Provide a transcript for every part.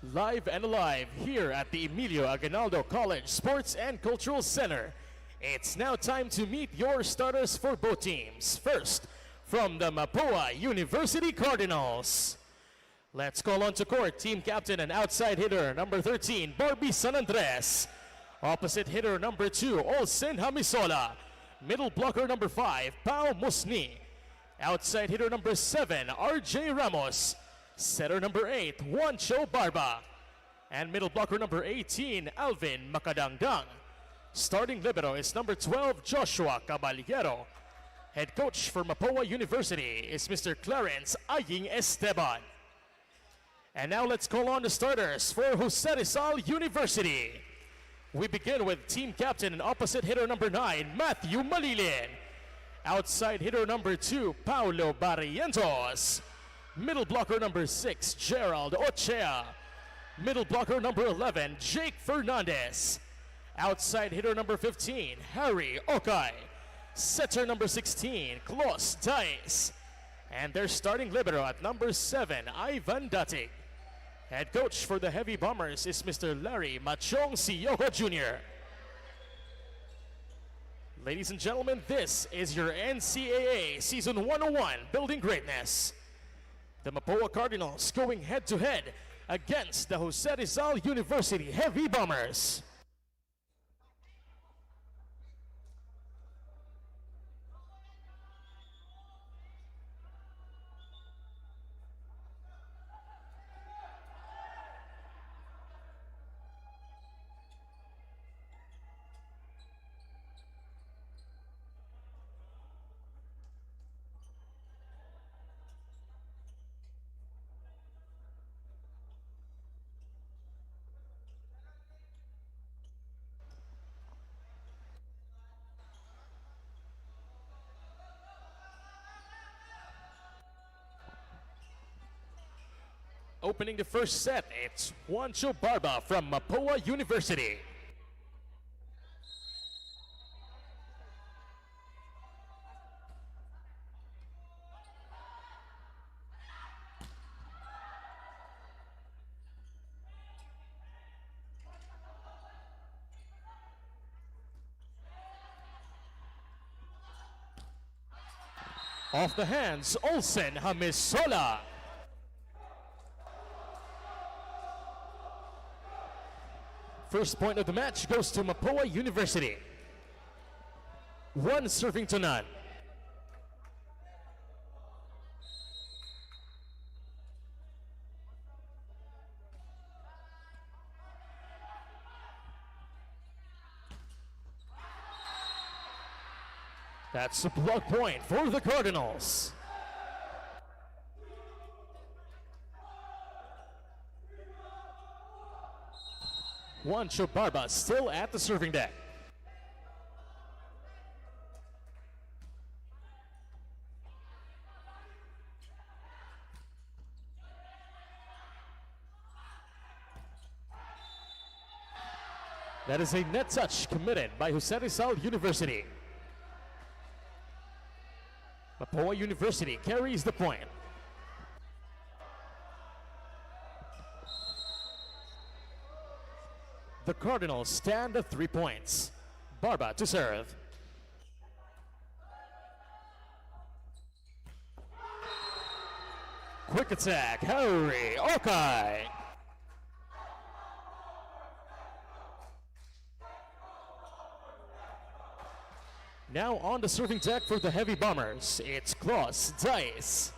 Live and alive here at the Emilio Aguinaldo College Sports and Cultural Center. It's now time to meet your starters for both teams. First, from the Mapúa University Cardinals. Let's call on to court team captain and outside hitter number 13, Barbie San Andres. Opposite hitter number 2, Olsen Hamisola. Middle blocker number 5, Pao Musni. Outside hitter number 7, RJ Ramos. Setter number 8, Juancho Barba. And middle blocker number 18, Alvin Makadangdang. Starting libero is number 12, Joshua Caballero. Head coach for Mapúa University is Mr. Clarence Aying Esteban. And now let's call on the starters for Jose Rizal University. We begin with team captain and opposite hitter number 9, Matthew Malilin. Outside hitter number 2, Paulo Barrientos. Middle blocker number 6, Gerald Ochea. Middle blocker number 11, Jake Fernandez. Outside hitter number 15, Harry Okay. Setter number 16, Klaus Dice. And their starting libero at number 7, Ivan Datig. Head coach for the Heavy Bombers is Mr. Larry Machong Siyoko Jr. Ladies and gentlemen, this is your NCAA Season 101 Building Greatness. The Mapúa Cardinals going head-to-head against the Jose Rizal University Heavy Bombers. Opening the first set, it's Juancho Barba from Mapúa University. Off the hands, Olsen Hamisola. First point of the match goes to Mapúa University. 1 serving to none. That's a block point for the Cardinals. Juancho Barba still at the serving deck. That is a net touch committed by Jose Rizal University. Mapúa University carries the point. The Cardinals stand at 3 points. Barba to serve. Quick attack, Harry Okay. Now on the serving deck for the Heavy Bombers, it's Klaus Dice.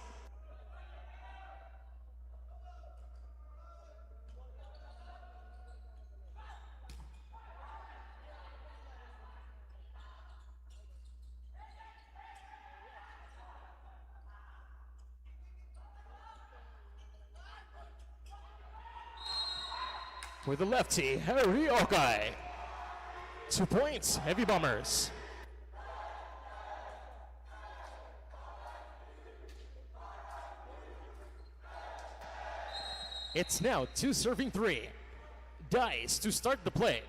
With the lefty, Harry Okay. 2 points, Heavy Bombers. It's now 2 serving 3. Dice to start the play.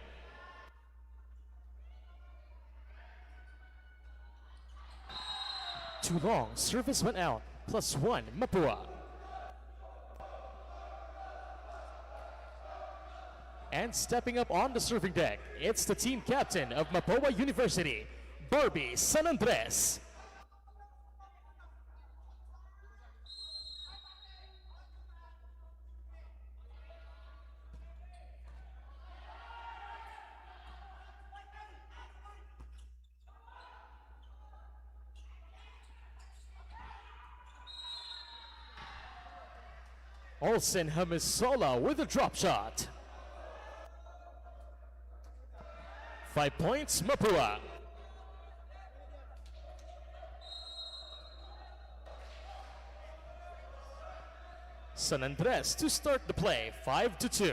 Too long, service went out. +1, Mapúa. And stepping up on the serving deck, it's the team captain of Mapúa University, Barbie San Andres. Olsen Hamisola with a drop shot. 5 points, Mapúa. San Andres to start the play, 5-2.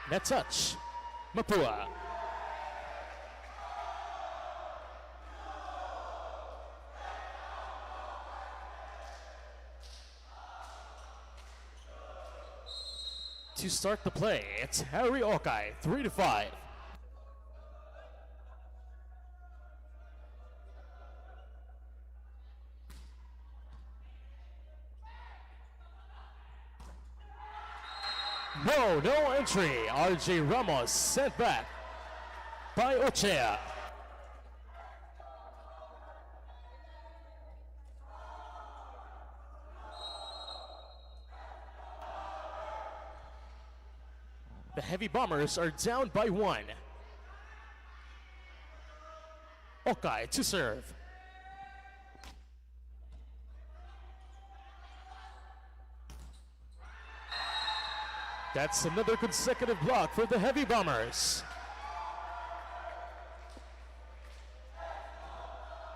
Net touch, Mapúa. To start the play, it's Harry Okai, 3-5. No entry. RJ Ramos sent back by Ochea. The Heavy Bombers are down by 1. Okai to serve. That's another consecutive block for the Heavy Bombers.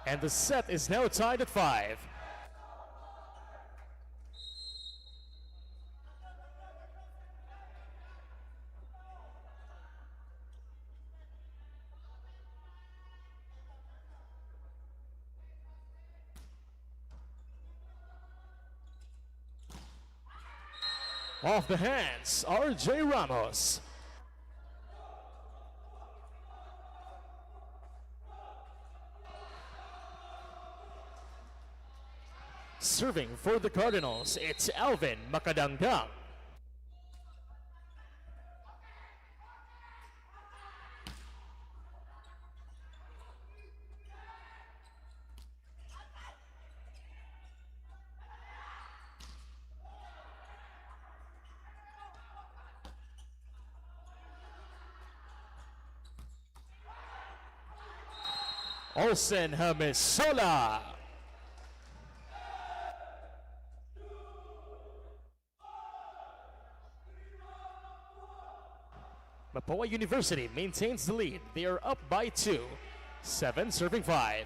And the set is now tied at 5. Off the hands, RJ Ramos. Serving for the Cardinals, it's Alvin Makadangdang. Olsen Hamisola. Mapúa University maintains the lead. They are up by 2. 7 serving 5.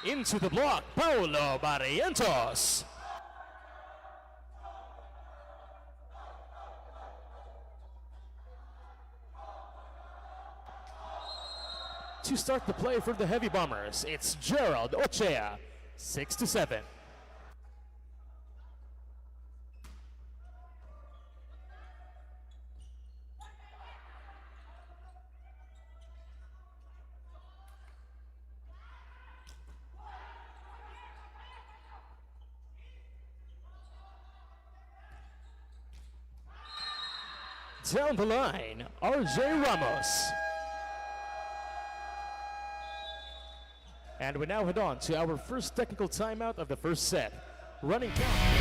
Into the block, Paulo Barrientos. To start the play for the Heavy Bombers, it's Gerald Ochea, 6-7. Down the line, RJ Ramos. And we now head on to our first technical timeout of the first set. Running count.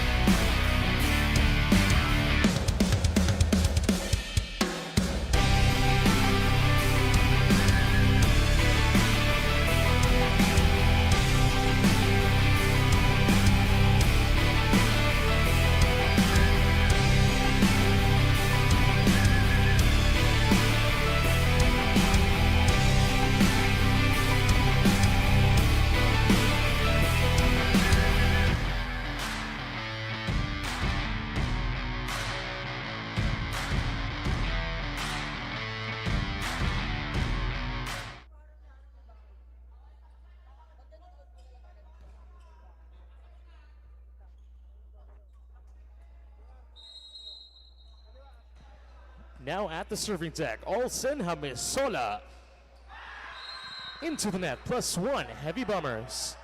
Now at the serving deck, Olsen Hamisola. Into the net, +1, Heavy Bombers.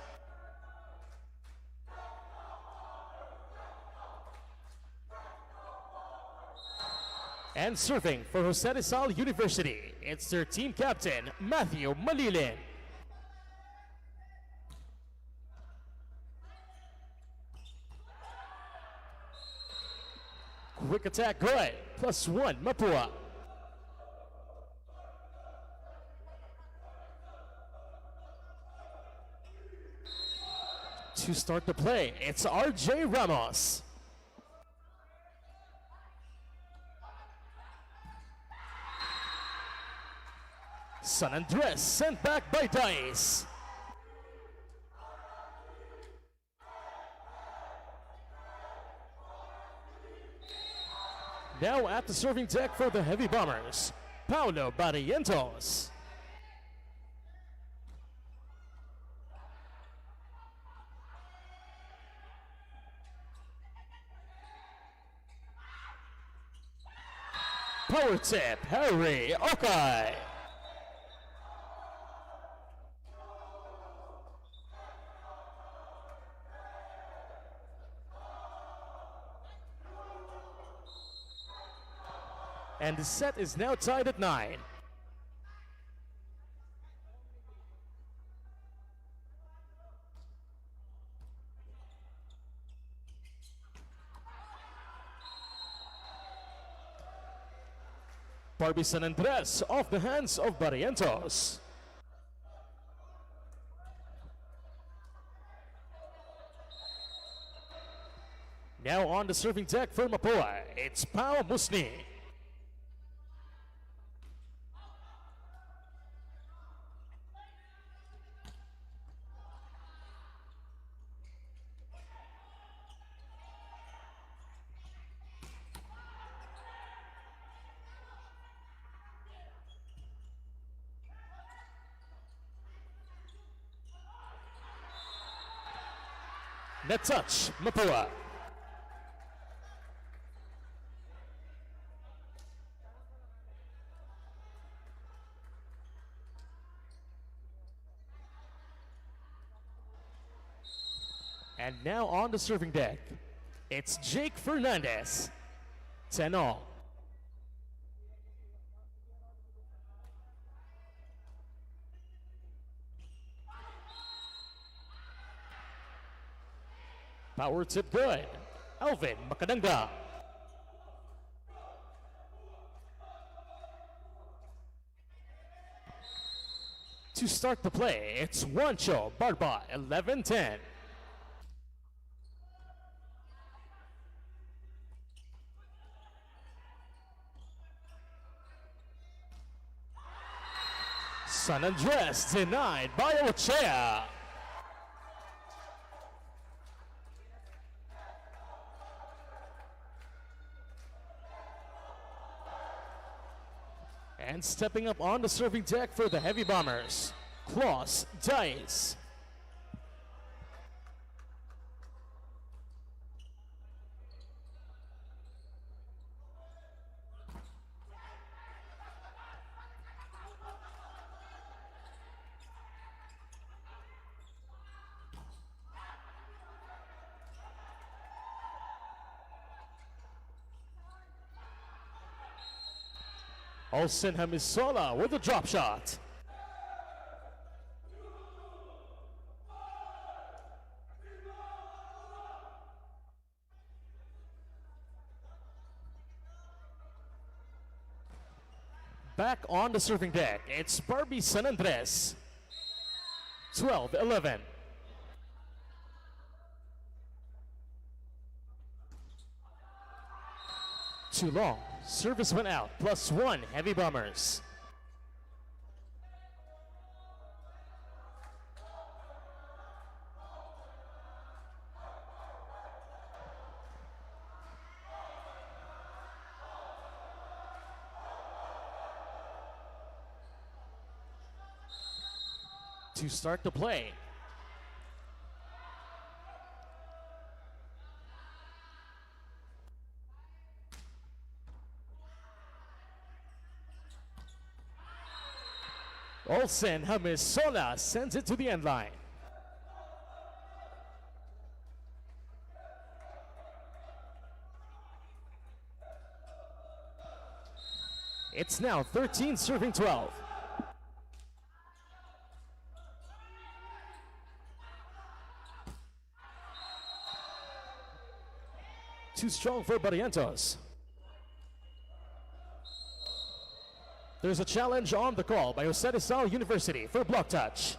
And serving for Jose Rizal University, it's their team captain, Matthew Malilin. Quick attack, good, +1, Mapúa. To start the play, it's RJ Ramos. San Andres sent back by Dice. Now at the serving deck for the Heavy Bombers, Paulo Barrientos. Power tip, Harry Okai. And the set is now tied at 9. Barbie San Andres off the hands of Barrientos. Now on the serving deck for Mapúa, it's Pao Musni. Net touch, Mapúa. And now on the serving deck, it's Jake Fernandez. 10-all. Power tip good. Alvin Macadanga. To start the play, it's Juancho Barba, 11-10. San Andres denied by Ochea. And stepping up on the serving deck for the Heavy Bombers, Klaus Dice. Olsen Hamisola with a drop shot. Back on the serving deck, it's Barbie San Andres. 12-11. Too long. Service went out, +1 Heavy Bombers. To start the play, Olsen Hamisola sends it to the end line. It's now 13 serving 12. Too strong for Barrientos. There's a challenge on the call by Jose Rizal University for block touch.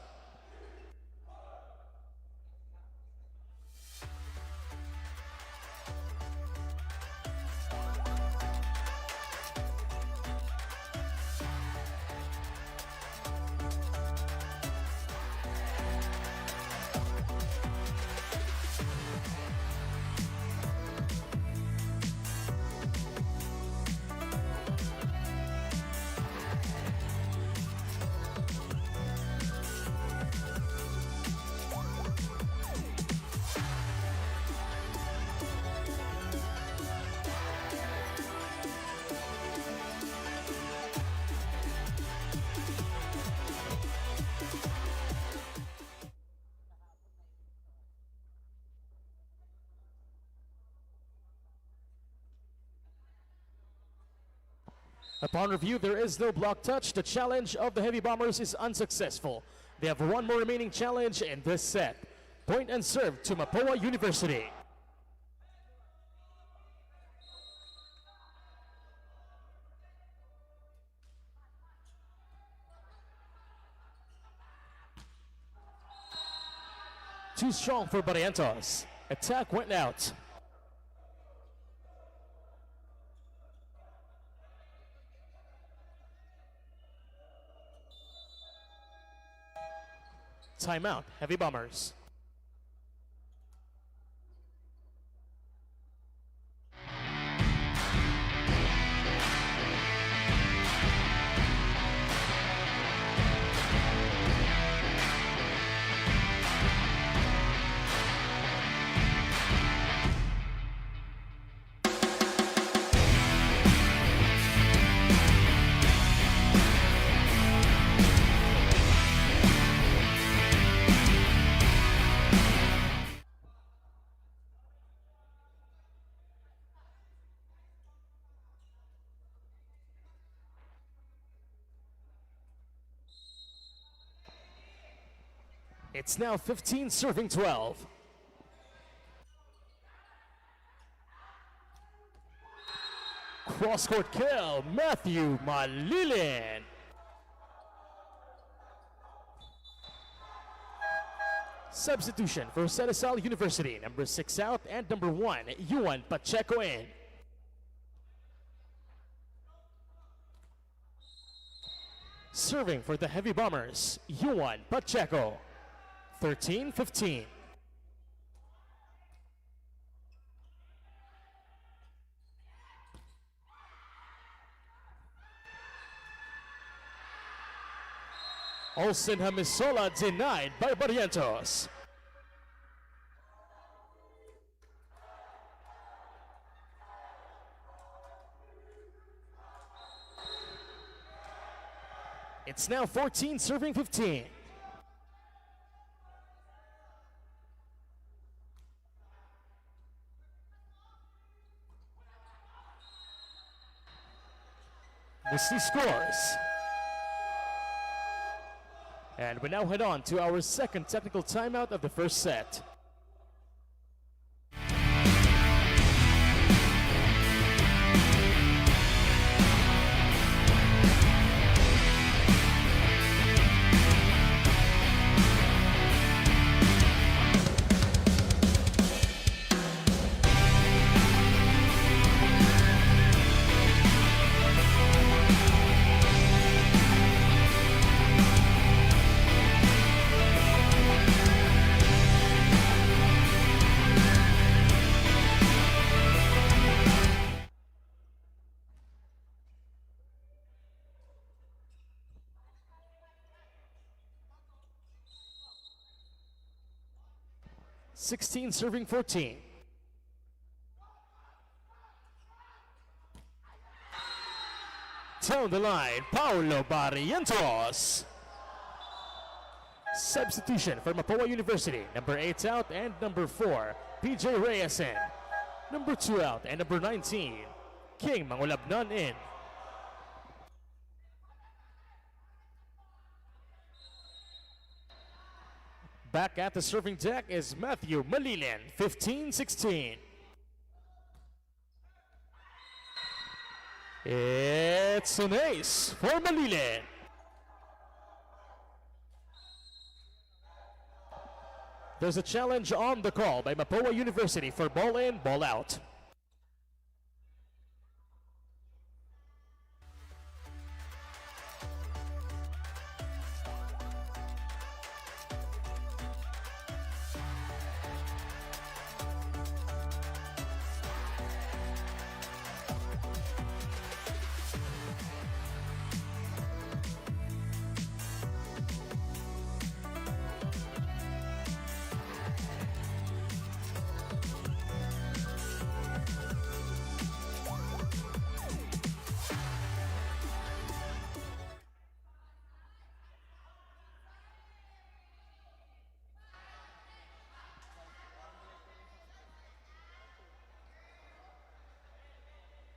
Upon review, there is no block touch. The challenge of the Heavy Bombers is unsuccessful. They have one more remaining challenge in this set. Point and serve to Mapúa University. Too strong for Barrientos. Attack went out. Timeout, Heavy Bombers. It's now 15 serving 12. Cross-court kill, Matthew Malilin. Substitution for Jose Rizal University, number 6 out and number 1, Yuan Pacheco in. Serving for the Heavy Bombers, Yuan Pacheco. 13-15. Olsen Hamisola denied by Barrientos. It's now 14 serving 15. Misty scores. And we now head on to our second technical timeout of the first set. (16 serving 14). Down the line, Paulo Barrientos. Substitution for Mapúa University. Number 8 out and number 4, PJ Reyes in. Number 2 out and number 19, King Mangulabnan in. Back at the serving deck is Matthew Malilin, 15-16. It's an ace for Malilin. There's a challenge on the call by Mapúa University for ball in, ball out.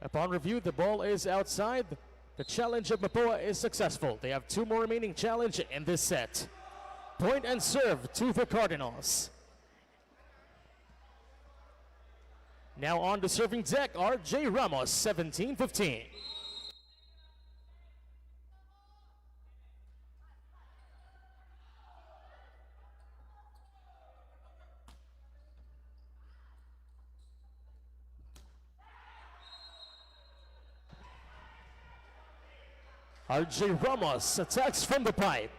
Upon review, the ball is outside. The challenge of Mapúa is successful. They have 2 more remaining challenge in this set. Point and serve to the Cardinals. Now on the serving deck are J. Ramos, 17-15. RJ Ramos attacks from the pipe.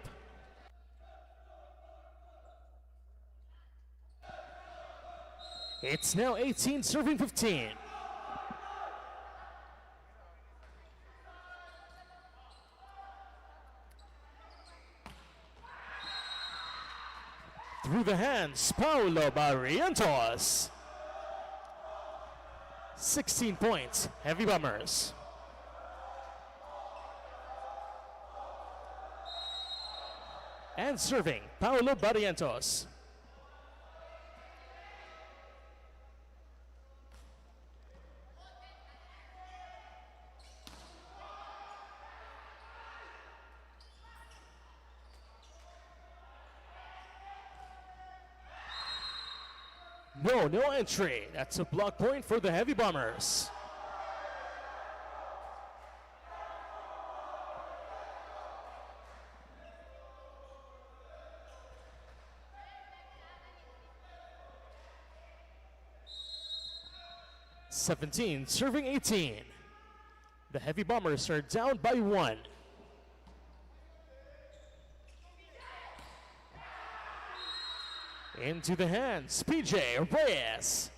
It's now 18 serving 15. Through the hands, Paulo Barrientos. 16 points, Heavy Bombers. And serving, Paulo Barrientos. No entry. That's a block point for the Heavy Bombers. (17) serving 18. The Heavy Bombers are down by 1. Into the hands, PJ Reyes.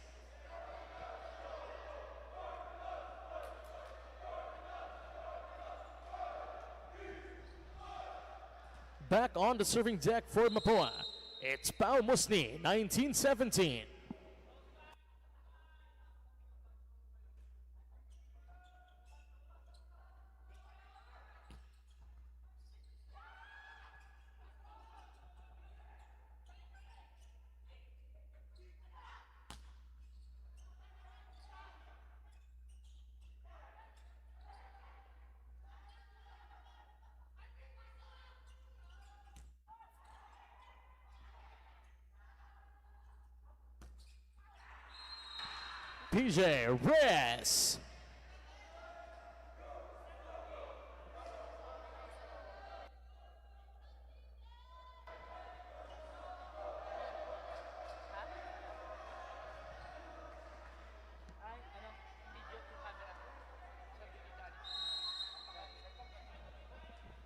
Back on the serving deck for Mapúa. It's Pao Musni, 19-17. PJ Reyes.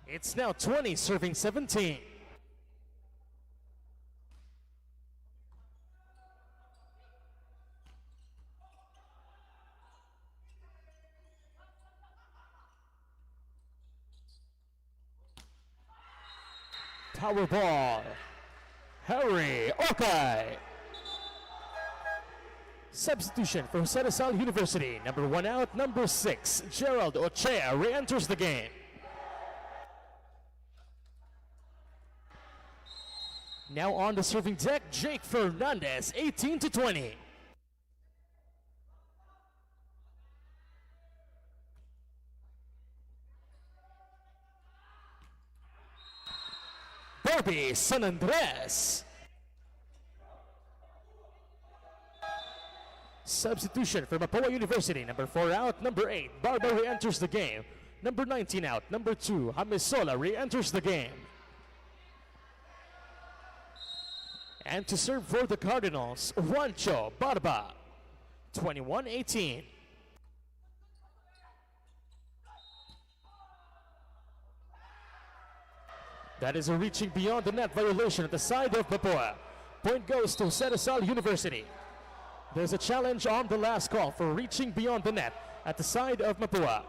It's now 20 serving 17. Power ball, Harry Okay. Substitution for Jose Rizal University. Number 1 out, number 6, Gerald Ochea re-enters the game. Now on the serving deck, Jake Fernandez, 18-20. Barbie San Andres. Substitution for Mapúa University. Number 4 out, number 8, Barba re-enters the game. Number 19 out, number 2, Hamisola re-enters the game. And to serve for the Cardinals, Juancho Barba, 21-18. That is a reaching beyond the net violation at the side of Mapúa. Point goes to Cedesal University. There's a challenge on the last call for reaching beyond the net at the side of Mapúa.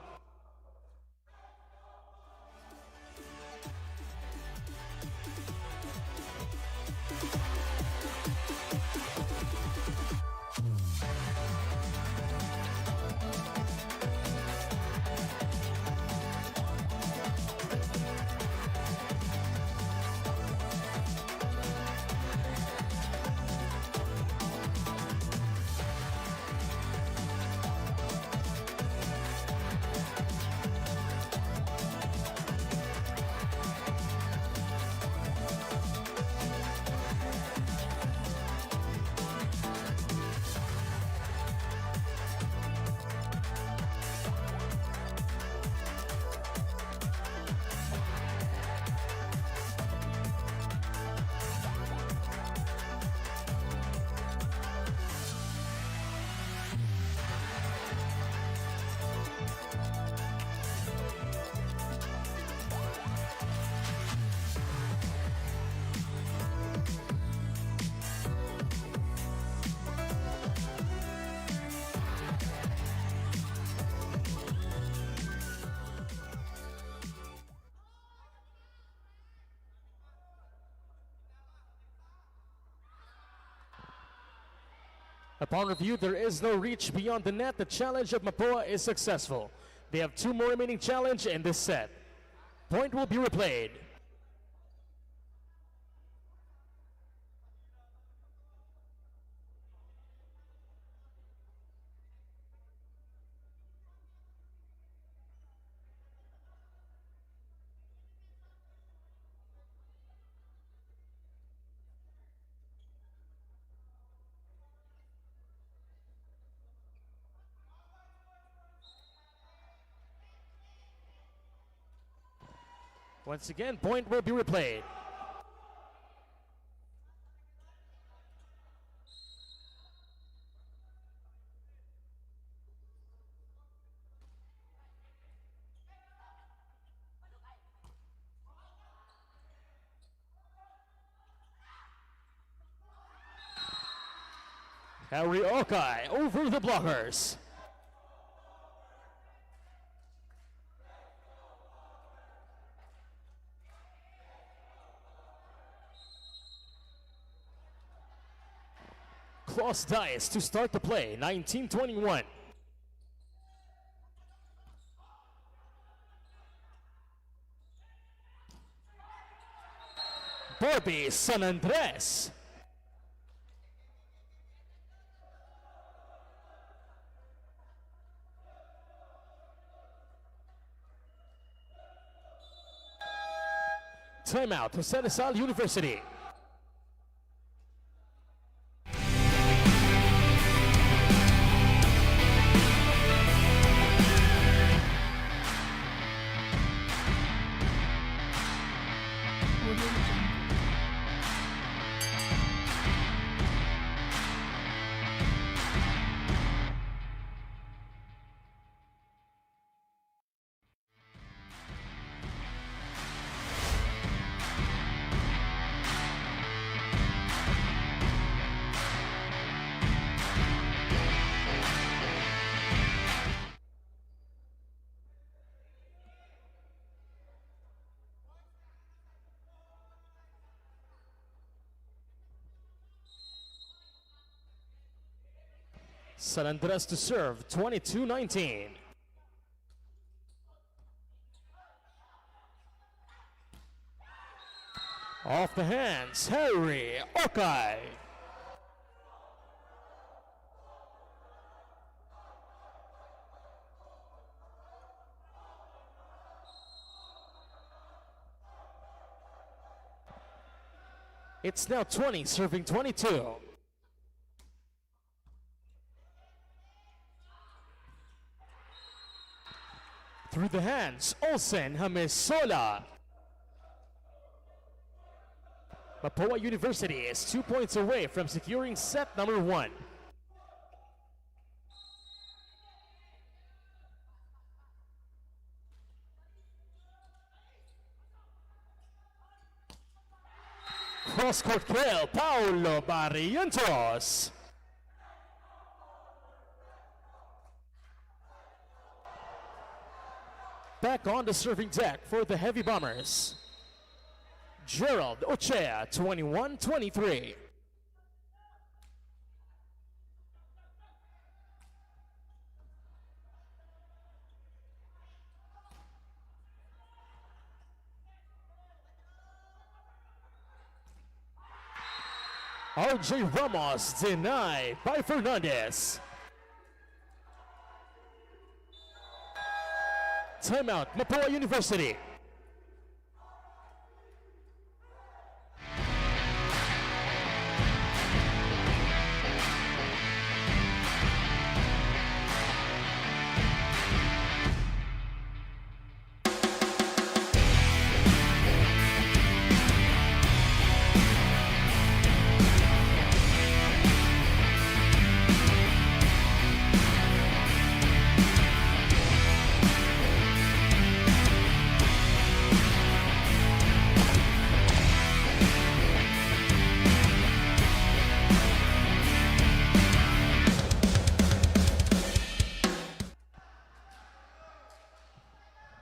Upon review, there is no reach beyond the net. The challenge of Mapúa is successful. They have 2 more remaining challenge in this set. Point will be replayed. Once again, point will be replayed. Harry Okai over the blockers. Cross dice to start the play, 19-21. Barbie San Andres. Timeout to Cedesal University. San Andres to serve, 22-19. Off the hands, Harry Okay. It's now 20, serving 22. Through the hands, Olsen Hamisola. Mapúa University is 2 points away from securing set number 1. Cross-court kill, Paulo Barrientos. Back on the serving deck for the Heavy Bombers. Gerald Ochea, 21-23. RJ Ramos denied by Fernandez. Timeout, Mapúa University.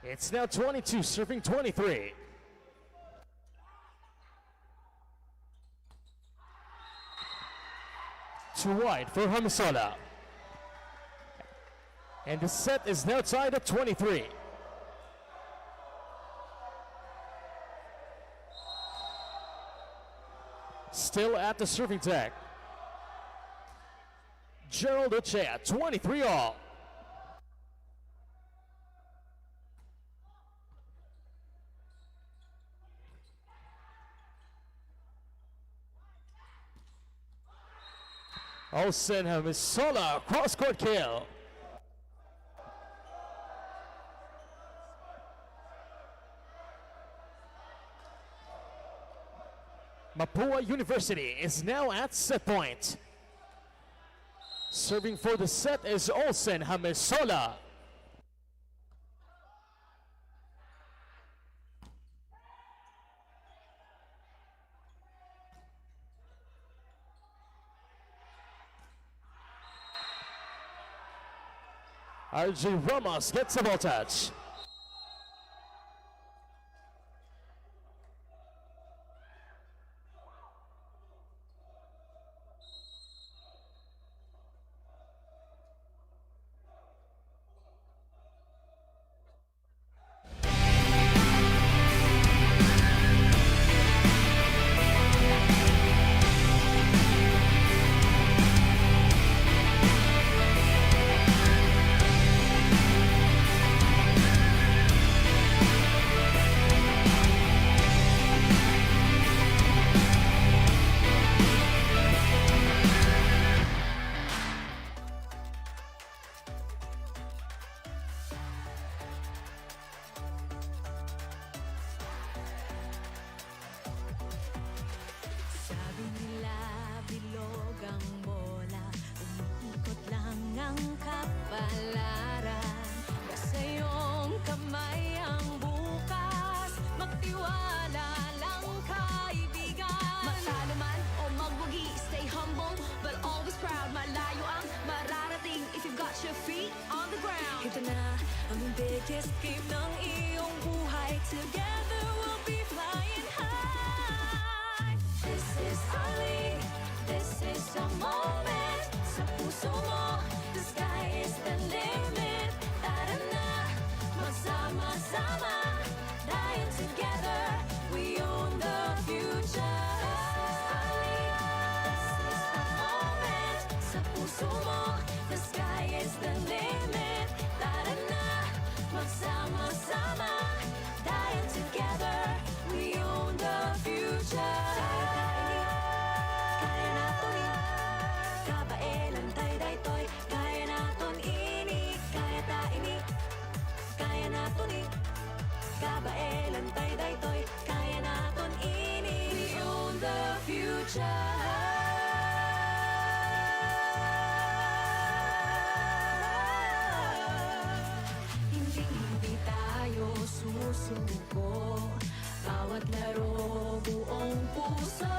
It's now 22, serving 23. Too wide for Hamisola. And the set is now tied at 23. Still at the serving deck. Gerald Ochea, 23 all. Olsen Hamisola, cross-court kill. Mapúa University is now at set point. Serving for the set is Olsen Hamisola. RJ Ramos gets the ball touch. Ito na ang biggest game ng iyong buhay. Together we'll be flying high. This is our league, this is our moment. Sa puso mo, the sky is the limit. Tara na, magsama-sama, dahil together we own the future. Sama-sama, dahil together we own the future. Kaya naton ni, kabaelan tay daytoy. Kaya naton ini, kaya ta ini. Kaya naton ni, kabaelan tay daytoy. Kaya naton ini, we own the future. Hindi tayo susuko. Bawat laro buong puso.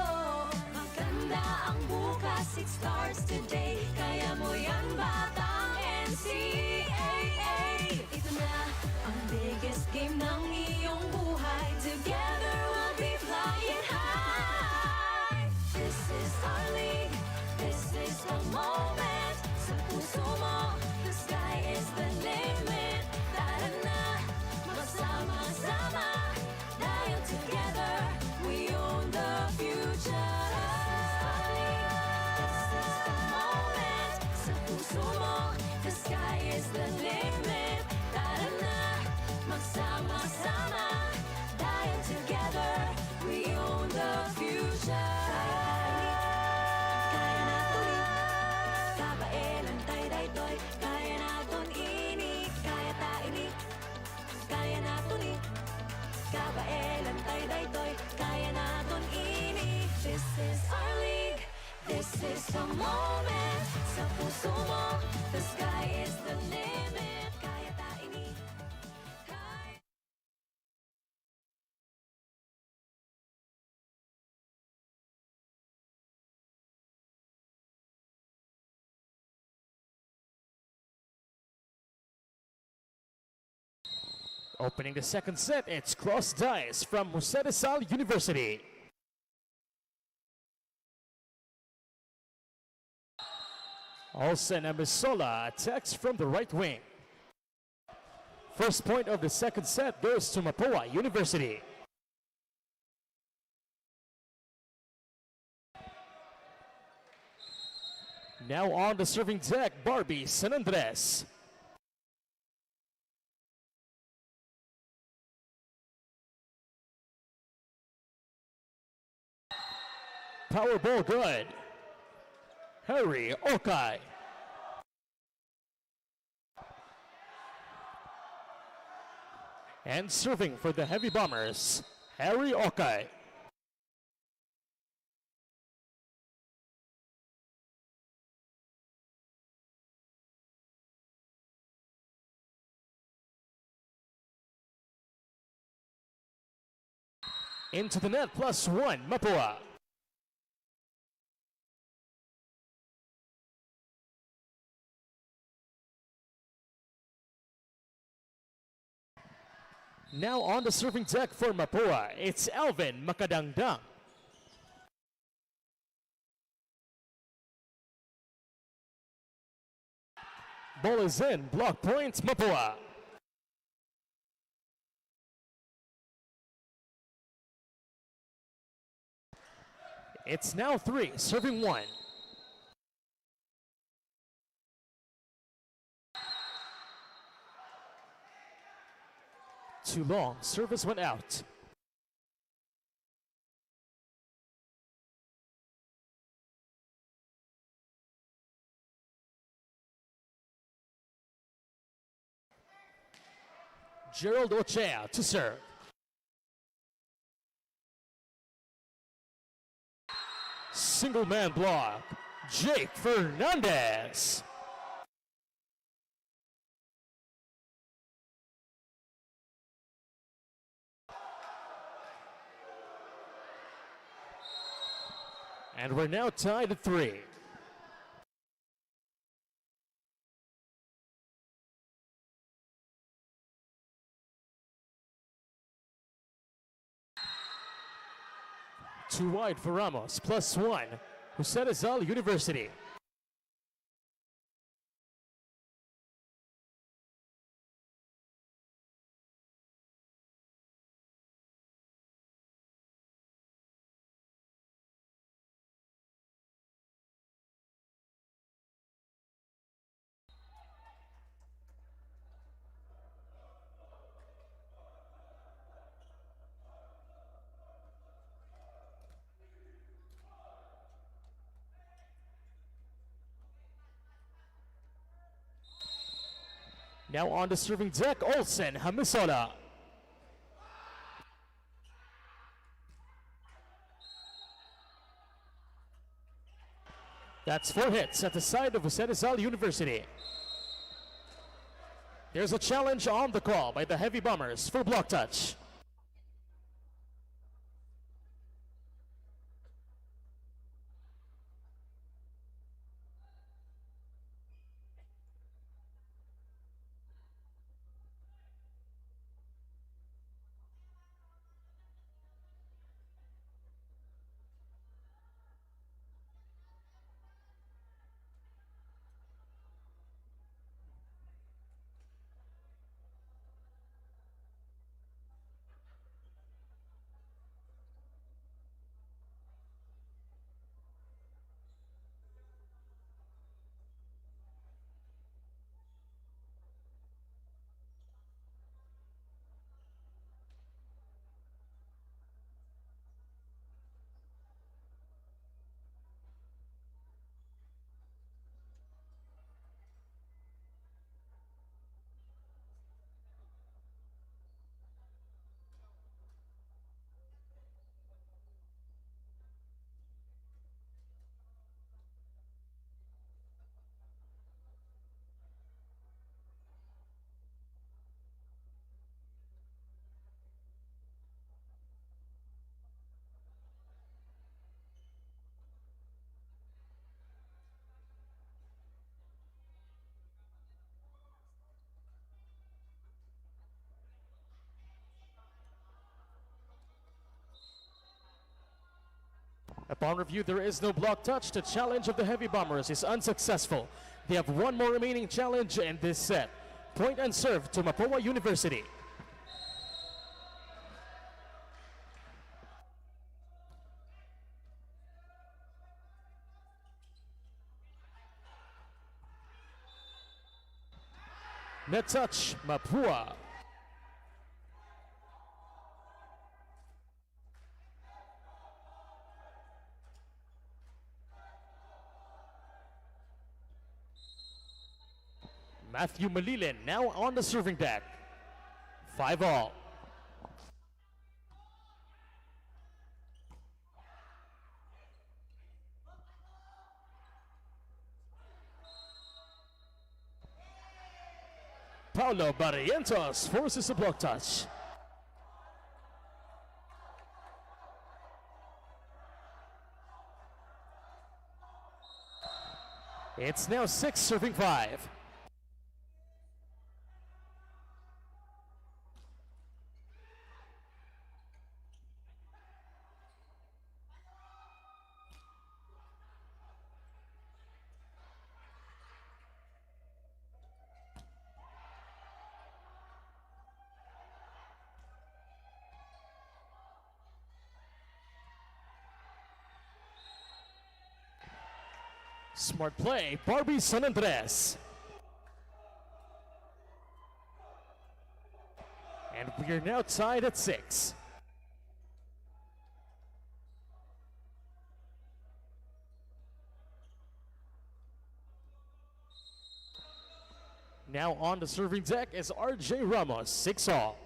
Maganda ang bukas, it starts today. Kaya mo yan batang NCAA. Ito na ang biggest game ng iyong buhay. Together we'll be flying high. This is our league, this is the moment. Sa puso mo, the sky is the limit. Tara na, magsama-sama, dahil together we own the future. This is the moment. Sa puso mo, the sky is the limit. Tara na, magsama-sama, dahil together we own the future. Kaya naton ni, kabaelan tay daytoy. Kaya naton ini, kaya ta ini. Kaya naton ni, kabaelan tay daytoy. Kaya naton ini. This is our league, this is the moment. Sa puso mo, the sky is the limit. Kaya ta ini. Kaya Opening the second set, it's cross dice from Jose Rizal University. Olsen Amisola attacks from the right wing. First point of the second set goes to Mapúa University. Now on the serving deck, Barbie San Andres. Power ball good. Harry Okai. And serving for the Heavy Bombers, Harry Okai. Into the net, +1, Mapúa. Now on the serving deck for Mapúa, it's Alvin Makadangdang. Ball is in, block point, Mapúa. It's now 3, serving 1. Too long, service went out. Gerald Ochea to serve. Single man block, Jake Fernandez. And we're now tied at 3. Too wide for Ramos, +1, Jose Rizal University. Now on the serving deck, Olsen Hamisola. That's 4 hits at the side of Jose Rizal University. There's a challenge on the call by the Heavy Bombers for block touch. Upon review, there is no block touch. The challenge of the Heavy Bombers is unsuccessful. They have one more remaining challenge in this set. Point and serve to Mapúa University. Net touch, Mapúa. Matthew Malilin now on the serving deck. 5-all. Paulo Barrientos forces a block touch. It's now 6 serving 5. Smart play, Barbie San Andres. And we are now tied at 6. Now on the serving deck is RJ Ramos, 6-all.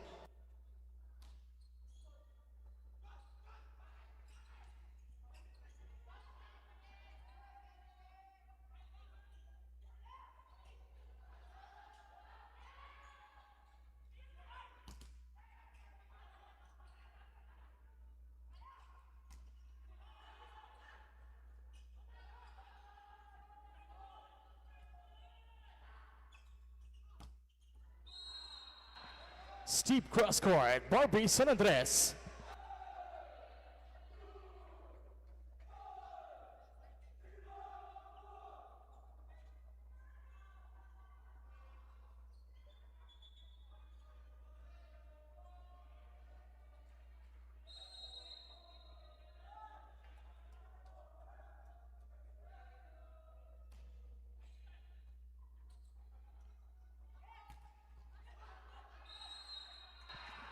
Steep cross court, Barbie San Andres.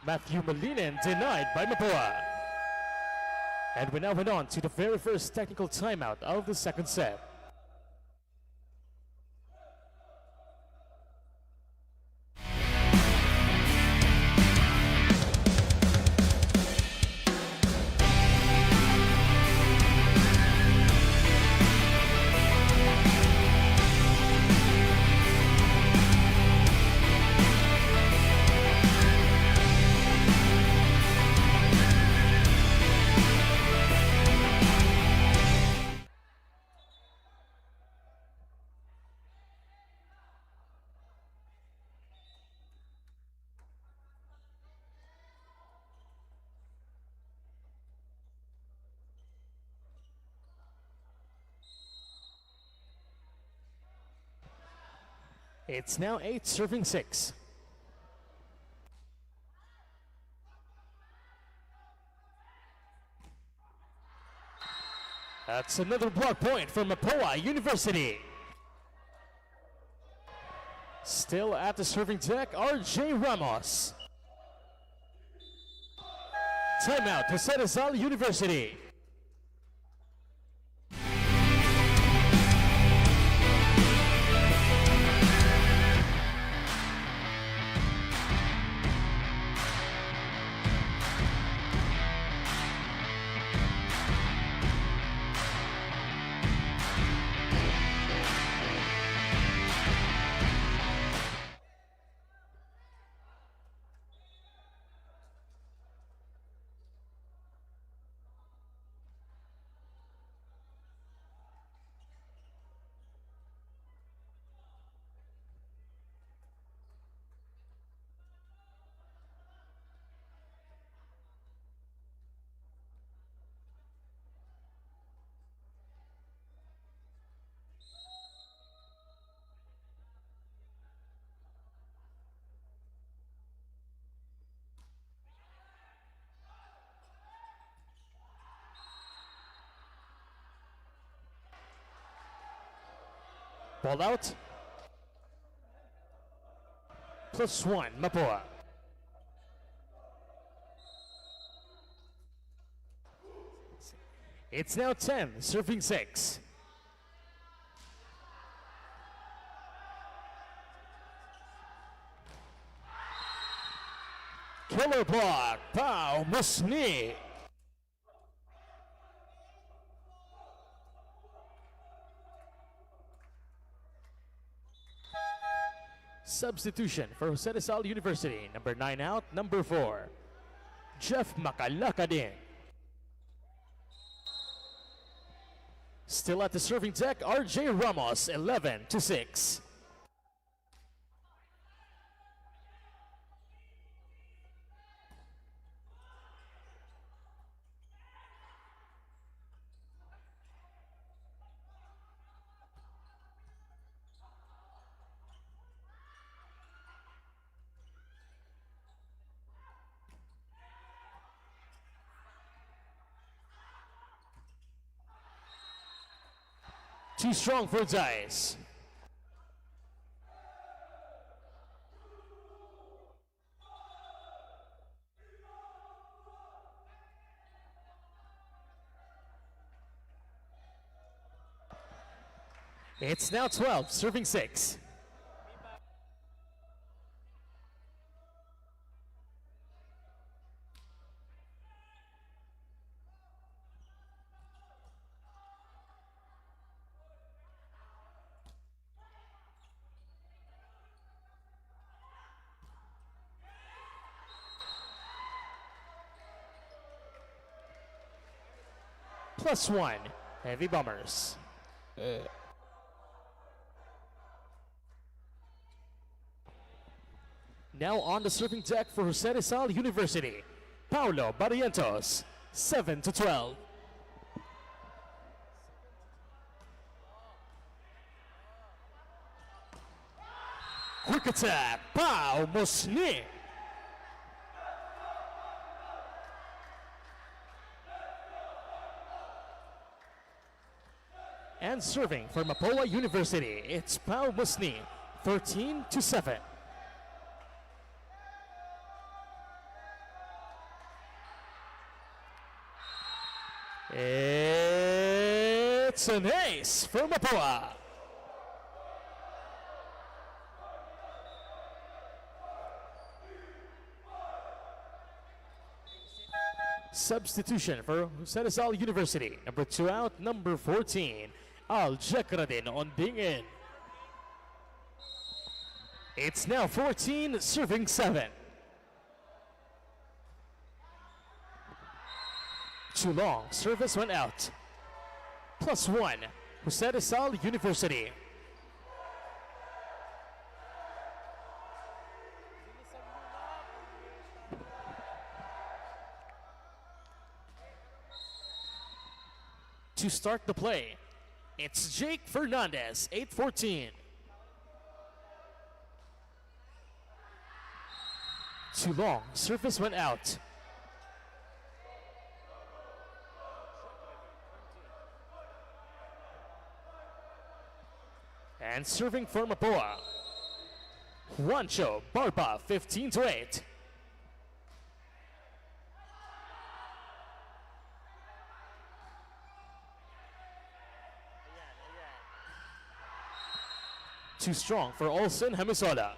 Matthew Malilin denied by Mapúa. And we now head on to the very first technical timeout of the second set. It's now 8 serving 6. That's another block point from Mapúa University. Still at the serving deck, RJ Ramos. Timeout to Jose Rizal University. Ball out. +1, Mapúa. It's now 10, serving 6. Killer block, Pau Musni. Substitution for Jose Rizal University. Number 9 out, number 4. Jeff Makalakading. Still at the serving deck, RJ Ramos, 11-6. Too strong for Dice. It's now 12, serving 6. +1, Heavy Bombers. Now on the serving deck for Jose Rizal University, Paulo Barrientos, 7-12. Quick attack, Pau Musni. And serving for Mapúa University, it's Pau Musni, 13-7. It's an ace for Mapúa. Substitution for Jose Rizal University. Number 2 out, number 14. Al Jekradin on being in. It's now 14, serving 7. Too long, service went out. +1, Jose Rizal University. To start the play, it's Jake Fernandez, 8-14. Too long. Service went out. And serving for Mapúa, Juancho Barba, 15-8. Too strong for Olsen Hemisola.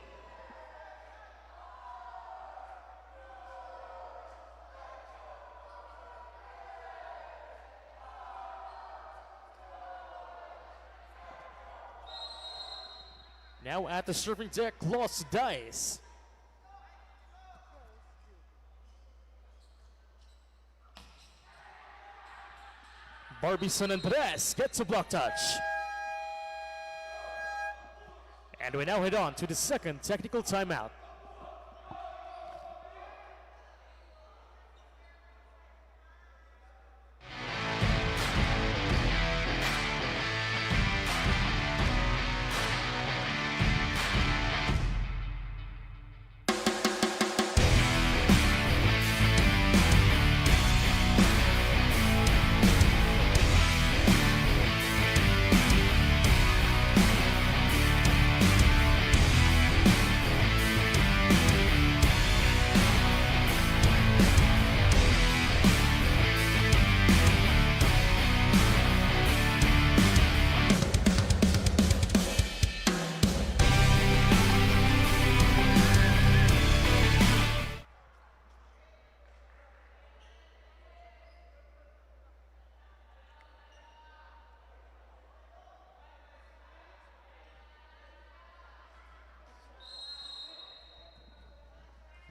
Now at the serving deck, Los Dice. Barbie San Andres gets a block touch. And we now head on to the second technical timeout.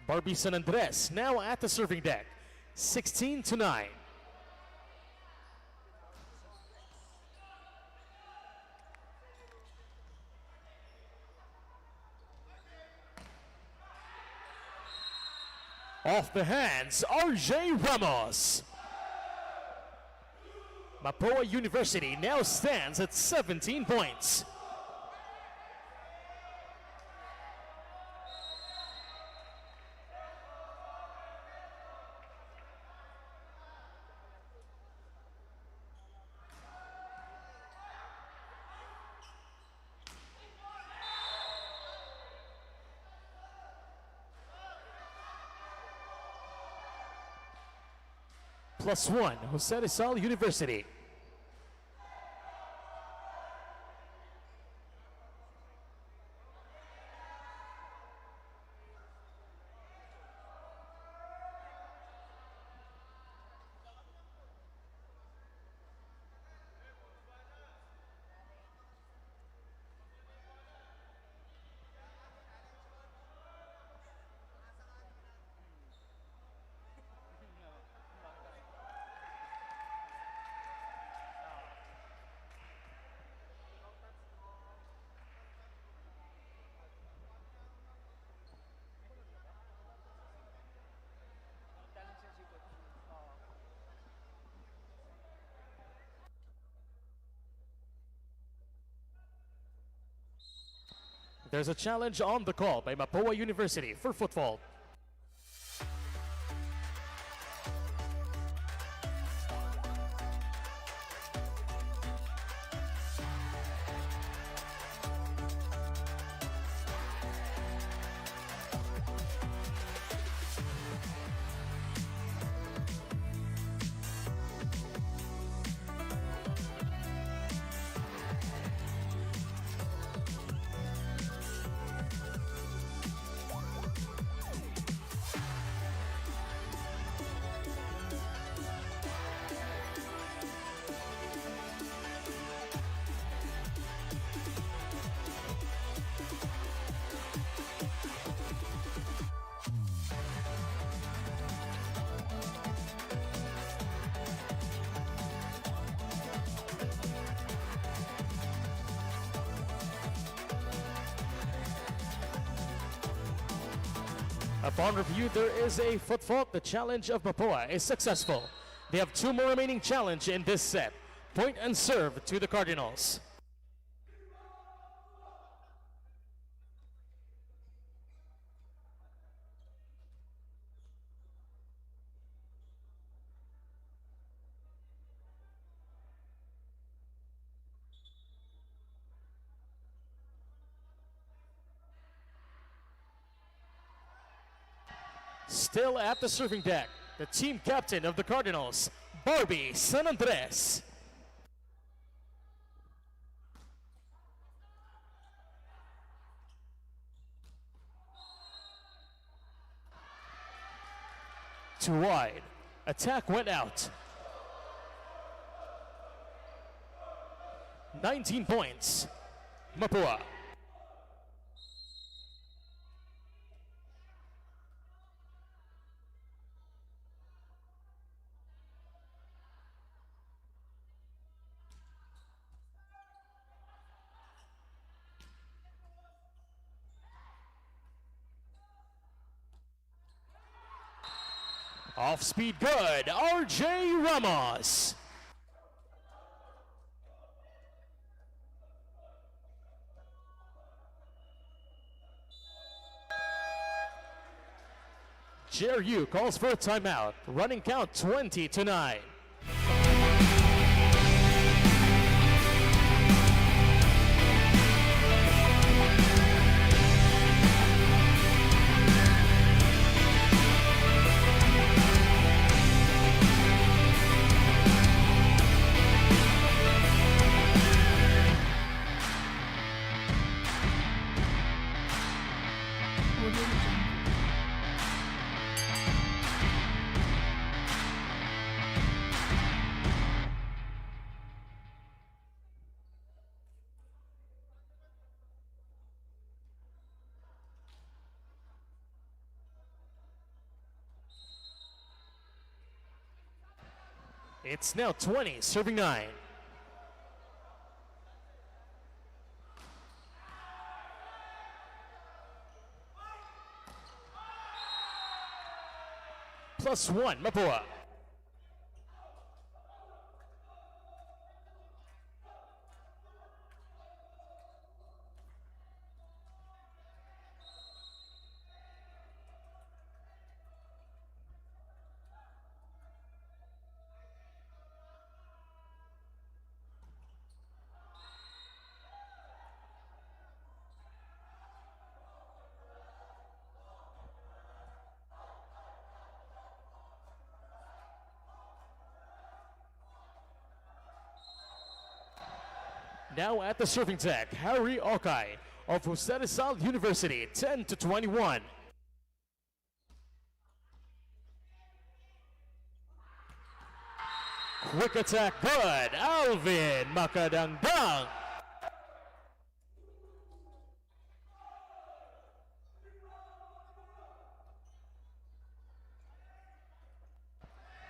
Barbie San Andres now at the serving deck, 16-9. Off the hands, RJ Ramos. Mapúa University now stands at 17 points. +1, Jose Rizal University. There's a challenge on the call by Mapúa University for football. Upon review, there is a foot fault. The challenge of Mapúa is successful. They have 2 more remaining challenge in this set. Point and serve to the Cardinals. Still at the serving deck, the team captain of the Cardinals, Barbie San Andres. Too wide. Attack went out. 19 points. Mapúa. Off speed good, RJ Ramos. JRU calls for a timeout. Running count 20-9. It's now 20, serving 9. +1, Mapúa. Now at the serving deck, Harry Okai of Jose Rizal University, 10-21. Quick attack, good. Alvin Makadangdang.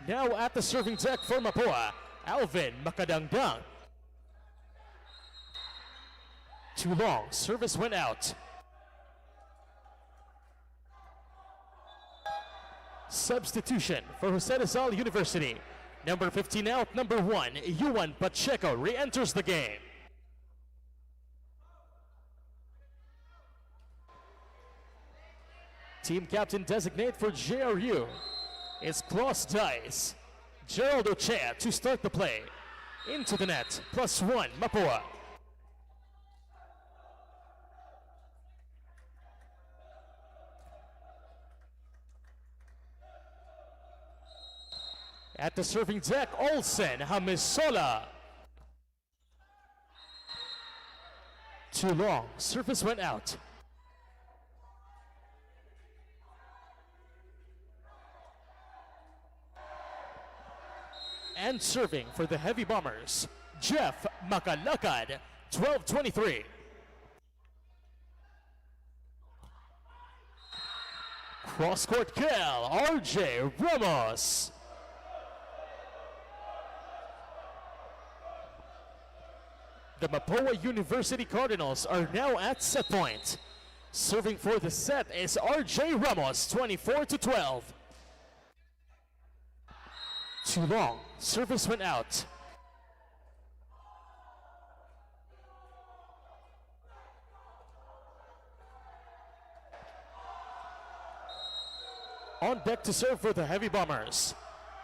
Now at the serving deck for Mapúa, Alvin Makadangdang. Too long, service went out. Substitution for Jose Rizal University. Number 15 out, number 1, Yuan Pacheco re-enters the game. Team captain designate for JRU is Klaus Dice. Gerald Ochea to start the play. Into the net, +1, Mapúa. At the serving deck, Olsen Hamisola. Too long, service went out. And serving for the Heavy Bombers, Jeff Makalakad, 12-23. Cross-court kill, RJ Ramos. The Mapúa University Cardinals are now at set point. Serving for the set is RJ Ramos, 24-12. Too long, service went out. On deck to serve for the Heavy Bombers,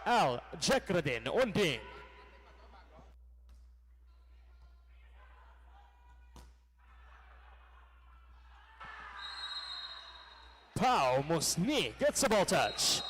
Al Jekradin Unding. Pau Musni gets a ball touch.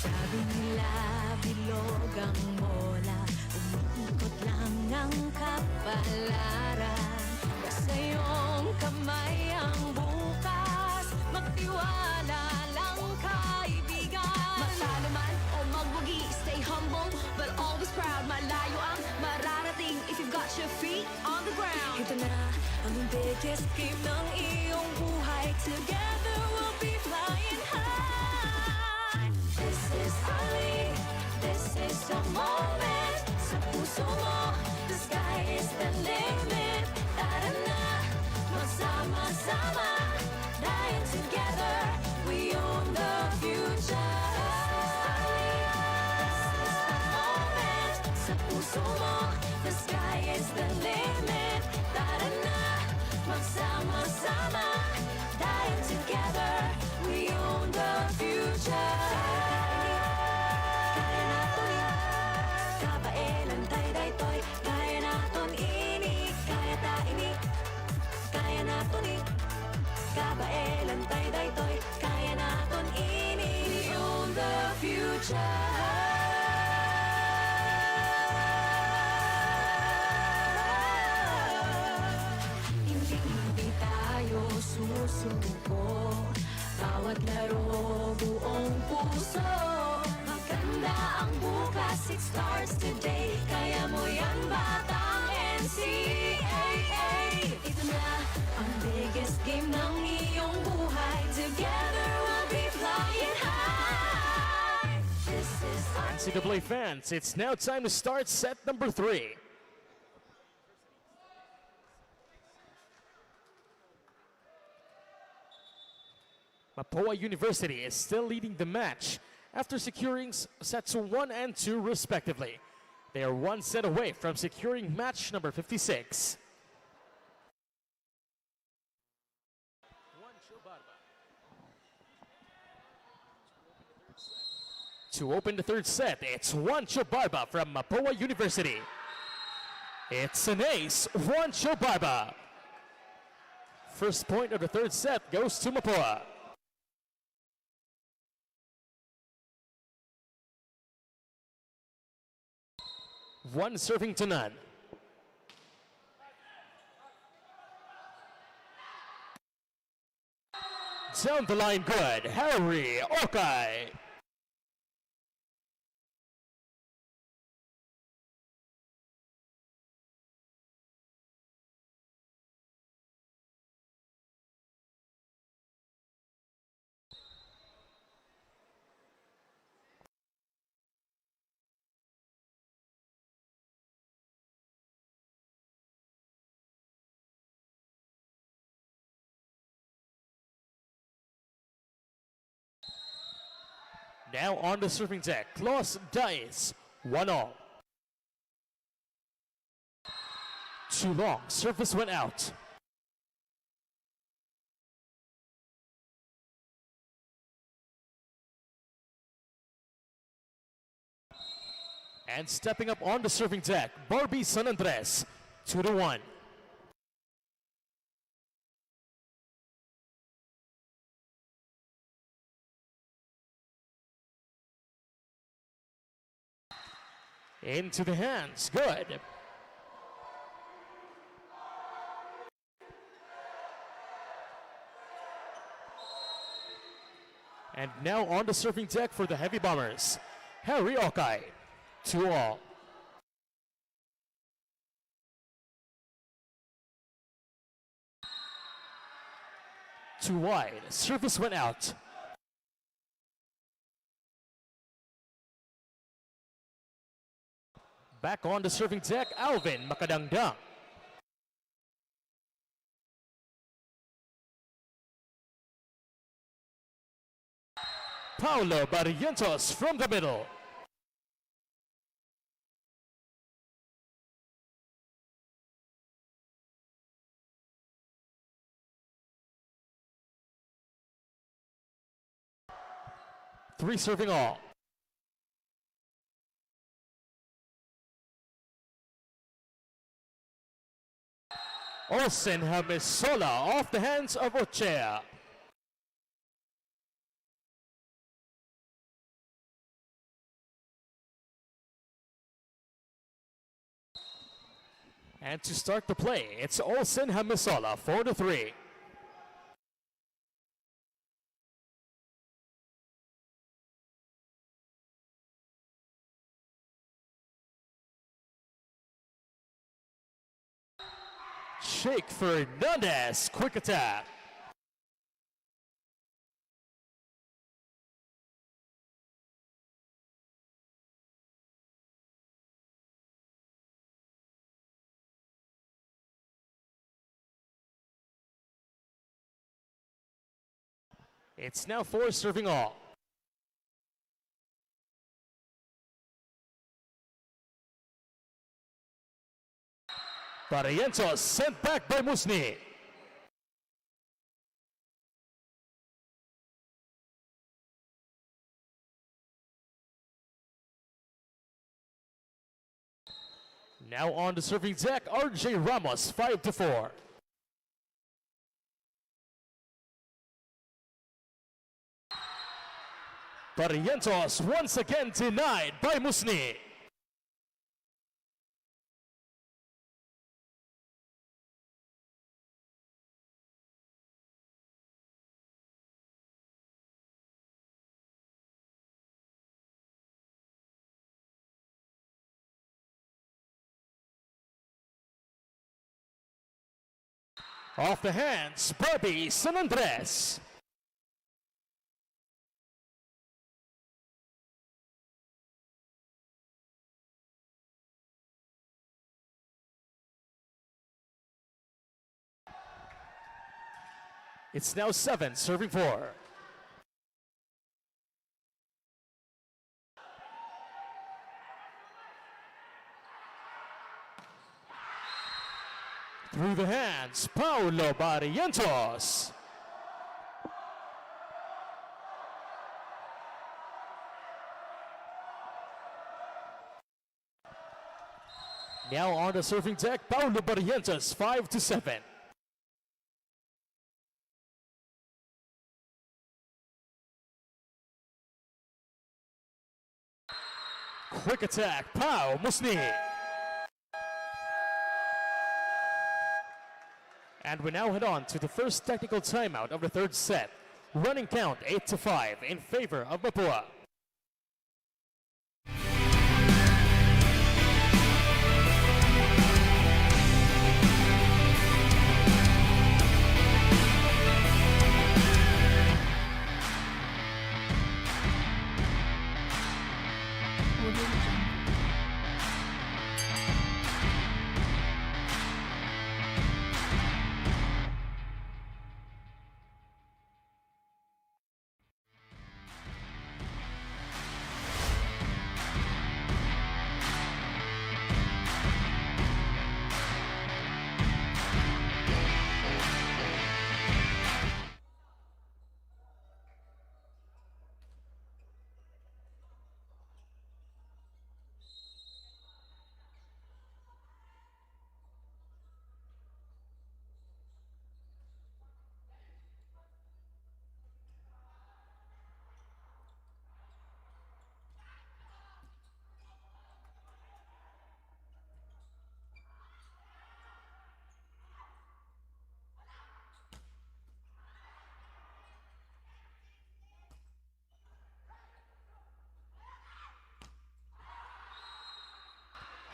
Sabi nila bilog ang bola, umiikot lang ang kapalaran. Nasa iyong kamay ang bukas, magtiwala lang kaibigan. Matalo man o magwagi, stay humble but always proud. Malayo ang mararating if you've got your feet on the ground. Ito na ang biggest game ng iyong buhay. Together we'll be flying high. This is our league, this is the moment. Sa puso mo, the sky is the limit. Tara na, magsama-sama, dahil together we own the future. This is the moment. Sa puso mo, the sky is the limit. Tara na, magsama-sama, dahil together we own the future. Kaya naton kabaelan tayo daytoy. Kaya naton ini, kaya ta ini. Kaya naton kabaelan tayo daytoy. Kaya naton ini, we own the future. Hindi tayo susuko. Bawat laro buong puso. Maganda ang bukas, it starts today. Kaya mo yan, batang NCAA. Ito na ang biggest game ng iyong buhay. Together we'll be flying high. This is our NCAA fans, it's now time to start set number 3. Mapúa University is still leading the match after securing sets 1 and 2 respectively. They are one set away from securing match number 56. To open the third set, it's Juancho Barba from Mapúa University. It's an ace, Juancho Barba. First point of the third set goes to Mapúa. One serving to none. Down the line, good. Harry Okai. Now on the serving deck, Klaus Dice, 1-all. Too long, service went out. And stepping up on the serving deck, Barbie San Andres, 2-1. Into the hands, good. And now on the serving deck for the Heavy Bombers, Harry Okai, 2-all. too wide. Service went out. Back on the serving deck, Alvin Makadangdang. Paulo Barrientos from the middle. Three serving all. Olsen Hamisola off the hands of Ochea. And to start the play, it's Olsen Hamisola, 4-3. Shake Fernandez, quick attack. It's now 4 serving all. Barrientos sent back by Musni. Now on the serving deck, RJ Ramos, 5-4. Barrientos once again denied by Musni. Off the hands, Barbie San Andres. It's now 7 serving 4. Through the hands, Paulo Barrientos. Now on the serving deck, Paulo Barrientos, 5-7. Quick attack, Pau Musni. And we now head on to the first technical timeout of the third set. Running count 8-5 in favor of Mapúa.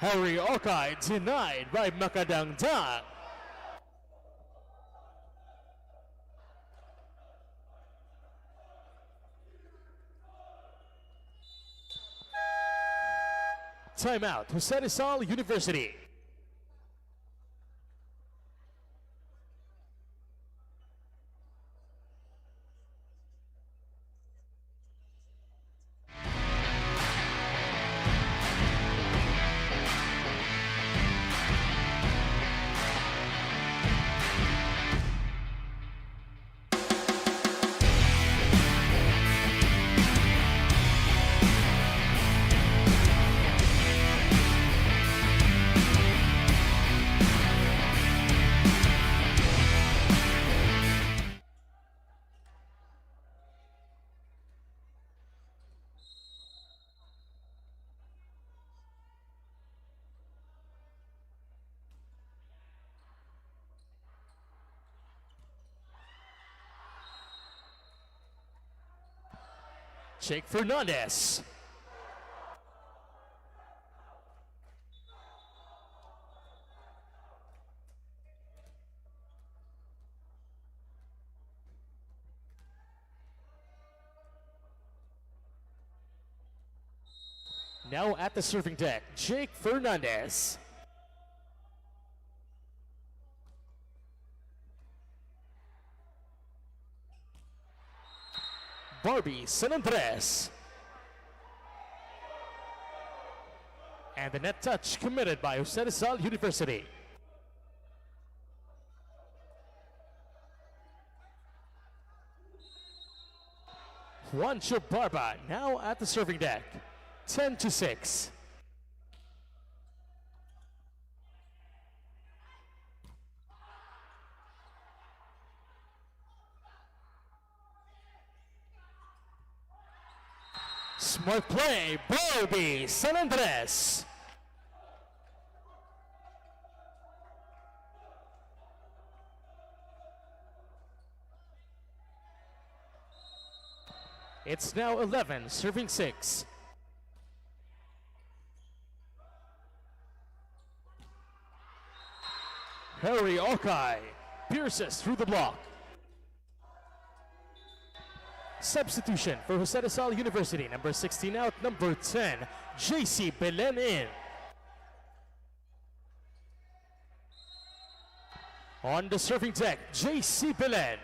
Harry Okai denied by Makadangdang. Timeout, Jose Rizal University. Jake Fernandez. Now at the serving deck, Jake Fernandez. Barbie San Andres. And the net touch committed by Jose Rizal University. Juancho Barba now at the serving deck. 10-6. Smart play, Barbie San Andres. It's now 11, serving 6. Harry Okai pierces through the block. Substitution for Jose Rizal University, number 16 out, number 10, JC Belen in. On the serving deck, JC Belen.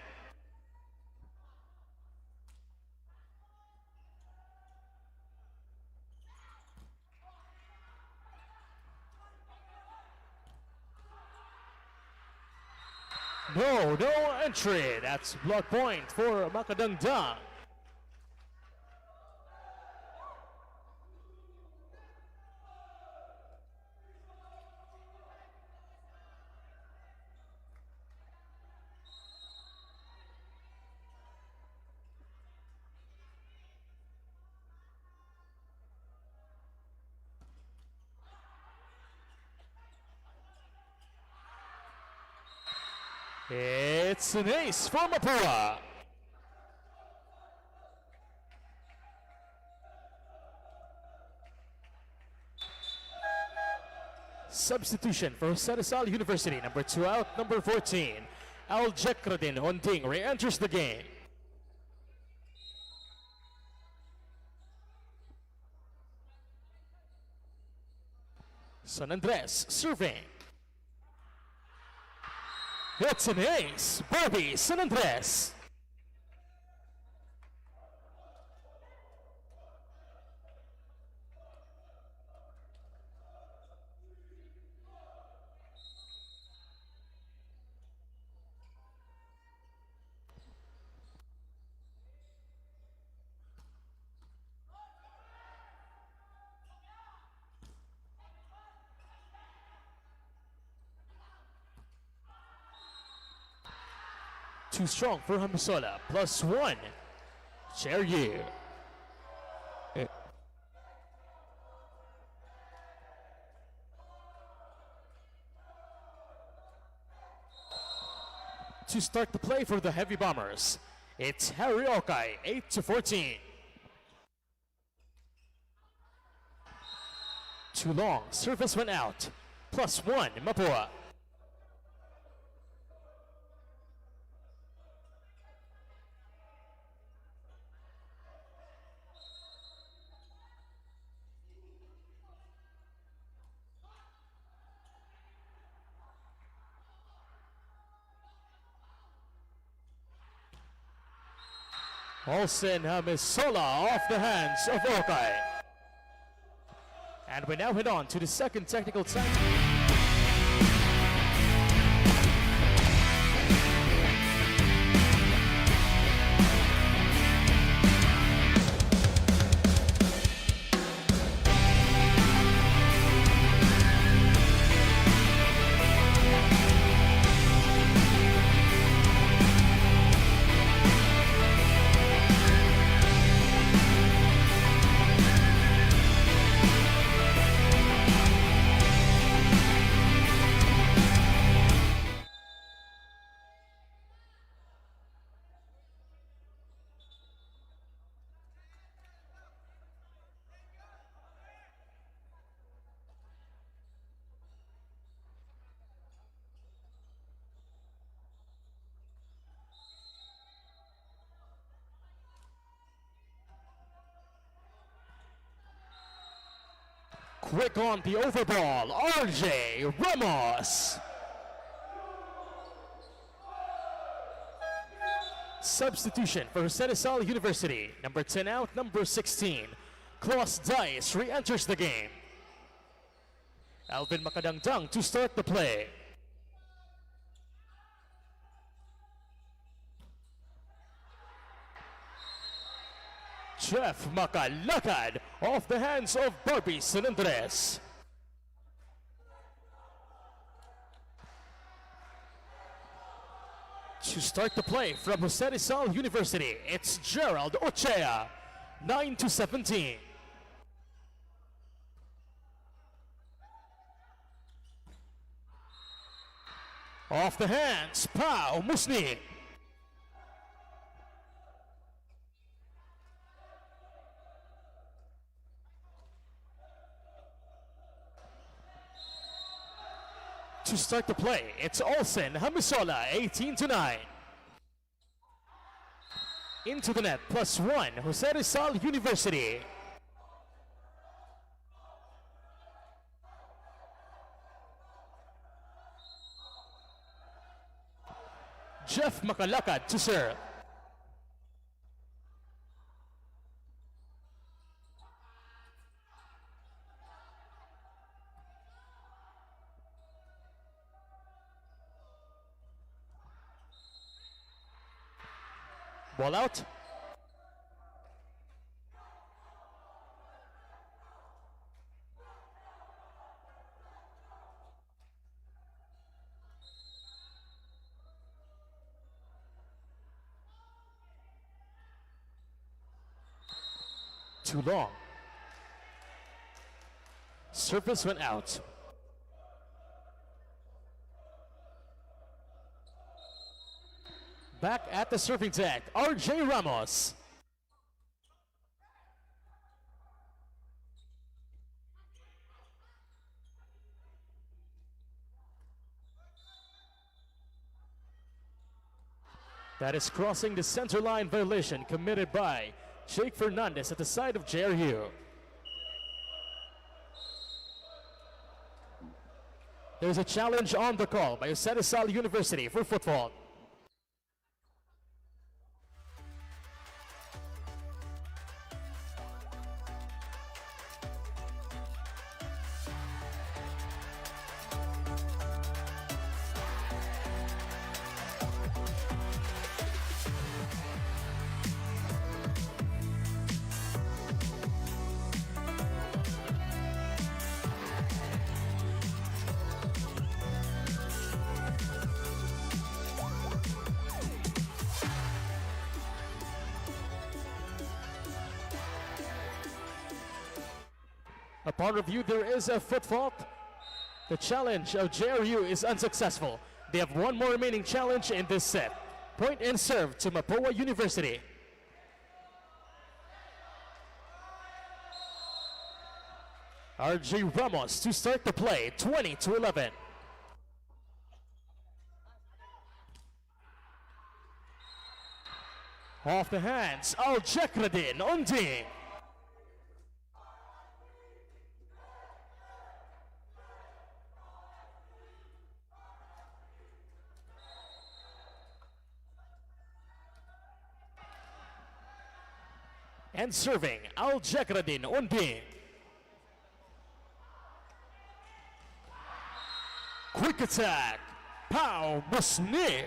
No entry. That's block point for Macadangdang. It's an ace for Mapúa. Substitution for Jose Rizal University, number 2 out, number 14, Al Jekradin Honding re-enters the game. San Andres serving. It's an ace, Barbie San Andres. Too strong for Hamasola, +1. Cheryu. To start the play for the Heavy Bombers, it's Harry Okai, 8-14. Too long, service went out, +1 Mapúa. Olsen Hamisola off the hands of Okay. And we now head on to the second technical time. Quick on the overball, RJ Ramos. Substitution for Jose Rizal University. Number 10 out, number 16. Klaus Dice re-enters the game. Alvin Makadangdang to start the play. Jeff Makalakad off the hands of Barbie Sanandres. To start the play from Jose Rizal University, it's Gerald Ochea, 9-17. Off the hands, Pao Musni. To start the play, it's Olsen Hamisola, 18-9. Into the net, +1, Jose Rizal University. Jeff Makalakad to serve. Ball out. Too long. Service went out. Back at the serving deck, RJ Ramos. That is crossing the center line violation committed by Jake Fernandez at the side of JRU. There's a challenge on the call by Jose Rizal University for football. Upon review, there is a foot fault. The challenge of JRU is unsuccessful. They have one more remaining challenge in this set. Point and serve to Mapúa University. RJ Ramos to start the play, 20-11. Off the hands, Al-Jekradin Unding. And serving, Al Jekradin Unding. Quick attack, Pau Musni.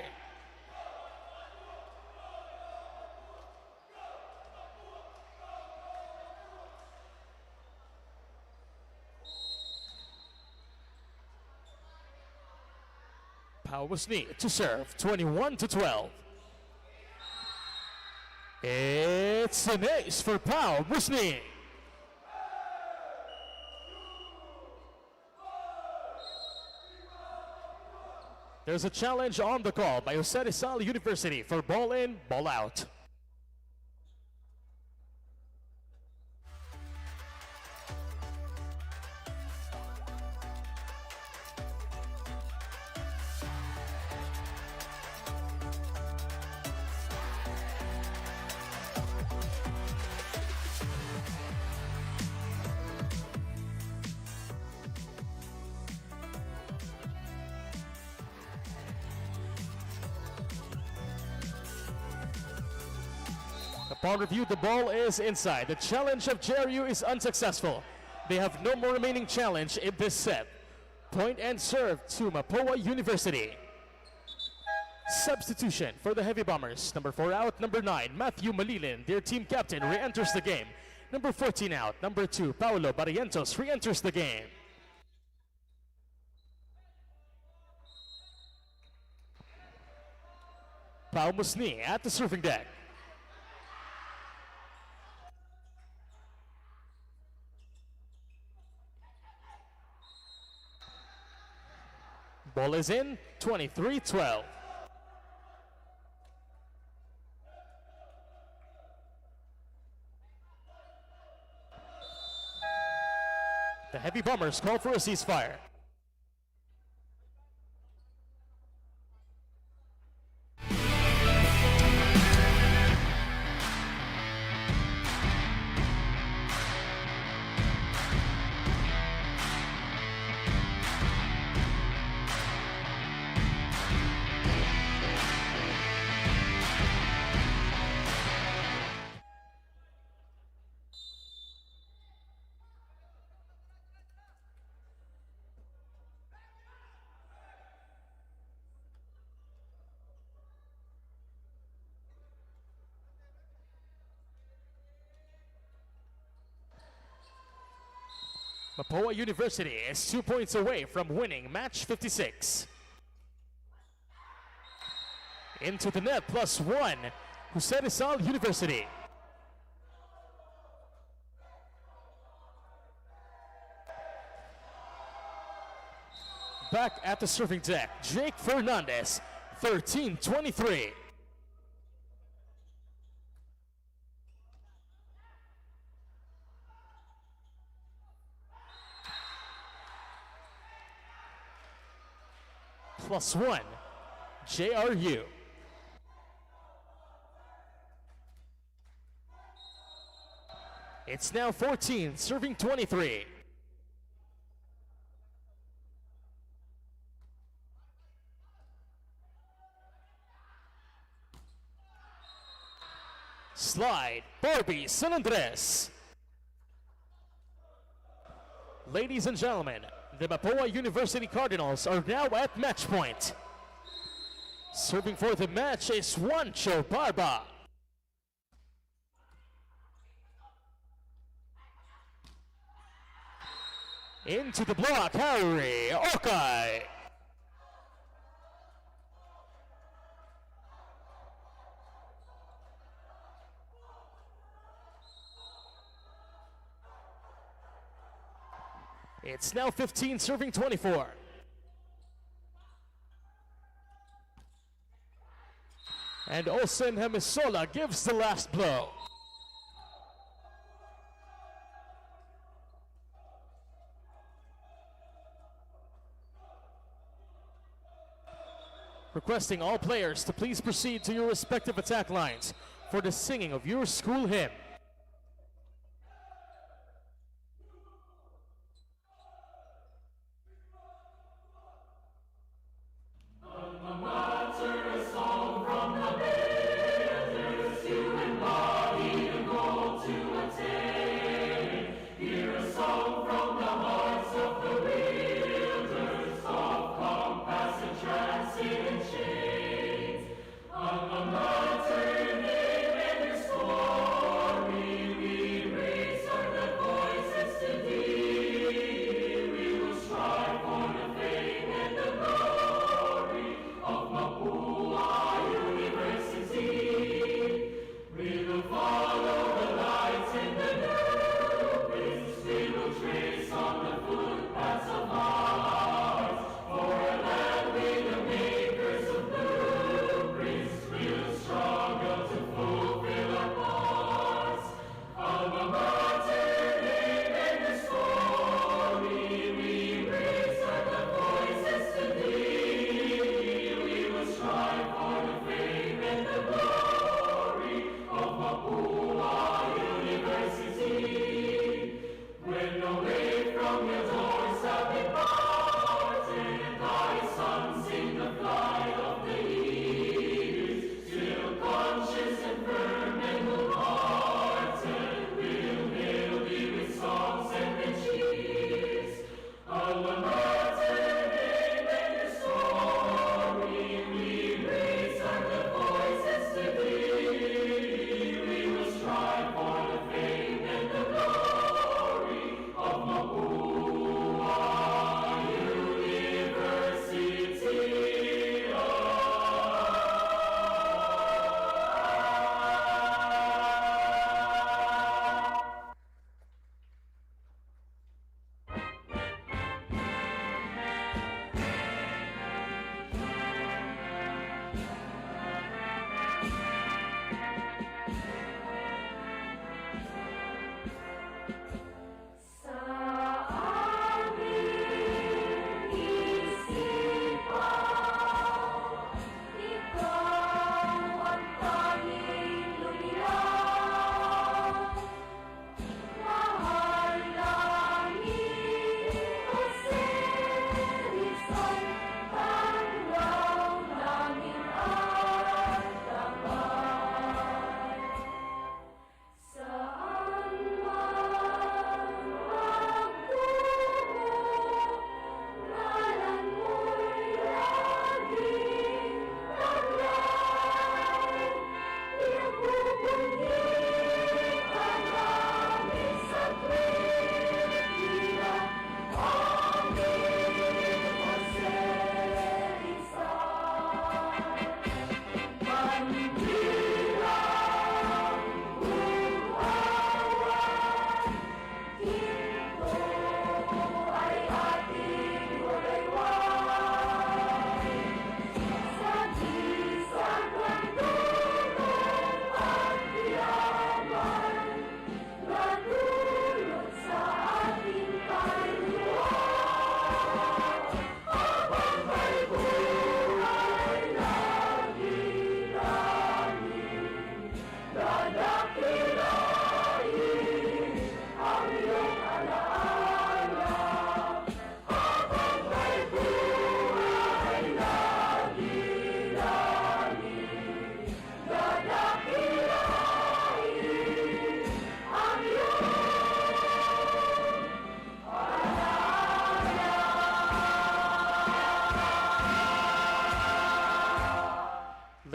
Pau Musni to serve, 21-12. It's an ace for Pau Musni. There's a challenge on the call by Jose Rizal University for ball in, ball out. Upon review, the ball is inside. The challenge of JRU is unsuccessful. They have no more remaining challenge in this set. Point and serve to Mapúa University. Substitution for the Heavy Bombers. Number 4 out, number 9, Matthew Malilin, their team captain, re-enters the game. Number 14 out, number 2, Paulo Barrientos, re-enters the game. Pau Musni at the serving deck. Ball is in, 23-12. The Heavy Bombers call for a ceasefire. Mapúa University is 2 points away from winning match 56. Into the net, +1, Jose Rizal University. Back at the serving deck, Jake Fernandez, 13-23. +1, JRU. It's now 14, serving 23. Slide, Barbie San Andres. Ladies and gentlemen, the Mapúa University Cardinals are now at match point. Serving for the match is Juancho Barba. Into the block, Harry Okai. It's now 15, serving 24. And Olsen Hemisola gives the last blow. Requesting all players to please proceed to your respective attack lines for the singing of your school hymn. To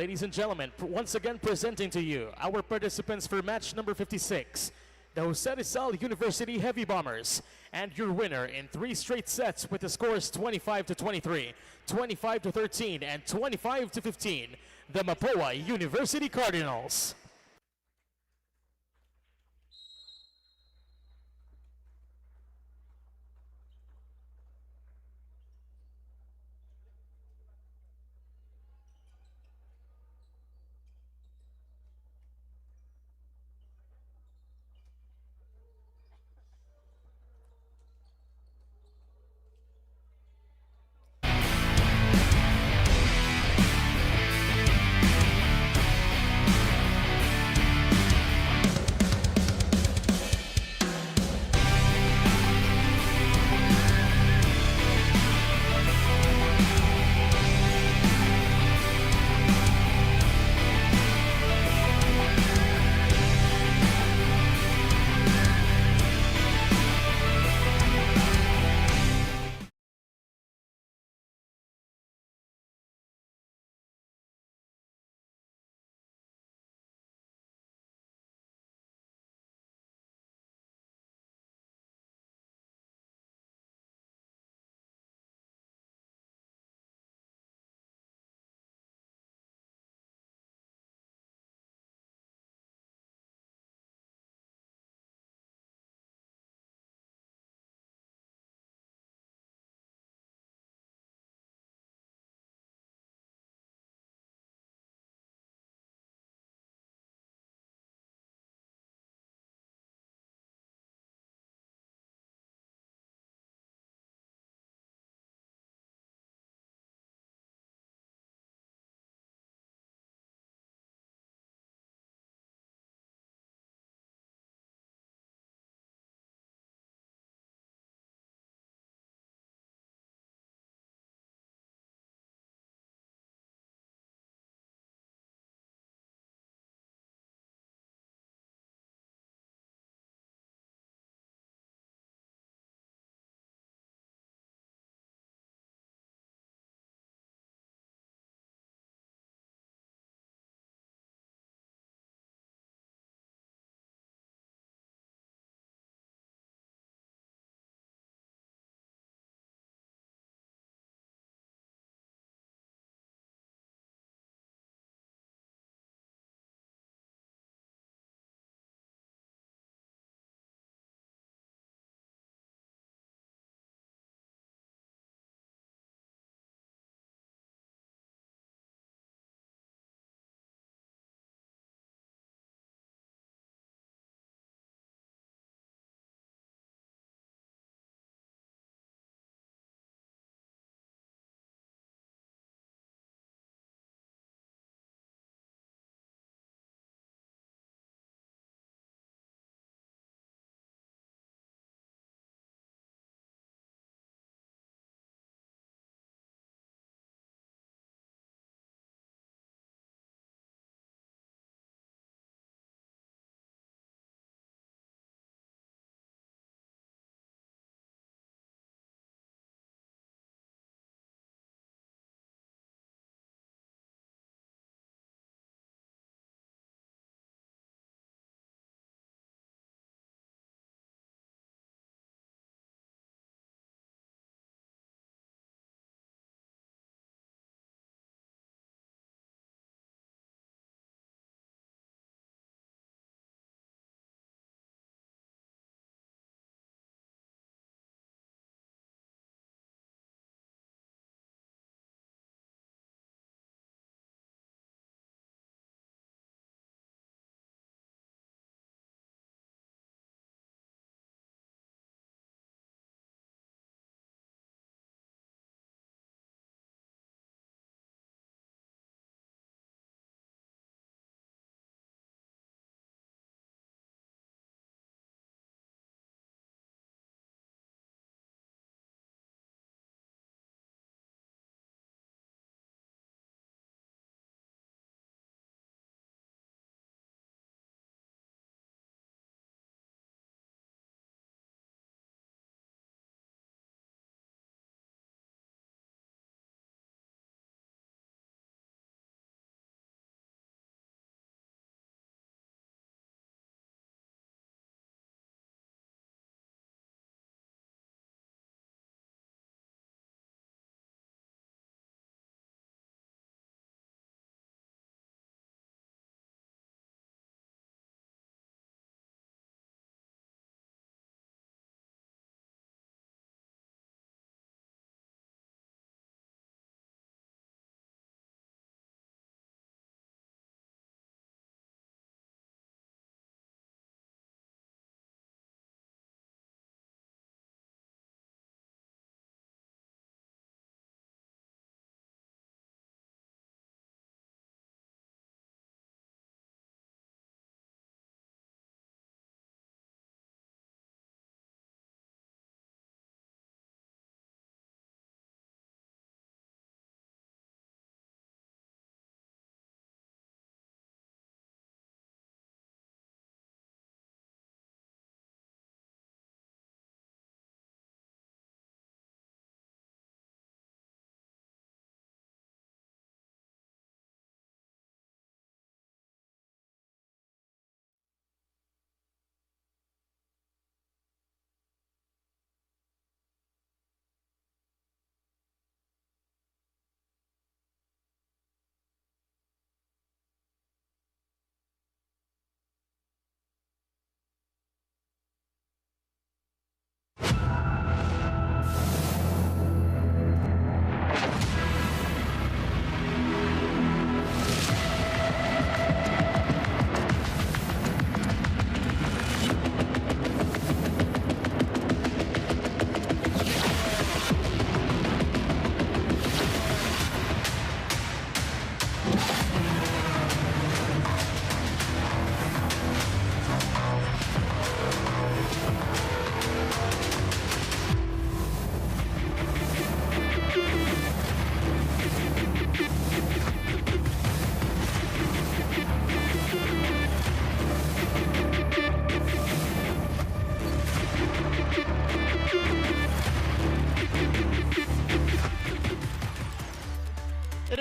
Ladies and gentlemen, once again presenting to you our participants for match number 56, the Jose Rizal University Heavy Bombers, and your winner in 3 straight sets with the scores 25-23, 25-13, and 25-15, the Mapúa University Cardinals.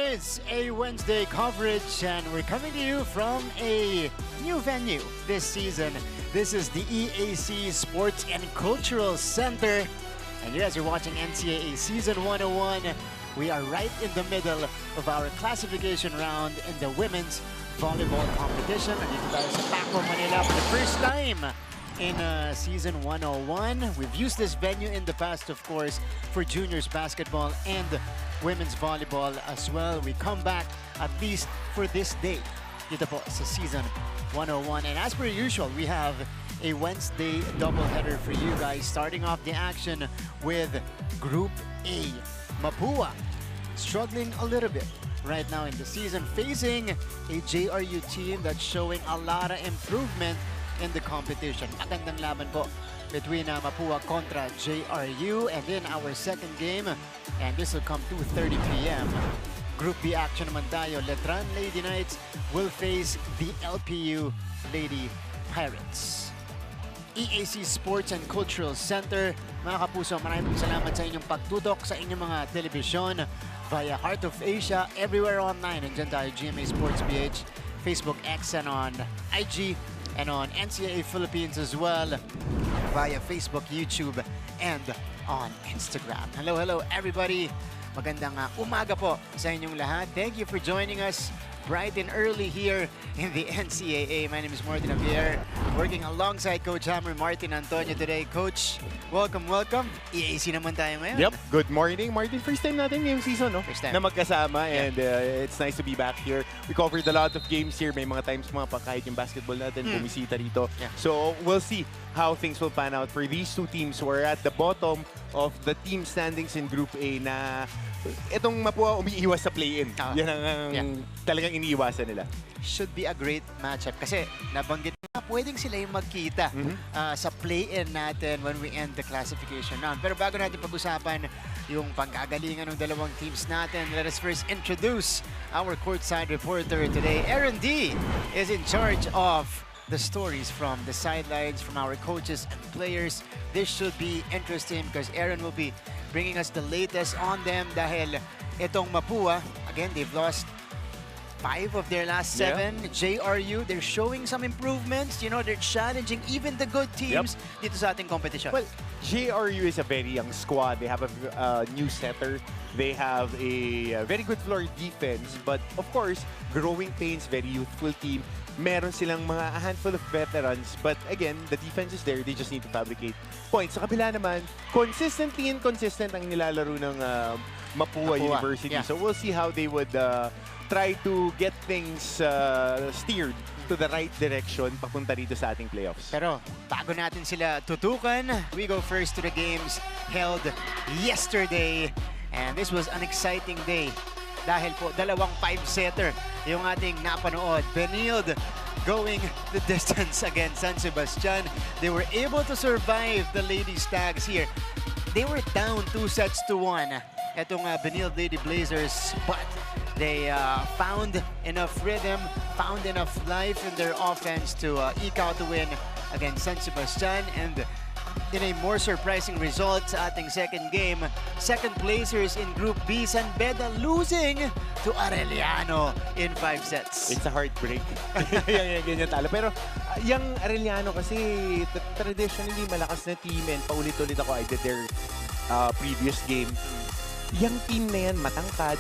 is a Wednesday coverage, and we're coming to you from a new venue this season. This is the EAC Sports and Cultural Center, and you guys are watching NCAA Season 101. We are right in the middle of our classification round in the women's volleyball competition. Nandito tayo sa Paco, Manila for the first time in Season 101. We've used this venue in the past, of course, for juniors basketball and women's volleyball as well. We come back at least for this day dito po sa Season 101. And as per usual, we have a Wednesday doubleheader for you guys, starting off the action with Group A. Mapúa struggling a little bit right now in the season, facing a JRU team that's showing a lot of improvement in the competition. Magandang laban po between Mapúa kontra JRU, and then our second game, and this will come 2:30 p.m. Group B action naman tayo. Letran Lady Knights will face the LPU Lady Pirates. EAC Sports and Cultural Center. Mga kapuso, maraming salamat sa inyong pagtutok sa inyong mga telebisyon via Heart of Asia, everywhere online. Nandiyan tayo, GMA Sports PH, Facebook X, and on IG, and on NCAA Philippines as well, via Facebook, YouTube, and on Instagram. Hello, hello everybody. Magandang umaga po sa inyong lahat. Thank you for joining us bright and early here in the NCAA. My name is Martin Javier, working alongside Coach Hammer Martin Antonio today. Coach, welcome, welcome. EAC naman tayo ngayon. Yep, good morning, Martin. First time natin ngayong season, no? First time. Na magkasama, and it's nice to be back here. We covered a lot of games here. May mga times mga kahit yung basketball natin, bumisita rito. Yeah. So we'll see how things will pan out for these two teams who are at the bottom of the team standings in Group A na itong Mapúa umiiwas sa play-in. Yan ang talagang iniiwasan nila. Should be a great matchup kasi nabanggit na pwedeng sila yung magkita sa play-in natin when we end the classification round. Pero bago natin pag-usapan yung panggagalingan ng dalawang teams natin, let us first introduce our courtside reporter today. Aaron D is in charge of the stories from the sidelines, from our coaches and players. This should be interesting because Aaron will be bringing us the latest on them dahil itong Mapúa, again, they've lost 5 of their last 7. JRU, they're showing some improvements. You know, they're challenging even the good teams dito sa ating competition. Well, JRU is a very young squad. They have a new setter. They have a very good floor defense. But of course, growing pains, very youthful team. Meron silang mga a handful of veterans. But again, the defense is there. They just need to fabricate points. Sa kabila naman, consistently inconsistent ang nilalaro ng Mapúa University. Yeah. So we'll see how they would try to get things steered to the right direction papunta dito sa ating playoffs. Pero bago natin sila tutukan, we go first to the games held yesterday. And this was an exciting day dahil po dalawang 5-setter yung ating napanood. Benilde going the distance against San Sebastian. They were able to survive the Lady Stags here. They were down 2-1 etong Benilde Lady Blazers, but they found enough rhythm, found enough life in their offense to eke out the win against San Sebastian. And in a more surprising result sa ating second game, second placers in Group B, San Beda losing to Arellano in 5 sets. It's a heartbreak. Ganyan talo. Pero yung Arellano kasi traditionally malakas na team, and paulit-ulit ako, I did their previous game. Yung team na yan, matangkad,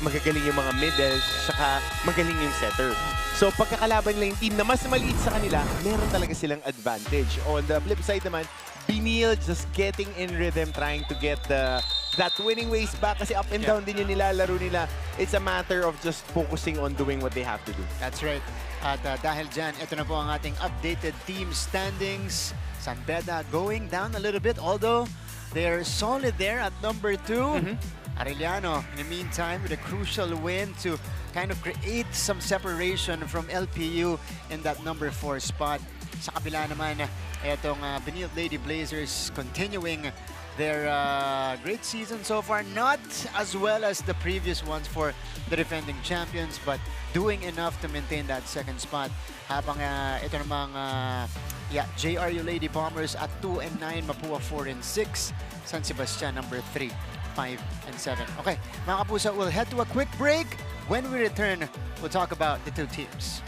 magagaling yung mga middles, saka magaling yung setter. So pagkakalaban nila yung team na mas maliit sa kanila, meron talaga silang advantage. On the flip side naman, Benilde just getting in rhythm, trying to get that winning ways back kasi up and down din yung nilalaro nila. It's a matter of just focusing on doing what they have to do. That's right. At dahil dyan, ito na po ang ating updated team standings. San Beda going down a little bit, although they're solid there at number 2. Arellano, in the meantime, with a crucial win to kind of create some separation from LPU in that number 4 spot. Sa kabila naman, etong Benilde Lady Blazers continuing their great season so far. Not as well as the previous ones for the defending champions, but doing enough to maintain that second spot. Habang ito namang JRU Lady Bombers at 2-9, Mapúa 4-6, San Sebastian number 3 5 and 7. Okay, mga kapuso, we'll head to a quick break. When we return, we'll talk about the two teams.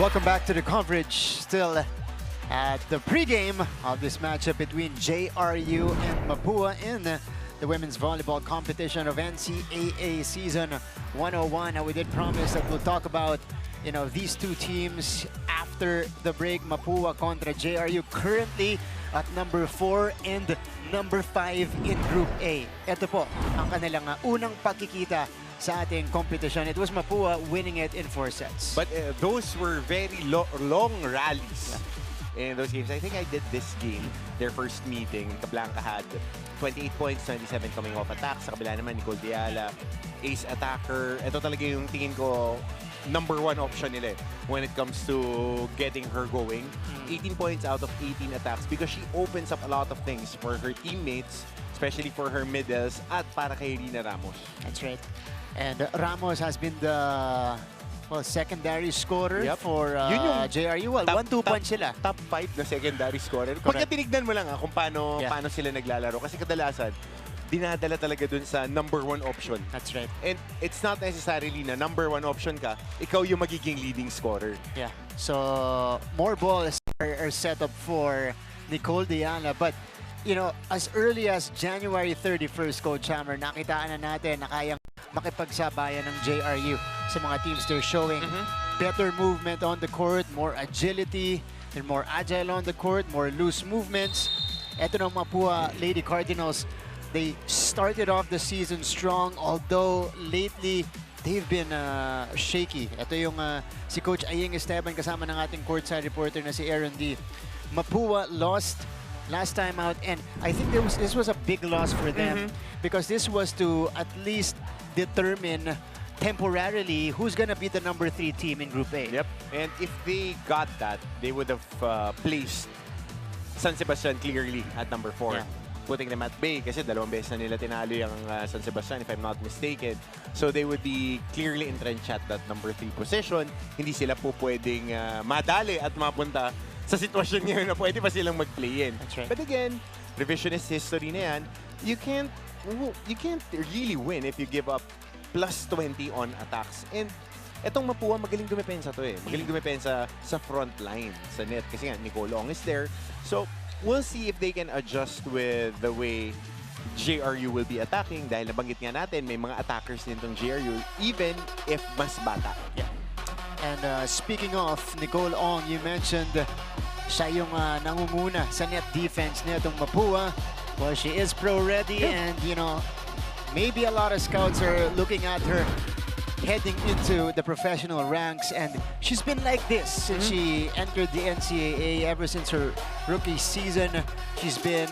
Welcome back to the coverage. Still at the pregame of this matchup between JRU and Mapúa in the women's volleyball competition of NCAA season 101. And we did promise that we'll talk about, these two teams after the break. Mapúa contra JRU, currently at number 4 and number 5 in Group A. Ito po ang kanilang unang pagkikita sa ating competition. It was Mapúa winning it in 4 sets. But those were very long rallies in those games. I think I did this game, their first meeting. Cablanca had 28 points, 27 coming off attack. Sa kabila naman, Nicole Diala, ace attacker. Ito talaga yung tingin ko number 1 option nila when it comes to getting her going. 18 points out of 18 attacks because she opens up a lot of things for her teammates, especially for her middles at para kay Rina Ramos. That's right. And Ramos has been the secondary scorer for JRU. Well, 1-2 punch sila. Top 5 na secondary scorer. Pagka tinignan mo lang kung paano sila naglalaro. Kasi kadalasan, dinadala talaga dun sa number 1 option. That's right. And it's not necessarily na number 1 option ka, ikaw yung magiging leading scorer. Yeah. So, more balls are set up for Nicole Diana. But, as early as January 31st, Coach Hammer, nakitaan na natin na kayang makipagsabayan ng JRU sa mga teams. They're showing better movement on the court, more agility, they're more agile on the court, more loose movements. Ito ng Mapúa Lady Cardinals, they started off the season strong, although lately they've been shaky. Ito yung si Coach Aying Esteban kasama ng ating courtside reporter na si Aaron D. Mapúa lost last time out, and I think this was a big loss for them because this was to at least determine temporarily who's gonna be the number 3 team in Group A. Yep. And if they got that, they would have placed San Sebastian clearly at number 4. Yeah. putting them at bay kasi 2 beses na nila tinalo yung San Sebastian if I'm not mistaken. So they would be clearly entrenched at that number 3 position. Hindi sila po pwedeng madali at mapunta sa sitwasyon ngayon na pwede pa silang mag-play-in. That's right. But again, revisionist history na yan, you can't really win if you give up plus 20 on attacks. And etong Mapúa, magaling dumepensa to eh. Magaling dumepensa sa front line, sa net. Kasi nga, Nicole Ong is there. So, we'll see if they can adjust with the way JRU will be attacking. Dahil nabanggit nga natin, may mga attackers din tong JRU, even if mas bata. Yeah. And speaking of Nicole Ong, you mentioned siya yung nangunguna sa net defense nitong Mapúa. Well, she is pro-ready and, you know, maybe a lot of scouts are looking at her heading into the professional ranks, and she's been like this since she entered the NCAA. Ever since her rookie season, she's been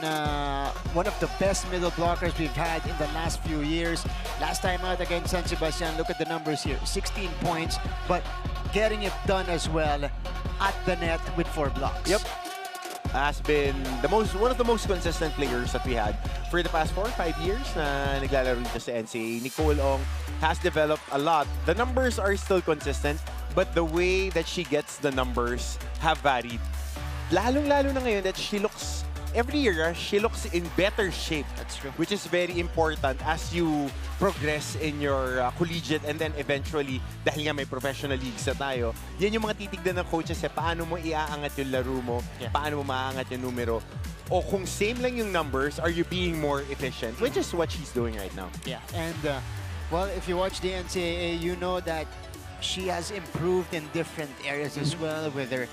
one of the best middle blockers we've had in the last few years. Last time out against San Sebastian, look at the numbers here, 16 points, but getting it done as well at the net with 4 blocks. Yep. Has been one of the most consistent players that we had for the past 4 or 5 years na naglalaro dito sa NCAA. Nicole Ong has developed a lot. The numbers are still consistent, but the way that she gets the numbers have varied. Lalong-lalo na ngayon that she looks, every year, she looks in better shape. That's true. Which is very important as you progress in your collegiate and then eventually, dahil nga may professional leagues na tayo, yan yung mga titignan ng coaches paano mo iaangat yung laro mo, paano mo maaangat yung numero, o kung same lang yung numbers, are you being more efficient? Which is what she's doing right now. Yeah, and well, if you watch the NCAA, you know that she has improved in different areas as well, with her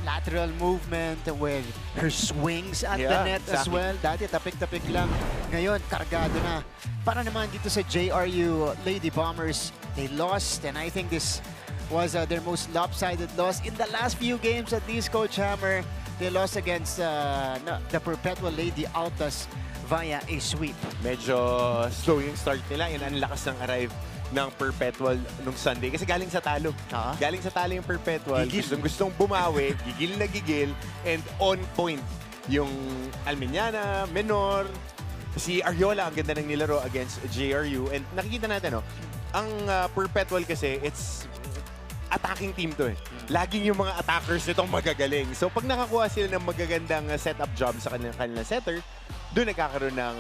lateral movement, with her swings at the net as well. Dati tapik-tapik lang. Ngayon, kargado na. Para naman dito sa JRU Lady Bombers, they lost, and I think this was their most lopsided loss in the last few games, at least, Coach Hammer. They lost against the Perpetual Lady Altas via a sweep. Medyo slow yung start nila, and ang lakas ng arrive ng Perpetual nung Sunday. Kasi galing sa talo. Galing sa talo yung Perpetual. Gustong bumawi, gigil na gigil, and on point yung Almeniana, Menor, si Ariola, ang ganda ng nilaro against JRU. And nakikita natin, ang Perpetual kasi, it's attacking team to eh. Laging yung mga attackers nitong magagaling. So pag nakakuha sila ng magagandang setup job sa kanilang setter, doon nagkakaroon ng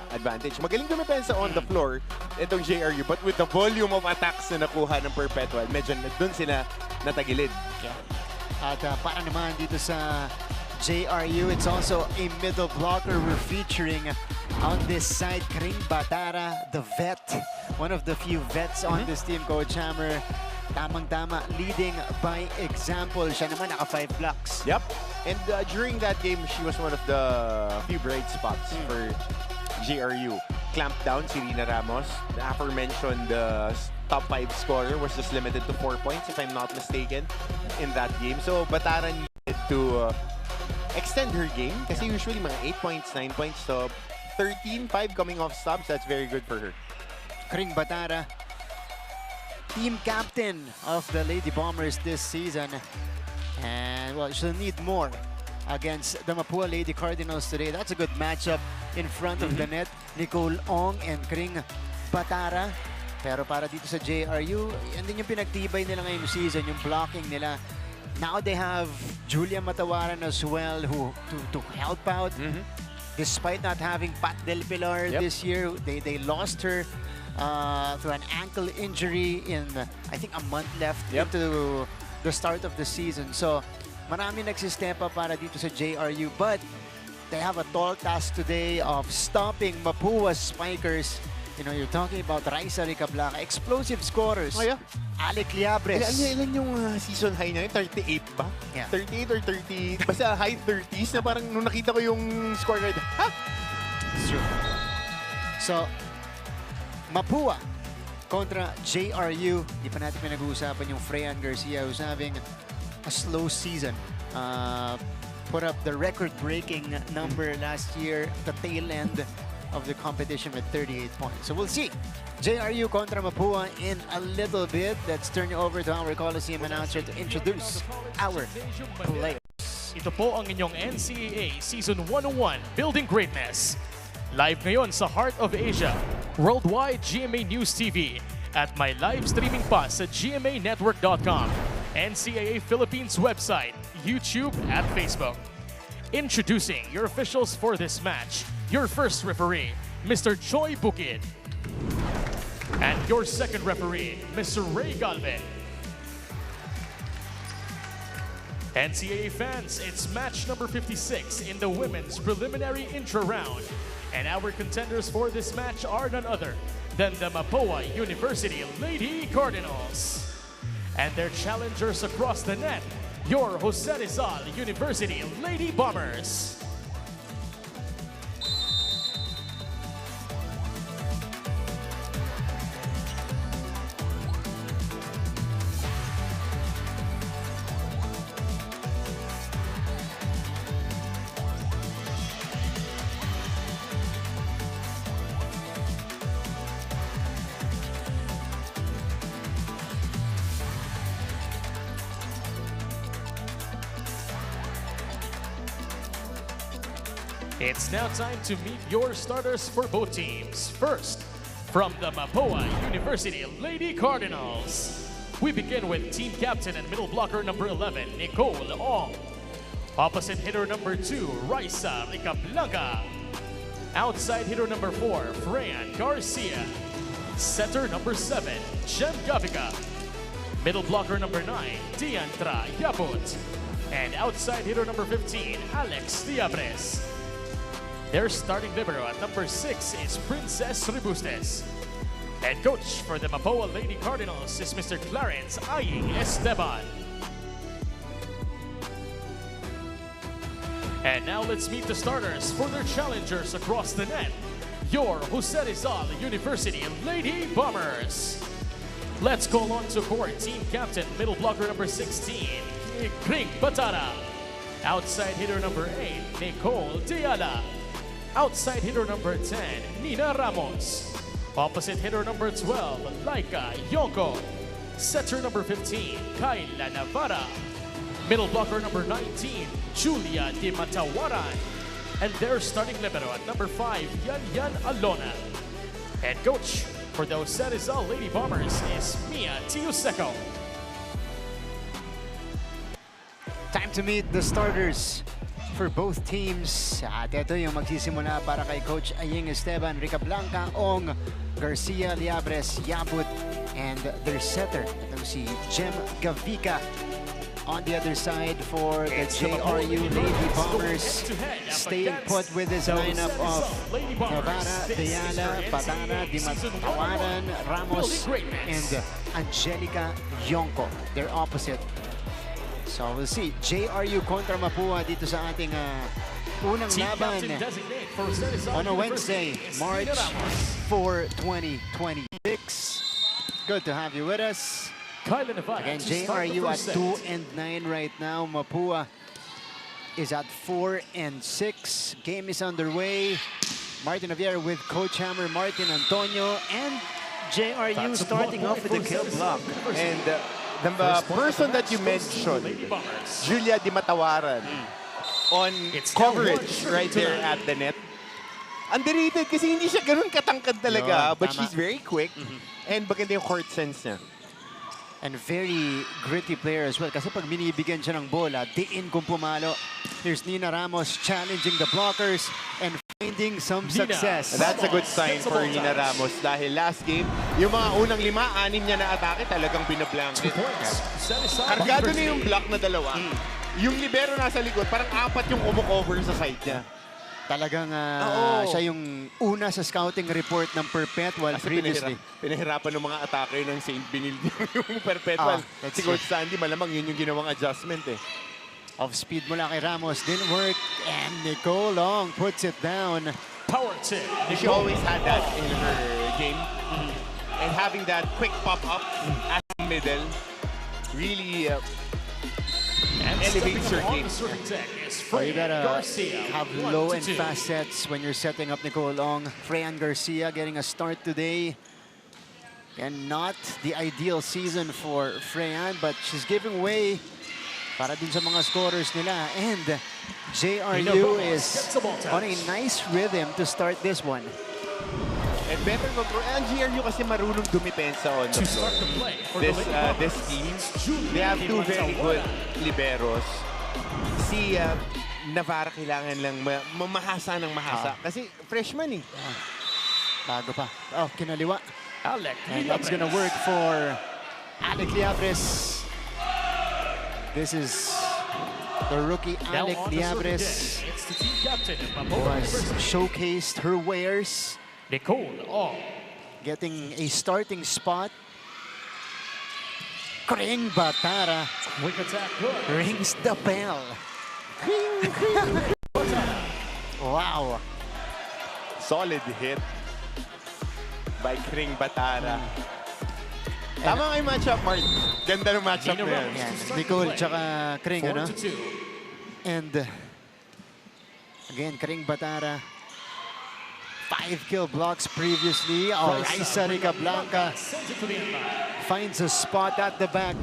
advantage. Magaling dumepensa on the floor itong JRU, but with the volume of attacks na nakuha ng Perpetual, medyo doon sila natagilid. At para naman dito sa JRU, it's also a middle blocker we're featuring on this side. Kring Batara, the vet. One of the few vets on this team, Coach Hammer. Tamang-tama, leading by example. Siya naman naka 5 blocks. Yep. And during that game, she was one of the few bright spots for JRU. Clamped down si Rina Ramos. The aforementioned top 5 scorer was just limited to 4 points, if I'm not mistaken, in that game. So Batara needed to extend her game kasi usually mga 8 points, 9 points. So 13-5 coming off stops, that's very good for her. Kring Batara, team captain of the Lady Bombers this season. And, well, she'll need more against the Mapúa Lady Cardinals today. That's a good matchup in front of the net. Nicole Ong and Kring Batara. Pero para dito sa JRU, yan din yung pinagtibay nila ngayong season, yung blocking nila. Now they have Julia Matawaran as well to help out. Despite not having Pat Del Pilar this year, they lost her through an ankle injury in, I think, a month left into the start of the season. So, marami nagsistep up para dito sa JRU, but they have a tall task today of stopping Mapua's spikers. You know, you're talking about Raisa Ricablaca, explosive scorers. Alec Liabres. Ilan yung season high niya? 38 ba? 38 or 30? Basta high 30s na parang nung nakita ko yung score guide. It's true. So, Mapúa kontra JRU. Di pa natin pinag-uusapan yung Freyan Garcia, who's having a slow season. Put up the record-breaking number last year, the tail end of the competition with 38 points. So we'll see. JRU kontra Mapúa in a little bit. Let's turn you over to our Coliseum announcer to introduce our players. ito po ang inyong NCAA Season 101 Building Greatness. Live ngayon sa Heart of Asia, Worldwide GMA News TV, at may live streaming pa sa gmanetwork.com, NCAA Philippines website, YouTube at Facebook. Introducing your officials for this match, your first referee, Mr. Choi Bukid, and your second referee, Mr. Ray Galvin. NCAA fans, it's match number 56 in the women's preliminary intro round. And our contenders for this match are none other than the Mapúa University Lady Cardinals. And their challengers across the net, your Jose Rizal University Lady Bombers. It's now time to meet your starters for both teams. First, from the Mapúa University Lady Cardinals, we begin with team captain and middle blocker number 11, Nicole Ong. Opposite hitter number 2, Raisa Ricablanca. Outside hitter number 4, Freyan Garcia. Setter number 7, Jem Gavica. Middle blocker number 9, Diantra Yaput. And outside hitter number 15, Alex Diabres. Their starting libero at number 6 is Princess Rebustes. Head coach for the Mapúa Lady Cardinals is Mr. Clarence Aying Esteban. And now let's meet the starters for their challengers across the net, your Jose Rizal University Lady Bombers. Let's call on to court team captain, middle blocker number 16, Kring Batara. Outside hitter number 8, Nicole Diala. Outside hitter number 10, Nina Ramos. Opposite hitter number 12, Laika Yonko. Setter number 15, Kayla Navarra. Middle blocker number 19, Julia Di Matawaran. And their starting libero at number 5, Yan Alona. Head coach for the Jose Rizal Lady Bombers is Mia Tiuseco. Time to meet the starters for both teams. At ito yung magsisimula para kay Coach Aying Esteban, Ricablanca, Ong, Garcia, Liabres, Yaput, and their setter, itong si Jem Gavica. On the other side for the JRU Lady Bombers, staying put with this lineup of Navarra, Diana, Patana, Di Matawaran, Ramos, and Angelica Yonko, their opposite. So we'll see, JRU kontra Mapúa dito sa ating unang laban on a Wednesday, March 4, 2026. Good to have you with us. Again, JRU at 2-9 right now. Mapúa is at 4-6. Game is underway. Martin Javier with Coach Hammer, Martin Antonio, and JRU starting off with the kill block. And the person that you mentioned, Julia Di Matawaran, on coverage right there at the net. Underrated kasi hindi siya ganun katangkad talaga, but she's very quick and maganda yung court sense niya. And very gritty player as well. Kasi pag binibigyan siya ng bola, diin kung pumalo. Here's Nina Ramos challenging the blockers and finding some success. That's a good sign for Nina Ramos dahil last game, yung mga unang 5, 6 niya na atake talagang binablanket. Kargado na yung block na dalawa. Yung libero nasa likod, parang 4 yung umukover sa side niya. Talagang siya yung una sa scouting report ng Perpetual previously. Pinahirapan ng mga attacker ng St. Benilde yung Perpetual. Si Coach Sandy, malamang yun yung ginawang adjustment eh. Off-speed mula kay Ramos, didn't work, and Nicole Long puts it down. Power tip. She always had that in her game. And having that quick pop-up at the middle really elevates her game. You gotta have low and fast sets when you're setting up Nicole Ong. Freyan Garcia getting a start today. And not the ideal season for Freyan, but she's giving way para dun sa mga scorers nila. And JRU is on a nice rhythm to start this one. And better ang GRU kasi marunong dumipensa on the floor. This team, they have two very good liberos. Si Navarra kailangan lang mahasa ng mahasa. Kasi freshman eh. Bago pa. Oh, kinaliwa. Alec And that's gonna work for Alec Liabres. This is the rookie Alec Liabres, It's the team captain of who Mapúa has University, showcased her wares, Nicole Ong. getting a starting spot. Kring Batara Quick attack good. rings the bell. Wow. Solid hit by Kring Batara. Tama nga yung matchup, Mark. Ganda ng matchup na yan. Yan, Nicole tsaka Kring, ano? 4-2. And again, Kring Batara. 5 kill blocks previously. Oh, Raisa Ricablanca Sends it to the end line. finds a spot at the back.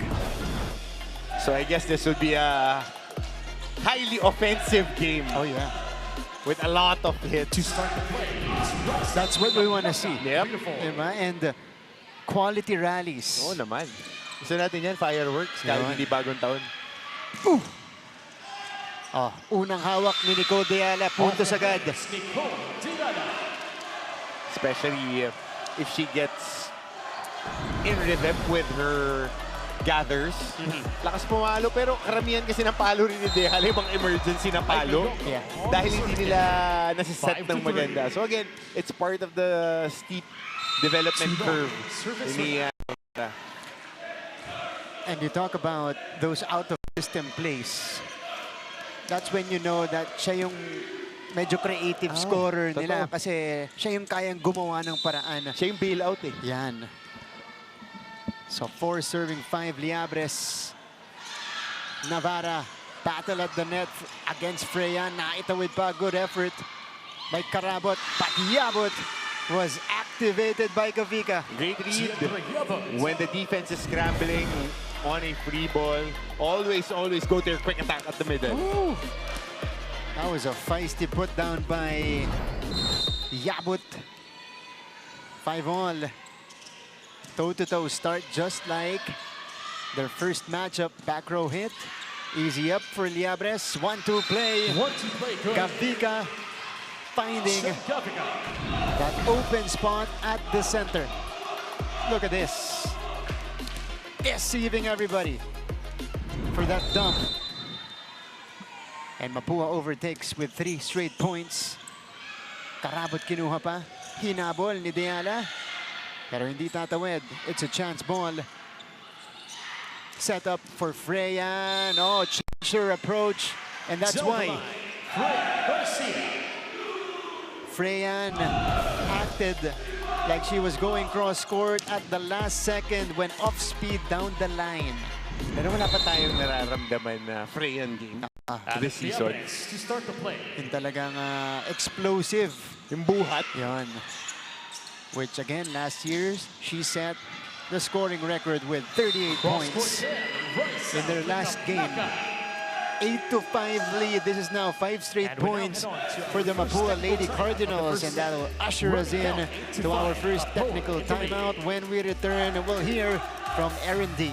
So I guess this would be a highly offensive game Oh yeah, with a lot of hits. To start the play, it's Raisa that's what we want to see. Yep. Beautiful. Diba? And quality rallies. Oo naman. Gusto natin yan, fireworks, kahit Yun. hindi bagong taon. Oh, unang hawak ni Nicole Deala. Puntos agad. Nicole Tirada. Especially if she gets in rhythm with her gathers. Lakas pumalo, pero karamihan kasi ng palo rin ni Deala, ibang emergency na palo. Yeah. Dahil hindi nila nasiset ng maganda. So again, it's part of the steep development curve. Ni, And you talk about those out-of-system plays. That's when you know that siya yung medyo creative scorer nila totoo. kasi siya yung kayang gumawa ng paraan. siya yung bailout eh. Yan. So 4 serving 5 Liabres. Navarra battle at the net against Freya. Naitawid pa, good effort by Karabot. Patiabot was activated by Kavika. Great read. When the defense is scrambling on a free ball, always go to your quick attack at the middle. Ooh. That was a feisty put down by Yabut. 5-all. Toe-to-toe start just like their first matchup. Back row hit. Easy up for Liabres. 1-2 play. 1-2 play good. Kavika finding Kavika. that open spot at the center. Look at this. Deceiving everybody for that dump. And Mapúa overtakes with 3 straight points. Karabot kinuha pa. Hinabol ni Deala. Pero hindi tatawid. It's a chance ball. Set up for Freya. No, change her approach. And that's why Freyan acted like she was going cross-court at the last second when off-speed down the line. Pero wala pa tayong nararamdaman na Freyan game this season. To start the play. Yung talagang explosive. Yung buhat. Yon. Which again, last year, she set the scoring record with 38 points in their last game. 8-5 lead. This is now 5 straight points for the Mapúa Lady Cardinals, and that will usher us in to our first technical timeout. When we return, we'll hear from Aaron D.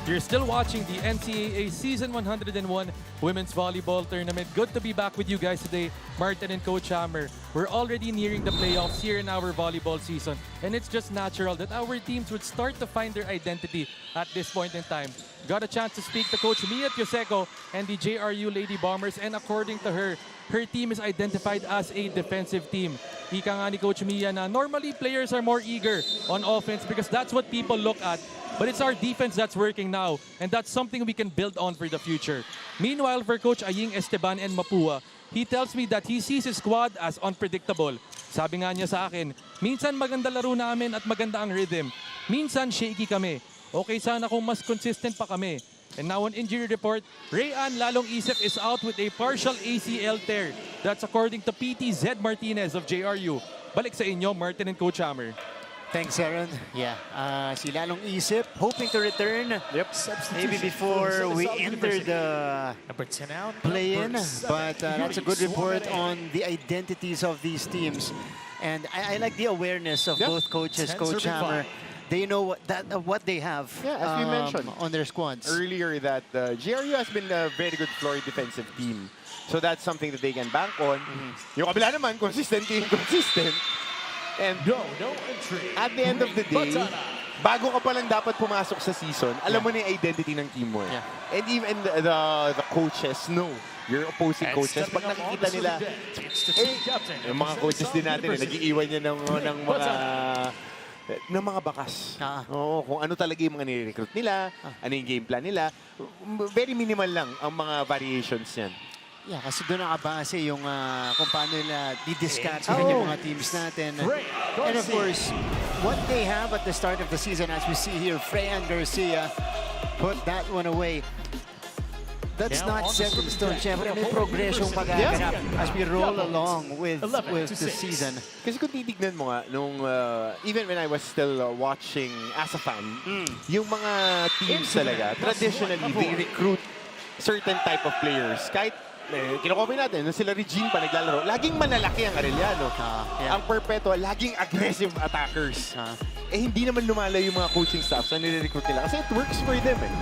You're still watching the NCAA Season 101 Women's Volleyball Tournament. Good to be back with you guys today, Martin and Coach Hammer. We're already nearing the playoffs here in our volleyball season, and it's just natural that our teams would start to find their identity at this point in time. got a chance to speak to Coach Mia Tioseco and the JRU Lady Bombers, and according to her, her team is identified as a defensive team. Ika nga ni Coach Mia na normally players are more eager on offense because that's what people look at. But it's our defense that's working now, and that's something we can build on for the future. Meanwhile, for Coach Aying Esteban and Mapúa, he tells me that he sees his squad as unpredictable. Sabi nga niya sa akin, minsan maganda laro namin at maganda ang rhythm. Minsan shaky kami. Okay sana kung mas consistent pa kami. And now on injury report, Rayan Lalong Isip is out with a partial ACL tear. That's according to PT Zed Martinez of JRU. Balik sa inyo, Martin and Coach Hammer. Thanks, Aaron. Yeah, si Lalong Isip hoping to return. Yep. Maybe before we enter the Number 10 out. play-in, but that's a good report on the identities of these teams. And I like the awareness of both coaches, 10 Coach serving Hammer. They know what they have As we mentioned on their squads. earlier, that JRU has been a very good floor defensive team. So that's something that they can bank on. Yung kabila naman, consistent. And No entry. at the end of the day, Batana. bago ka pa lang dapat pumasok sa season, alam mo na yung identity ng team mo. Yeah. And even the coaches know, your opposing And coaches, stepping pag up nakikita onto nila, the bench, it's the team captain yung mga of coaches din natin, University. nag-iiwan niya ng mga bakas. Oo, kung ano talaga yung mga nire-recruit nila, ano yung game plan nila. Very minimal lang ang mga variations yan. Yeah, kasi doon nakabase yung kung paano nila didiscard yung mga teams natin. And of course, what they have at the start of the season, as we see here, Freyan Garcia put that one away. That's Now not on the set in serving stone. deck, Siyempre, may Volleyball progression University. pagaganap as we roll Doubles. along with 11 to the 6. season. Kasi kung titignan mo nga, nung, even when I was still watching as a fan, yung mga teams talaga, traditionally, they recruit certain type of players. Kahit kinocopy natin, nung sila Regine pa naglalaro, laging malalaki ang Arellano. Yeah. Ang Perpetua, laging aggressive attackers. Hindi naman lumalayo yung mga coaching staffs na nire-recruit nila. Kasi it works for them eh.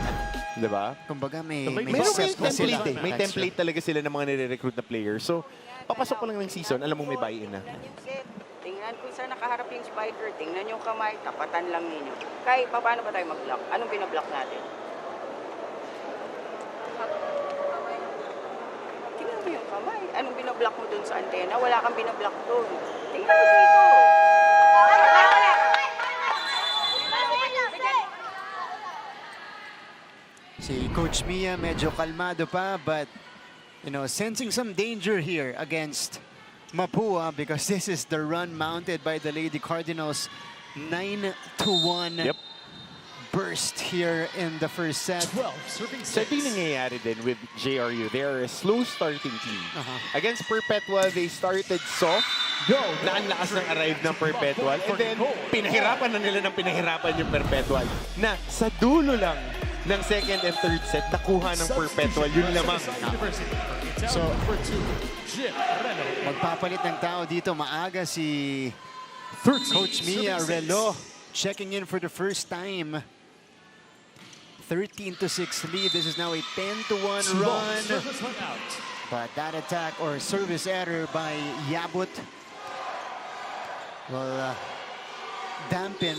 Diba? Kumbaga may Meron set kayong na sila. template eh. May That's template talaga sila ng mga nire-recruit na players. So, papasok pa lang ng season, alam mo may buy-in na. Tingnan yung set. Tingnan kung saan nakaharap yung spiker. Tingnan yung kamay. Tapatan lang ninyo. Kay, paano ba tayo mag-block? Anong binablock natin? Tingnan mo yung kamay. Anong binablock mo dun sa antena? Wala kang binablock dun. Tingnan mo dito. Si Coach Mia medyo kalmado pa, but you know, sensing some danger here against Mapúa because this is the run mounted by the Lady Cardinals. 9-1 burst here in the first set. 12 serving So, 6. ito yung nangyayari din with JRU. They are a slow starting team. Against Perpetua, they started soft. Na ang lakas ng arrive ng Perpetual. And then, pinahirapan na nila ng pinahirapan yung Perpetual. Na sa dulo lang ng second and third set, nakuha ng Perpetual. Yun lamang. So, Number 2, Jim Reno. magpapalit ng tao dito maaga si 13 Coach Mia serving 6. Relo checking in for the first time. 13-6 lead. This is now a 10-1 Small run. service run out. But that attack or service error by Yabut will dampen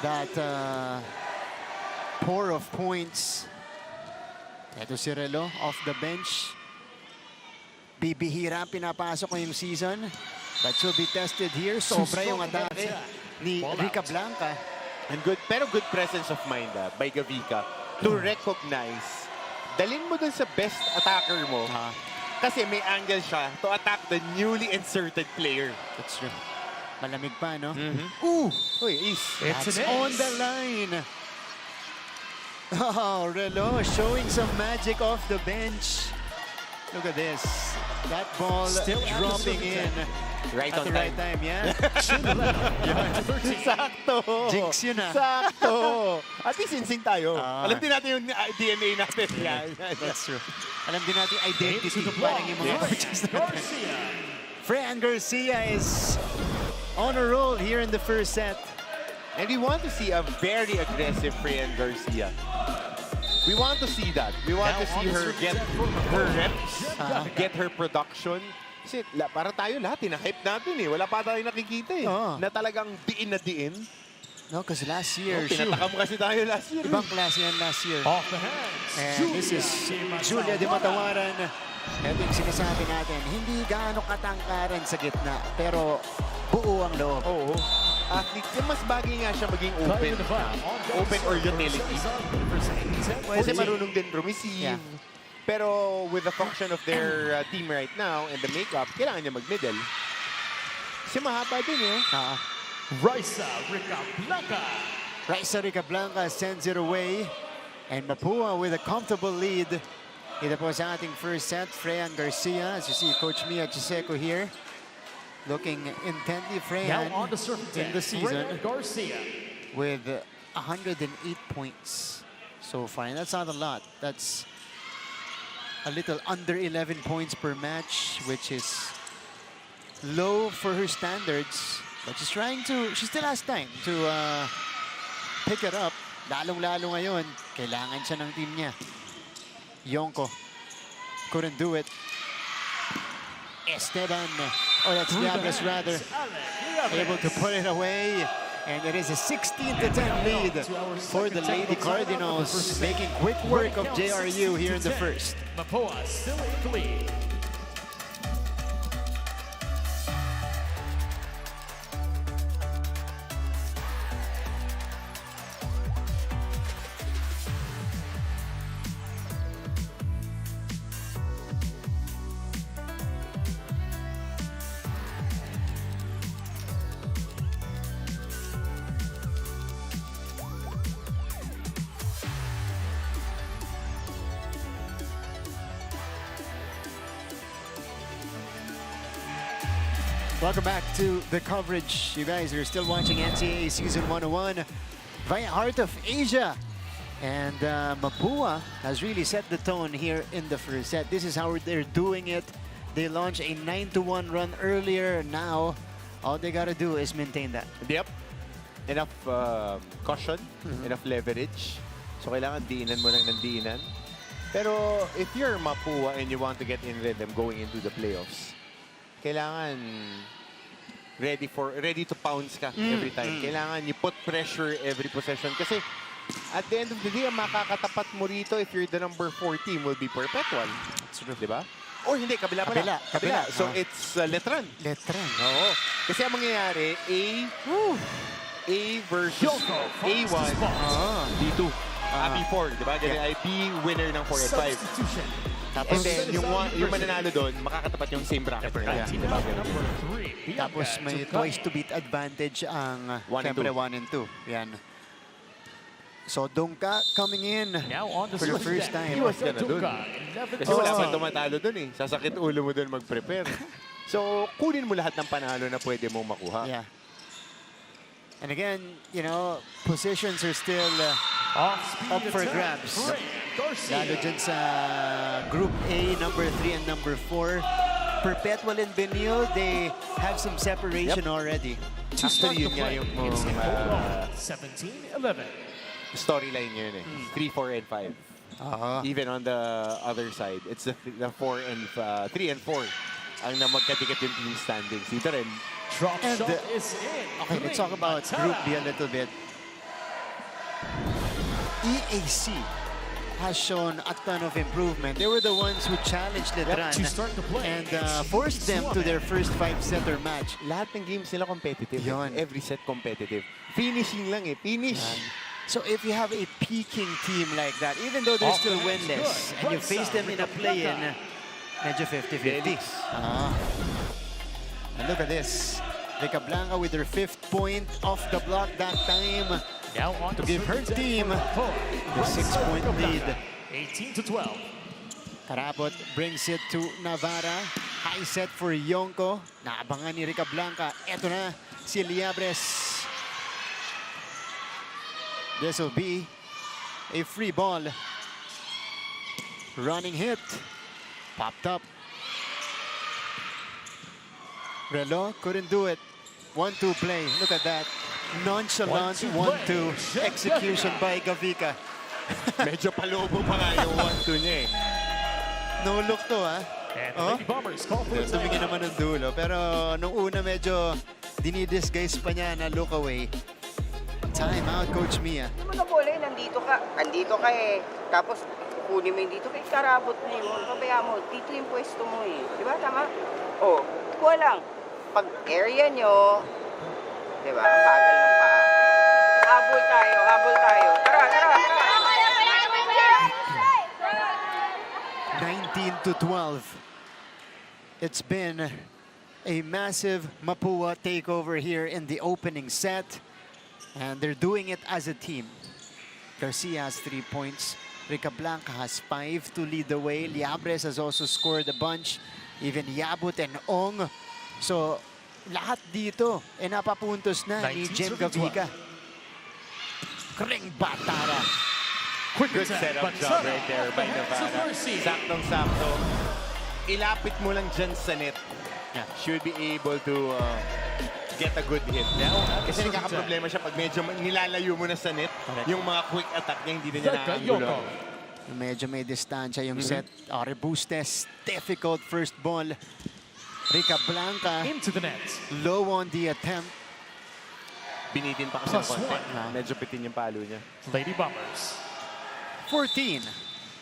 that pour of points. Ito si Relo off the bench. Bibihira pinapasok ko yung season. That should be tested here. Sobra yung atake ni Rica Blanca. And pero good presence of mind by Gavica to recognize. Dalin mo dun sa best attacker mo. Kasi may angle siya to attack the newly inserted player. That's true. Malamig pa, no? Ooh! Uy, That's on the line. Oh, Relo showing some magic off the bench. Look at this. That ball Still at the dropping serving in Right at on the time. right time, yeah? Sakto! Jinx yun, ah. Sakto! At least insync tayo. Ah. Alam din natin yung DNA natin. Yan. That's true. Alam din natin identity. To the block. Parang yung mga coaches natin. Garcia. Freyan Garcia is on a roll here in the first set. And we want to see a very aggressive Freyan Garcia. We want to see that. We want to see her get her reps, get her production. Kasi para tayo lahat, hype natin eh. Wala pa tayo nakikita eh. Oo. Na talagang diin na diin. No, because last year, Pinataka mo kasi tayo last year. ibang klase yan last year. Off the hands. And this is Julia Di Matawaran. Ito yung sinasabi natin, hindi gaano katangkaran sa gitna, pero buo ang loob. Oo. Athlete, mas bagay nga siya maging open. Open or utility. Kasi marunong din rumeceive. Yeah. Pero with the function of their team right now and the makeup, kailangan niya mag-middle. Kasi mahaba din eh. Raisa Rica Blanca. Raisa Rica Blanca sends it away. And Mapúa with a comfortable lead. Ito po sa ating first set, Freyan Garcia. As you see, Coach Mia Chiseco here. Looking intently, Freyan Now on the serve in the season Garcia. with 108 points so far. And that's not a lot. That's a little under 11 points per match, which is low for her standards. But she's trying to, she still has time to pick it up. Lalong-lalo ngayon, kailangan siya ng team niya. Yonko couldn't do it. Esteban, or that's Diablos rather, able to put it away. And it is a 16-10 lead for the Lady Cardinals, making quick work of JRU here in the first. Mapúa still in the lead. Welcome back to the coverage. You guys are still watching NCAA Season 101 via Heart of Asia. And Mapúa has really set the tone here in the first set. This is how they're doing it. They launched a 9-1 run earlier. Now, all they gotta do is maintain that. Yep. Enough caution, enough leverage. So kailangan diinan mo lang ng diinan. Pero if you're Mapúa and you want to get in rhythm going into the playoffs, kailangan ready to pounce ka every time. Kailangan you put pressure every possession. Kasi at the end of the day, ang makakatapat mo rito if you're the number 4 team will be Perpetual. That's true. Di ba? Or hindi, kabila pala. Kabila. So it's Letran. Letran. Oo. Kasi ang mangyayari, A versus A1, B2. B4, di ba? Ganyan ay B winner ng 4 and 5. And then, yung mananalo doon, makakatapat yung same bracket nila. Diba? Tapos may twice to beat advantage ang siyempre 1 and 2. Yan. So Dungka coming in for the first time. Iwas ka na doon. Kasi wala pang tumatalo doon eh. Sasakit ulo mo doon mag-prepare. So, kunin mo lahat ng panalo na pwede mong makuha. Yeah. And again, you know, positions are still up for grabs. Lalo dyan sa Group A, number 3 and number 4. Perpetual and Benil, they have some separation already. Actually, yun nga yung 17-11. storyline yun eh. 3, 4, and 5. Even on the other side, it's the 4 and 3 and 4 ang na magkatikat yung team standings. Dito rin. Drop shot is in. Okay, let's talk about Group B a little bit. EAC has shown a ton of improvement. They were the ones who challenged Letran and forced them to their first 5-setter match. Lahat ng games nila competitive. Yun. Every set competitive. Finishing lang eh. Finish. So if you have a peaking team like that, even though they're still winless, and you face them in a play-in, medyo 50-50. And look at this. Rica Blanca with her 5th point off the block that time. Now on to give her team the 6-point lead. 18-12. Karabot brings it to Navarra. High set for Yonko. Naabangan ni Rica Blanca. Ito na si Liabres. This will be a free ball. Running hit. Popped up. Relo couldn't do it. 1-2 play. Look at that. Nonchalant 1-2 execution by Gavika. Medyo palobo pa nga yung 1-2 niya eh. No look to And the Lady Bombers call for tumingin naman ng dulo. Pero nung una medyo dinidisguise pa niya na look away. Time out, Coach Mia. Hindi mo na bola eh, nandito ka eh. Tapos kunin mo yung dito, kay karabot na yun. Pabayaan mo, dito yung pwesto mo eh. Di ba, tama? O, kuha lang. Pag area nyo, di ba, ang bagal ng paa. Habol tayo. Tara. 19-12. It's been a massive Mapúa takeover here in the opening set. And they're doing it as a team. Garcia has 3 points. Rica Blanca has 5 to lead the way. Liabres has also scored a bunch. Even Yabut and Ong. So, lahat dito napapuntos na ni Jem Gavica. Kring Batara. Good setup job right there by Nevada. Saktong-sakto. Ilapit mo lang dyan sa net. Yeah. Should be able to get a good hit. Kasi nagkakaproblema siya pag medyo nilalayo mo na sa net. Yung mga quick attack niya, hindi na niya nakaangulo. Medyo may distansya yung set. Rebustes, difficult first ball. Rica Blanca, Into the net. low on the attempt. Binitin pa kasi ng Plus konti. one. Medyo pitin yung palo niya. Lady Bombers. 14.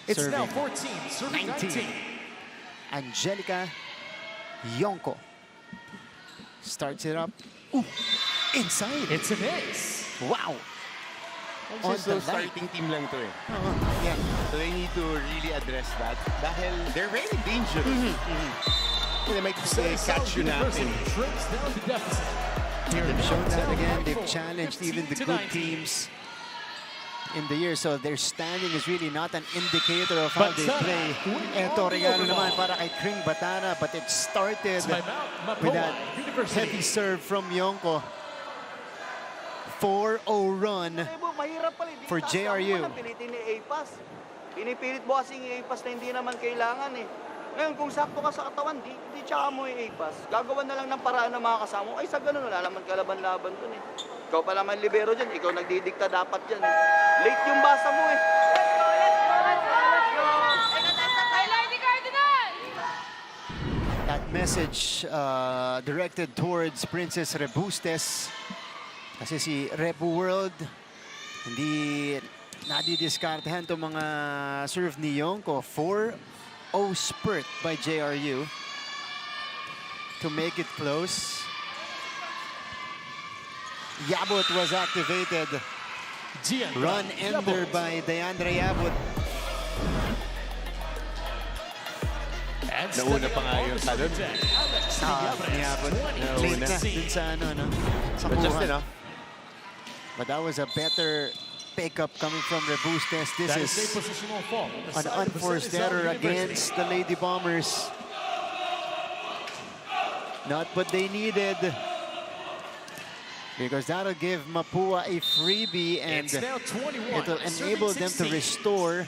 It's Serving. now 14, serving 19. Angelica Yonko starts it up. Ooh, inside. It's an ace. Wow. On So the line. starting team lang to eh. Yeah. So they need to really address that. Dahil they're very dangerous. They might catch you natin. Trims down the deficit. They've shown that again. They've challenged even the 15 to good 19. teams in the year. So their standing is really not an indicator of how they Batara play. with Eto, all the regalo overball. naman para kay Kring Batara. But it started Time out, with Mapúa that University. heavy serve from Yonko. 4-0 run Mahirap pala. Di for taas JRU. lang naman ang pilitin ni A-Pass. Pinipilit mo kasing A-Pass na hindi naman kailangan eh. Ngayon, kung sakto ka sa katawan, di tsaka mo yung A-Pass. Gagawan na lang ng paraan ng mga kasama mo. Ay, sa ganun, wala naman kalaban-laban dun eh. Ikaw pa naman libero dyan. Ikaw nagdidikta dapat dyan eh. Late yung basa mo eh. That message directed towards Princess Rebustes. Kasi si Rebu World, hindi nadidiskartehan itong mga serve ni Yonko. 4-0 spurt by JRU to make it close. Yabut was activated. Run ender by Deandra Yabut. Nauna pa nga yung talon. Yabut. Late na dun sa ano, no? Sa But just kuha. enough. But that was a better pickup coming from Rebustes. This That is is a positional fault. on the an side of unforced Pacific error South University. against the Lady Bombers. Not what they needed. Because that'll give Mapúa a freebie and It's now 21. it'll serving enable them to 16. restore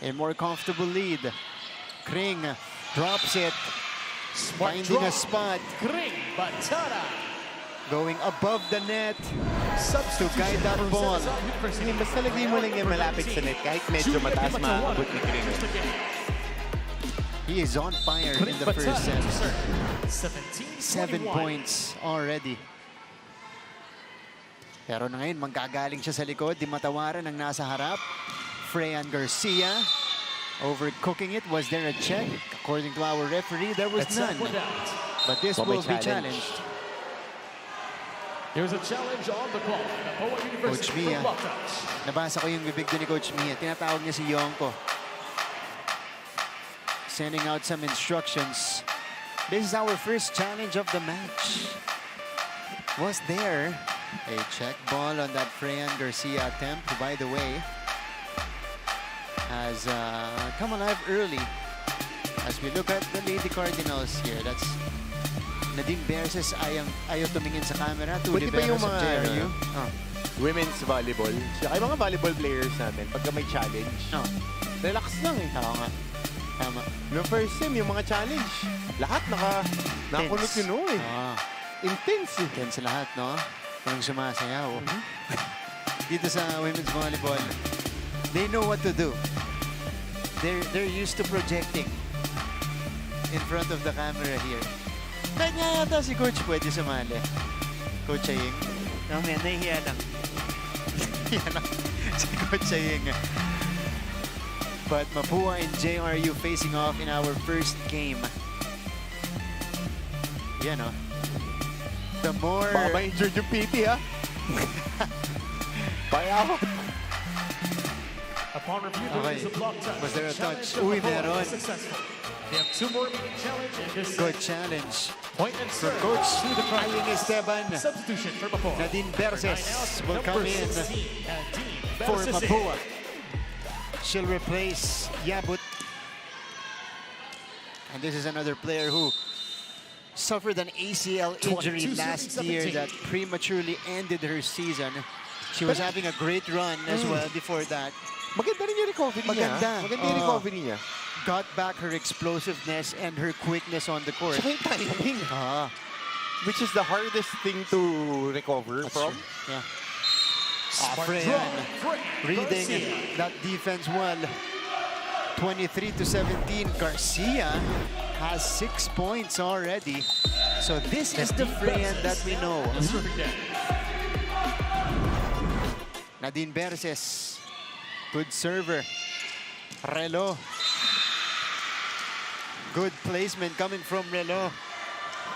a more comfortable lead. Kring drops it, Smart finding a draw. spot, Kring Batara. going above the net. Substitution guide that for ball. South University. Basta lagay mo lang yan malapit sa net. Kahit medyo mataas maabot ni Kring. He is on fire in Kring the first set. Batara. 7 17-21. points already. Pero na ngayon, manggagaling siya sa likod. Di matawaran ang nasa harap. Freyan Garcia overcooking it. Was there a check? According to our referee, there was That's none. up or out. But this Well, may will be challenge. challenged. Here's a challenge on the clock. Mapúa University Coach Mia. for block touch. Nabasa ko yung bibig doon ni Coach Mia. Tinatawag niya si Yonko. Sending out some instructions. This is our first challenge of the match. Was there a check ball on that Freyan Garcia attempt, who, by the way, has come alive early. As we look at the Lady Cardinals here, that's Nadine Berses ayaw tumingin sa camera. Two Buti pa yung liberos of mga JRU. women's volleyball. Saka yung mga volleyball players natin, pagka may challenge, Oh, relax lang eh. oo nga. Tama. No first time, yung mga challenge, lahat nakakulot Tense. yun oh eh. Ah. Intense eh. Tense lahat, no? Parang sumasayaw. Dito sa women's volleyball, they know what to do. They're used to projecting in front of the camera here. Kahit nga yata si Coach pwede sumali. Coach Aying. Mamaya, nahihiya lang. Yan ang si Coach saying. But Mapúa and JRU facing off in our first game. Yan o. The more... Baka ma-injured yung PT, ha? Bayawat. Upon review, there Okay. is a block touch. Was there a Challenge touch? of Uy, Mapúa meron. is successful. They have 2 more remaining challenge in this Good challenge point and from serve Coach to the front. Aying Esteban. Substitution for Mapúa. Nadine Line Berces out, will number come in 16, Nadine for Berces. Mapúa. She'll replace Yabut. And this is another player who suffered an ACL injury 22, last 17. year that prematurely ended her season. She was having a great run as well before that. Maganda rin yung recovery niya. Maganda. Maganda yung recovery niya. Got back her explosiveness and her quickness on the court. Tsaka yung timing, Ah, which is the hardest thing to recover from. yeah. Smart Freyan draw. Freyan reading Garcia. that defense well. 23-17. Garcia has 6 points already. So this is the Freyan that we know. Nadine Berces. Good server. Relo. Good placement coming from Relo.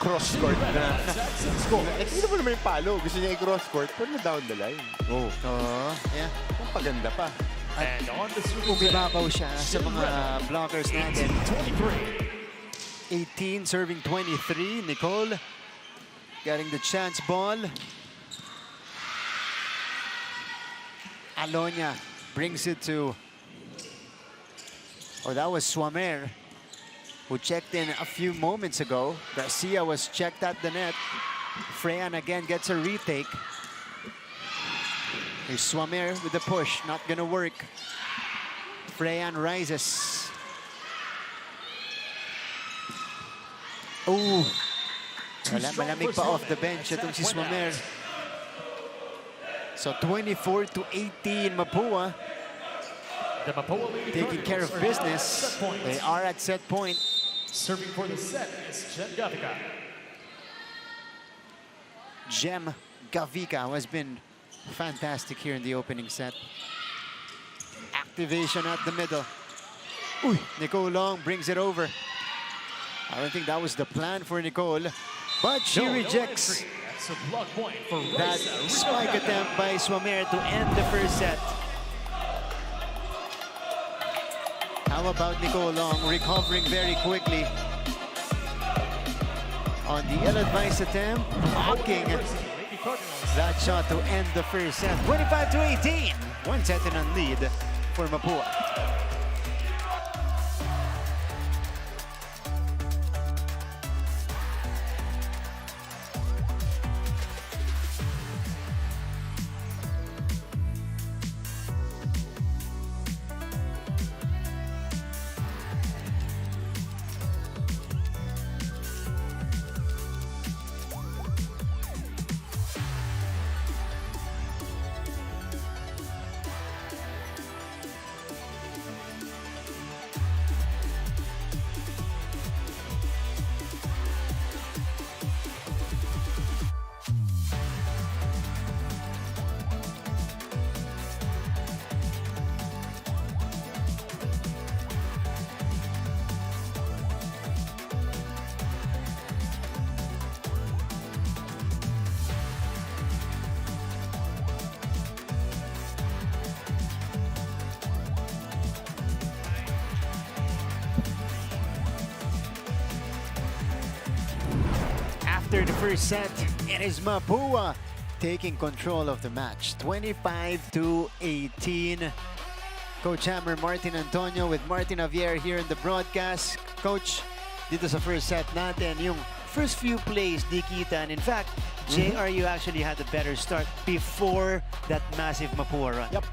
Cross court na. Nakita mo naman yung palo. Gusto niya i-cross court, pero na down the line. Oh, Yeah. ang paganda pa. And on the super Umibabaw siya sa mga blockers natin. 23. 18 serving 23. Nicole getting the chance ball. Alonia brings it to... Oh, that was Swamer who checked in a few moments ago. Garcia was checked at the net. Freyan again gets a retake. Here's Swamer with the push. Not gonna work. Freyan rises. Oh, malamig pa off the bench itong si Swamer. So 24-18 Mapúa The Mapúa Lady taking care of Cardinals are now business. at set point. They are at set point. Serving for the set is Jen Gavica. Gem Gavica who has been fantastic here in the opening set. Activation at the middle. Uy, Nicole Long brings it over. I don't think that was the plan for Nicole, but she No rejects entry. That's a block point for that Raisa spike Rivera. attempt by Swamer to end the first set. How about Nicole Long recovering very quickly on the ill-advised attempt, blocking Lady Cardinals. that shot to end the first set. 25-18, 1 set in on lead for Mapúa. After the first set, it is Mapúa taking control of the match. 25-18. Coach Hammer, Martin Antonio with Martin Javier here in the broadcast. Coach, dito sa first set natin, yung first few plays di kita. And in fact, JRU actually had a better start before that massive Mapúa run. Yep,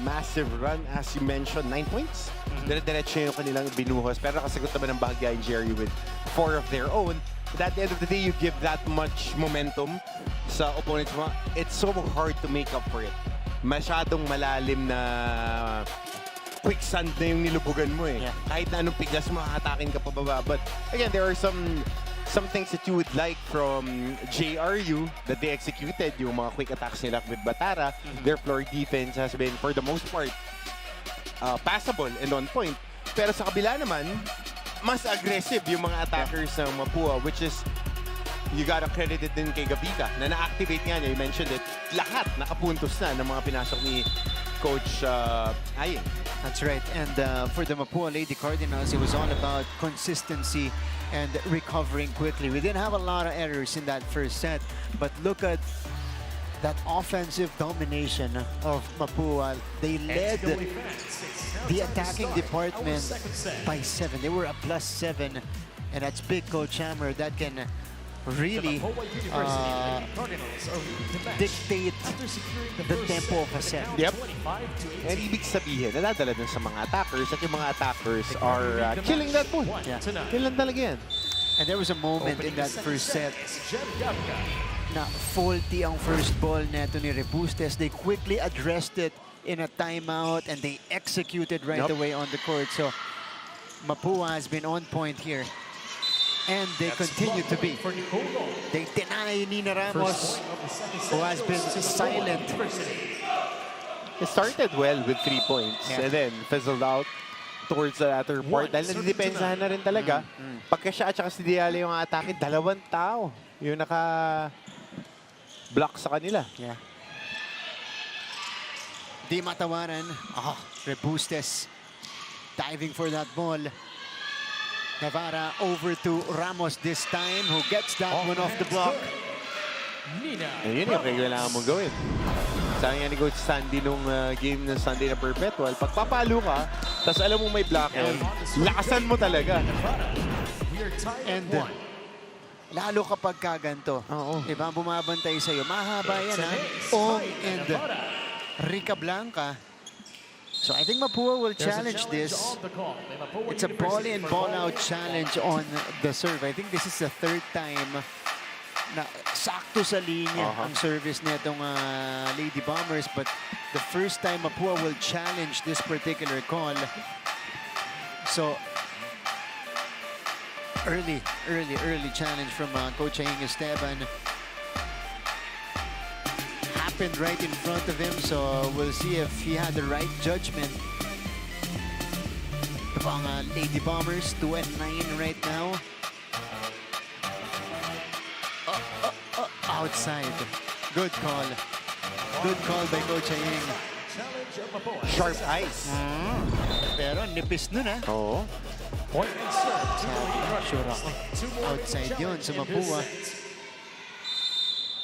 massive run. As you mentioned, 9 points. Dire-diretso yung kanilang binuhos. Pero nakasagot naman ng bahagya yung JRU with 4 of their own. But at the end of the day, you give that much momentum sa opponent mo. It's so hard to make up for it. Masyadong malalim na quicksand na yung nilubugan mo eh. Yeah. Kahit na anong pigas mo, hatakin ka pababa. But again, there are some some things that you would like from JRU that they executed, yung mga quick attacks nila with Batara, their floor defense has been, for the most part, passable and on point. Pero sa kabila naman, mas aggressive yung mga attackers ng Mapúa, which is, you gotta credit it din kay Gavika na na-activate nga niya, you mentioned it, lahat nakapuntos na ng mga pinasok ni Coach Ayin. That's right. And for the Mapúa Lady Cardinals, it was all about consistency and recovering quickly. We didn't have a lot of errors in that first set, but look at that offensive domination of Mapúa. They led the attacking department by 7. They were a +7, and that's big Coach Hammer that can really dictate the tempo of a set. Yep. And ibig sabihin, nadadala dun sa mga attackers at yung mga attackers are killing that ball. Yeah. Yun lang talaga yan. And there was a moment in that first set na faulty ang first ball neto ni Rebustes. They quickly addressed it in a timeout and they executed right away on the court. So Mapúa has been on point here. And they continue to be. They deny Nina Ramos, who has been silent. It started well with 3 points and then fizzled out towards the latter part. Dahil nadidepensahan na rin talaga. Pagka siya at saka si Diale yung atake, 2 tao yung naka-block sa kanila. Yeah. Di matawaran. Rebustes diving for that ball. Navarra over to Ramos this time, who gets that one off the block. Ayun yung kailangan mong gawin. Sabi nga ni Coach Sandy nung game ng Sunday na Perpetual, pagpapalo ka, tapos alam mo may block on, lakasan mo talaga. And lalo kapag kaganto, diba, bumabantay sa'yo, mahaba yan ha. Ong and Rica Blanca. So I think Mapúa will challenge this. It's a ball in, ball out challenge on the serve. I think this is the 3rd time na sakto sa linya ang service netong Lady Bombers. But the first time Mapúa will challenge this particular call. So early challenge from Coach Aing Esteban. Happened right in front of him, so we'll see if he had the right judgment. The Lady Bombers 2-9 right now. Outside. Good call. Good call by Coach Aing. Sharp eyes. Pero nipis nun ha. Oo. Sure ako. Outside yun sa Mapúa.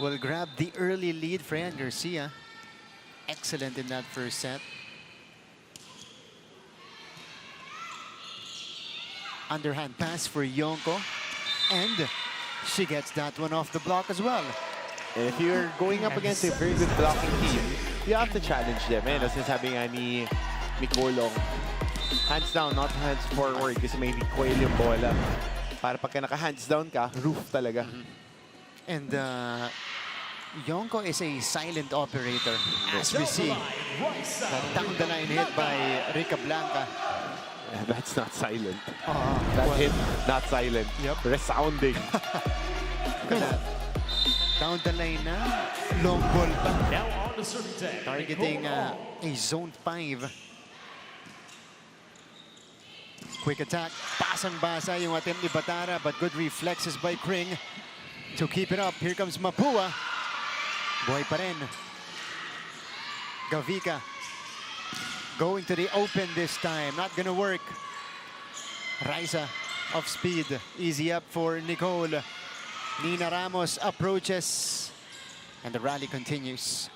Will grab the early lead. Fran Garcia, excellent in that first set. Underhand pass for Yonko, and she gets that one off the block as well. And if you're going up against a very good blocking team, you have to challenge them. And as sabi nga ni Colong, hands down, not hands forward, kasi may recoil yung bola. Para pagka naka-hands down ka, roof talaga. And Yonko is a silent operator, as we see. That down the line hit by Rica Blanca. That's not silent. That hit, not silent. Resounding. Look at that. Down the line na. Long ball pa. Targeting a zone 5. Quick attack. Basang-basa yung attempt ni Batara, but good reflexes by Kring to keep it up. Here comes Mapúa. Boy pa rin. Gavika going to the open this time. Not gonna work. Raisa off speed. Easy up for Nicole. Nina Ramos approaches. And the rally continues.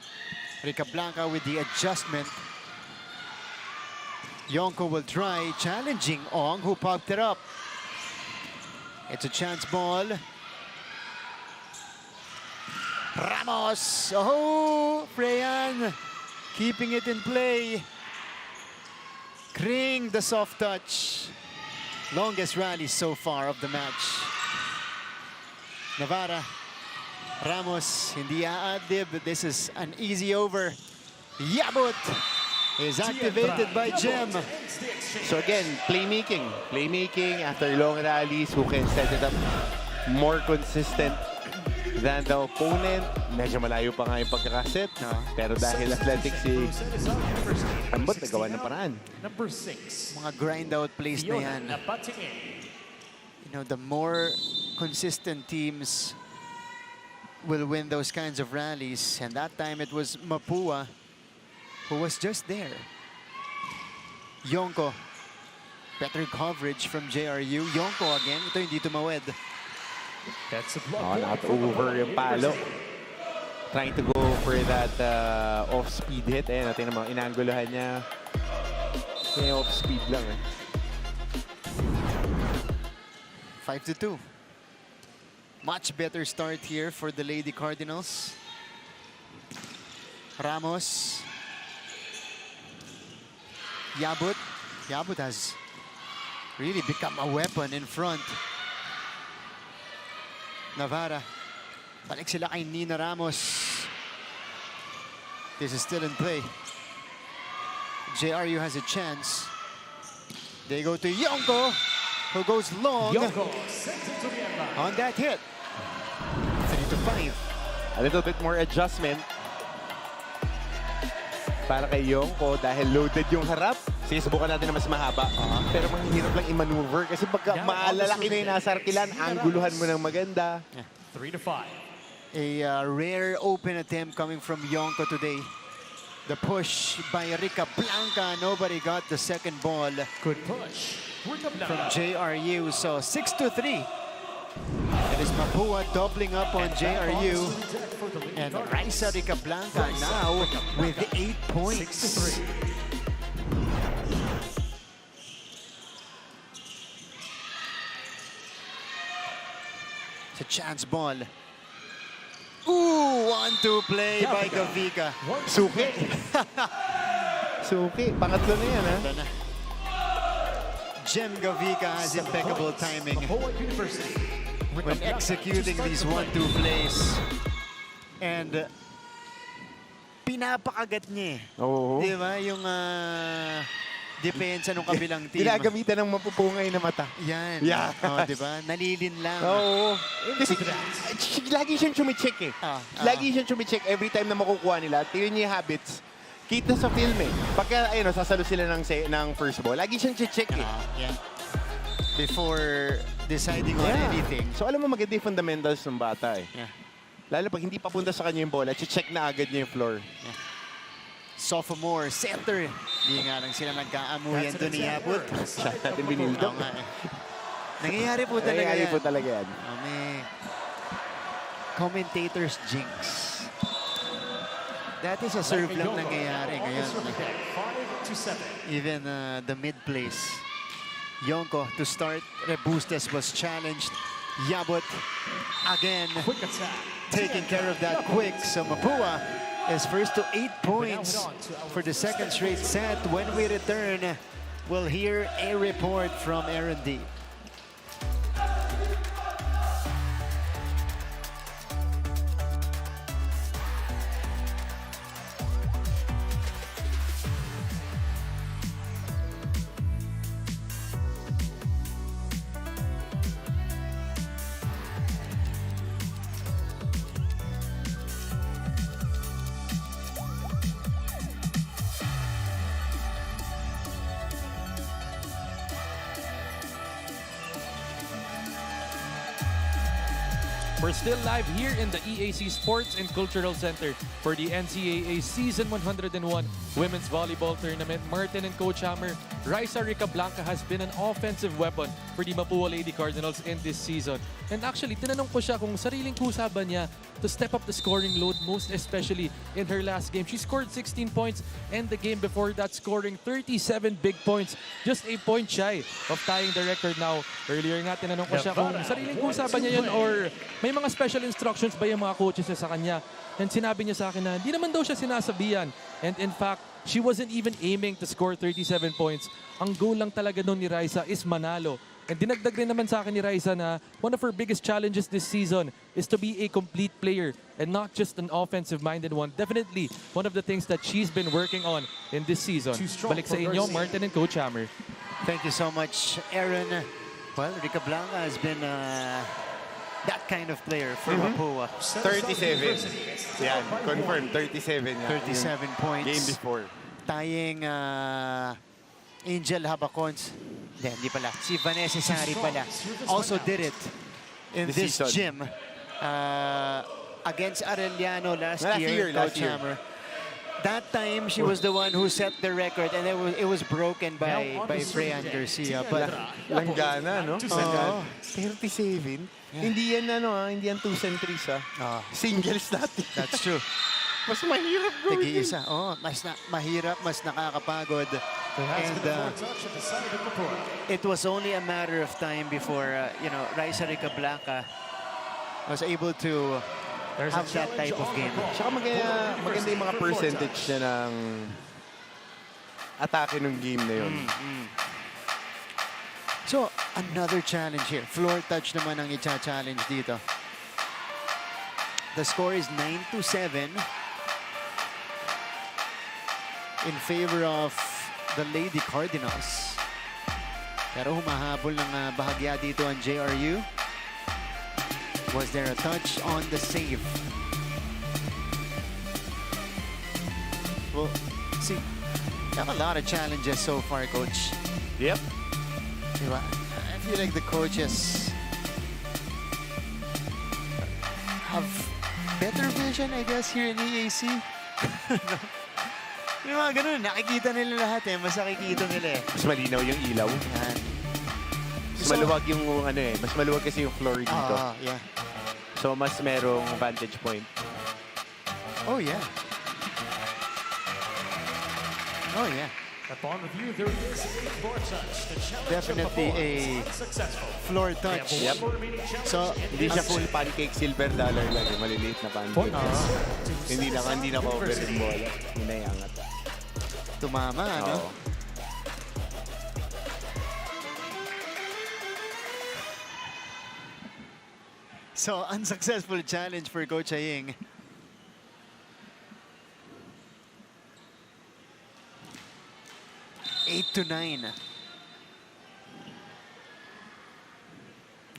Rica Blanca with the adjustment. Yonko will try challenging Ong, who popped it up. It's a chance ball. Ramos. Oh, Freyan keeping it in play. Kring, the soft touch. Longest rally so far of the match. Navarra. Ramos, hindi aadib. This is an easy over. Yabut is activated by Jem. So again, playmaking. Playmaking after long rallies, who can set it up. more consistent than the opponent. Medyo malayo pa nga yung pagkakaset. Pero dahil athletic si Ambot, nagawa ng paraan. Number 6. Mga grind out plays na yan. You know, the more consistent teams will win those kinds of rallies. And that time it was Mapúa who was just there. Yonko. Better coverage from JRU. Yonko again. Ito hindi tumawid. That's a block. Not-over yung palo. Trying to go for that off-speed hit. Ayan, natin naman, inangguluhan niya. Kaya off-speed lang eh. 5-2. Much better start here for the Lady Cardinals. Ramos. Yabut. Yabut has really become a weapon in front. Navarra. Balik sila kay Nina Ramos. This is still in play. JRU has a chance. They go to Yonko, who goes long on that hit. 3-5. A little bit more adjustment para kay Yonko dahil loaded yung harap. Sige, subukan natin na mas mahaba. Pero mahirap lang i-maneuver kasi pagka maalalaki na yung nasa arkilan, angguluhan mo ng maganda. 3-5. A rare open attempt coming from Yonko today. The push by Rica Blanca. Nobody got the second ball Good push. from JRU. So 6-3. It is Mapúa doubling up on JRU. And Raisa Rica Blanca now with 8 points. It's a chance ball. Ooh, 1-2 play by Gavica. Suki. Suki. Pangatlo na yan, ha? Jem Gavica has impeccable timing when executing these 1-2 plays. And pinapakagat niya eh. Oo. Di ba? Yung depensa ng kabilang team. Ginagamitan ng mapupungay na mata. Yan. Yeah. Oh, di ba? Nalilin lang. Oo. Kasi lagi siyang chumicheck eh. Lagi siyang chumicheck every time na makukuha nila. Tingnan niya yung habits. Kita sa film eh. Pagka ayun, sasalo sila ng first ball, lagi siyang check eh. Yeah. Before deciding on anything. So alam mo maganda yung fundamentals ng bata eh. Yeah. Lalo pag hindi papunta sa kanya yung bola, check na agad niya yung floor. Yeah. Sophomore, center. Hindi nga lang sila nagkaamuyan doon ni Yabut. Siya natin binildo. Oo nga eh. Nangyayari po talaga Nangyayari yan. po talaga yan. May commentator's jinx. That is a serve lang nangyayari ngayon. 5-7. Even the mid-place. Yonko to start. Rebustes was challenged. Yabut again Quick attack. taking care of that quick. So Mapúa is first to 8 points for the second straight set. When we return, we'll hear a report from Aaron D. We're still live here in the EAC Sports and Cultural Center for the NCAA Season 101 Women's Volleyball Tournament. Martin and Coach Hammer, Raisa Rica Blanca has been an offensive weapon for the Mapúa Lady Cardinals in this season. And actually, tinanong ko siya kung sariling kusa ba niya to step up the scoring load, most especially in her last game. She scored 16 points and the game before that scoring 37 big points. Just a point shy of tying the record now. Earlier nga, tinanong ko siya kung sariling kusa ba niya yun or may mga special instructions ba yung mga coaches niya sa kanya. And sinabi niya sa akin na hindi naman daw siya sinasabihan. And in fact, she wasn't even aiming to score 37 points. Ang goal lang talaga nun ni Raisa is manalo. And dinagdag rin naman sa akin ni Raisa na one of her biggest challenges this season is to be a complete player and not just an offensive-minded one. Definitely one of the things that she's been working on in this season. Balik sa inyo, Martin and Coach Hammer. Thank you so much, Aaron. Well, Rica Blanca has been that kind of player for Mapúa. 37. Yan, confirmed. 37 yan. 37 points. Game before. Tying Angel Habacons. Hindi pala. Si Vanessa Sari pala. Also did it in This this season. gym against Arellano last Last year. year, last Coach year. Hammer. That time, she was the one who set the record, and it was broken by Freyan Garcia. But Langgana, no? Oo. 37. Hindi yan hindi yan 2s and 3s Singles natin. that's true. Mas mahirap gawin. Tig-isa. Mas mahirap, mas nakakapagod. And it was only a matter of time before, Raisa Ricablanca was able to have that type of game. Tsaka maganda yung mga percentage na ng atake ng game na yun. So, another challenge here. Floor touch naman ang i-challenge dito. The score is 9-7 in favor of the Lady Cardinals. Pero humahabol ng bahagya dito ang JRU. Was there a touch on the save? Well, see, got a lot of challenges so far, Coach. Yep. Diba? I feel like the coaches have better vision, I guess, here in EAC. Yung mga ganun, nakikita nila lahat mas nakikita nila Mas malinaw yung ilaw. Yan. Mas maluwag yung mas maluwag kasi yung floor dito. Yeah. So mas merong vantage point. Oh, yeah. Oh, yeah. Upon review, there is a floor touch. The challenge Definitely of a successful. floor touch. Yep. So, Hindi siya full pancake silver dollar lang. Maliliit na pancake. Hindi na cover yung bola. Hinayangat. tumama, ano? Oo. So, unsuccessful challenge for Coach Aying. Eight to 9.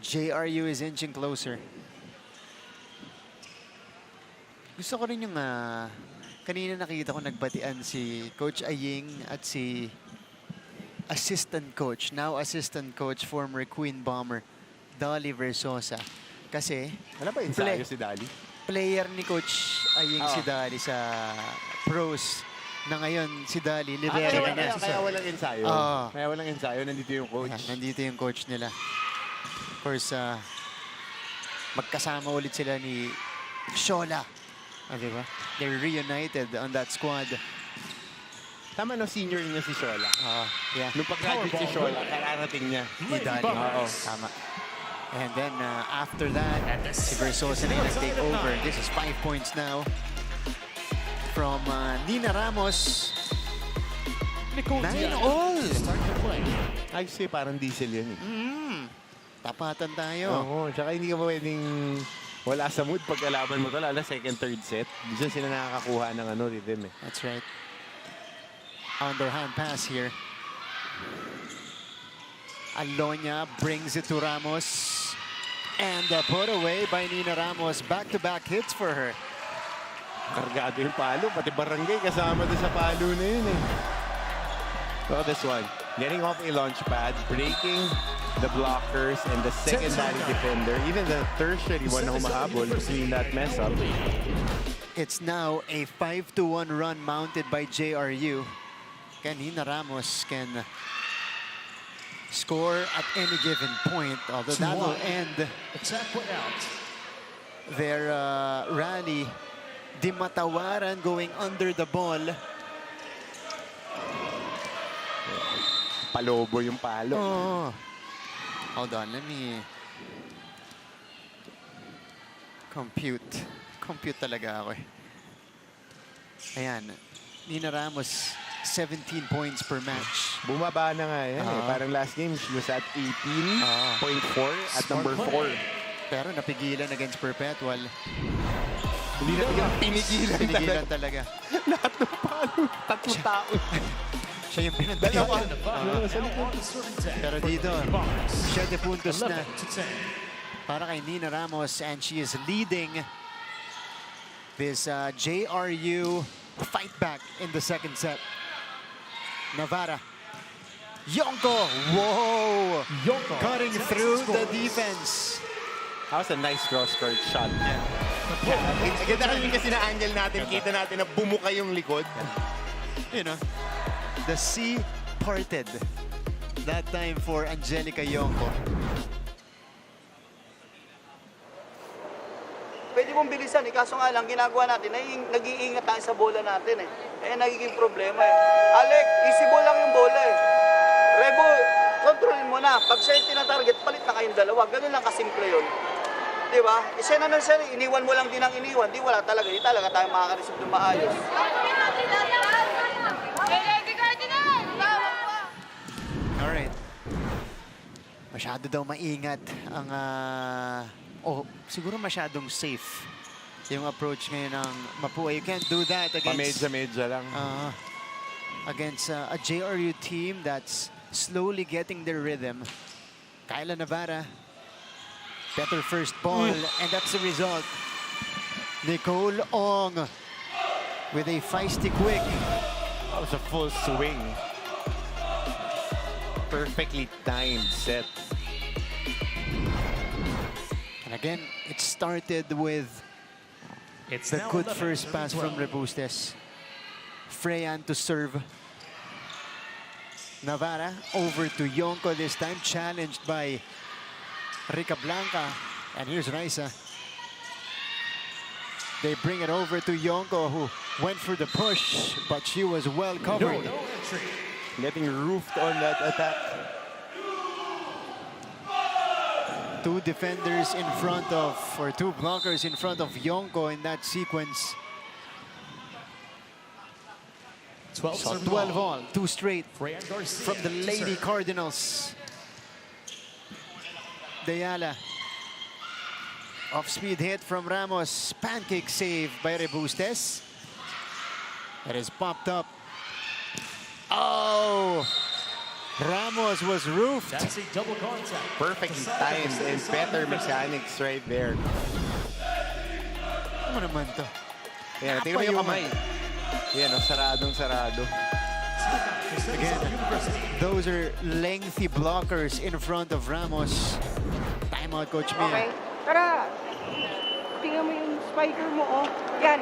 JRU is inching closer. Gusto ko rin yung kanina nakita ko nagbatian si Coach Aying at si assistant coach, now assistant coach, former Queen Bomber, Dolly Versosa. Kasi Wala ba ensayo si Dali? player ni Coach Aying si Dali sa pros na ngayon si Dali, libero na niya. Kaya walang ensayo. Oo. Kaya walang ensayo. Nandito yung coach. Ayan, nandito yung coach nila. Of course, magkasama ulit sila ni Shola. Diba? They're reunited on that squad. Tama no, senior niya si Shola. Yeah. Nung pag-graduate si Shola, kararating niya. Ni Dali. Oo, tama. And then after that, si Versosa na yung nag-take over. This is 5 points now from Nina Ramos. 9-all! Ayos eh, parang diesel yun eh. Tapatan tayo. Oo, tsaka hindi ka pa pwedeng wala sa mood pag kalaban mo to, lalo second, third set. Diyan sila nakakakuha ng rhythm eh. That's right. Underhand pass here. Alonia brings it to Ramos. And put away by Nina Ramos. Back-to-back hits for her. Kargado yung palo, pati barangay kasama doon sa palo na yun eh. So this one, getting off a launch pad, breaking the blockers and the secondary defender, even the tertiary one na humahabol between that mess up. It's now a 5-1 run mounted by JRU. Nina Ramos can score at any given point, although that will end their rally. Di matawaran going under the ball. Palobo yung palo. Oh. Hold on, let me compute. Compute talaga ako eh. Ayan. Nina Ramos, 17 points per match. Bumaba na nga yan eh. Parang last game, she was at 18.4 at number 4. Pero napigilan against Perpetual. Hindi na Pinigilan talaga. Lahat ng palo, tatlong tao. Siya yung pinagdalawa. Pero dito, 7 puntos na. para kay Nina Ramos, and she is leading this JRU fight back in the second set. Navarra. Yonko! Whoa! Yonko Cutting through the defense. That was a nice cross-court shot. Ganda rin kasi na angle natin. Kita natin na bumuka yung likod. You know, the sea parted. That time for Angelica Yonko. Pwede mong bilisan eh, kaso nga lang, ginagawa natin, nag-iingat tayo sa bola natin eh. Nagiging problema eh. Alec, easy ball lang yung bola eh. Rebo, kontrolin mo na. Pag siya yung tina-target, palit na kayong dalawa. Ganun lang kasimple yun. Di ba? Isa na siya, iniwan mo lang din ang iniwan. Di wala talaga. Di talaga tayo makaka-receive ng maayos. Alright. Masyado daw maingat ang... siguro masyadong safe yung approach ngayon ng Mapúa. You can't do that against... Pamedya-medya lang. Against a JRU team that's slowly getting their rhythm. Kyla Navarra. Better first ball, and that's the result. Nicole Ong with a feisty quick. That was a full swing. Perfectly timed set. And again, it started with It's the now good 11 first to pass 12. from Rebustes. Freyan to serve. Navarra over to Yonko this time, challenged by Rica Blanca. And here's Raisa. They bring it over to Yonko, who went for the push, but she was well covered. No entry. Getting roofed on that attack. Two defenders in front of, or two blockers in front of Yonko in that sequence. 12 So serve 12 ball. all, two straight Freyan Garcia from the to Lady serve. Cardinals. Deyala. Off-speed hit from Ramos. Pancake save by Rebustes. That is popped up. Oh! Ramos was roofed. That's a double contact. Perfectly timed and better mechanics right there. Ano naman to? Yan, tingnan mo yung kamay. Yan, saradong-sarado. Again, those are lengthy blockers in front of Ramos. Timeout, Coach Mia. Okay? Tara! Tingnan mo yung spiker mo, oh. Yan.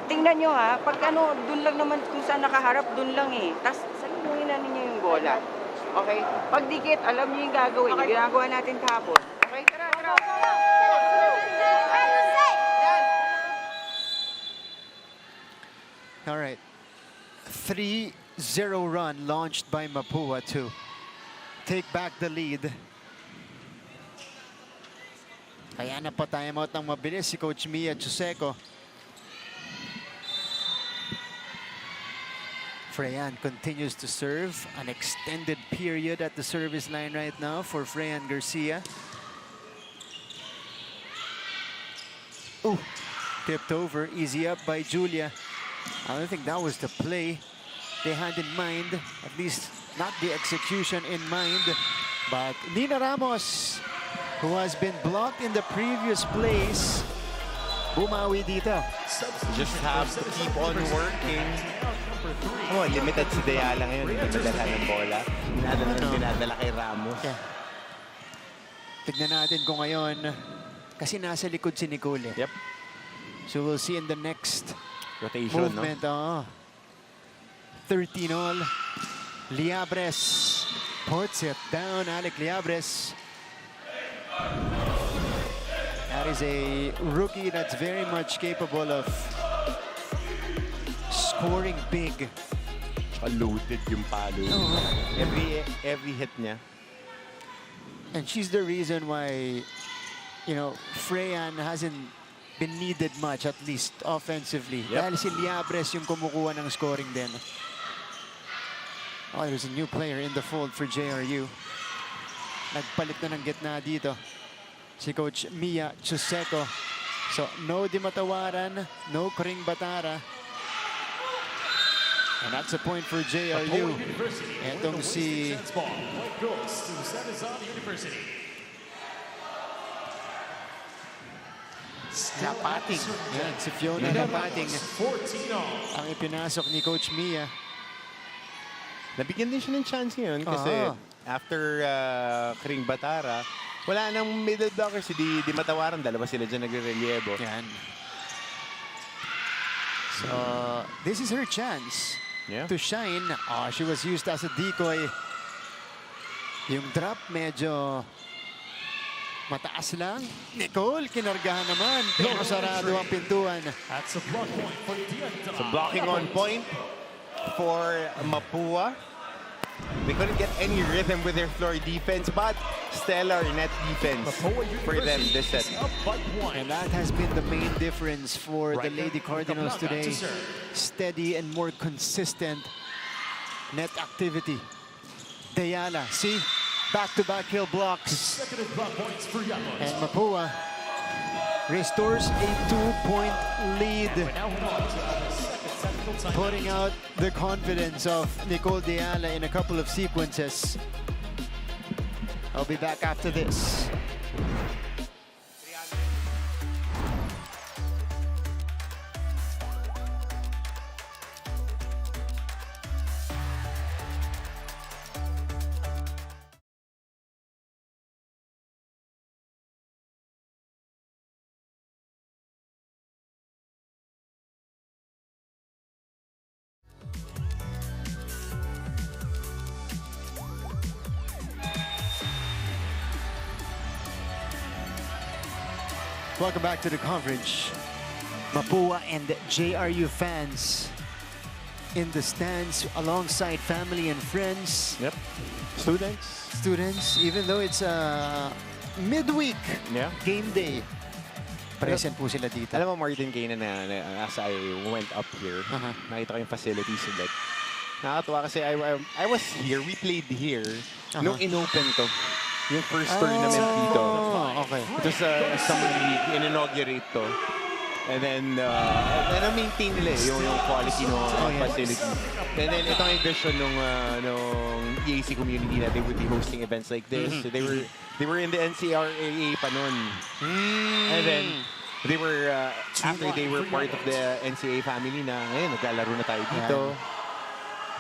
Tingnan nyo ha. Pag ano, dun lang naman kung saan nakaharap, dun lang eh. Tapos, saluhin na ninyo yung bola. Okay? Pag dikit, alam nyo yung gagawin. Yung ginagawa natin kahapon. Okay? Tara, tara. All right. 3-0 run launched by Mapúa to take back the lead. Kaya na pa timeout ng mabilis si Coach Mia Chuseco. Freyan continues to serve. An extended period at the service line right now for Freyan Garcia. Oh, tipped over. Easy up by Julia. I don't think that was the play they had in mind. At least not the execution in mind. But Nina Ramos, who has been blocked in the previous plays, bumawi dito. Just have to keep on working. Oh, limited si Deyala ngayon. Hindi madala ng bola. Dinadala kay Ramos. Yeah. Tignan natin kung ngayon, kasi nasa likod si Nicole. Yep. So we'll see in the next Rotation, movement. no? 13 all. Liabres puts it down. Alec Liabres. That is a rookie that's very much capable of scoring big. Loaded yung palo. Every hit niya. And she's the reason why, you know, Freyan hasn't been needed much, at least offensively. Yep. Dahil si Liabres yung kumukuha ng scoring din. Oh, there's a new player in the fold for JRU. Nagpalit na ng gitna dito si Coach Mia Chuseco. So, no Di Matawaran, no Kring Batara. And that's a point for JRU. Etong si Lapating. Yan, si Fiona Lapating 14 all. ang ipinasok ni Coach Mia. Nabigyan din siya ng chance ngayon kasi after Kring Batara, wala nang middle blocker si Di Matawaran. Dalawa sila dyan nagre-relievo. Yan. So, this is her chance to shine. Oh, she was used as a decoy. Yung drop medyo mataas lang. Nicole, kinargahan naman. Pero sarado ang pintuan. That's a block point for Dianta. So blocking on point for Mapúa. They couldn't get any rhythm with their floor defense, but stellar net defense for them this set. Up by 1. And that has been the main difference for the Lady Cardinals today. Steady and more consistent net activity. Deyala, see? Back-to-back kill blocks. Consecutive block points for Yamos. And Mapúa restores a 2-point lead, Now on to the second technical timeout. putting out the confidence of Nicole Deyala in a couple of sequences. I'll be back after this. Welcome back to the coverage. Mapúa and JRU fans in the stands alongside family and friends, Yep. Students. students, even though it's a midweek Yeah. game day. Present po sila dito. Alam mo, Martin Kane, as I went up here, nakita ko yung facilities ulit. Nakakatuwa kasi I was here, we played here, nung inopen to. Yung first tournament dito. Oh, okay. Ito sa Summer League, in-inaugurate to. And then, na-maintain nila yung quality ng facility. And then, ito ang vision nung EAC community that they would be hosting events like this. They were in the NCAA pa nun. And then, they were, after they were part of the NCAA family na, ngayon, naglalaro na tayo dito.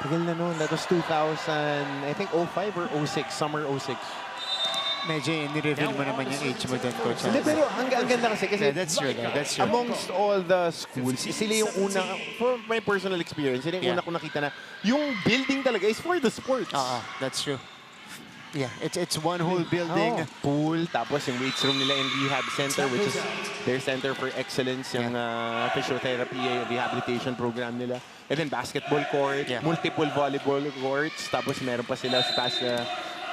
Tagal na nun. That was 2000, I think 05 or 06, summer 06. Medyo ni-reveal mo naman yung age mo doon, Coach. Hindi, pero ang ganda kasi That's true. That's true. amongst all the schools, sila yung una, for my personal experience, sila yung una ko nakita na yung building talaga is for the sports. That's true. Yeah, it's one whole building. Pool, tapos yung weights room nila in rehab center, which is their center for excellence, yung physiotherapy, rehabilitation program nila. And then basketball court, multiple volleyball courts, tapos meron pa sila sa taas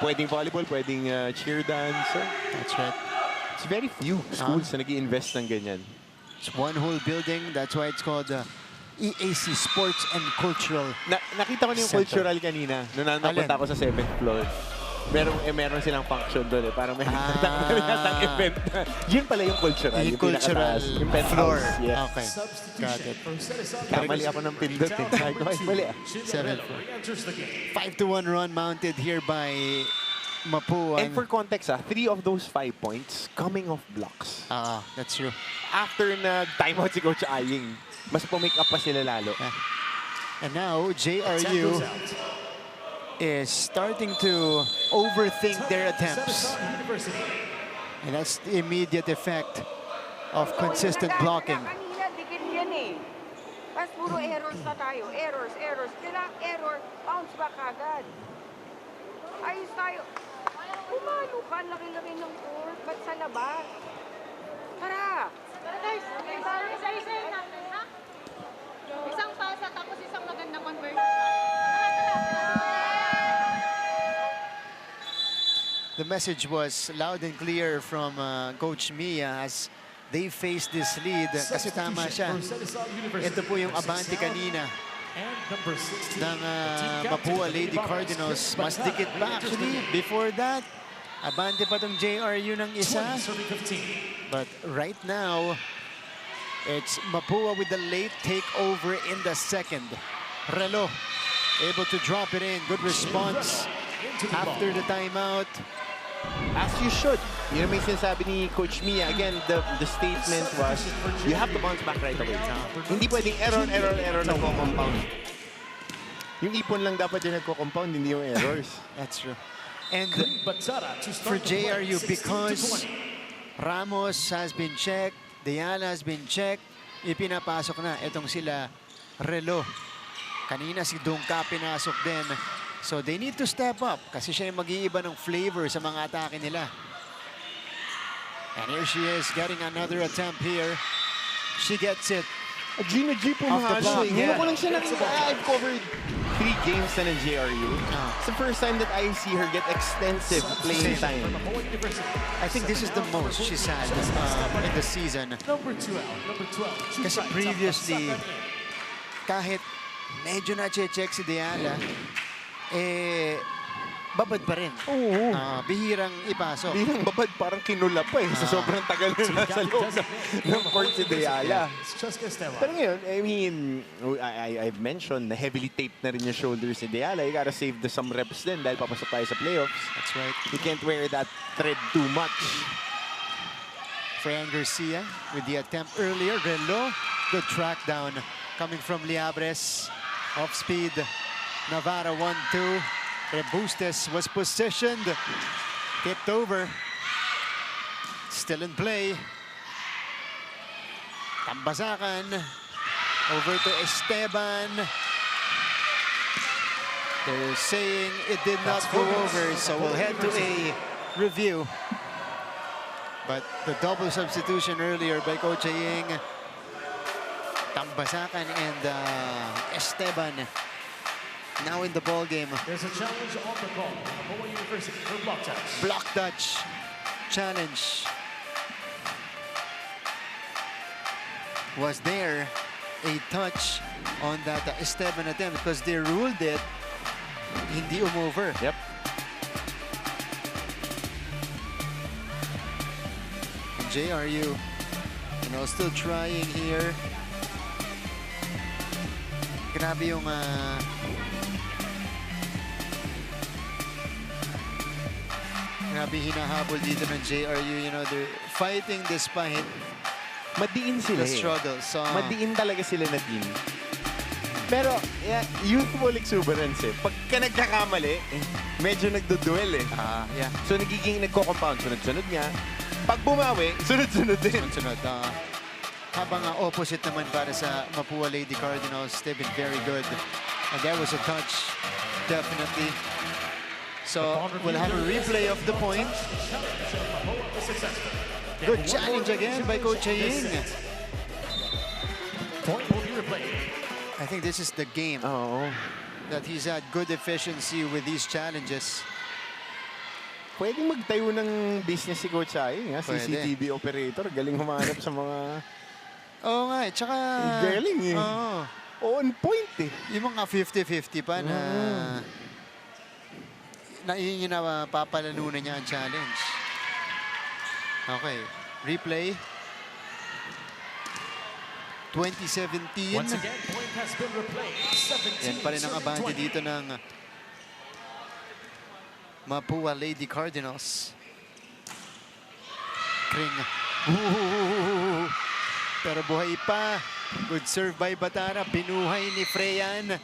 pwedeng volleyball, pwedeng cheer dance. That's right. It's very few schools na nag-i-invest ng ganyan. It's one whole building. That's why it's called EAC Sports and Cultural. Nakita ko na yung Center. cultural kanina. Nung napunta ako sa 7th floor. Meron silang function doon eh. Parang may natang event. Yun pala yung cultural. Yung cultural yung floor. Yeah. Okay. Got it. Kamali ako ng pindot eh. Mali ah. 5-1 run mounted here by Mapúa. And for context 3 of those 5 points coming off blocks. That's true. After na timeout si Coach Aying, mas pumake up pa sila lalo. And now, JRU is starting to overthink their attempts. And that's the immediate effect of consistent blocking. Kanina, dikit yan eh. Tapos puro errors na tayo. Errors. Kailangan error, bounce back agad. Ayos tayo. Pumalo ka, laki-laki ng court. Ba't sa labas? Tara! Guys, isa-isa natin, ha? Isang pasa, tapos isang magandang conversion. The message was loud and clear from Coach Mia as they face this lead. Kasi tama siya. Ito po yung abante kanina ng Mapúa Lady Cardinals. Mas dikit pa actually. Before that, abante pa tong JRU ng isa. But right now, it's Mapúa with the late takeover in the second. Relo able to drop it in. Good response after the timeout. As you should. Yun ang may sinasabi ni Coach Mia. Again, the statement was, you have to bounce back right away. Hindi pwedeng error na compound. Yung ipon lang dapat yung nagko-compound, hindi yung errors. That's true. And Batsara to for start the play, JRU, 16 to because 20. Ramos has been checked, Diana has been checked, ipinapasok na itong sila Relo. Kanina si Dungka pinasok din. So they need to step up kasi siya yung mag-iiba ng flavor sa mga atake nila. And here she is getting another attempt here. She gets it. Gina G Off pumahalo. the block, Ngayon yeah. ko lang siya I've covered 3 games na ng JRU. It's the first time that I see her get extensive playing time. I think this is the most she's had in the season. Number 12, number 12. Kasi previously, kahit medyo na-check si Diana, babad pa rin. Oo. Bihirang ipasok. Hindi nang babad, parang kinula pa eh. Sa sobrang tagal na nasa loob ng court si Diala. Pero ngayon, I mean, I've mentioned na heavily taped na rin yung shoulders si Diala. You gotta save some reps din dahil papasok tayo sa playoffs. That's right. You can't wear that thread too much. Fran Garcia with the attempt earlier. Relo, good track down coming from Liabres. Off speed. Navarra 1-2. Rebustes was positioned. Tipped over. Still in play. Tambasakan. Over to Esteban. They're saying it did not go over, so we'll head to a review. But the double substitution earlier by Coach Ying. Tambasakan and Esteban now in the ball game. There's a challenge on the call. Mapúa University for block touch. Block touch challenge. Was there a touch on that Esteban attempt? Because they ruled it hindi umover. Yep. JRU, still trying here. Grabe yung grabe hinahabol dito ng JRU. They're fighting despite Madiin sila the eh. struggle. So, Madiin talaga sila na team. Pero, youthful exuberance eh. Pagka nagkakamali, medyo nagduduel eh. yeah. So, nagko-compound. Sunod-sunod nga. Pag bumawi, sunod-sunod din. Sunod. Habang opposite naman para sa Mapúa Lady Cardinals, they've been very good. And that was a touch, definitely. So we'll have a replay of the point. Good challenge again by Coach Ying. Point will be replayed. I think this is the game Oo. that he's had good efficiency with these challenges. Pwedeng magtayo ng business si Coach Aying. Pwede. CCTV operator. Galing humanap sa mga Oo nga, tsaka... galing eh. Oo. On point eh. Yung mga 50-50 pa na yun yung napapalalunan niya ang challenge. Okay. Replay. 2017. Once again, point has been replayed. 17 Yan pa rin ang abante dito ng Mapúa Lady Cardinals. Kring. Pero buhay pa. Good serve by Batara. Binuhay ni Freyan.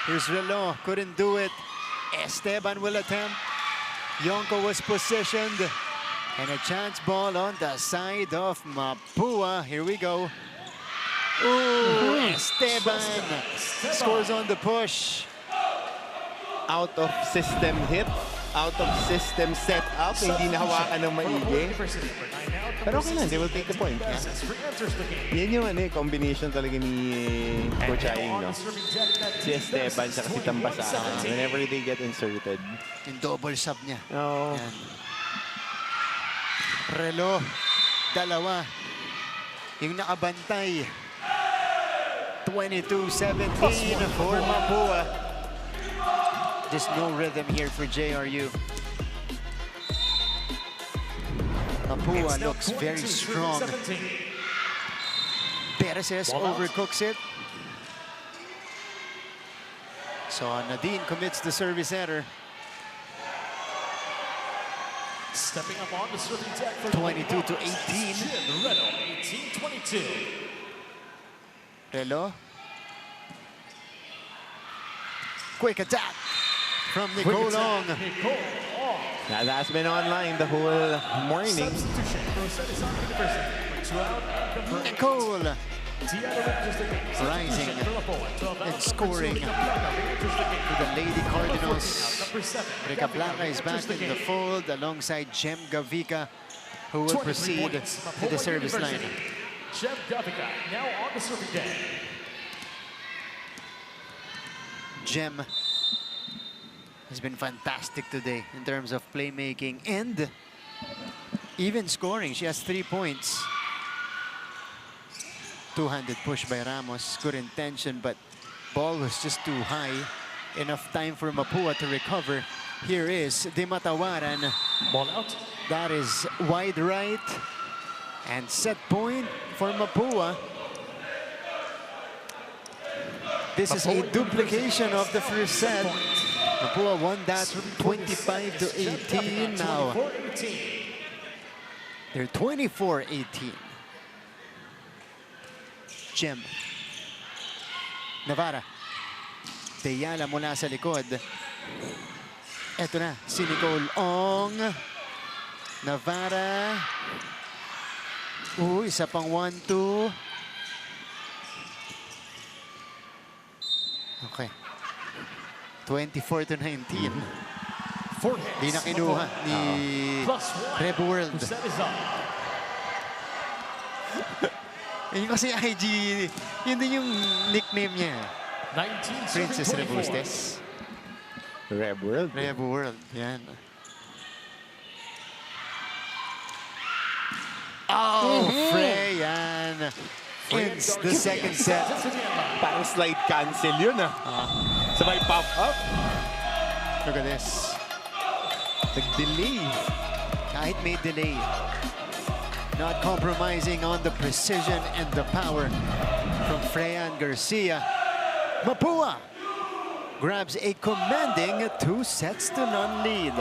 Here's Relo. Couldn't do it. Esteban will attempt. Yonko was positioned. And a chance ball on the side of Mapúa. Here we go. Ooh, Esteban scores on the push. Out of system hit. Out of system set up. Hindi nahawakan ng maigi. Pero okay lang, they will take the point. Yan yung combination talaga ni Coach Aying, no? Si Esteban at si Tambasa. Whenever they get inserted. Yung double sub niya. Oo. Yan. Relo, dalawa. Yung nakabantay. 22-17 for Mapúa. Just no rhythm here for JRU. Mapúa looks very strong. Perez overcooks it. So Nadine commits the service error. Stepping up on the serving deck for 22 to 18. Renault, 18-22. Relo. Quick attack from Nicole Long. Nicole Long. That has been online the whole morning. Substitution for Cedison University. Two out and number Nicole rising rising and scoring for the Lady Cardinals. Number 7. Rika Blanca is back in the fold alongside Jem Gavica, who will proceed to the service line. Jem Gavica now on the serving deck. Jem has been fantastic today in terms of playmaking and even scoring. She has 3 points. Two-handed push by Ramos. Good intention, but ball was just too high. Enough time for Mapúa to recover. Here is Di Matawaran. Ball out. That is wide right. And set point for Mapúa. This is a duplication of the first set. Mapúa won that 25 to 18 now. They're 24-18. Jem. Navarra. Deyala mula sa likod. Eto na, si Nicole Ong. Navarra. Isa pang 1-2. Okay. 24 to 19. Di na kinuha ni Rep World. Yun kasi IG, yun din yung nickname niya. Princess Rebustes. Reb World. Reb World, yan. Oh, Frey, yan. Ends the second set. Parang slide cancel yun Sabay pop up. Look at this. Nag-delay. Kahit may delay. Not compromising on the precision and the power from Freyan Garcia. Mapúa grabs a commanding 2-0 lead.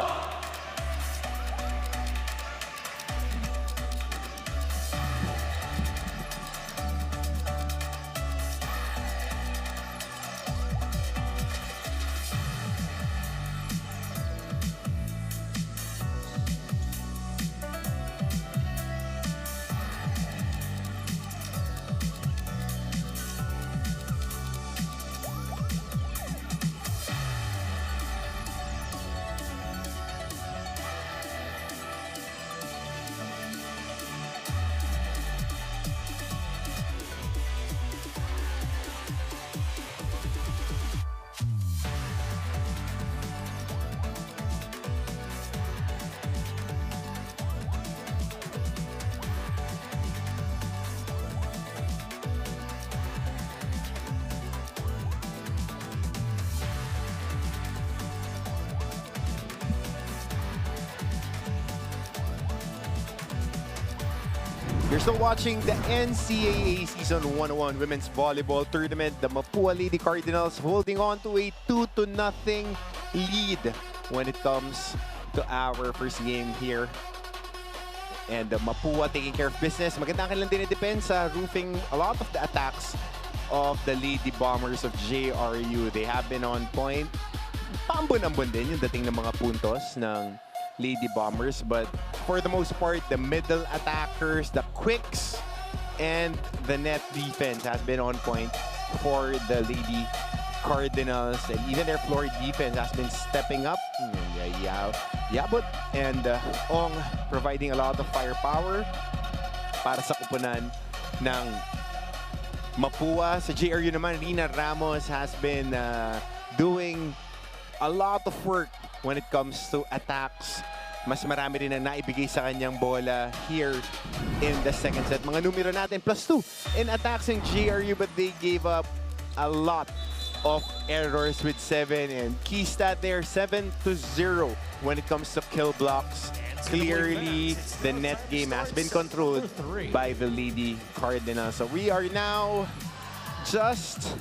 You're still watching the NCAA Season 101 Women's Volleyball Tournament. The Mapúa Lady Cardinals holding on to a 2-0 lead when it comes to our first game here. And the Mapúa taking care of business. Maganda ang kanilang dinidepensa, roofing a lot of the attacks of the Lady Bombers of JRU. They have been on point. Paambon-ambon din yung dating ng mga puntos ng Lady Bombers, but for the most part, the middle attackers, the quicks, and the net defense has been on point for the Lady Cardinals, and even their floor defense has been stepping up. Yabot and Ong providing a lot of firepower para sa kupunan ng Mapúa. Sa JRU naman, Rina Ramos has been doing a lot of work when it comes to attacks. Mas marami rin ang naibigay sa kanyang bola here in the second set. Mga numero natin, +2 in attacks in GRU, but they gave up a lot of errors with 7. And key stat there, 7-0 when it comes to kill blocks. Clearly, the net game has been controlled by the Lady Cardinals. So we are now just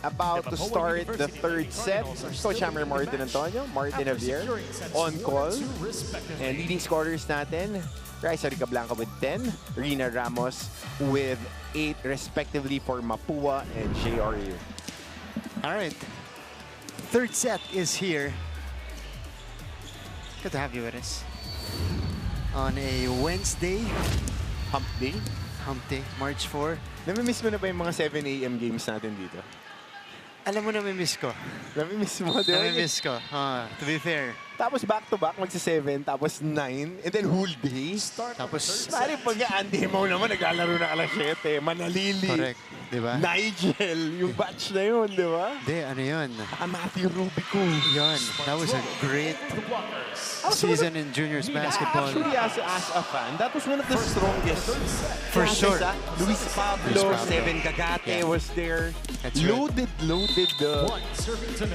about to start the third set. Coach Hammer Martin Antonio, Martin Javier on call. And leading scorers natin, Raisa Ricablanca with 10, Rina Ramos with 8 respectively for Mapúa and JRU. All right. Third set is here. Good to have you with us. On a Wednesday, Hump day. hump day, March 4. Namimiss mo na ba yung mga 7 a.m. games natin dito? Alam mo, namimiss ko. Namimiss mo, di ba? Namimiss ko. To be fair. Tapos back-to-back, magsa-7, tapos 9, and then whole day. Tapos, Pare, pag anti-mo naman, naglalaro na alas 7. Manalili. correct. Di ba? Nigel, yung batch na yun, di ba? Hindi, ano yun? Matthew Rubico. Yun. That was a great season in juniors basketball. Actually, as a fan, that was one of the strongest. For sure. Luis Pablo, Seven Cagate was there. That's right. Loaded the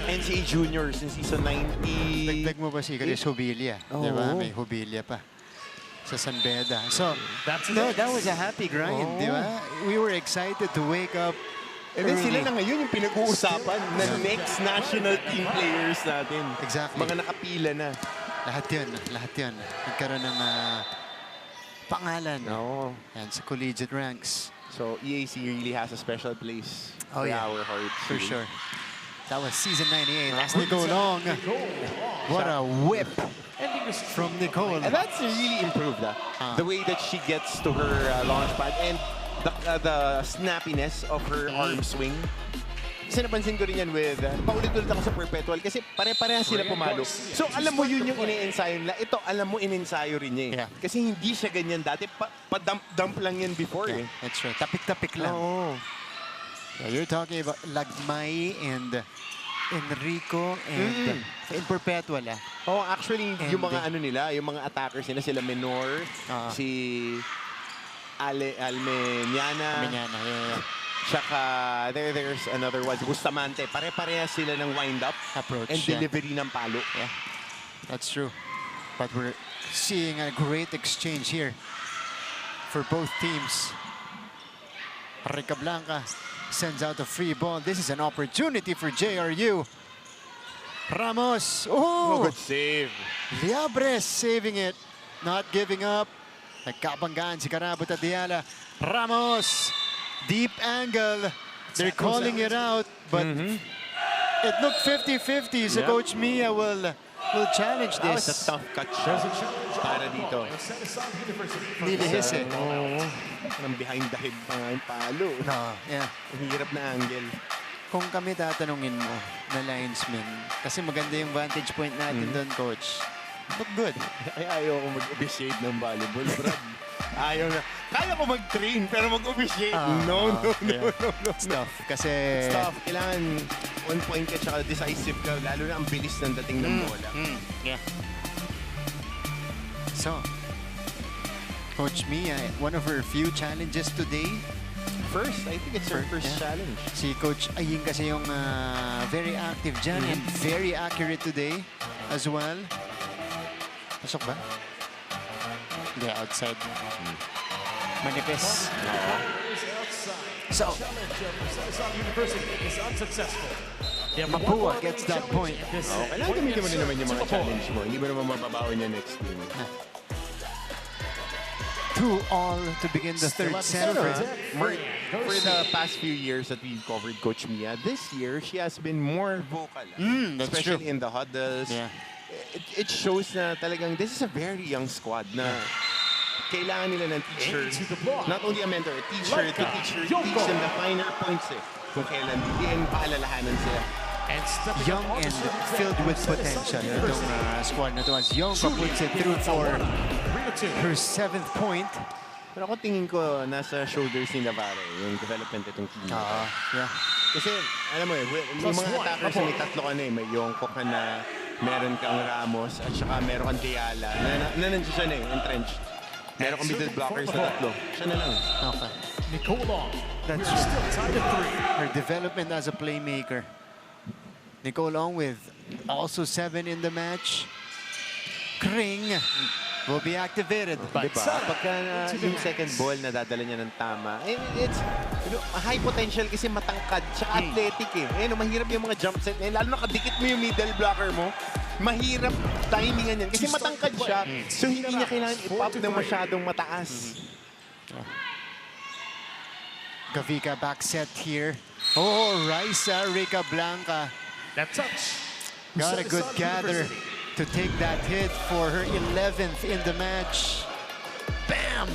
NCAA juniors in season 90. Dagdag mo ba si Chris Hubilia? Di ba? May Hubilia pa sa San Beda. So, that was a happy grind, di ba? We were excited to wake up And then sila early. na ngayon yung pinag-uusapan na next national team players natin. Exactly. Mga nakapila na. Lahat yun. Nagkaroon ng pangalan. No. Yan, sa collegiate ranks. So EAC really has a special place for our hearts. For sure. That was season 98. That's Nicole Long. What a whip from Nicole. And that's really improved. The way that she gets to her launch pad and the snappiness of her arm swing. Kasi napansin ko rin yan with, paulit-ulit ako sa Perpetual kasi pare-parehas sila pumalo. So alam mo yun yung ine-ensayo nila. Ito, alam mo in-ensayo rin niya eh. Yeah. Kasi hindi siya ganyan dati. Pa-dump lang yan before eh. That's right. Tapik-tapik lang. Oo. Yeah, you're talking about Lagmay and Enrico and in Perpetual. Oh, actually, And yung mga ano nila, yung mga attackers nila, sila Menor, si Almeniana, Yeah. tsaka there's another one, si Bustamante. Pare-pareha sila ng wind-up Approach. and yeah. delivery ng palo. Yeah, that's true. But we're seeing a great exchange here for both teams. Rica Blanca sends out a free ball. This is an opportunity for JRU. Ramos. Oh, Good save. Liabres saving it. Not giving up. Nagkabanggaan si Carabot at Diala. Ramos. Deep angle. They're calling it out, but it looked 50-50. So Yeah. Coach Mia will challenge That was a this. tough cut shot para dito. Nilihis eh. Oo. Nang behind the head pa nga yung palo. No, yeah. Ang hirap na angle. Kung kami tatanungin mo na linesman, kasi maganda yung vantage point natin doon, Coach. Look good. Ay, ayaw ko mag-officiate ng volleyball, Brad. Ayaw na. Kaya ko mag-train, pero mag-officiate. No. Stuff. Kasi Stuff. Kailangan on point ka, tsaka decisive ka, lalo na ang bilis ng dating ng bola. yeah. So, Coach Mia, one of her few challenges today. First, I think it's her first yeah. challenge. Si Coach Aying kasi yung very active dyan and very accurate today as well. Pasok ba? Hindi, outside. Manipis. So, Mapúa gets that point. Kailangan gamitin mo din naman yung mga challenge mo. Hindi mo naman mababawan yung next game. 2-all to begin the third set. For the past few years that we've covered Coach Mia, this year she has been more vocal. That's Especially true. in the huddles. Yeah. It shows na talagang this is a very young squad na kailangan nila ng teacher. Not only a mentor, a teacher to teach them the finer points eh. Kung kailan din paalalahanan sila. Young and filled with potential. Itong squad na to. As Yonka puts it through for her 7th point. Pero ako tingin ko nasa shoulders ni Navarre yung development itong team. Yeah. Kasi alam mo eh, may mga attackers na may tatlo ka na eh. May Yonko ka na, meron kang Ramos, at saka meron kang Diala na nandiyan siya na eh, entrenched. Meron kang middle blockers na tatlo. Siya na lang. Okay. Nicole Long. That's Still tied at 3. her development as a playmaker. Nicole Ong with also 7 in the match. Kring will be activated. Diba? Pagka yung second ball na dadala niya ng tama, it's high potential kasi matangkad, tsaka athletic eh. Ayun, mahirap yung mga jump set. Lalo na kadikit mo yung middle blocker mo, mahirap timingan yan. Kasi matangkad siya, so hindi niya kailangan i-pop na masyadong mataas. Gavika back set here. Oh, Raisa Rica Blanca That touch. got a good Salazar gather University. to take that hit for her 11th in the match. Bam!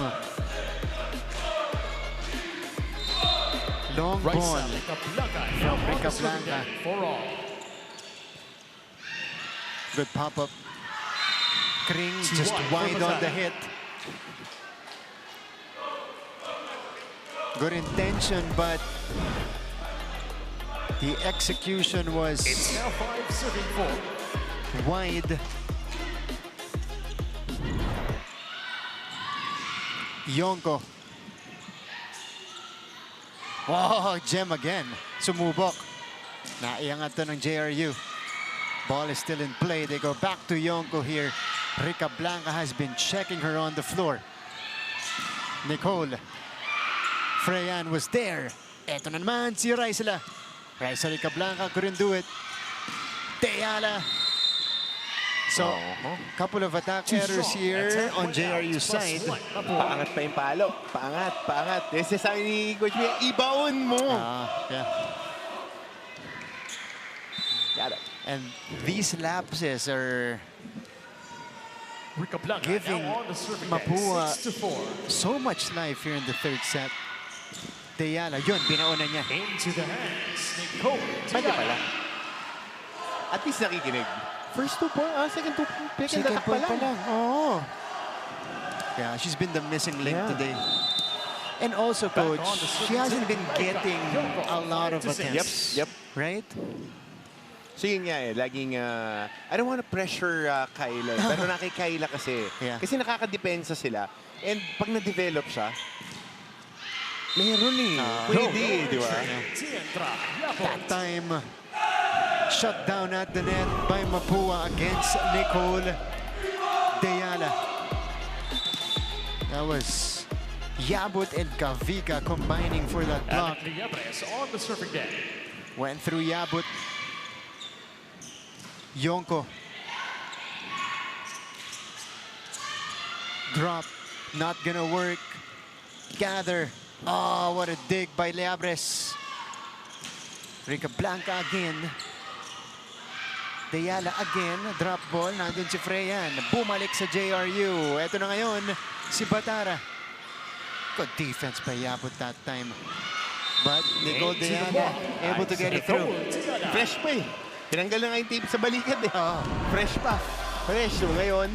Long Raisa ball Ricablanca from now on the Rica serving Blanca. deck for all. Good pop-up. Kring just wide wide for on the Mazan. hit. Good intention, but the execution was It's now 5 serving 4. wide. Yonko. Oh, gem again. Sumubok. Naiangat to ng JRU. Ball is still in play. They go back to Yonko here. Rica Blanca has been checking her on the floor. Nicole. Freyan was there. Eto na naman si Raisa. Raisa Rica Blanca couldn't do it. Teala. So, couple of attack errors here on JRU's side. Paangat pa yung palo. Paangat, paangat. Kasi sabi ni Coach Mia, ibaon mo. Yeah. Got it. And these lapses are Ricablanca giving now on the serving Mapúa deck 6-4. so much life here in the third set. Teala, yun, binauna niya. Into the hands. Nicole. Pwede pala. At least nakikinig. First 2 points, second 2 points. Second point pa lang. Oh. Yeah, she's been the missing link Yeah. today. And also, Coach, on the she hasn't been getting a lot of attempts. Yep. Right? So yun nga eh, laging, I don't wanna pressure Kyla. Pero na kay Kyla kasi. Yeah. Kasi nakakadepensa sila. And pag na-develop siya, meron eh. Pwede eh, di ba? Tientra. That time, shut down at the net by Mapúa against Nicole Deyala. That was Yabut and Gavika combining for that block. Alec Liebres on the serving deck. Went through Yabut. Yonko. Drop. Not gonna work. Gather. Oh, what a dig by Liebres. Rica Blanca again. Deyala again. Drop ball. Nandun si Freyan. Bumalik sa JRU. Ito na ngayon, si Batara. Good defense by Yabut that time. But Nicole Into the Deyala block. able to get it through. Fresh pa eh. Tinanggal na nga yung tape sa balikat eh. Oh. Fresh pa. Fresh. So ngayon,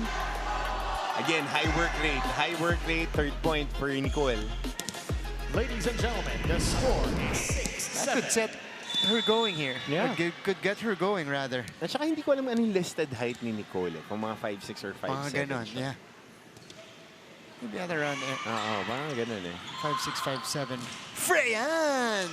again, high work rate. High work rate, third point for Nicole. Ladies and gentlemen, the score is That could 6-7. set her going here. Yeah. Could get her going rather. At saka hindi ko alam anong listed height ni Nicole. Kung mga 5'6 or 5'7. Mga ganon, yeah. Maybe other around there. Oo, parang ganon eh. 5'6", 5'7". Freyan!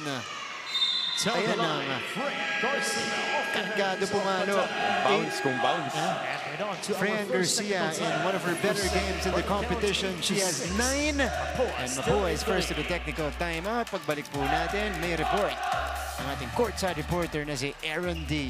Tell Ayan the na line, nga. Frank Garcia. off the Kargado hands of pumalo. Batara. Bounce kung bounce. And head on to our Fran first Garcia technical in time. one of her better First set, games in the but count competition. She to has 6. 9. Mapúa And still Mapúa is is first to leading. the technical timeout. Pagbalik po natin, may report. Ang ating courtside reporter na si Aaron D.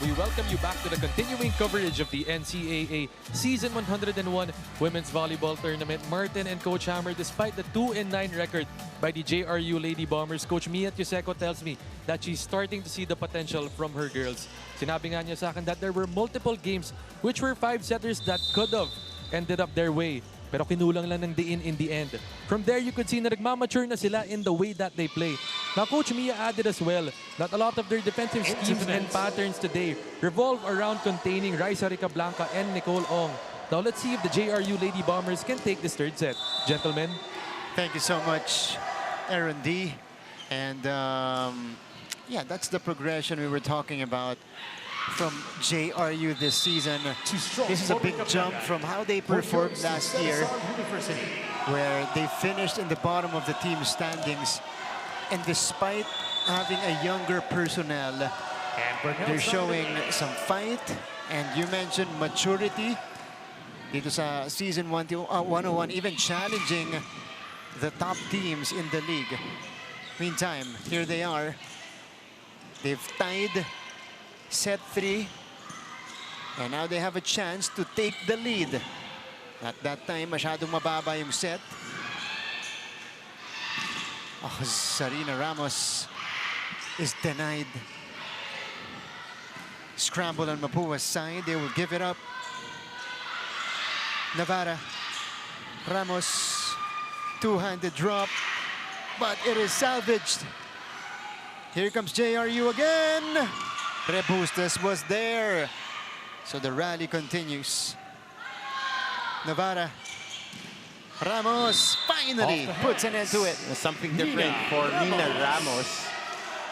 We welcome you back to the continuing coverage of the NCAA Season 101 Women's Volleyball Tournament. Martin and Coach Hammer, despite the 2-9 record by the JRU Lady Bombers, Coach Mia Tuseco tells me that she's starting to see the potential from her girls. Sinabi nga niya sa akin that there were multiple games which were 5-setters that could have ended up their way. Pero kinulang lang ng diin in the end. From there, you could see na nagmamature na sila in the way that they play. Now, Coach Mia added as well that a lot of their defensive schemes and patterns today revolve around containing Raisa Ricablanca and Nicole Ong. Now, let's see if the JRU Lady Bombers can take this third set. Gentlemen. Thank you so much, Aaron D. And yeah, that's the progression we were talking about from JRU this season. This is a big jump from how they performed last year, where they finished in the bottom of the team standings. And despite having a younger personnel, they're showing some fight. And you mentioned maturity dito sa Season 101, even challenging the top teams in the league. Meantime, here they are. They've tied set 3. And now they have a chance to take the lead. At that time, masyadong mababa yung set. Oh, Zarina Ramos is denied. Scramble on Mapua's side. They will give it up. Navarra. Ramos. Two-handed drop. But it is salvaged. Here comes JRU again. Rebustas was there. So the rally continues. Navarra. Ramos finally puts an end to it. Something different for Nina Ramos.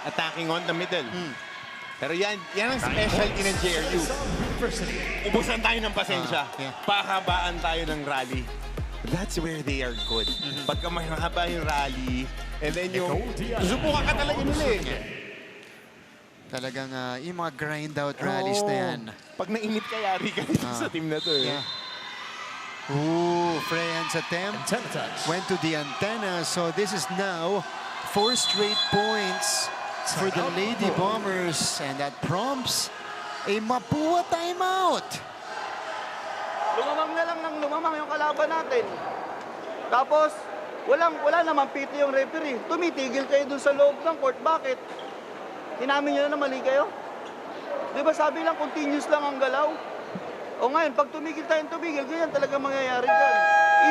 Attacking on the middle. Pero yan ang specialty ng JRU. Ubusan tayo ng pasensya. Pahabaan tayo ng rally. That's where they are good. Pagka mahaba yung rally, and then yung subukan ka talaga nila Talagang yung mga grind out rallies na yan. Pag nainit ka, yari ka dito sa team na to Ooh, Freyan's attempt went to the antenna. So this is now 4 straight points for the Lady Bombers. And that prompts a Mapúa timeout. Lumamang na lang ng lumamang yung kalaban natin. Tapos, wala naman pito yung referee. Tumitigil kayo dun sa loob ng court. Bakit? Tinamin nyo na mali kayo? Di ba sabi lang, continuous lang ang galaw? O ngayon, pag tumigil tayong tumigil, ganyan talaga mangyayari dyan.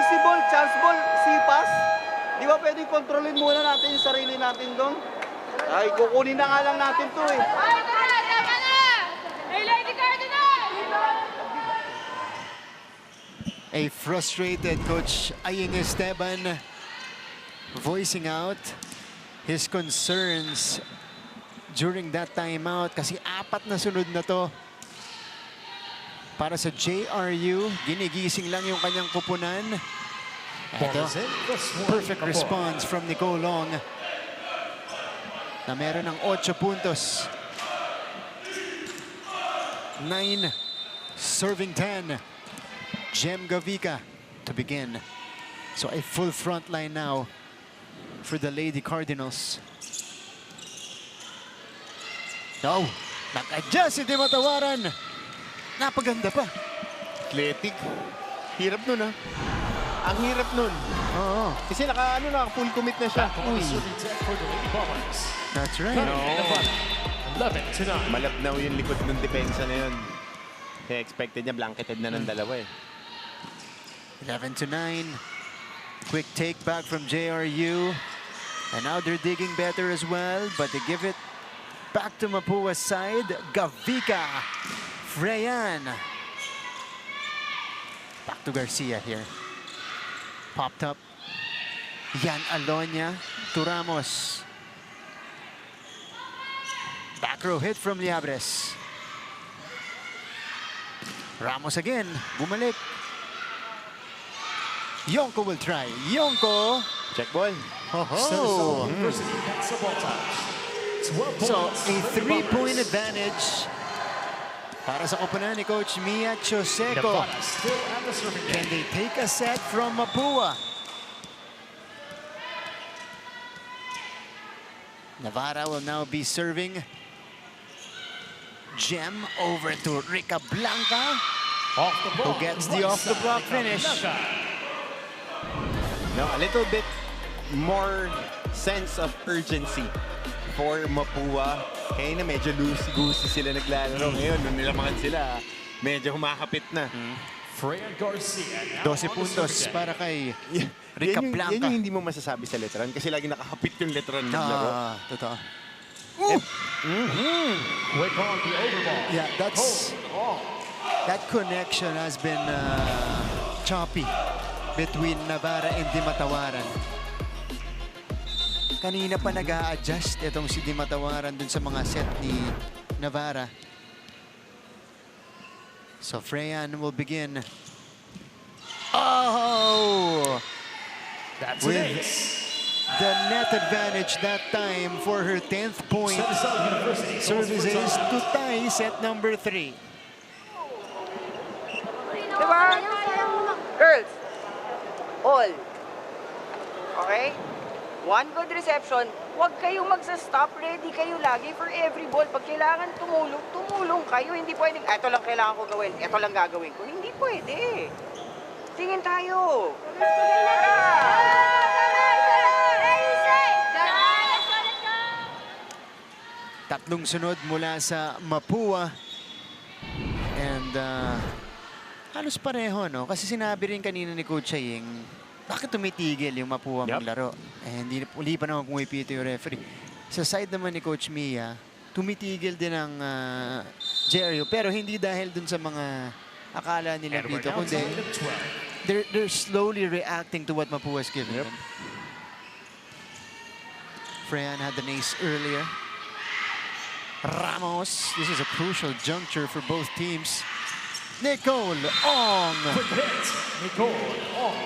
Easy ball, chance ball, C-pass. Di ba pwedeng kontrolin muna natin yung sarili natin doon? Ay, kukunin na nga lang natin to eh. Ay, tama na! Ay, Lady Cardinal! A frustrated Coach Aying Esteban voicing out his concerns during that timeout kasi 4 na sunod na to. Para sa JRU, ginigising lang yung kanyang kupunan. Ito, perfect response from Nicole Long na meron ng 8 puntos. 9, serving 10. Jem Gavica to begin. So a full front line now for the Lady Cardinals. No, nag-adjust si Dimatawaran. Napaganda pa. Athletic. Hirap nun Ang hirap nun. Oo. Kasi naka full commit na siya. That's right. No. 11-9. Malabnaw yung likod ng depensa na yun. Kaya expected niya blanketed na ng dalawa 11-9. Quick take back from JRU. And now they're digging better as well, but they give it back to Mapua's side. Gavica. Freyan. Back to Garcia here. Popped up. Yan Alonia to Ramos. Back row hit from Liabres. Ramos again. Bumalik. Yonko will try. Yonko. Check ball. Oh. So, a 3-point advantage para sa koponan ni Coach Mia Choseco. Can they take a set from Mapúa? Navarra will now be serving. Gem over to Rica Blanca, who gets the off-the-block finish. No, a little bit more sense of urgency for Mapúa. Kaya na medyo loosey-goosey sila naglalaro. Ngayon, nung nilamangan sila, medyo humakapit na. 12 puntos para kay Rica Blanca. Yan yung hindi mo masasabi sa Letran kasi lagi nakakapit yung Letran naglaro. Totoo. Quick on the overball. Yeah, that connection has been choppy between Navarra and Dimatawaran. Kanina pa nag-a-adjust itong si Di Matawaran dun sa mga set ni Navarra. So Freyan will begin. Oh! That's With an ace. the net advantage that time for her 10th point. Service ace to tie set number 3. Diba? Girls, all. Okay? One good reception. Huwag kayong magsa-stop. Ready kayo lagi for every ball. Pag kailangan tumulong, tumulong kayo. Hindi pwedeng, ito lang kailangan ko gawin. Ito lang gagawin ko. Hindi pwede. Tingin tayo. Tatlong sunod mula sa Mapúa. And halos pareho, no? Kasi sinabi rin kanina ni Coach Chaying, bakit tumitigil yung Mapúa maglaro? Eh, uli pa naman pumipito yung referee. Sa side naman ni Coach Mia, tumitigil din ang JRU. Pero hindi dahil dun sa mga akala nila dito, kundi they're slowly reacting to what Mapúa is giving them. Freyan had the ace earlier. Ramos, this is a crucial juncture for both teams. Nicole Ong. Quick hit. Nicole Ong.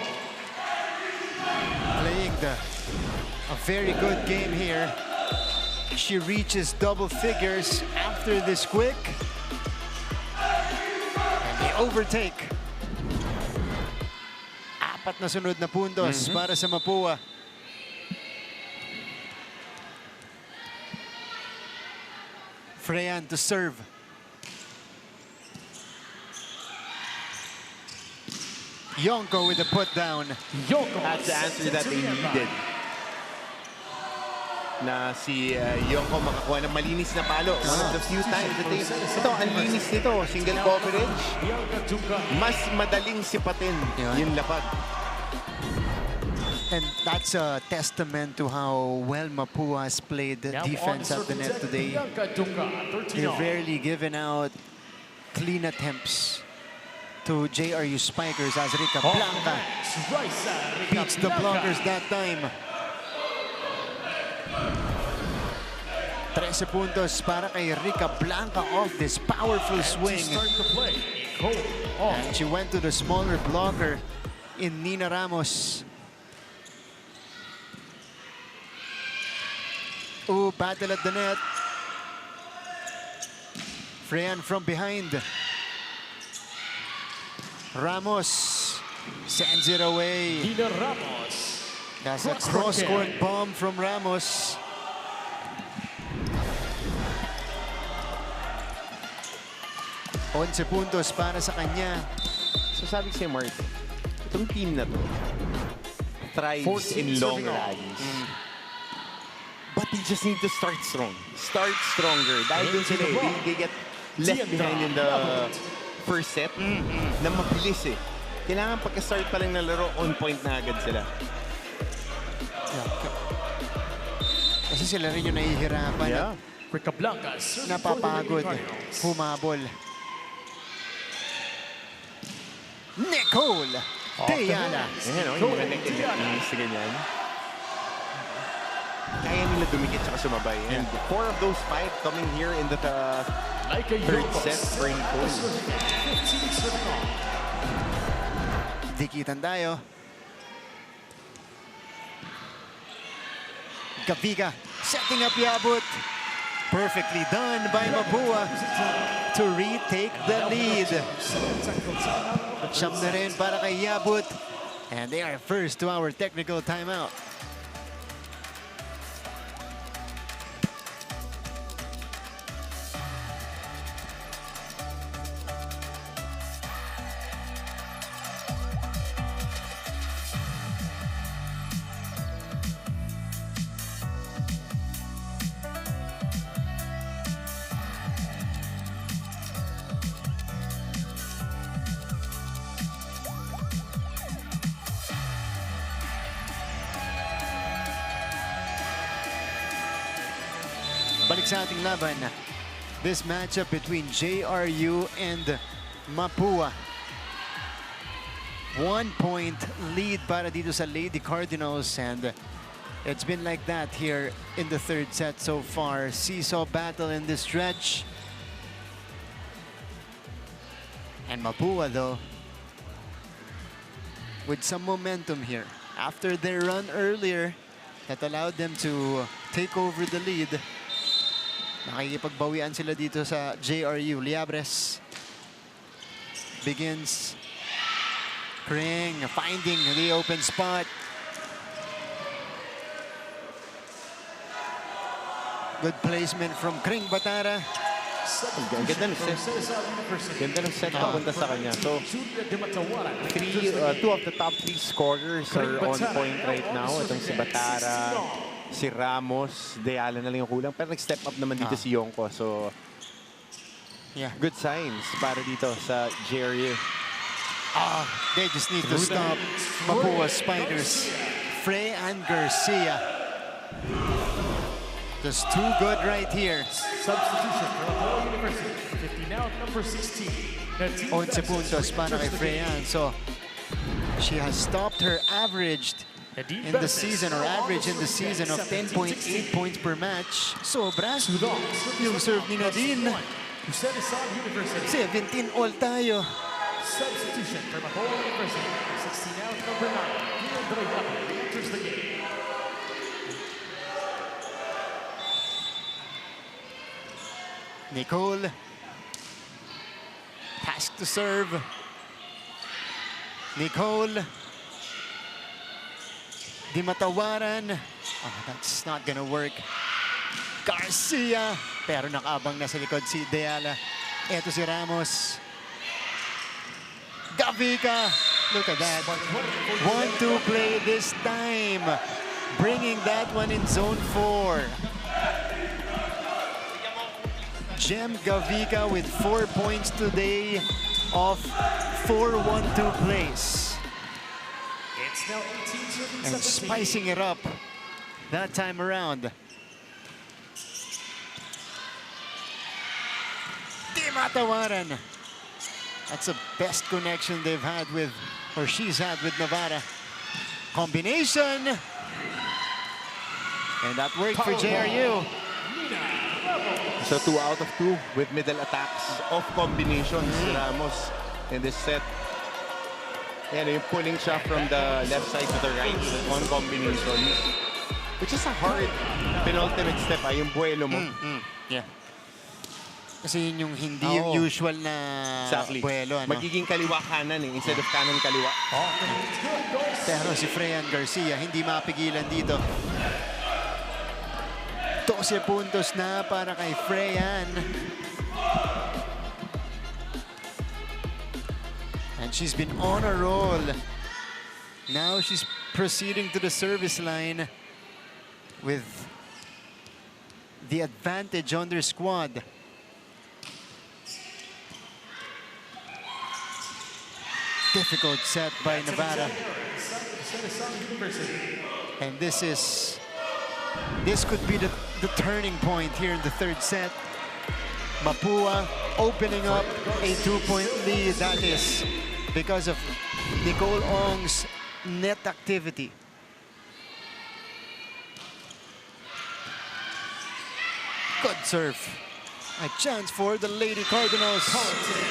Playing a very good game here. She reaches double figures after this quick. And the overtake. Apat na sunod na puntos para sa Mapúa. Freyan to serve. Yonko with the put down. Yoko. That's the answer that they needed. Na si Yonko makakuha ng malinis na palo. One of the few times that they... Ito, ang linis nito. Single coverage. Mas madaling sipatin yung lapag. And that's a testament to how well Mapúa has played the defense at the net today. They've rarely given out clean attempts to JRU Spikers as Rica Blanca beats the blockers that time. 13 puntos para kay Rica Blanca off this powerful swing. And she went to the smaller blocker in Nina Ramos. Ooh, battle at the net. Freyan from behind. Ramos sends it away. Nina Ramos. That's a cross-court bomb from Ramos. Onse puntos para sa kanya. So sabi ko si Mark, itong team na to thrives in long rallies. But they just need to start strong. Start stronger. Dahil dun sila they get left behind in the first set na mabilis eh. Kailangan pagka-start pa lang ng laro, on point na agad sila. Kasi sila rin yung nahihirapan. Rica Blanca. Napapagod. Humabol. Nicole Diana. Ayan o, yung mga neck-and-neck sa ganyan. Kaya nila dumikit tsaka sumabay. And 4 of those 5 coming here in the third set for Nicole. Dikitan tayo. Gaviga setting up Yabut. Perfectly done by Mapúa to retake the lead. Siyam na rin para kay Yabut. And they are first to our technical timeout. Balik sa ating laban. This matchup between JRU and Mapúa. 1 point lead para dito sa Lady Cardinals, and It's been like that here in the third set so far. Seesaw battle in this stretch. And Mapúa, though, with some momentum here. After their run earlier that allowed them to take over the lead. Nakikipagbawian sila dito sa JRU. Liabres begins. Kring finding the open spot. Good placement from Kring Batara. Ang ganda ng set. Ganda ng set papunta sa kanya. So, two of the top 3 scorers are on point right now. Itong si Batara, si Ramos, Deala na lang yung kulang. Pero nag-step up naman dito si Yonko. So, Yeah. good signs para dito sa JRU. They just need to stop Mapúa Spiders. Frey and Garcia. Just too good right here. Substitution for Mapúa University. 50 now, number 16. 11 puntos para kay Freyan. So, she has stopped her average in the season, or average in the season of 10.8 points per match. Sobra. Yung serve ni Nadine. 17 all tayo. Substitution for Mapúa University. 16 out, number 9. Enters the game. Nicole. Pass to serve. Nicole. Di matawaran. Oh, that's not gonna work. Garcia. Pero nakaabang na sa likod si Deala. Eto si Ramos. Gavica. Look at that. 1-2 play this time. Bringing that one in zone 4. Jem Gavica with 4 points today off 4-1-2 plays. It's now 18 And spicing it up that time around. Di matawaran. That's the best connection they've had with, or she's had with Navarra. Combination. And that worked for JRU. So 2 out of 2 with middle attacks of combinations. Ramos in this set. Yan, yung pulling siya from the left side to the right on combinations. Which is a hard penultimate step, yung buwelo mo. Yeah. Kasi yun yung hindi yung usual na buwelo. Ano? Magiging kaliwa kanan instead of kanan kaliwa. Pero si Freyan Garcia hindi mapigilan dito. 12 puntos na para kay Freyan. And she's been on a roll. Now she's proceeding to the service line with the advantage on their squad. Difficult set by Nevada. And this could be the turning point here in the third set. Mapúa opening up a 2-point lead. That is because of Nicole Ong's net activity. Good serve. A chance for the Lady Cardinals.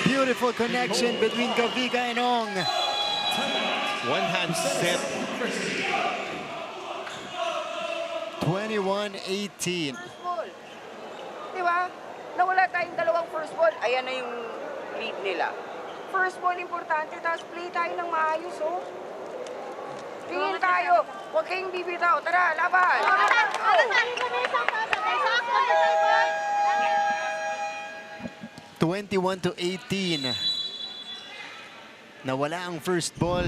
Beautiful connection between Gavica and Ong. One-hand set. 21-18. First ball. Di ba? Nawala tayong dalawang first ball. Ayan na yung lead nila. First ball importante, tapos play tayo ng maayos, oh. Tingin tayo. Huwag kayong bibitaw. Tara, laban! 21-18. Nawala ang first ball.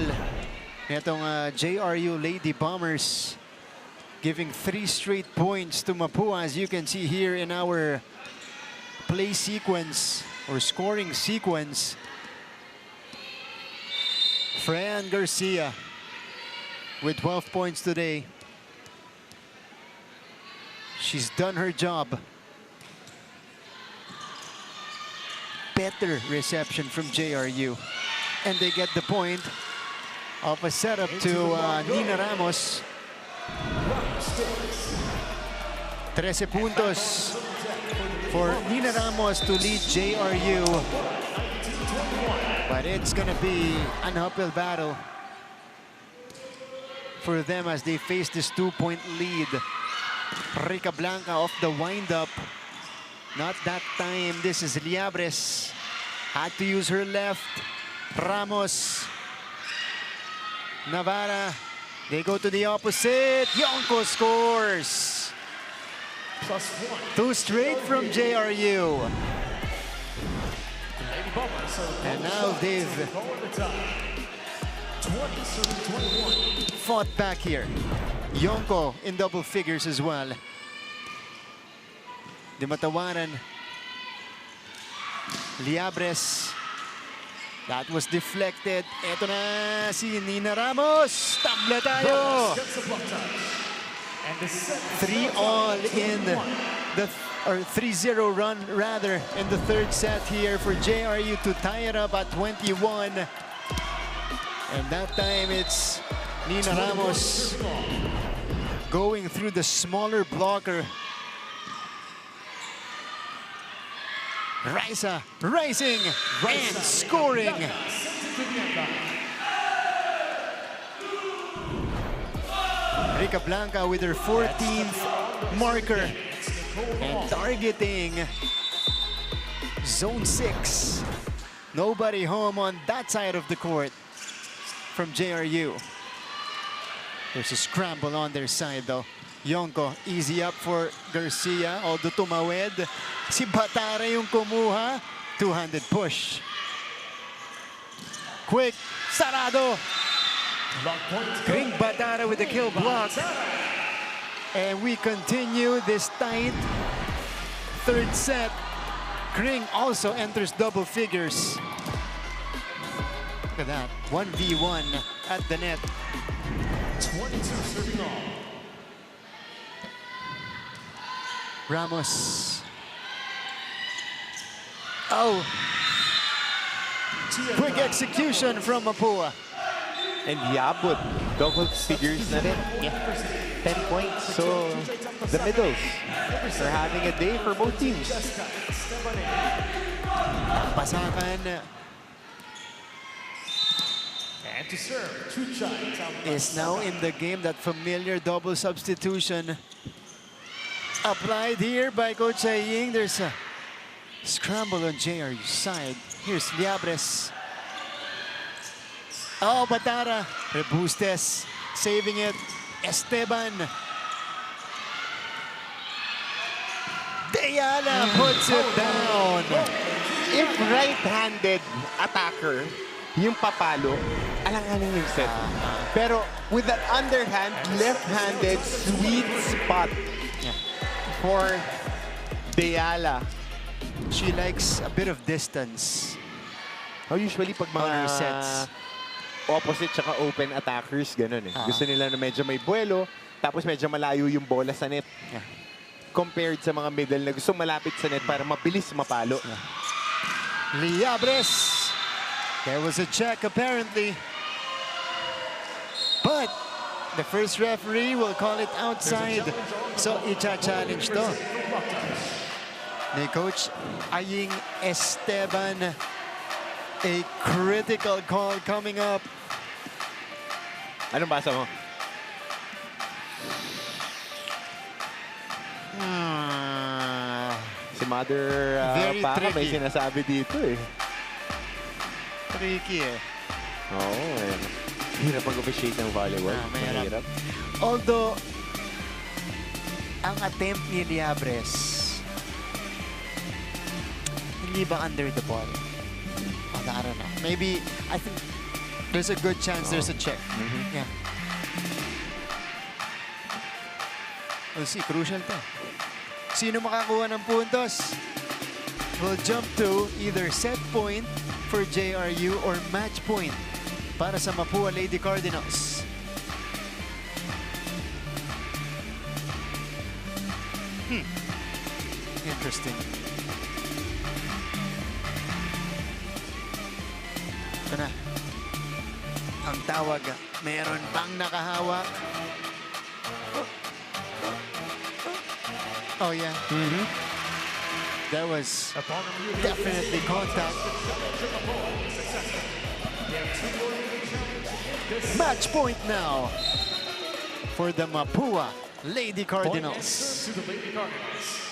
Itong JRU Lady Bombers giving 3 straight points to Mapúa, as you can see here in our play sequence or scoring sequence. Fran Garcia with 12 points today. She's done her job. Better reception from JRU. And they get the point of a setup to Nina Ramos. 13 puntos for Nina Ramos to lead JRU. But it's gonna be an uphill battle for them as they face this 2-point lead. Rica Blanca off the windup. Not that time. This is Liabres. Had to use her left. Ramos. Navarra. They go to the opposite. Yonko scores. Two straight from JRU. And now they've fought back here. Yonko in double figures as well. Di matawaran. Liabres. That was deflected. Eto na si Nina Ramos. Tabla tayo. 3-all in the, or 3-0 run rather in the third set here for JRU to tie it up at 21. And that time it's Nina Ramos going through the smaller blocker. Raisa rising and scoring. Rica Blanca with her 14th marker and targeting zone 6. Nobody home on that side of the court from JRU. There's a scramble on their side though. Yonko, easy up for Garcia, although tumawid. Si Batara yung kumuha. Two-handed push. Quick, sarado. Kring Batara with the kill block. And we continue this tight third set. Kring also enters double figures. Look at that, 1v1 at the net. 22 serving all. Ramos. Oh. Quick execution from Mapúa. And Yabut, double figures na rin. 10 points. So, the middles are having a day for both teams. Pasakan And to serve, Chuchay. is now in the game. That familiar double substitution applied here by Coach Ying. There's a scramble on JRU's side. Here's Liabres. Oh, Batara. Rebustes saving it. Esteban. Deyala puts it down. If right-handed attacker, yung papalo, alanganin yung set. Pero with that underhand, left-handed sweet spot for Deyala. She likes a bit of distance. Usually pag mga On her sets. opposite tsaka open attackers, ganun eh. Gusto nila na medyo may buwelo, tapos medyo malayo yung bola sa net. Compared sa mga middle na gusto malapit sa net para mabilis mapalo. Liabres. There was a check apparently. But the first referee will call it outside. So icha-challenge to. Ni Coach Aying Esteban. A critical call coming up. Anong basa mo? Si Mother Very Paka may tricky. sinasabi dito eh. Tricky eh. Oo eh. Hirap mag-officiate ng volleyball. Mahirap. Although, ang attempt ni Liabres, hindi ba under the ball? I don't know. Maybe, I think there's a good chance there's a check. Yeah. We'll see, crucial to. Sino makakuha ng puntos? We'll jump to either set point for JRU or match point para sa Mapúa Lady Cardinals. Interesting. Ito na. Ang tawag, meron bang nakahawak? Oh, yeah. That was definitely contact. Match point now for the Mapúa Lady Cardinals. To the Lady Cardinals.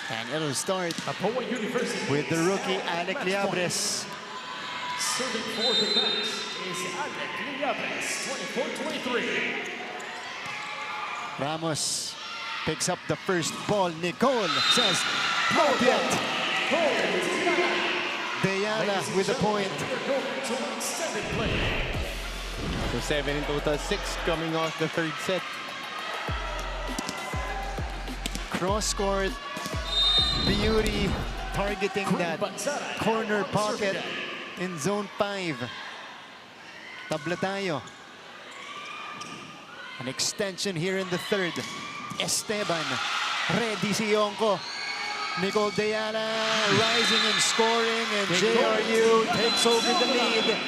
And it'll start Mapúa University. with the rookie Alec Liabres. Serving for the bench is Alec Liabres, 24-23. Ramos picks up the first ball. Nicole says, not yet. Deyala with the point. So 7 in total, 6 coming off the third set. Cross court beauty targeting that corner pocket in zone 5. Tabla tayo. An extension here in the third. Esteban. Ready si Yonko. Nicole Deyala rising and scoring, and JRU takes over the lead.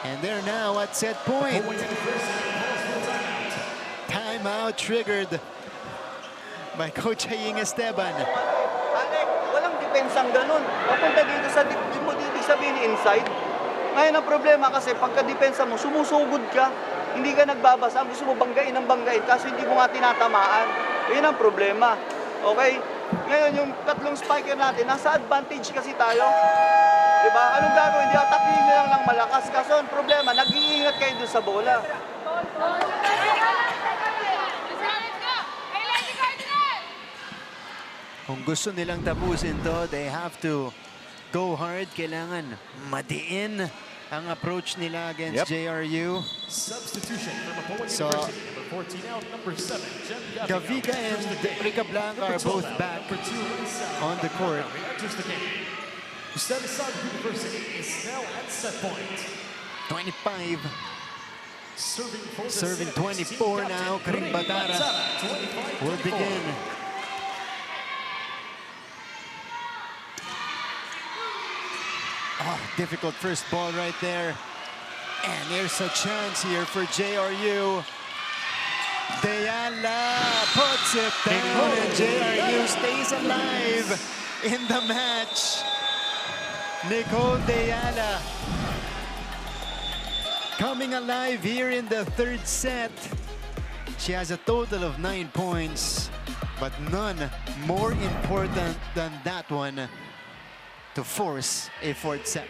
And they're now at set point. Timeout triggered by Coach Haying Esteban. Alec, walang depensang ganun. Papunta dito sa dibdib mo, dito sabihin inside. Ngayon ang problema kasi pagka-depensa mo, sumusugod ka. Hindi ka nagbabasa. Ang gusto mo banggain ng banggain kasi hindi mo nga tinatamaan. Yun ang problema. Okay? Ngayon yung tatlong spiker natin, nasa advantage kasi tayo. Diba? Anong gagawin? Hindi atakihin nyo lang malakas. Kaso ang problema, nag-iingat kayo dun sa bola. Kung gusto nilang tapusin to, they have to go hard. Kailangan madiin ang approach nila against JRU. Substitution from Mapúa So, University, number 14 out, number 7, Jem Gavica and Rica Blanca are both back on the court. Enters the game. Ustadisad University is now at set point. 25, Serving serving 24 now. Karim Batara will begin. Oh, difficult first ball right there. And there's a chance here for JRU. Deyala puts it down, and JRU stays alive in the match. Nicole Deyala coming alive here in the third set. She has a total of 9 points, but none more important than that one to force a fourth set.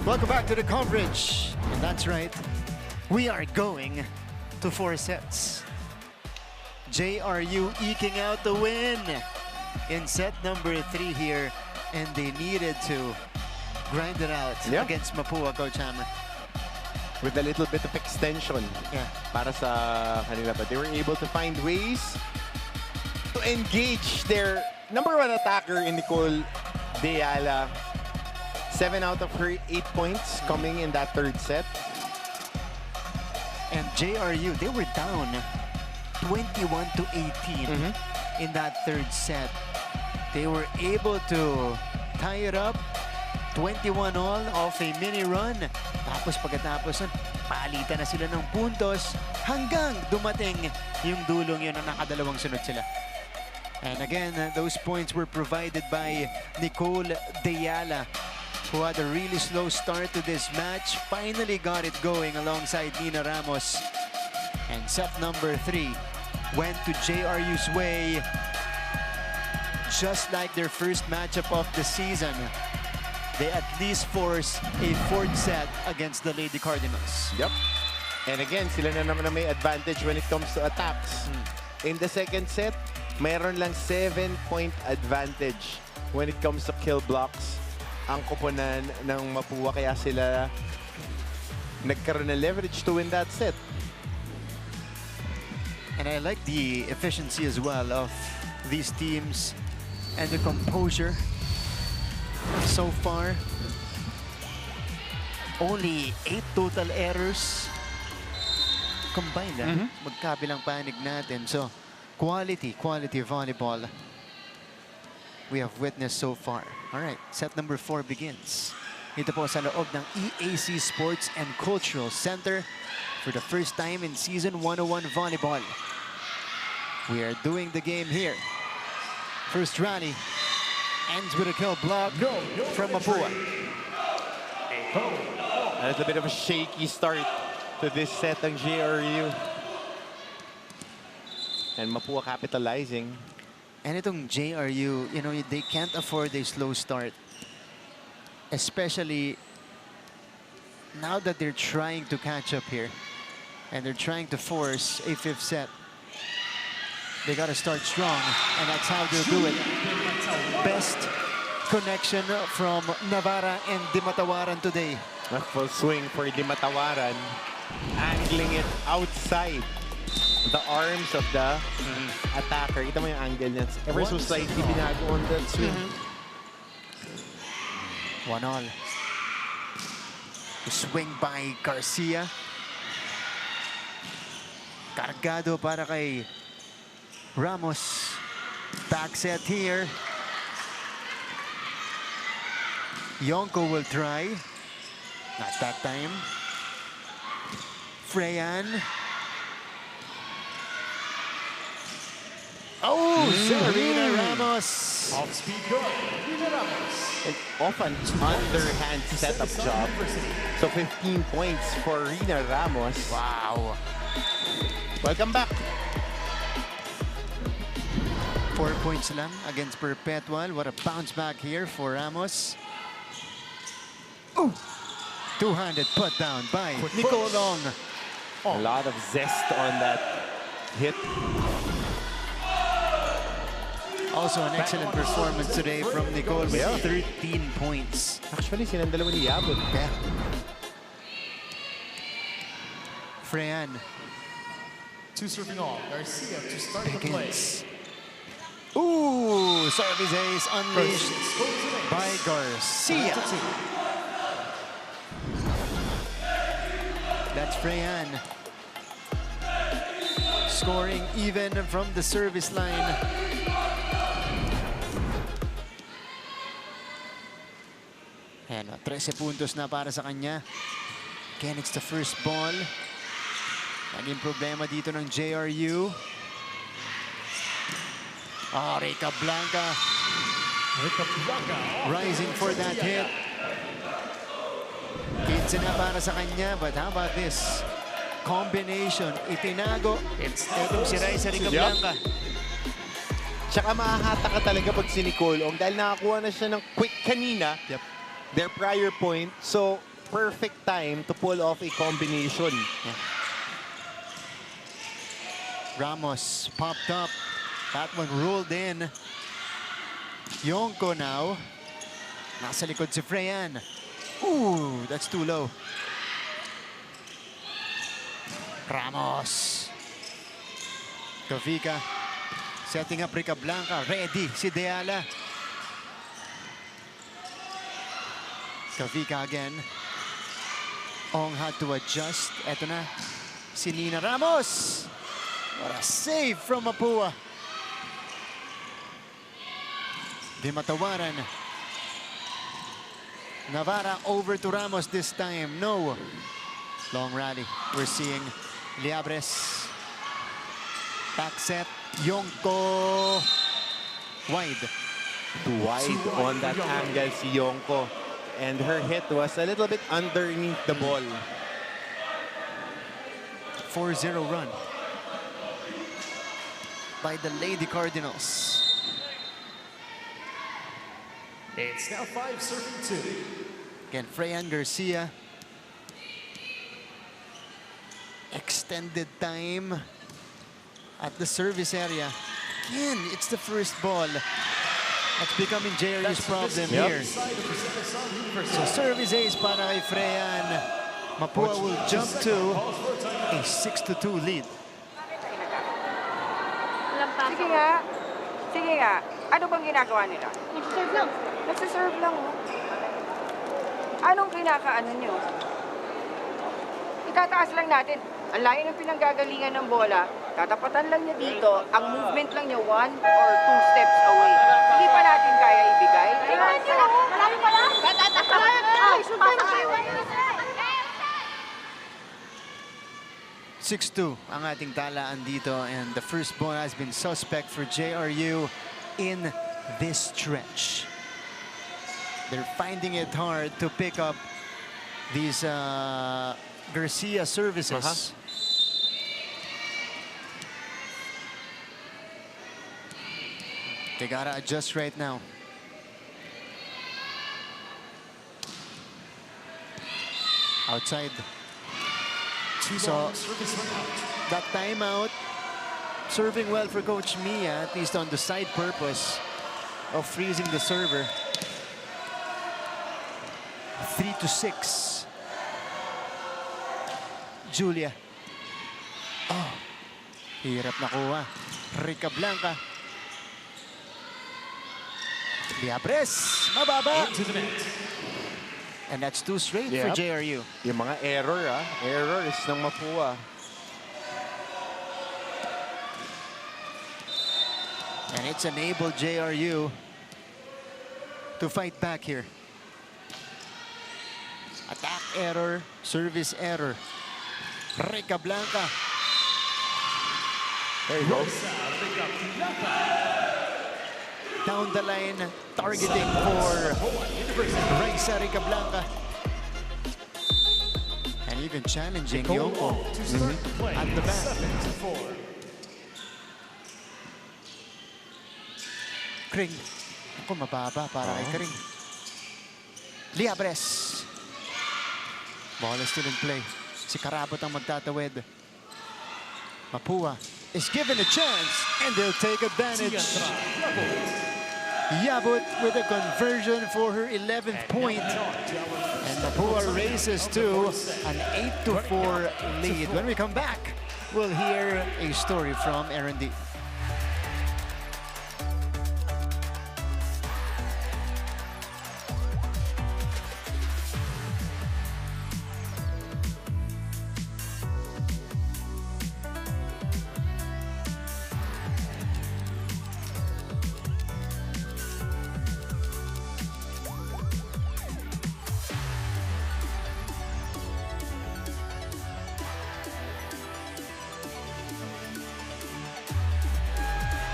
Welcome back to the coverage. And that's right, we are going to 4 sets. JRU eking out the win in set number 3 here, and they needed to grind it out against Mapúa, Coach Hammer. With a little bit of extension para sa kanila. But they were able to find ways to engage their number 1 attacker in Nicole Deyala. 7 out of her 8 points coming in that third set. And JRU, they were down 21-18 in that third set. They were able to tie it up 21 all off a mini run. Tapos pagkatapos nun, palitan na sila ng puntos hanggang dumating yung dulong yun na nakadalawang sunod sila. And again, those points were provided by Nicole Deyala, who had a really slow start to this match, finally got it going alongside Nina Ramos. And set number 3 went to JRU's way. Just like their first matchup of the season, they at least force a 4th set against the Lady Cardinals. Yep. And again, sila na naman na may advantage when it comes to attacks. In the second set, mayroon lang 7-point advantage when it comes to kill blocks ang koponan ng Mapúa. Kaya sila nagkaroon ng leverage to win that set. And I like the efficiency as well of these teams and the composure. So far, only 8 total errors combined. Magkabilang panig natin. So, quality volleyball we have witnessed so far. All right, set number 4 begins. Ito po sa loob ng EAC Sports and Cultural Center for the first time in Season 101 Volleyball. We are doing the game here. First rally ends with a kill block from Mapúa. A little bit of a shaky start to this set ng JRU. And Mapúa capitalizing. And itong JRU, you know, they can't afford a slow start. Especially now that they're trying to catch up here. And they're trying to force a 5th set. They got to start strong, and that's how they'll do it. Best connection from Navarra and Dimatawaran today. A full swing for Dimatawaran. Angling it outside the arms of the attacker. Ito mo yung angle niya. Ever so slightly binago on that swing. 1-all. The swing by Garcia. Cargado para kay Ramos. Back set here. Yonko will try. Not that time. Freyan. Oh, Serena Ramos. Off-speed good. Rina Ramos. And off an underhand setup job. So 15 points for Rina Ramos. Wow. Welcome back. 4 points lang against Perpetual. What a bounce back here for Ramos. Ooh. Two-handed put down by Nicole Long. A lot of zest on that hit. Also an excellent performance today from Nicole with 13 points. Actually, silang dalawa ni Yabot. Yeah. Freyan. 2 serving all. Garcia to start the play. Pickens. Ooh, service ace unleashed by Garcia. That's Freyan. Scoring even from the service line. And 13 puntos na para sa kanya. Again, it's the first ball. Naging problema dito ng JRU. Rica Blanca rising for that hit. 15 na para sa kanya, but how about this? Combination, itinago. Itong si Raisa Rica Blanca. Tsaka mahahata ka talaga pag si Nicole Ong dahil nakakuha na siya ng quick kanina. Their prior point. So, perfect time to pull off a combination. Ramos popped up. That one rolled in. Yonko now. Nasa likod si Freyan. Ooh, that's too low. Ramos. Kavika setting up Rica Blanca. Ready si Deala. Kavika again. Ong had to adjust. Eto na. Si Nina Ramos. What a save from Mapúa. Dimatawaran. Navarra over to Ramos this time. No. Long rally. We're seeing Liabres. Back set. Yonko. Wide. Too wide on that angle si Yonko. And her hit was a little bit underneath the ball. 4-0 run by the Lady Cardinals. It's now 5 serving 2. Again, Freyan Garcia. Extended time at the service area. Again, it's the first ball. That's becoming JRU's problem here. So service ace para kay Freyan. Mapúa will jump to a 6-2 lead. Walang pasa. Sige nga. Sige nga. Ano bang ginagawa nila? Nag-serve lang. Nagsiserve lang, oh. Anong kinakaano nyo? Itataas lang natin. Ang layo ng pinanggagalingan ng bola, tatapatan lang niya dito, ang movement lang niya 1 or 2 steps away. Hindi pa natin kaya ibigay. Marami pa lang. Ay, sumpay na kayo. 6-2 ang ating talaan dito, and the first ball has been suspect for JRU in this stretch. They're finding it hard to pick up these Garcia services. They gotta adjust right now. Outside. So that timeout, serving well for Coach Mia, at least on the side purpose of freezing the server. 3-6. Julia. Oh, hirap na kuha. Rica Blanca. Diabres, mababa. Into the net. And that's 2 straight for Yep. JRU. Yung mga errors ng Mapúa. And it's enabled JRU to fight back here. Attack error, service error. Rica Blanca. There you go. Down the line, targeting for Raisa Rica Blanca. And even challenging Yoko at the back. 7-4. Kring. Ako, mababa para kay Kring. Liabres. Ball is still in play. Si Karabot ang magtatawid. Mapúa is given a chance, and they'll take advantage. Yabut with a conversion for her 11th point. And Mapúa races to an 8-4 lead. When we come back, we'll hear a story from Aaron D.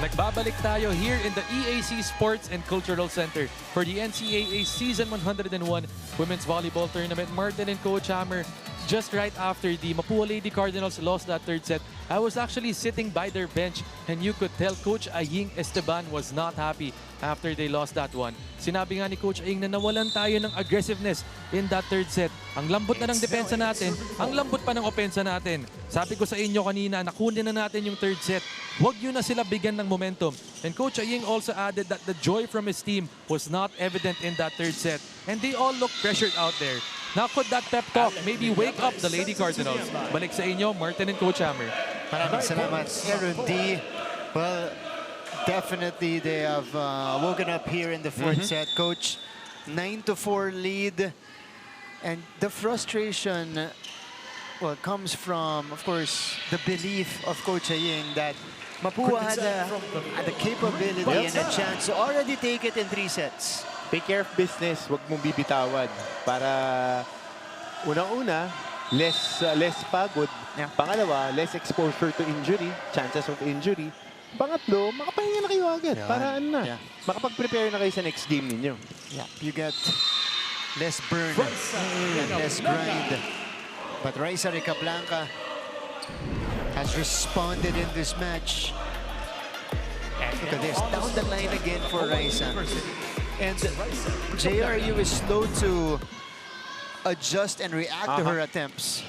Nagbabalik tayo here in the EAC Sports and Cultural Center for the NCAA Season 101 Women's Volleyball Tournament. Martin and Coach Hammer, just right after the Mapúa Lady Cardinals lost that third set, I was actually sitting by their bench and you could tell Coach Aying Esteban was not happy after they lost that one. Sinabi nga ni Coach Aying na nawalan tayo ng aggressiveness in that third set. Ang lambot na ng depensa natin, ang lambot pa ng opensa natin. Sabi ko sa inyo kanina, nakunin na natin yung third set. Huwag nyo na sila bigyan ng momentum. And Coach Aying also added that the joy from his team was not evident in that third set. And they all look pressured out there. Now could that pep talk maybe wake up the Lady Cardinals? Balik sa inyo, Martin and Coach Hammer. Maraming salamat, Aaron D. Well, definitely they have woken up here in the fourth set. Coach, 9-4 lead. And the frustration, well, comes from, of course, the belief of Coach Aying that Mapúa had the capability and a chance to already take it in 3 sets. Take care of business, wag mong bibitawan. Para unang-una, less pagod. Yeah. Pangalawa, less exposure to injury, chances of injury. Pangatlo, makapahinga na kayo agad. Yeah. Para ano na, Yeah. makapag-prepare na kayo sa next game ninyo. Yeah, you get less burn and less grind. But Raisa Rica Blanca has responded in this match. Look at this, down the line again for Raisa. And JRU is slow to adjust and react to her attempts.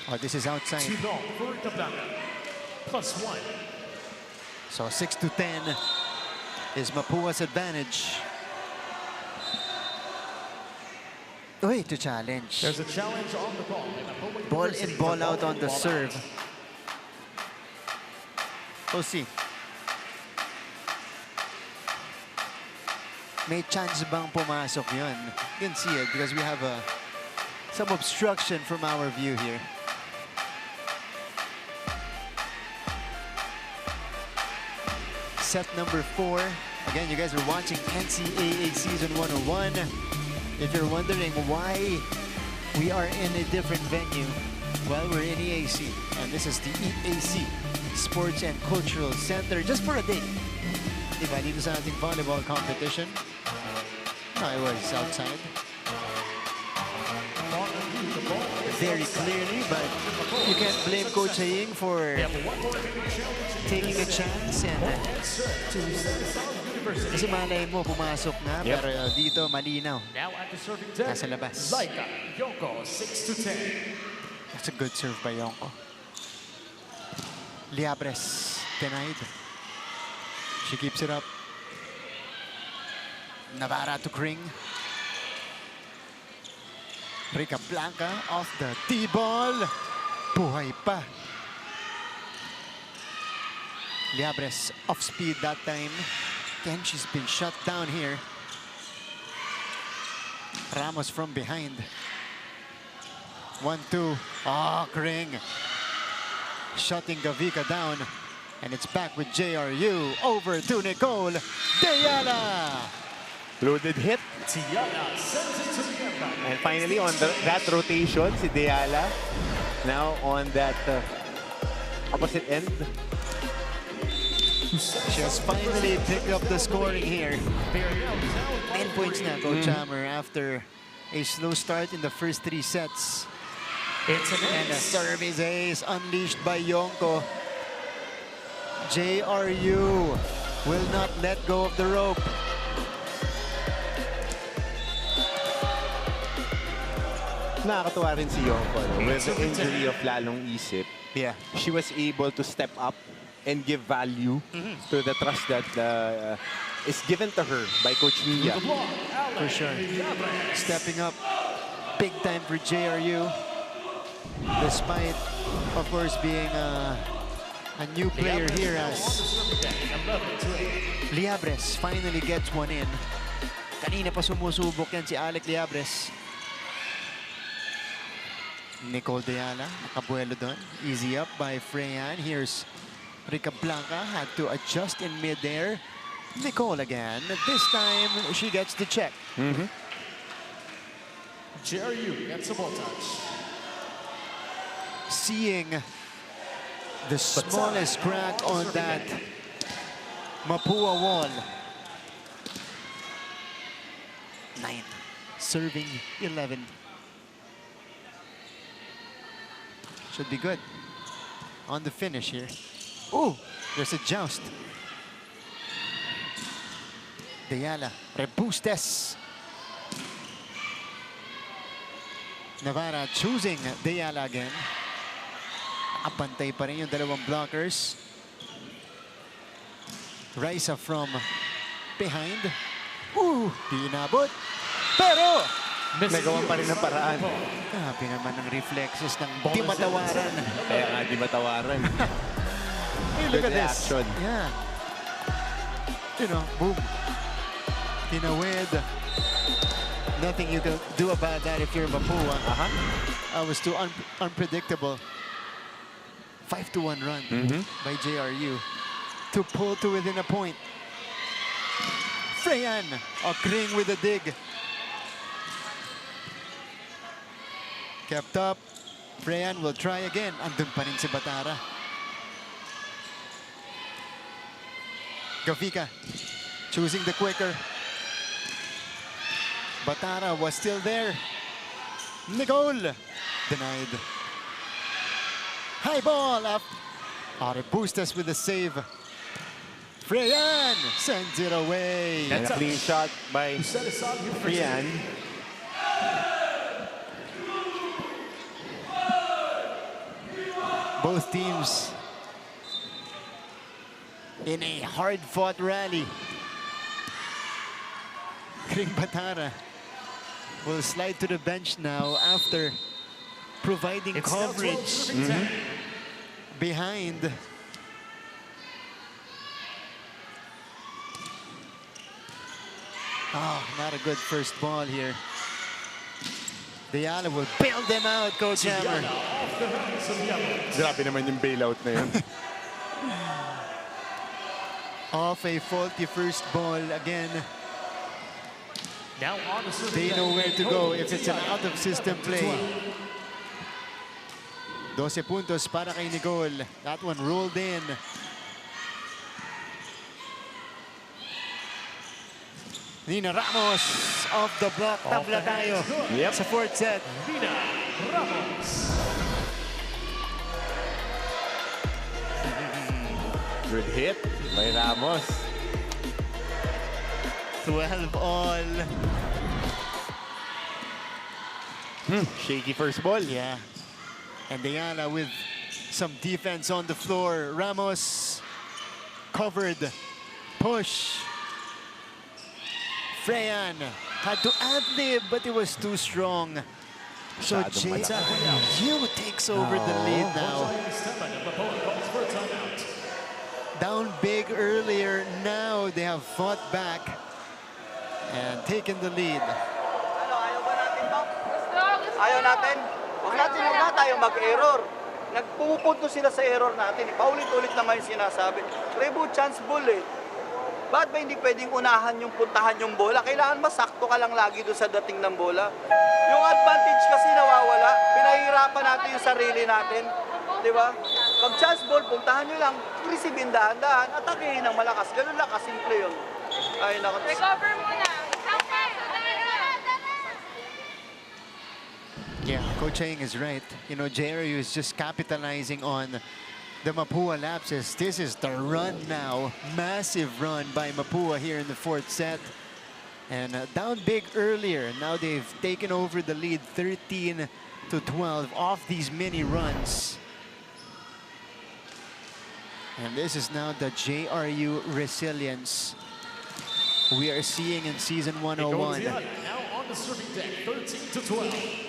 Oh, this is outside. +1. So 6-10 is Mapua's advantage. Way to challenge. There's a challenge on the ball. Ball in, ball out on the serve. We'll see. May chance bang pumasok yun? You can see it because we have some obstruction from our view here. Set number 4. Again, you guys are watching NCAA Season 101. If you're wondering why we are in a different venue, well, we're in EAC, and this is the EAC Sports and Cultural Center just for a day. Diba, dito sa ating volleyball competition. No, I was outside. Very clearly, but you can't blame Coach Haying for taking a chance and kasi malay mo pumasok na, pero dito malinaw. Now at the serving deck, Nasa labas. Laika Yoko, 6-10. That's a good serve by Yonko. Liabres denied. She keeps it up. Navarra to Kring. Rica Blanca off the T-ball. Buhay pa. Liabres off speed that time. Again, she's been shut down here. Ramos from behind. 1-2. Oh, Kring. Shutting Gavika down. And it's back with JRU. Over to Nicole Deyala. Loaded hit. Tiana sends it to the end. And finally, on that rotation, si Deyala. Now on that opposite end. She has finally picked up the scoring here. 10 points na, Coach Hammer, after a slow start in the first 3 sets. And a service ace unleashed by Yonko. JRU will not let go of the rope. Nakakatuwa rin si Yonko. With the injury of Lalong Isip, Yeah. she was able to step up and give value to the trust that is given to her by Coach Mia. For sure. Stepping up big time for JRU. Despite, of course, being a new player here as Liabres finally gets one in. Kanina pa sumusubok yan si Alec Liabres. Nicole Deyala, nakabuelo doon. Easy up by Freyan. Here's Rica Blanca, had to adjust in midair. Nicole again. This time, she gets the check. JRU gets a ball touch. Seeing the smallest crack on that Mapúa wall. 9. Serving 11. Should be good on the finish here. Oh, there's a joust. Deyala, Rebustes. Navarra choosing Deyala again. Apantay pa rin yung dalawang blockers. Raisa from behind. Ooh, di inabot. Pero Nagawan pa rin ng paraan. grabe naman ang reflexes ng di matawaran. Kaya nga di matawaran. Hey, look Good at this. reaction. Yeah. You know, boom. Tinawid. Nothing you can do about that if you're Mapúa. I was too unpredictable. 5-1 run by JRU to pull to within a point. Freyan, Kring with a dig. Kept up. Freyan will try again. Andun pa rin si Batara. Gavika choosing the quicker. Batara was still there. Nicole denied. High ball up. Bustas with the save. Freyan sends it away. And a clean shot by Freyan. Both teams in a hard-fought rally. Kring Batara will slide to the bench now after providing It's now 12 coverage serving 10. behind. Oh, not a good first ball here. Diala will bail them out, Coach Hammer. Diana off the hands of Yama. Grabe naman yung bailout na yun. Off a faulty first ball again. Now on the serving They deck. know where to go if it's an out-of-system play. 12 puntos para kay Nicole. That one rolled in. Nina Ramos off the block. Tabla tayo sa fourth set. Nina Ramos. Good hit by Ramos. 12 all. Shaky first ball. Yeah. And Diana with some defense on the floor. Ramos covered. Push. Freyan had to ad-lib, but it was too strong. So JRU takes over the lead now. Down big earlier. Now they have fought back and taken the lead. Ano, ayaw ba natin to? Gusto. Ayaw natin. Huwag na tayo mag-error. Nagpupunto sila sa error natin. Paulit-ulit naman yung sinasabi. Reboot chance ball eh. Bakit ba hindi pwedeng unahan yung puntahan yung bola? Kailangan masakto ka lang lagi doon sa dating ng bola. Yung advantage kasi nawawala. Pinahihirapan natin yung sarili natin. Di ba? Pag chance ball, puntahan nyo lang. Receive in dahan-dahan. Atakihin ng malakas. Ganun lang kasimple yun. Ay, naku. Recover muna. Isang pasa. Yeah, Coach Chang is right. You know, JRU is just capitalizing on the Mapúa lapses. This is the run now. Massive run by Mapúa here in the fourth set. And down big earlier. Now they've taken over the lead 13-12 off these mini runs. And this is now the JRU resilience we are seeing in season 101. Now on the serving deck, 13-12.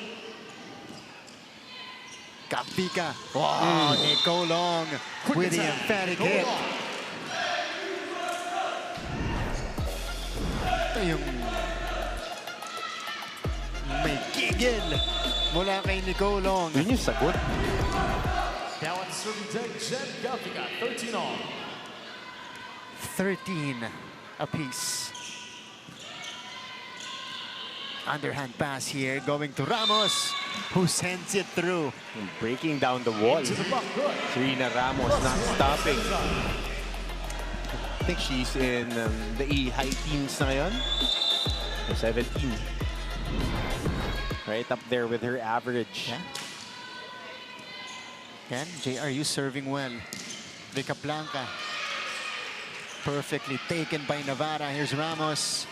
Kapika. Wow, Nico Long with the emphatic hit. Ito yung may gigil mula kay Nico Long. Yun yung sagot. Now on the serving deck, Jen Kapika, 13 all. 13 apiece. Underhand pass here going to Ramos, who sends it through. Breaking down the wall. To the back court. Serena Ramos not stopping. I think she's in the high teens na ngayon. Or 17. Right up there with her average. Yeah. Again, JRU serving well. Rica Blanca. Perfectly taken by Navarra. Here's Ramos.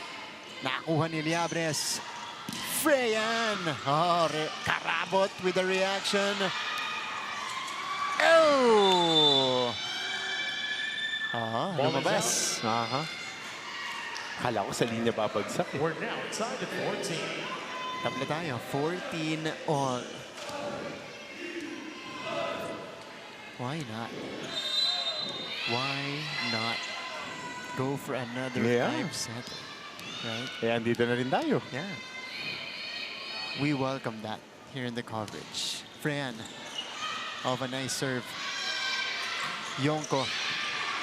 Nakuha ni Liabres. Freyan. Oh, Karabot with the reaction. Oh! Lumabas. Kala ko sa linya babagsak eh. We're now tied at 14. Tabla tayo. 14 all. Why not? Why not go for another 5 set? Right? Kaya andito na rin tayo. Yeah. We welcome that here in the coverage. Freyan of a nice serve. Yonko.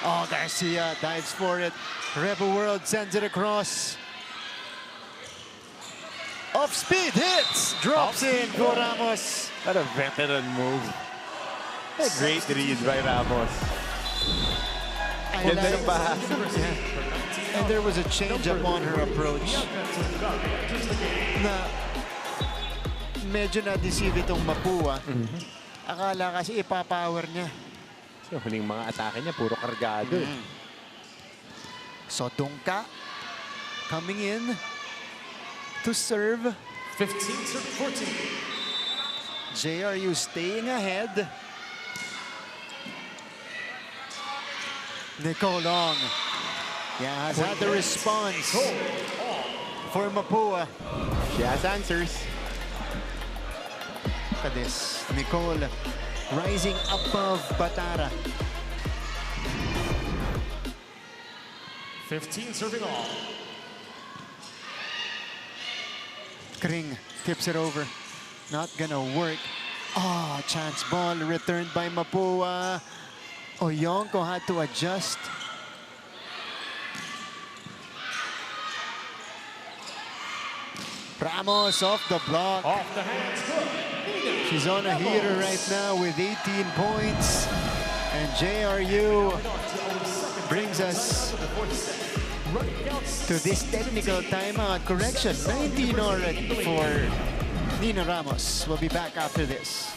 Oh, Garcia dives for it. Rebel World sends it across. Off speed hits. Drops in for Ramos. What a veteran move. A great read by Ramos. Ganda ng bahasa. And there was a change up on her approach. Na medyo na-deceive itong Mapúa. Akala kasi ipapower niya. So, huling mga atake niya, puro kargado. So Dongka coming in to serve. 15-14. JRU staying ahead. Nicole Long. Yeah, has had the response for Mapúa. She has answers. Look at this. Nicole rising above Batara. 15 serving all. Kring tips it over. Not gonna work. Oh, chance ball returned by Mapúa. Oyonko had to adjust. Ramos off the block. Off the hands, good. She's on a heater right now with 18 points. And JRU brings us to this technical timeout correction. 19 already for Nina Ramos. We'll be back after this.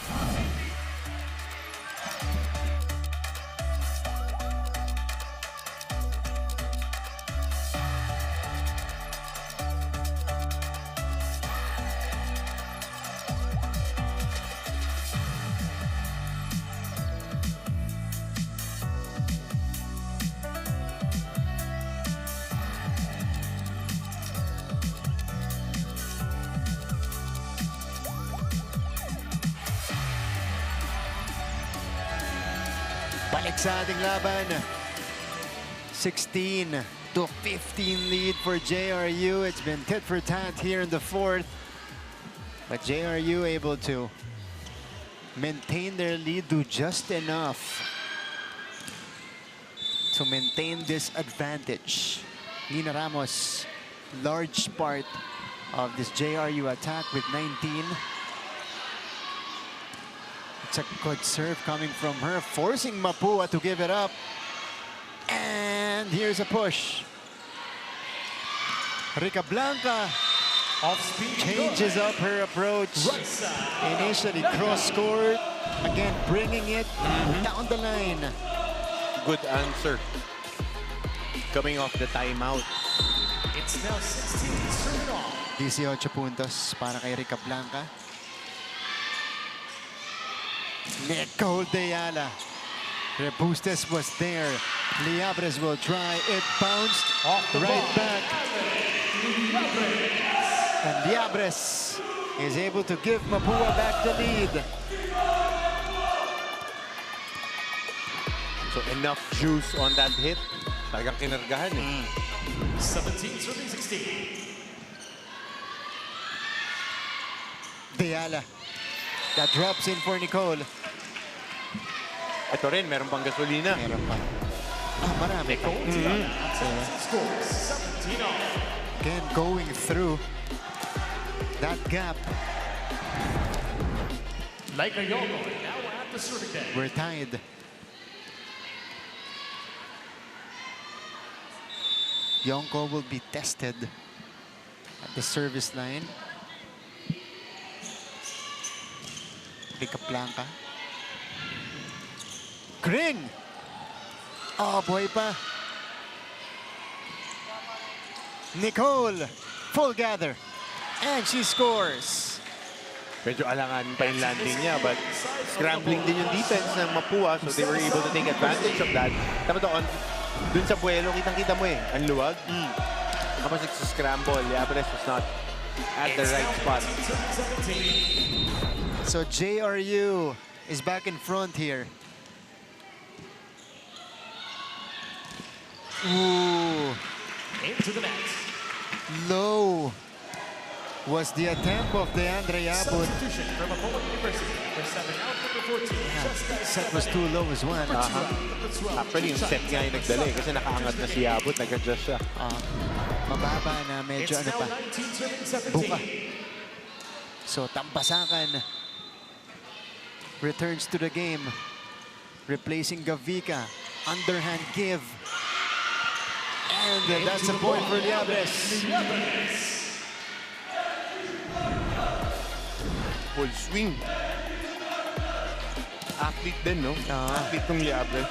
Balik sa ating laban. 16 to 15 lead for JRU. It's been tit for tat here in the fourth. But JRU able to maintain their lead to just enough to maintain this advantage. Nina Ramos, large part of this JRU attack with 19. It's a good serve coming from her, forcing Mapúa to give it up. And here's a push. Rica Blanca Off speed. changes up her approach. Right side. Initially cross-court, again bringing it down the line. Good answer. Coming off the timeout. It's now 16 serving all. 18 puntos para kay Rica Blanca. Nicole Deyala. Rebustes was there. Liabres will try. It bounced Off the right ball. back. And Liabres is able to give Mapúa back the lead. So enough juice on that hit. Talagang kinargahan eh. 17 serving 16. Deyala. That drops in for Nicole. Ito rin, meron pang gasolina. Meron pa. Marami pa. Scores 17 all. Again, going through that gap. Like a Yogo now at the serving deck. We're tied. Yonko will be tested at the service line. Rica Blanca. Kring! Oh, boy pa. Nicole, full gather. And she scores. Medyo alangan pa yung landing niya, but scrambling din yung defense ng Mapúa, so they were able to take advantage of that. Tama doon, dun sa buwelo, kitang-kita mo eh, ang luwag. Tapos scramble, Liabres was not at the right spot. So JRU is back in front here. Ooh, Into the net. low was the attempt of DeAndre Abud. Substitution from Mapúa University. They're stepping out number 14. Jessica Set was too low as well. Actually, yung set nga yung nagdali kasi nakaangat na si Abot, nag-adjust siya. Mababa na medyo It's ano now pa. 19 serving 17. Buka. So Tampasakan returns to the game. Replacing Gavika. Underhand give. And that's a point for Liabres. Full swing. Athlete din, no? Athlete ng Liabre.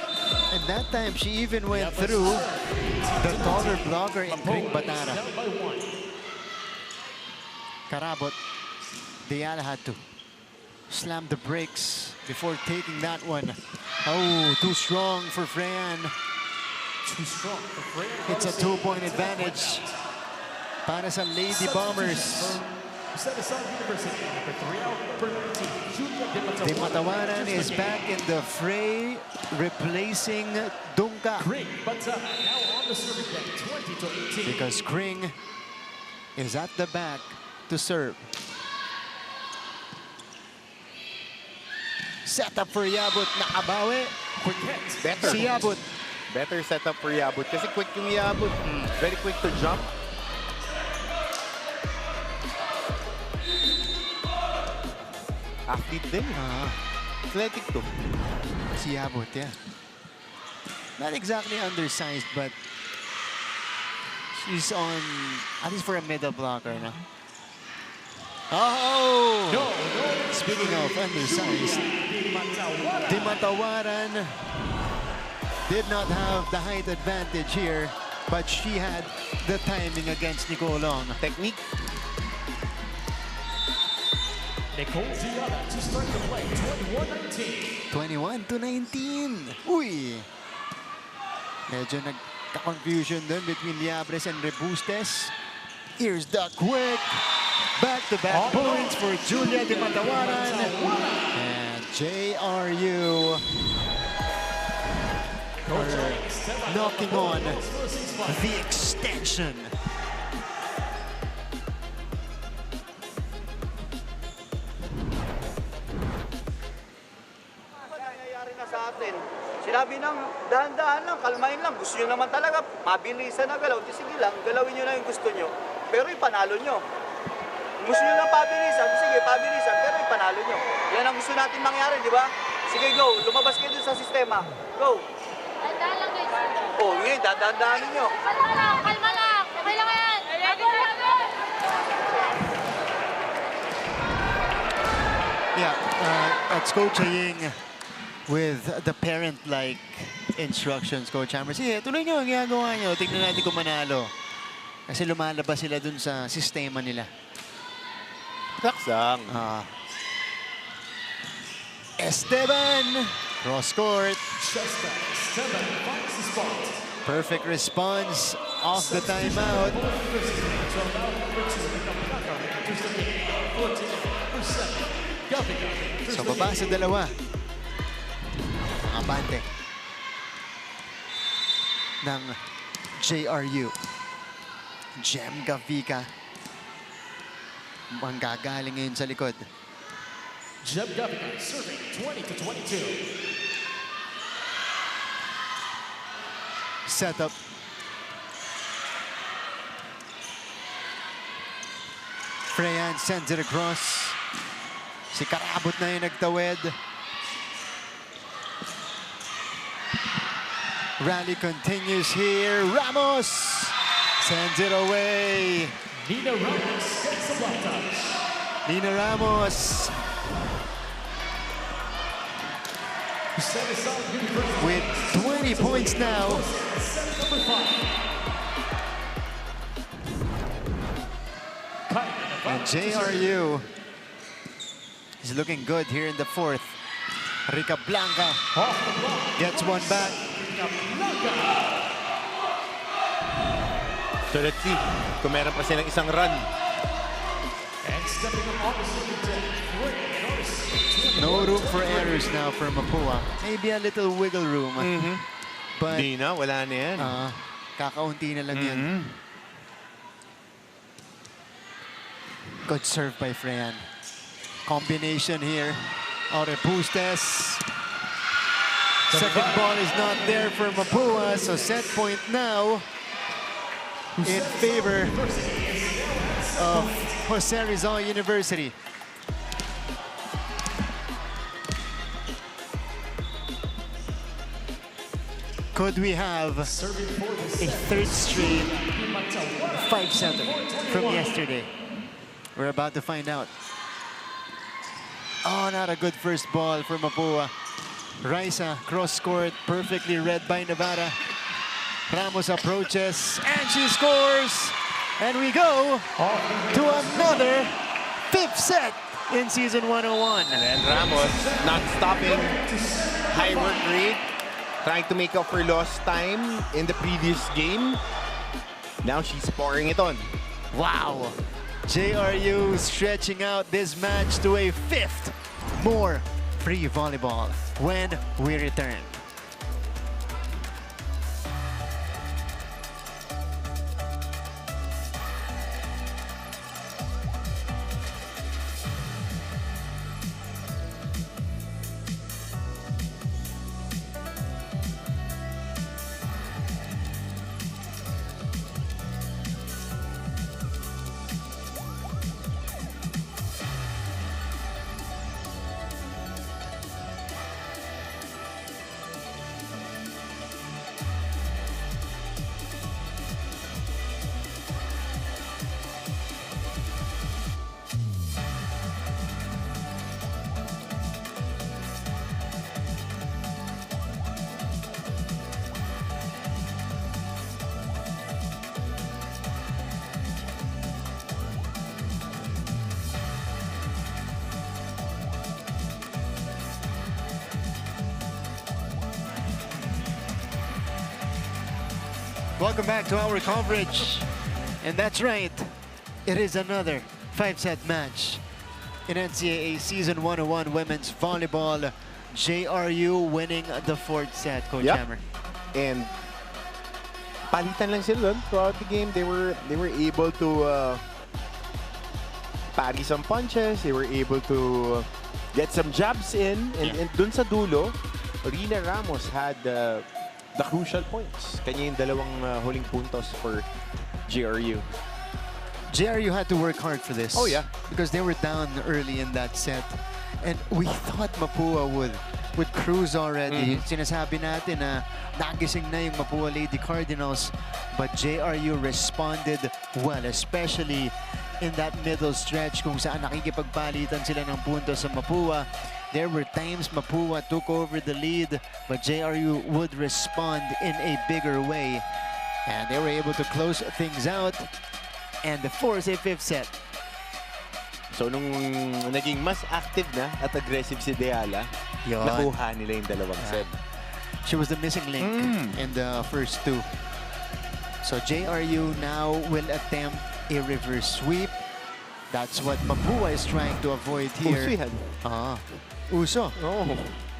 And that time, she even went through the taller blocker in Kring Batara. Down by 1. Karabot, Diala had to slam the brakes before taking that one. Oh, too strong for Freyan. Too strong for Freya. It's a 2-point advantage para sa Lady Bombers. Set aside University, number 3 out, number 19, Julia De Matawaran is back in the fray, replacing Dungka. Kring Batara now on the serving deck, 20 to 18. Because Kring is at the back to serve. Set up for Yabut, nakabawi. Quick hit. Better. Si Yabut. Better setup for Yabut. Kasi quick yung Yabut. Very quick to jump. Athlete din. Athletic to. Si Yabut, yeah. Not exactly undersized, but she's on, at least for a middle blocker, no? Oh! No. Speaking of undersized, Di Matawaran did not have the height advantage here, but she had the timing against Nicolong. Technique. Nicole Ziala to start the play, 21-19. 21 to 19. Uy! Medyo nagka-confusion dun between Liabres and Rebustes. Here's the quick back-to-back points for Julia De Matawaran. And JRU are knocking on the extension. Nangyayari na sa atin. Sinabi ng dahan-dahan lang, kalmahin lang. Gusto nyo naman talaga, mabilisan na galaw. Di sige lang, galawin nyo na yung gusto nyo. Pero ipanalo nyo. Gusto nyo lang pabilisan, sige, pabilisan, pero ipanalo nyo. Yan ang gusto natin mangyari, di ba? Sige, go. Lumabas kayo dun sa sistema. Go. Dahan lang guys. Oh, ngayon, dahan-dahanin nyo. Kalma lang, kalma lang. Okay lang yan. Yeah, that's Coach Aying with the parent-like instructions, Coach Hammer. Sige, tuloy nyo ang ginagawa nyo. Tignan natin kung manalo. Kasi lumalabas sila dun sa sistema nila. Saksang. Esteban, cross court. Jessica Esteban finds the spot. Perfect response off the timeout. So baba sa dalawa. Abante ng JRU. Jem Gavika. Manggagaling ngayon sa likod. Jeb Gavika serving 20 to 22. Setup. Freyan sends it across. Si Karabot na yung nagtawid. Rally continues here. Ramos sends it away. Nina Ramos gets the block touch. Nina Ramos with 20 points now. And JRU is looking good here in the fourth. Rica Blanca gets one back. So let's see kung meron pa silang isang run. And stepping up on the second deck, No room for errors now for Mapúa. Maybe a little wiggle room. But Di na, wala na yan. kakaunti na lang yan. Good serve by Freyan. Combination here. Orebustes. Second ball is not there for Mapúa, so set point now in favor of Jose Rizal University. Could we have a third straight 5-setter from yesterday? We're about to find out. Oh, not a good first ball for Mapúa. Raisa, cross court, perfectly read by Nevada. Ramos approaches, and she scores! And we go to another 5th set in Season 101. And Ramos not stopping, high work rate, trying to make up for lost time in the previous game. Now she's pouring it on. Wow! JRU stretching out this match to a 5th more free volleyball when we return. Welcome back to our coverage. And that's right, it is another 5-set match in NCAA Season 101 Women's Volleyball. JRU winning the 4th set, Coach Yep. Hammer. And palitan lang sila doon throughout the game. They were able to parry some punches. They were able to get some jabs in. And dun sa dulo, Rina Ramos had the crucial points. Kanya yung dalawang huling puntos for JRU. JRU had to work hard for this. Oh, yeah. Because they were down early in that set. And we thought Mapúa would cruise already. Sinasabi natin na nagising na yung Mapúa Lady Cardinals. But JRU responded well, especially in that middle stretch kung saan nakikipagpalitan sila ng puntos sa Mapúa. There were times Mapúa took over the lead, but JRU would respond in a bigger way. And they were able to close things out and force a 5th set. So nung naging mas active na at aggressive si Deala, Yun. nakuha nila yung dalawang set. She was the missing link in the first 2. So JRU now will attempt a reverse sweep. That's what Mapúa is trying to avoid here. Uso yan. Uso. Oh.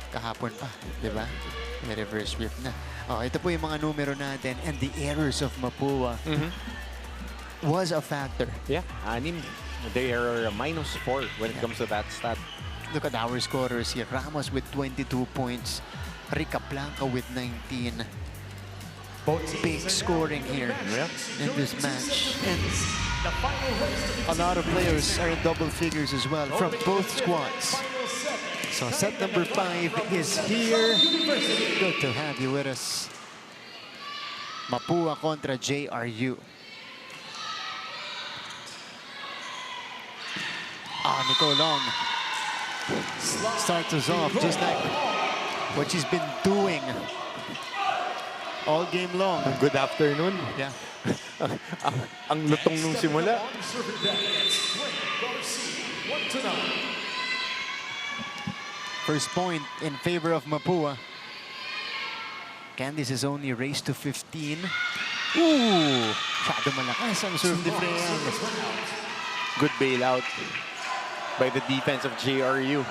Kahapon pa, di ba? May reverse sweep na. Ito po yung mga numero natin, and the errors of Mapúa was a factor. Yeah, 6. They are -4 when it comes to that stat. Look at our scorers here. Ramos with 22 points. Rica Blanca with 19. Big scoring here in this match. And a lot of players are in double figures as well from both squads. So set number 5 is here. Good to have you with us. Mapúa kontra JRU. Nicole Long starts us off just like what she's been doing all game long. Good afternoon. Yeah. ang lutong nung simula. First point in favor of Mapúa. Candice is only raised to 15. Ooh! Masyado malakas ang serve ni Freyan. Good bailout by the defense of JRU.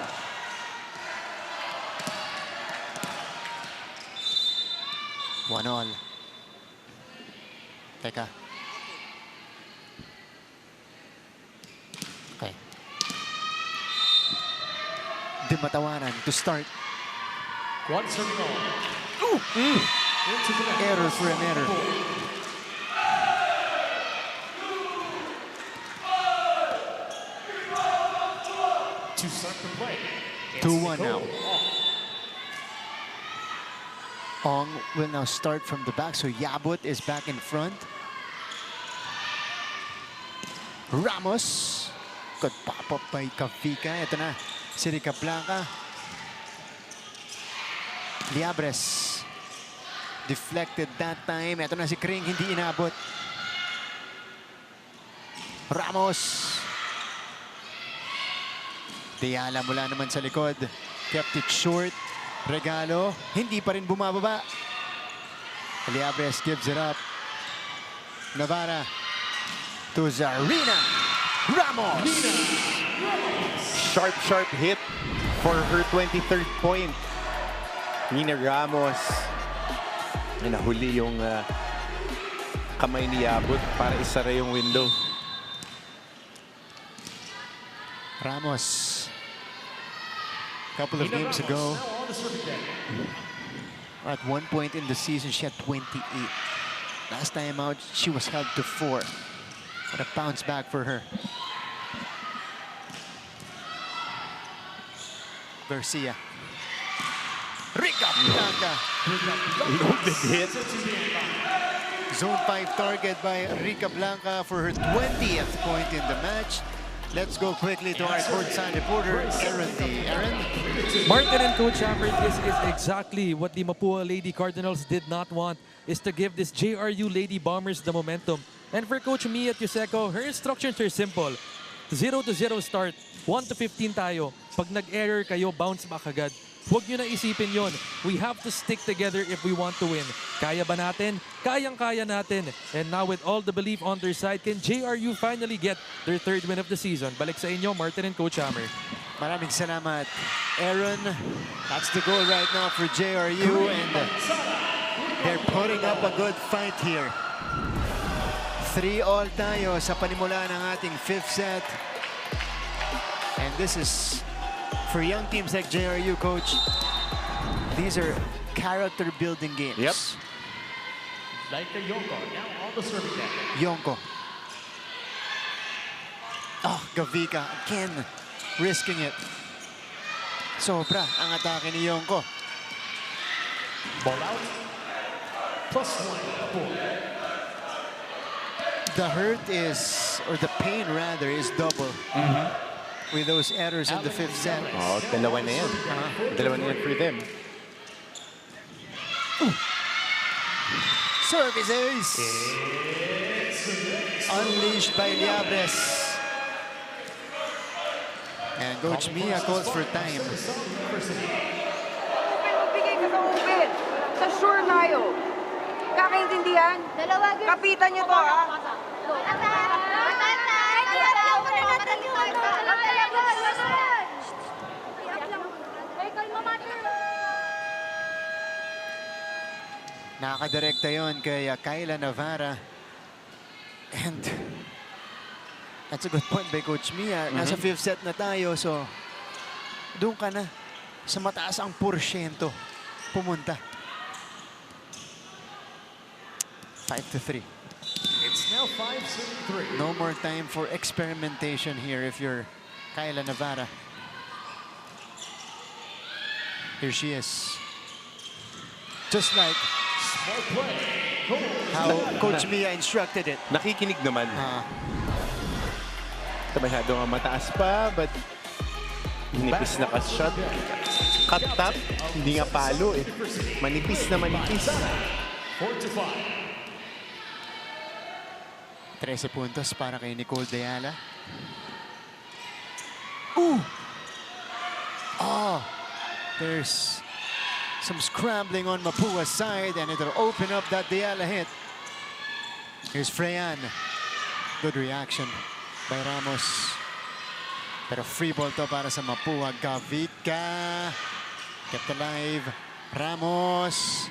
One all. Teka. Okay. Di matawaran to start. One serving on. Error for an error. To start the play. 2-1 now. Ong will now start from the back, so Yabut is back in front. Ramos. Good pop-up by Kavika. Ito na, si Rica Blanca. Liabres. Deflected that time. Ito na si Kring, hindi inabot. Ramos. Diala mula naman sa likod. Kept it short. Regalo. Hindi pa rin bumababa. Liabres gives it up. Navarra to Zarina. Ramos. Sharp hit for her 23rd point. Nina Ramos. Ay, nahuli yung kamay ni Yabut para isara yung window. Ramos. Couple of games ago, at one point in the season, she had 28. Last time out, she was held to 4. What a bounce back for her. Garcia. Rica Blanca. Loaded hit. Zone 5 target by Rica Blanca for her 20th point in the match. Let's go quickly to our courtside reporter, Aaron D. Aaron? Martin and Coach Amber, this is exactly what the Mapúa Lady Cardinals did not want, is to give this JRU Lady Bombers the momentum. And for Coach Mia Tuseco, her instructions are simple. 0-0 start, 1-15 tayo. Pag nag-error kayo, bounce back agad. Huwag nyo na isipin yon. We have to stick together if we want to win. Kaya ba natin? Kayang-kaya natin. And now with all the belief on their side, can JRU finally get their 3rd win of the season? Balik sa inyo, Martin and Coach Hammer. Maraming salamat, Aaron. That's the goal right now for JRU, and they're putting up a good fight here. 3-all tayo sa panimula ng ating 5th set. And this is, for young teams like JRU, Coach, these are character-building games. Yep. Yonko now on the serving deck. Yonko. Oh, Gavika again, risking it. Sobra ang atake ni Yonko. Ball out. +1 Mapúa. The hurt is, or the pain rather, is double. With those errors in the 5th set. Oh, dalawa na yan. Dalawa na yan for them. Services! Unleashed by Liabres. And Coach Mia calls for time. Magbigay ka sa open. Sa sure tayo. Kakaintindihan? Kapitan niyo to, ha? Nakakadirekta yon kay Kayla Navarra. And that's a good point by Coach Mia. Nasa 5th set na tayo, so doon ka na sa mataas ang porsyento pumunta. 5-3. It's now 5-3. No more time for experimentation here if you're Kayla Navarra. Here she is. Just like how Coach Mia instructed it. Nakikinig naman. Masyado nga mataas pa, but nipis na ka-shot. Cut top, hindi nga palo eh. Manipis na manipis. 4-5. 13 puntos para kay Nicole Deala. Ooh! Oh! There's some scrambling on Mapua's side, and it'll open up that Deala hit. Here's Freyan. Good reaction by Ramos. Pero free ball to para sa Mapúa. Gavika. Kept alive. Ramos.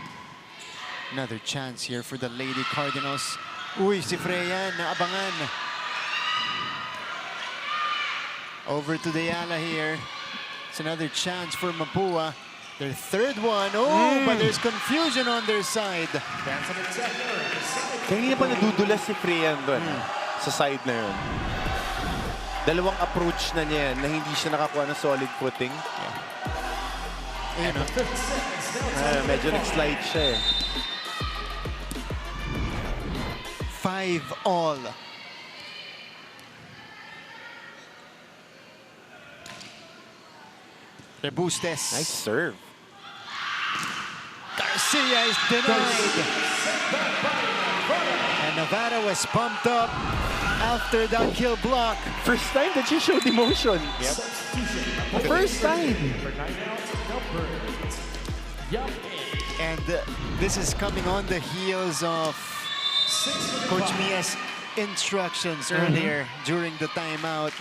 Another chance here for the Lady Cardinals. Uy, si Freyan, naabangan. Over to Deala here. It's another chance for Mapúa. Their 3rd one. Oh, but there's confusion on their side. Kaya hindi na pa nadudulas si Freyan doon. Sa side na yun. Dalawang approach na niya na hindi siya nakakuha ng solid footing. Ayun, Medyo nag-slide siya eh. 5-all. Rebustes. Nice serve. Garcia is denied. And Navarra was pumped up after that kill block. First time that she showed emotion. Yep. First time. And this is coming on the heels of Coach Mia's instructions earlier during the timeout.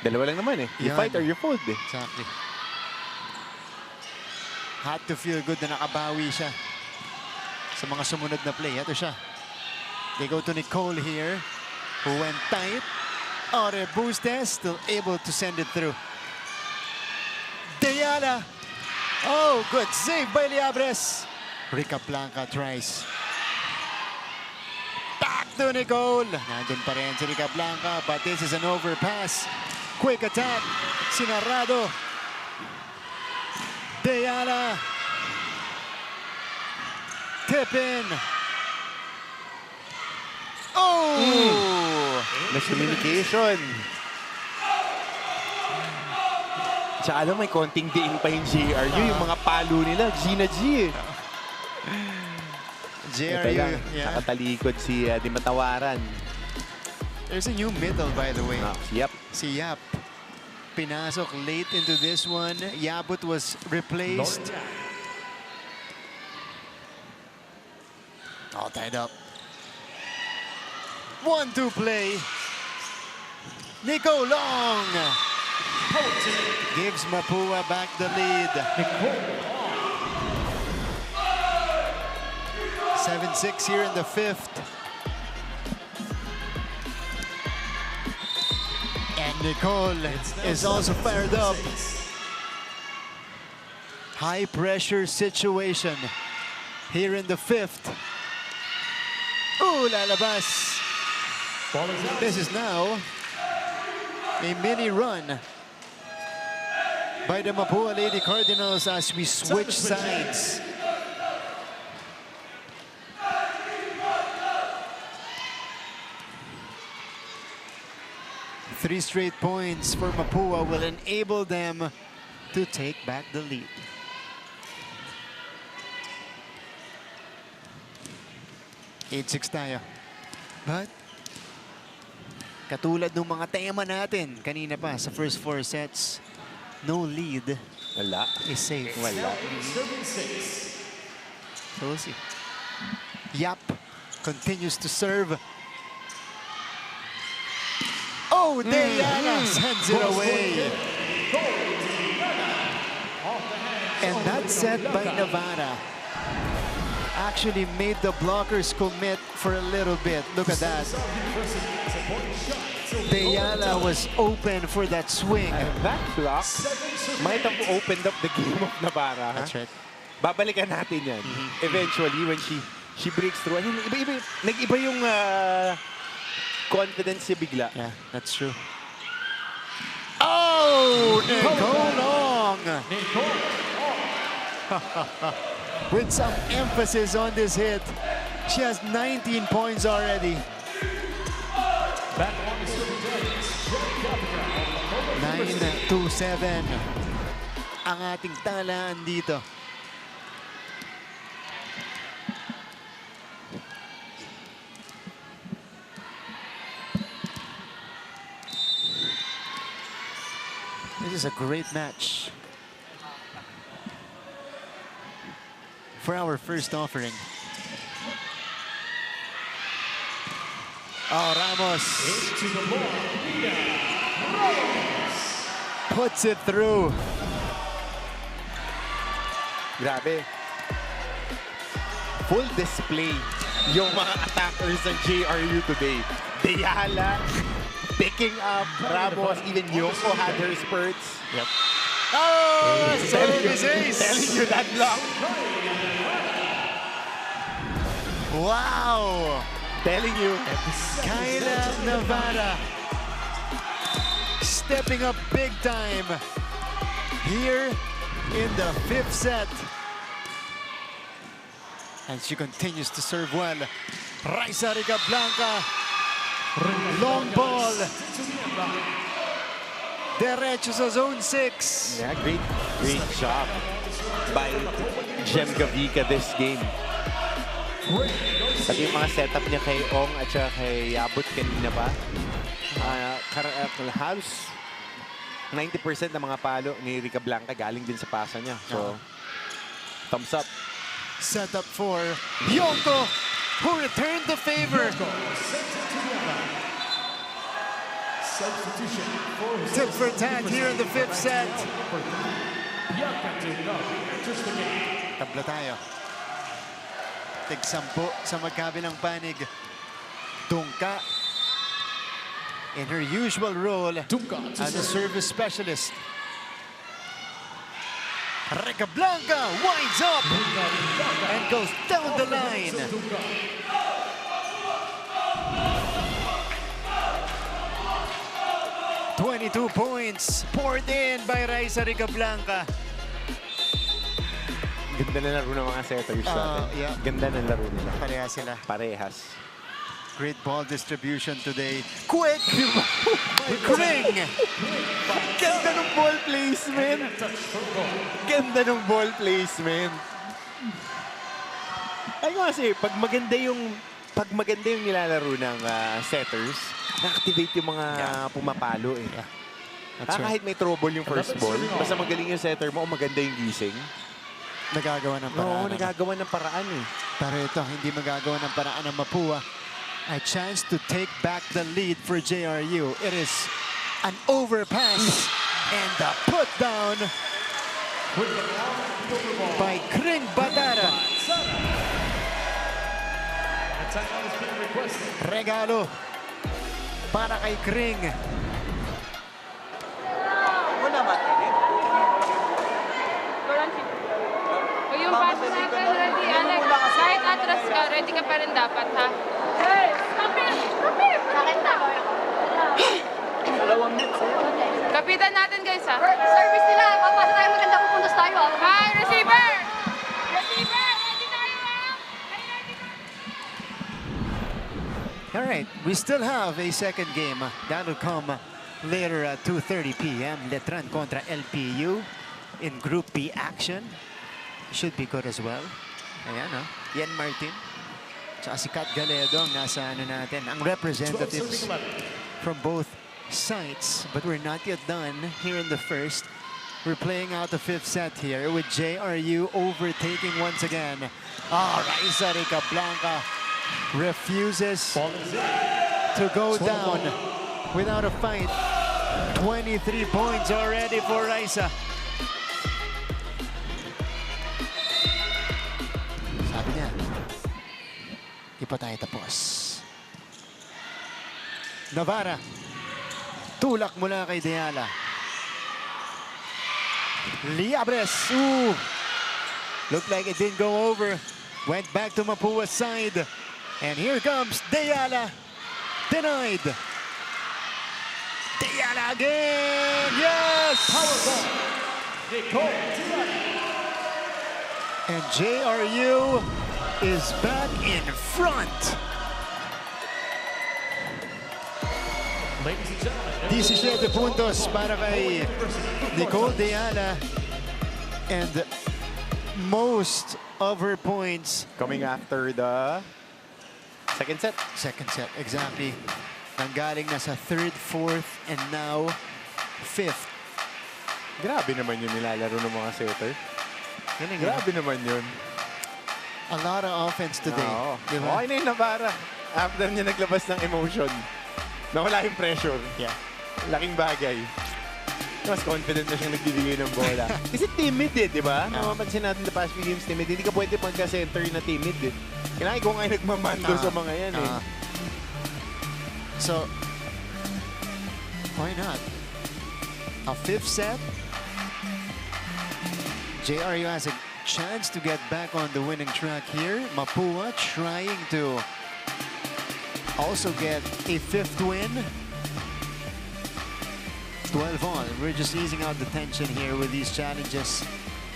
Dalawa lang naman eh. You Yan. fight or you fold eh. Exactly. Had to feel good na nakabawi siya sa mga sumunod na play. Ito siya. They go to Nicole here, who went tight. Ore Bustes still able to send it through. Deyala. Oh, good save by Liabres. Rica Blanca tries. Back to Nicole. Nandun pa rin si Rica Blanca, but this is an overpass. Quick attack. Sinarado. Deyala. Tip in. Oh! Miscommunication. Tsaka alam, may konting diin pa yung JRU. Yung mga palo nila, Gina G eh. Ito JRU, lang, yeah. nakatalikod si Di Matawaran. There's a new middle, by the way. Yep. Si Yap. Pinasok late into this one. Yabut was replaced. All tied up. 1-2 play. Nico Long gives Mapúa back the lead. 7-6 here in the fifth. And Nicole is also fired up. High pressure situation here in the fifth. Ooh, lalabas. This is now a mini run by the Mapúa Lady Cardinals as we switch sides. Three straight points for Mapúa will enable them to take back the lead. Eight-6 tayo. But katulad ng mga tema natin kanina pa sa first 4 sets, no lead Wala. is safe. Wala. So we'll see. Yap continues to serve. Oh, Deyala sends it away. And that set by Navarra actually made the blockers commit for a little bit. Look at that. Deyala was open for that swing. And that block might have opened up the game of Navarra. That's right. Babalikan natin yan. Eventually, when she breaks through. Ano, nag-iba yung confidence niya bigla. Yeah, that's true. Oh, Nicole Long! With some emphasis on this hit. She has 19 points already. 9-7 ang ating talaan dito. This is a great match for our first offering. Oh, Ramos puts it through. Grabe. Full display yung mga attackers ng JRU today. Deyala, picking up, Ramos, even Yoko had her spurts. Yep. Oh, service ace! Telling you that block. Wow! Telling you. Kyla Navarra stepping up big time here in the fifth set. And she continues to serve well. Raisa Blanca, long ball. Diretso sa zone 6. Yeah, great job by Jem Gavica this game. Pati yung mga setup niya kay Ong at saka kay Yabut kanina pa. Halos 90% ng mga palo ni Rica Blanca galing din sa pasa niya. So, thumbs up. Set up for Yoko, who returned the favor. Substitution for Tip for tat here in the 5th set. enters the game. Tabla tayo. Tig-10 sa magkabilang panig. Dungka in her usual role as a service specialist. Rica Blanca winds up and goes down the line. "22 points poured in by Raisa Rica Blanca." Ganda na laro ng mga setters natin. Yeah. Ganda ng laro nila. Parehas sila. Parehas. Great ball distribution today. Quick! Kring! Ganda ng ball placement! Ganda ng ball placement! Ay ko kasi, pag maganda yung nilalaro ng setters, na-activate yung mga pumapalo eh. That's right. Kahit may trouble yung first ball, basta magaling yung setter mo o maganda yung gising, Nagagawa ng paraan. oo, nagagawa ng paraan eh. Pero ito, hindi magagawa ng paraan ng Mapúa. A chance to take back the lead for JRU. It is an overpass and a put down by Kring Batara. Regalo para kay Kring. Muna matigil. O yung pass natin, ready, Alex. Kahit atras ka, ready ka pa rin dapat, ha? Hey! Kapit! Bakit na? 2 minutes sa'yo. Kapitan natin, guys, ha? Service nila. Papasa tayo maganda pupuntos tayo. Hi, receiver! Receiver! Ready tayo, ha? Ready tayo. All right, we still have a second game. That'll come later at 2:30 p.m. Letran contra LPU in Group B action. Should be good as well. Ayan, Yen Martin. Tsaka si Kat Galedo ang nasa natin. Ang representatives from both sides. But we're not yet done here in the first. We're playing out the 5th set here with JRU overtaking once again. Raisa Rica Blanca refuses to go down without a fight. 23 points already for Raisa. Sabi niya, di pa tayo tapos. Navarra, tulak mula kay Deala. Liabres, looked like it didn't go over. Went back to Mapua's side. And here comes Deala. Denied. Deala again. Yes! And JRU is back in front. Ladies and gentlemen, 17 puntos para kay Nicole Deala. And most of her points. Coming after the second set. Second set, exactly. Nanggaling na sa 3rd, 4th, and now 5th. Grabe naman yung nilalaro ng mga setter. Grabe naman yun. A lot of offense today. Oo. Di ba? Okay na yun na para. After niya naglabas ng emotion, nawala yung pressure. Yeah. Laking bagay. Mas confident na siyang nagbibigay ng bola. Kasi timid eh, di ba? Mapapansin natin the past few games, timid. Hindi ka pwede pagka-center na timid eh. Kailangan ikaw nga yung nagmamando sa mga yan eh. So, why not? A 5th set. JRU has a chance to get back on the winning track here. Mapúa trying to also get a 5th win. 12 on. We're just easing out the tension here with these challenges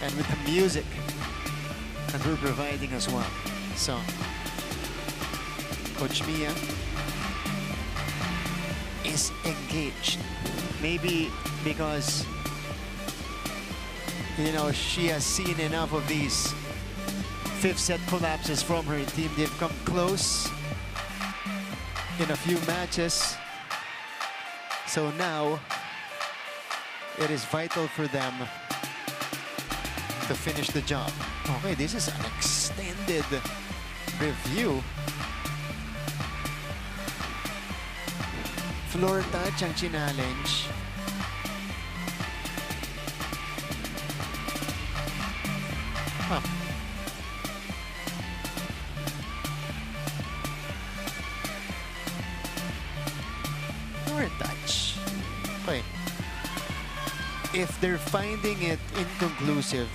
and with the music that we're providing as well. So, Coach Mia is engaged. maybe because, you know, she has seen enough of these fifth set collapses from her team. They've come close in a few matches. So now, it is vital for them to finish the job. Okay, this is an extended review. Floor touch ang challenge. Huh. Floor touch. Okay. If they're finding it inconclusive,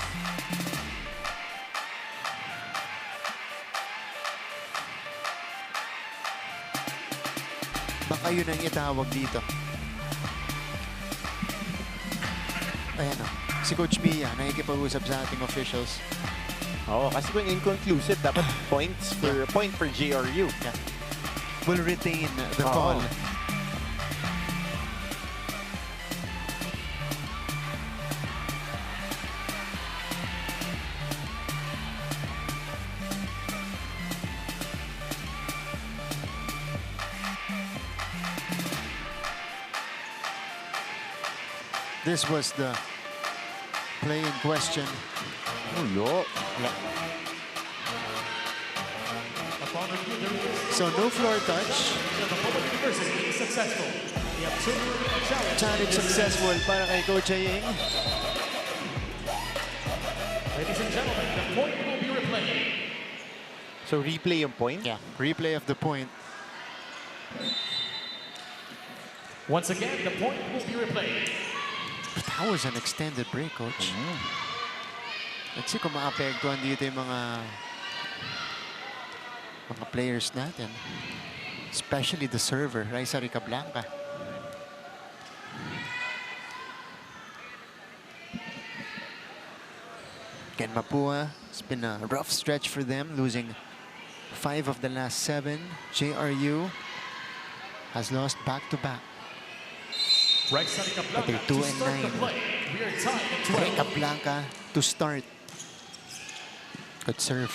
baka yun ang itawag dito. Ayan o, si Coach Mia nakikipag-usap sa ating officials. Oo, kasi kung inconclusive, dapat point for JRU. Yeah. Will retain the call. This was the play in question. So no floor touch. Challenge successful para kay Coach Aying. Ladies and gentlemen, the point will be replayed. So replay yung point? Yeah, replay of the point. Once again, the point will be replayed. That was an extended break, Coach. Let's see kung maapektuhan dito yung mga players natin. Especially the server, Raisa Ricablanca. Again, Mapúa, it's been a rough stretch for them, losing 5 of the last 7. JRU has lost back-to-back. But they're 2-9. Ricablanca to start. Good serve.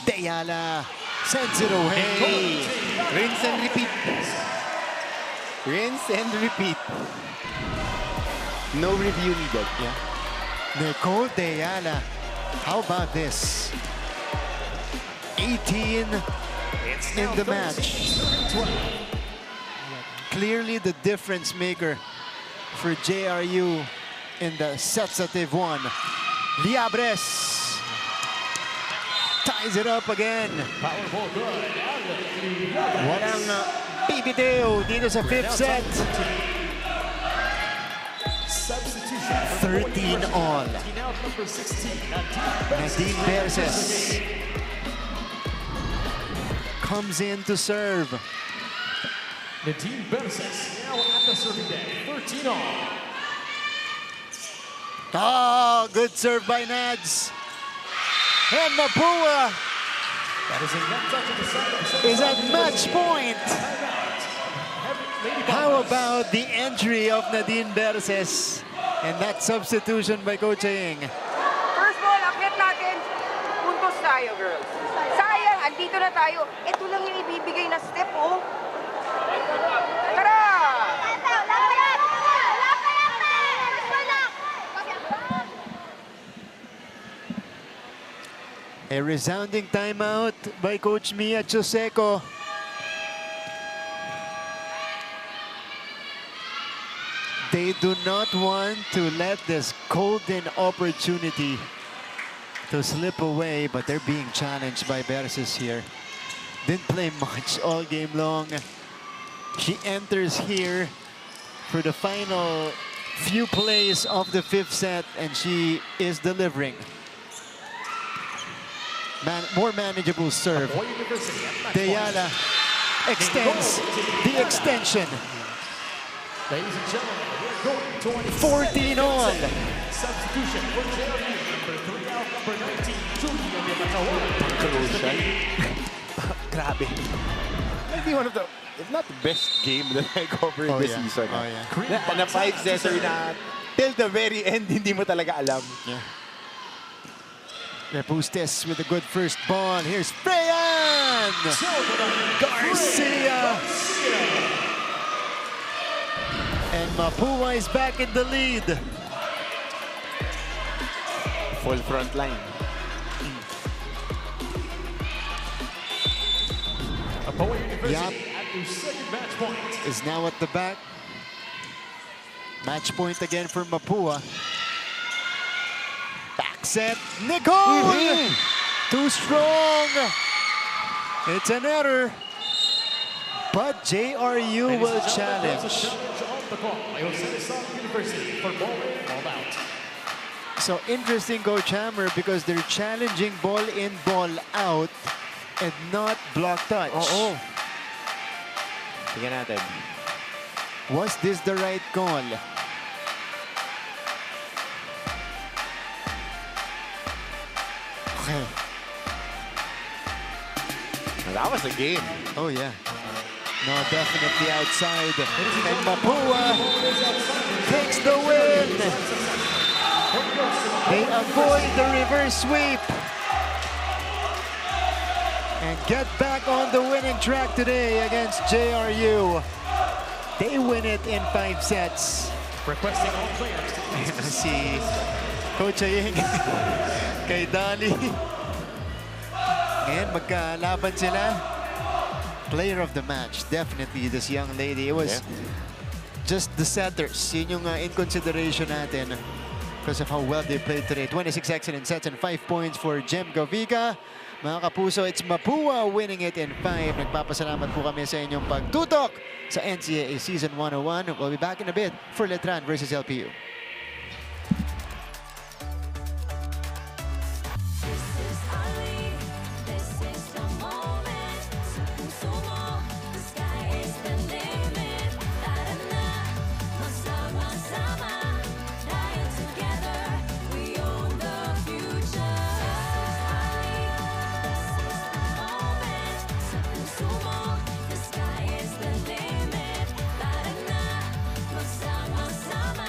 Deyala sends it away. Rinse and repeat. Rinse and repeat. No review needed. Yeah. Nicole Deyala. How about this? 18 in the match. Clearly the difference maker for JRU in the sets that they've won. Liabres ties it up again. Walang bibiteo dito sa fifth set. 13 all. Nadine Verses comes in to serve. Nadine Verses now at the serving deck, 13 all. Oh, good serve by Nads. And Mapúa is at match point. How about the entry of Nadine Verses and that substitution by Coach Aying? First ball, akit natin. Puntos tayo, girls. Sayang, andito na tayo. Ito lang yung ibibigay na step, oh. Tara! A resounding timeout by Coach Mia Choseco. They do not want to let this golden opportunity to slip away, but they're being challenged by Verses here. Didn't play much all game long. She enters here for the final few plays of the fifth set, and she is delivering. More manageable serve. Deyala extends the extension. Ladies and gentlemen, we're going to 14 all. Substitution for JRU, number 3 out, number 19, Julia de Matawa. Grabe. definitely one of the, if not the best game that I covered this season. Oh, yeah. Na 5-setter na till the very end, hindi mo talaga alam. Yeah. Repustes with a good first ball. Here's Freyan! Garcia! And Mapúa is back in the lead. Full front line. Mapúa University Yap. at their second match point. Is now at the back. Match point again for Mapúa. Back set. Nicole! Too strong. It's an error. But JRU will challenge. So interesting, Coach Hammer, because they're challenging ball in, ball out, and not block touch. Oo. Tingnan natin. Was this the right call? Okay. That was a game. Oh, yeah. No, definitely outside. And Mapúa takes the win. They avoid the reverse sweep and get back on the winning track today against JRU. They win it in 5 sets. Requesting all players to Si Coach Ayeng kay Dali. Ngayon magkalaban sila. Player of the match, definitely this young lady. It was just the setters. Yun yung in consideration natin because of how well they played today. 26 excellent sets and 5 points for Jem Gavica. Mga kapuso, it's Mapúa winning it in 5. Nagpapasalamat po kami sa inyong pagtutok sa NCAA Season 101. We'll be back in a bit for Letran versus LPU. This is our league. This is the moment. Consumo. The sky is the limit. Tara na. Magsama-sama. Dahil together, we own the future. This is the moment. Consumo. The sky is the limit. Tara na. Magsama-sama.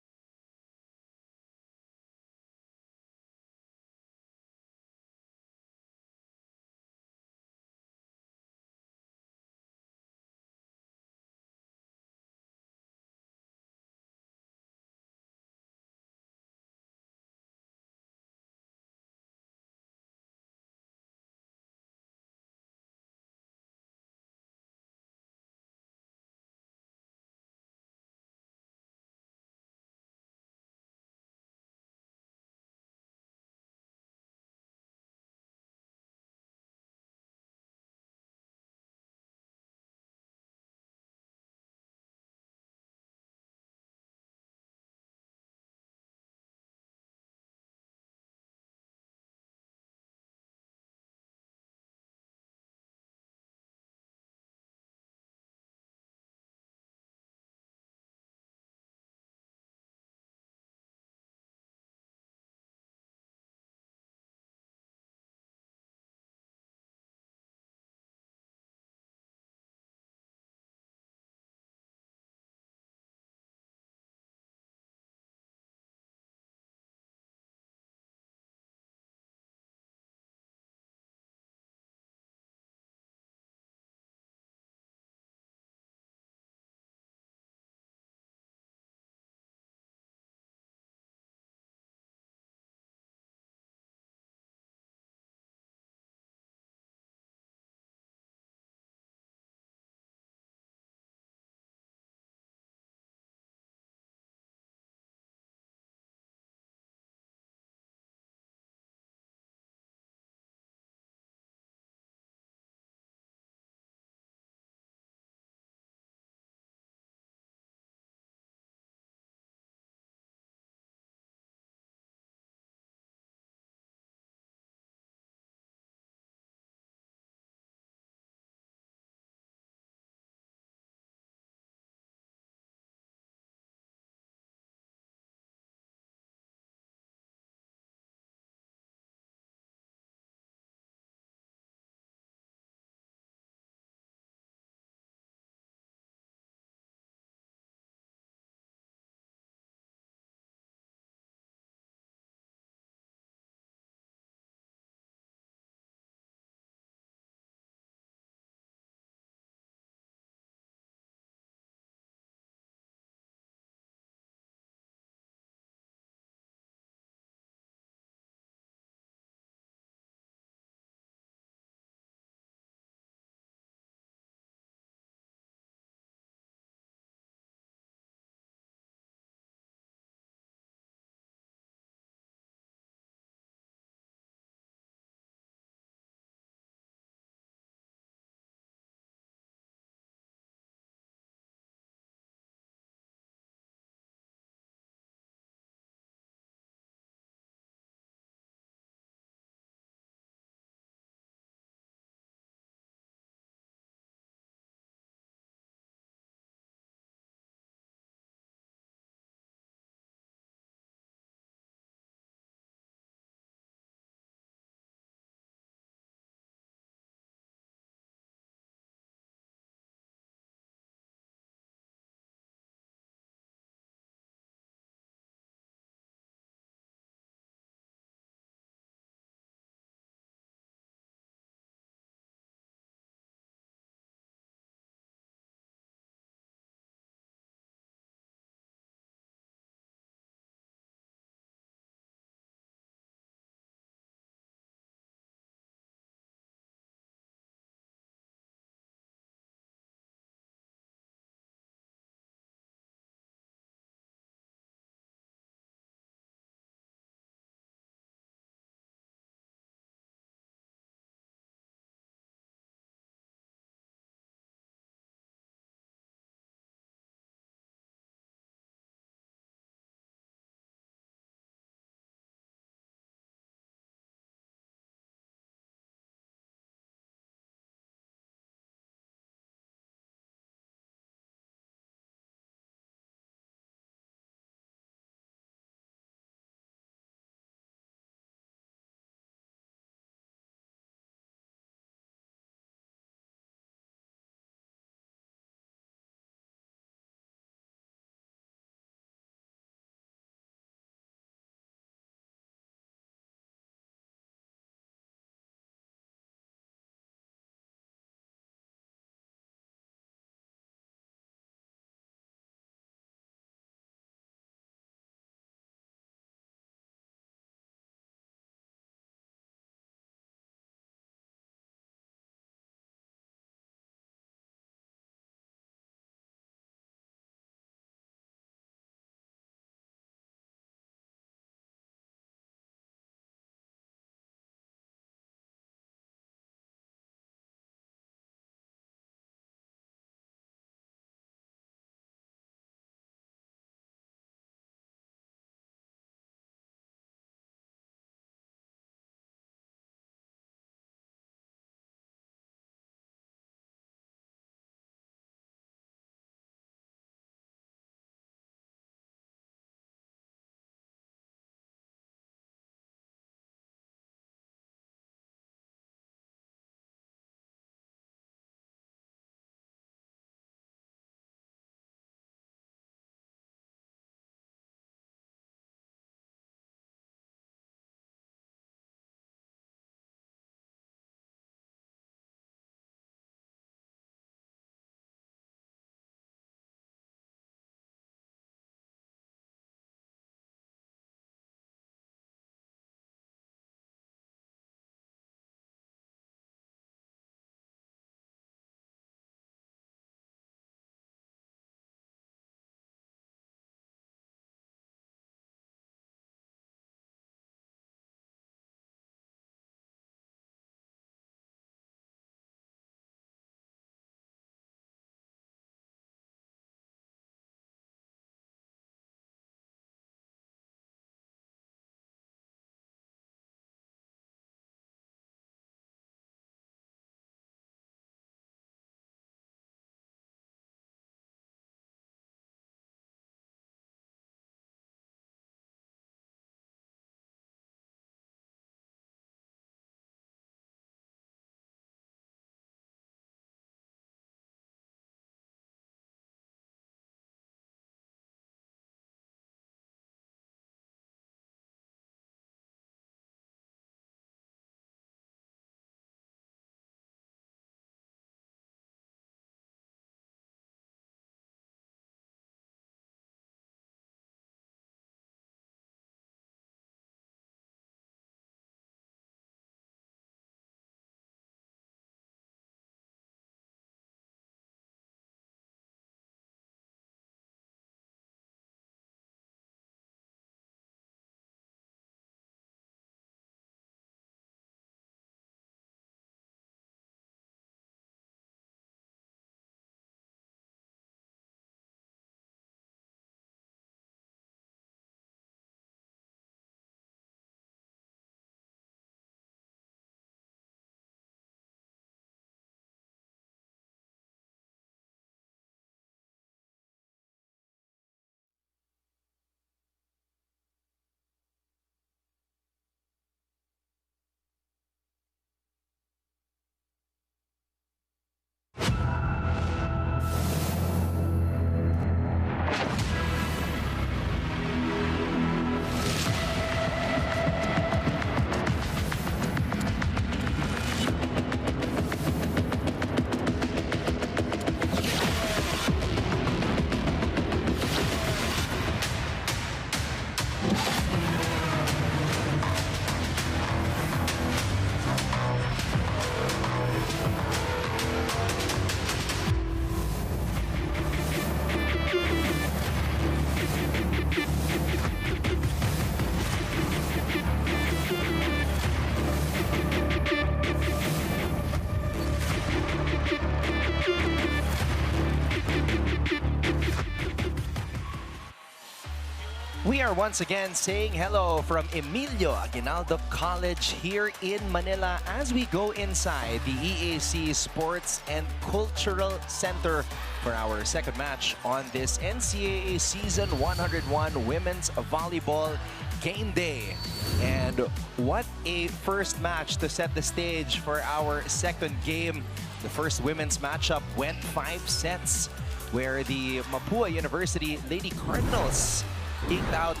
we are once again saying hello from Emilio Aguinaldo College here in Manila as we go inside the EAC Sports and Cultural Center for our second match on this NCAA Season 101 Women's Volleyball Game Day. And what a first match to set the stage for our second game. The first women's matchup went 5 sets, where the Mapúa University Lady Cardinals eked out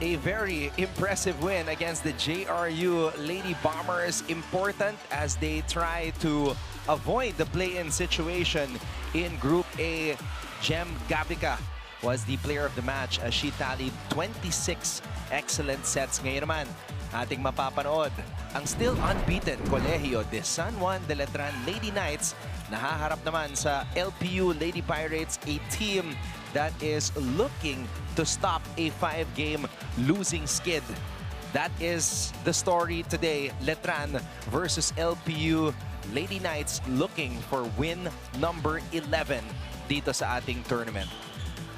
a very impressive win against the JRU Lady Bombers. Important as they try to avoid the play-in situation in Group A. Jem Gavica was the player of the match as she tallied 26 excellent sets. Ngayon naman, ating mapapanood ang still unbeaten Colegio de San Juan de Letran Lady Knights nahaharap naman sa LPU Lady Pirates, a team that is looking to stop a 5-game losing skid. That is the story today. Letran versus LPU Lady Knights looking for win number 11 dito sa ating tournament.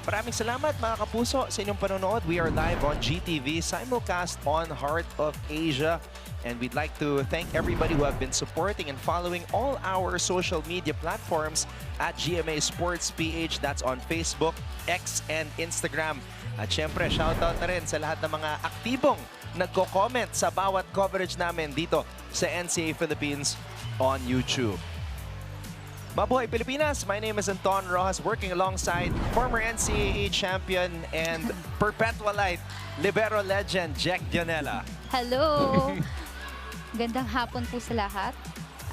Maraming salamat mga kapuso sa inyong panonood. We are live on GTV, simulcast on Heart of Asia. And we'd like to thank everybody who have been supporting and following all our social media platforms at GMA Sports PH. That's on Facebook, X, and Instagram. At syempre, shoutout na rin sa lahat ng mga aktibong nagko-comment sa bawat coverage namin dito sa NCAA Philippines on YouTube. Mabuhay Pilipinas! My name is Anton Rojas, working alongside former NCAA champion and perpetualite libero legend Jack Dionela. Hello! Gandang hapon po sa lahat.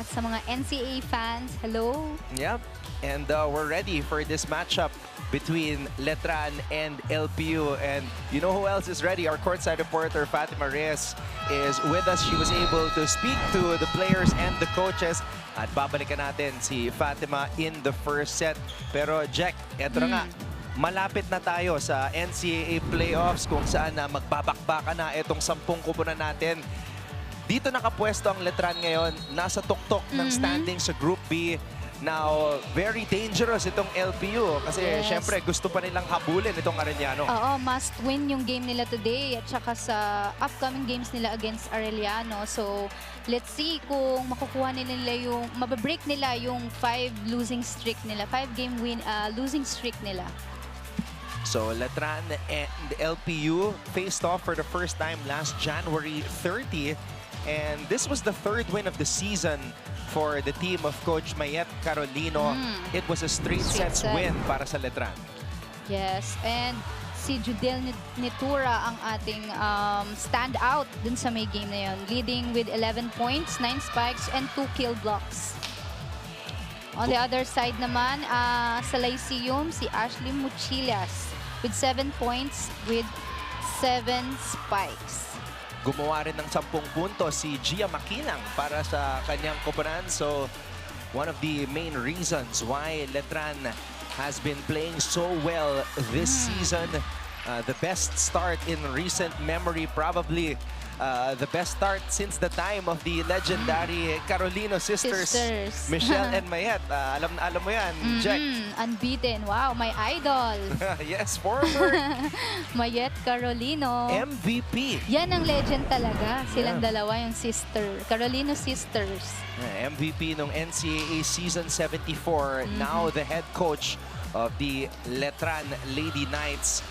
At sa mga NCAA fans, hello! Yep, and we're ready for this matchup between Letran and LPU. And you know who else is ready? Our courtside reporter, Fatima Reyes, is with us. She was able to speak to the players and the coaches. At babalikan natin si Fatima in the first set. Pero Jack, eto na nga. Malapit na tayo sa NCAA playoffs kung saan na magbabakbaka na itong 10 kupunan natin. Dito nakapwesto ang Letran ngayon. Nasa tuktok ng standing sa Group B. Now, very dangerous itong LPU kasi syempre gusto pa nilang habulin itong Arellano. Oo, must win yung game nila today at saka sa upcoming games nila against Arellano. So, let's see kung makukuha nila yung, mababreak nila yung 5 losing streak nila, 5-game losing streak nila. So, Letran and LPU faced off for the first time last January 30. And this was the 3rd win of the season for the team of Coach Mayet Carolino. It was a straight sets win para sa Letran. Yes, and si Judel Nitura ang ating standout dun sa may game na yun. Leading with 11 points, 9 spikes, and 2 kill blocks. On the other side naman, sa Lyceum, si Ashley Muchillas with 7 points with 7 spikes. Gumawa rin ng 10 puntos si Gia Makinang para sa kanyang koponan. So, one of the main reasons why Letran has been playing so well this season. The best start in recent memory, probably the best start since the time of the legendary Carolino sisters. Michelle and Mayet. Alam mo yan, Jack. Unbeaten. Wow, my idol. Yes, former Mayet Carolino. MVP. Yan ang legend talaga. Silang dalawa yung Carolino sisters. MVP nung NCAA Season 74. Now the head coach of the Letran Lady Knights.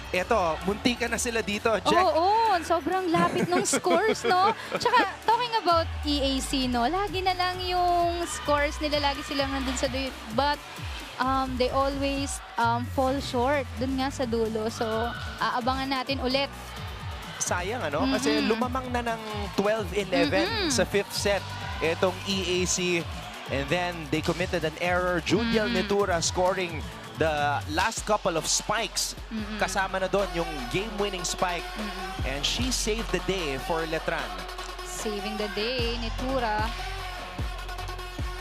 Eto, muntika na sila dito, Jack. Oo, sobrang lapit ng scores, no? Tsaka, talking about EAC, no? Lagi na lang yung scores nila, lagi silang nandun sa dulo. But, they always fall short dun nga sa dulo. So, aabangan natin ulit. Sayang, ano? Kasi lumamang na ng 12-11 sa 5th set itong EAC. And then, they committed an error. Juliel Nitura scoring the last couple of spikes. Kasama na doon yung game-winning spike. And she saved the day for Letran. Saving the day, Nitura.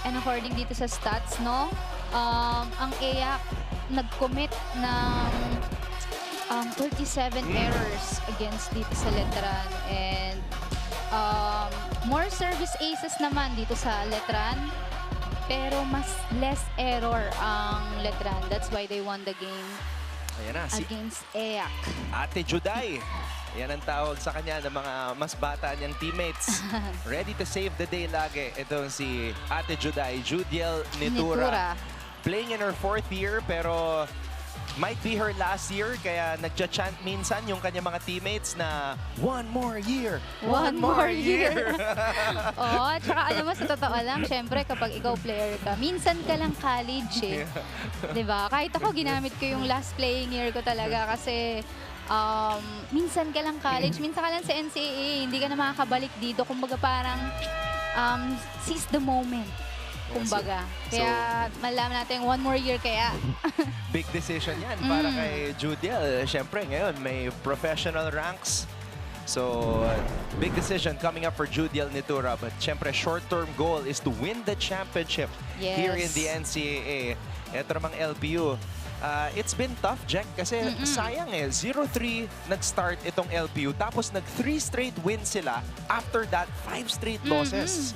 And according dito sa stats, no? Ang EAC nag-commit ng 37 errors against dito sa Letran. And more service aces naman dito sa Letran. Pero mas less error ang Letran. That's why they won the game. Ayan na, si against EAC. Ate Juday. Yan ang tawag sa kanya ng mga mas bata niyang teammates. Ready to save the day lagi. Ito si Ate Juday, Judiel Nitura. Playing in her 4th year pero might be her last year kaya nagcha-chant minsan yung kanyang mga teammates na one more year. One more year. Oo, tsaka alam mo, sa totoo lang, syempre kapag ikaw player ka, minsan ka lang college eh. Diba? Kahit ako, ginamit ko yung last playing year ko talaga kasi minsan ka lang college, minsan ka lang sa NCAA, hindi ka na makakabalik dito. Kumbaga parang seize the moment. Kumbaga. Kaya malaman natin one more year kaya. Big decision yan para kay Judiel. Siyempre ngayon may professional ranks. So, big decision coming up for Judiel Nitura. But siyempre, short-term goal is to win the championship here in the NCAA. Ito namang LPU. It's been tough, Jack, kasi sayang eh. 0-3 nag-start itong LPU. Tapos nag-3 straight wins sila. After that, 5 straight losses.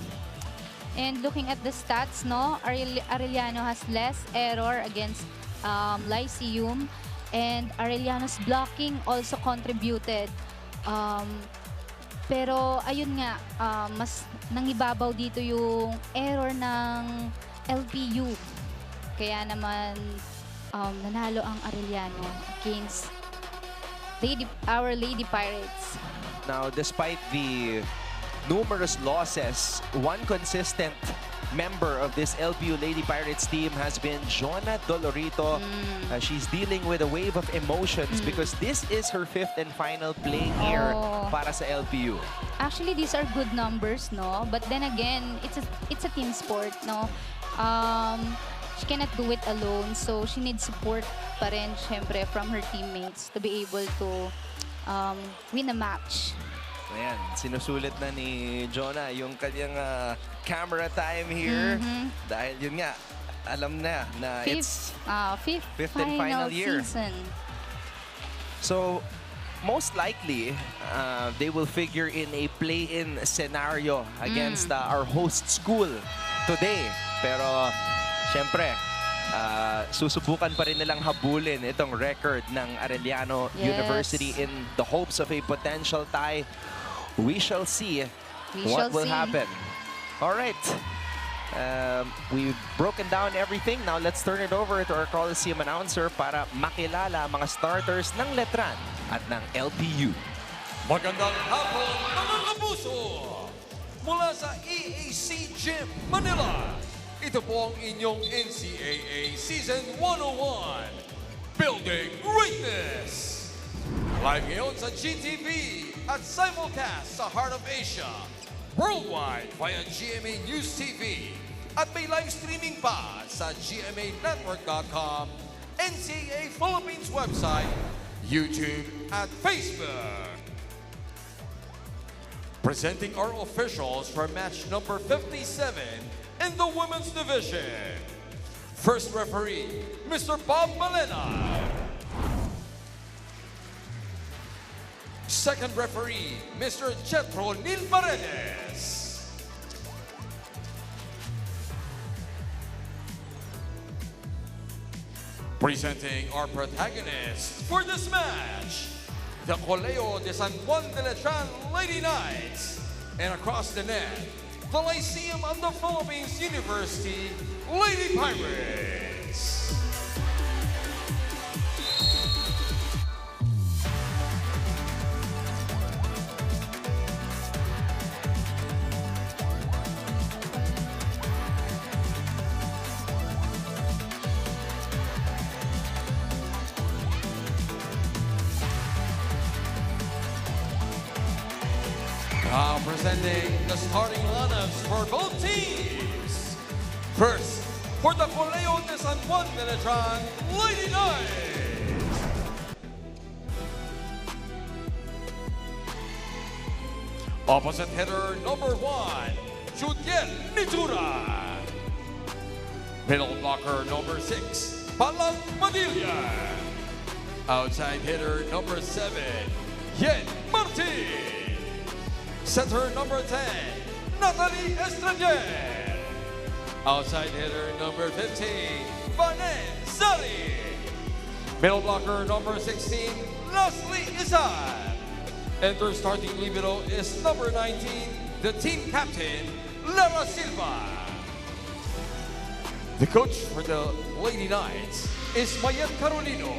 And looking at the stats, no, Arellano has less error against Lyceum, and Arellano's blocking also contributed. Pero ayun nga, mas nangibabaw dito yung error ng LPU. Kaya naman nanalo ang Arellano against our Lady Pirates. Now, despite the numerous losses, one consistent member of this LPU Lady Pirates team has been Jonah Dolorito. She's dealing with a wave of emotions because this is her 5th and final playing year para sa LPU. Actually, these are good numbers, no? But then again, it's a team sport, no? She cannot do it alone, so she needs support pa rin, syempre, from her teammates to be able to win a match. Ayan, sinusulit na ni Jonah yung kanyang camera time here. Dahil yun nga, alam na it's fifth and final year. Season. So, most likely, they will figure in a play-in scenario against our host school today. Pero, syempre, susubukan pa rin nilang habulin itong record ng Arellano University in the hopes of a potential tie. We shall see what will happen. All right. We've broken down everything. Now let's turn it over to our Coliseum announcer para makilala mga starters ng Letran at ng LPU. Magandang hapon mga kapuso! Mula sa EAC Gym Manila, ito po ang inyong NCAA Season 101, Building Greatness! Live ngayon sa GTV at simulcast sa Heart of Asia, worldwide via GMA News TV at may live streaming pa sa gmanetwork.com, NCAA Philippines website, YouTube at Facebook. Presenting our officials for match number 57 in the women's division. First referee, Mr. Bob Malena. Second referee, Mr. Jetro Nil Paredes. Presenting our protagonists for this match, the Colegio de San Juan de Letran Lady Knights, and across the net, the Lyceum of the Philippines University Lady Pirates. Now presenting the starting lineups for both teams. First, for the Colegio de San Juan de Letran Lady Knights. Opposite hitter number 1, Judiel Nitura. Middle blocker number 6, Palang Madilla. Outside hitter number 7, Yen Martin. Center number 10, Natalie Estradier. Outside hitter number 15, Vanen Zari. Middle blocker number 16, Leslie Izad. Enter starting libero is number 19, the team captain, Lara Silva. The coach for the Lady Knights is Mayet Carolino.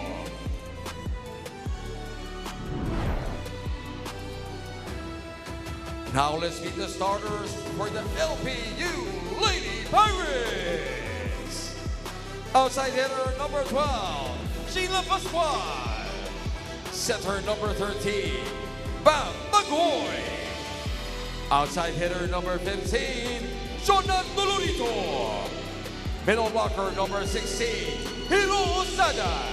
Now let's meet the starters for the LPU Lady Pirates. Outside hitter number 12, Sheila Pascual. Setter number 13, Bam Bagoy. Outside hitter number 15, Jonathan Dolorito. Middle blocker number 16, Hiro Osada.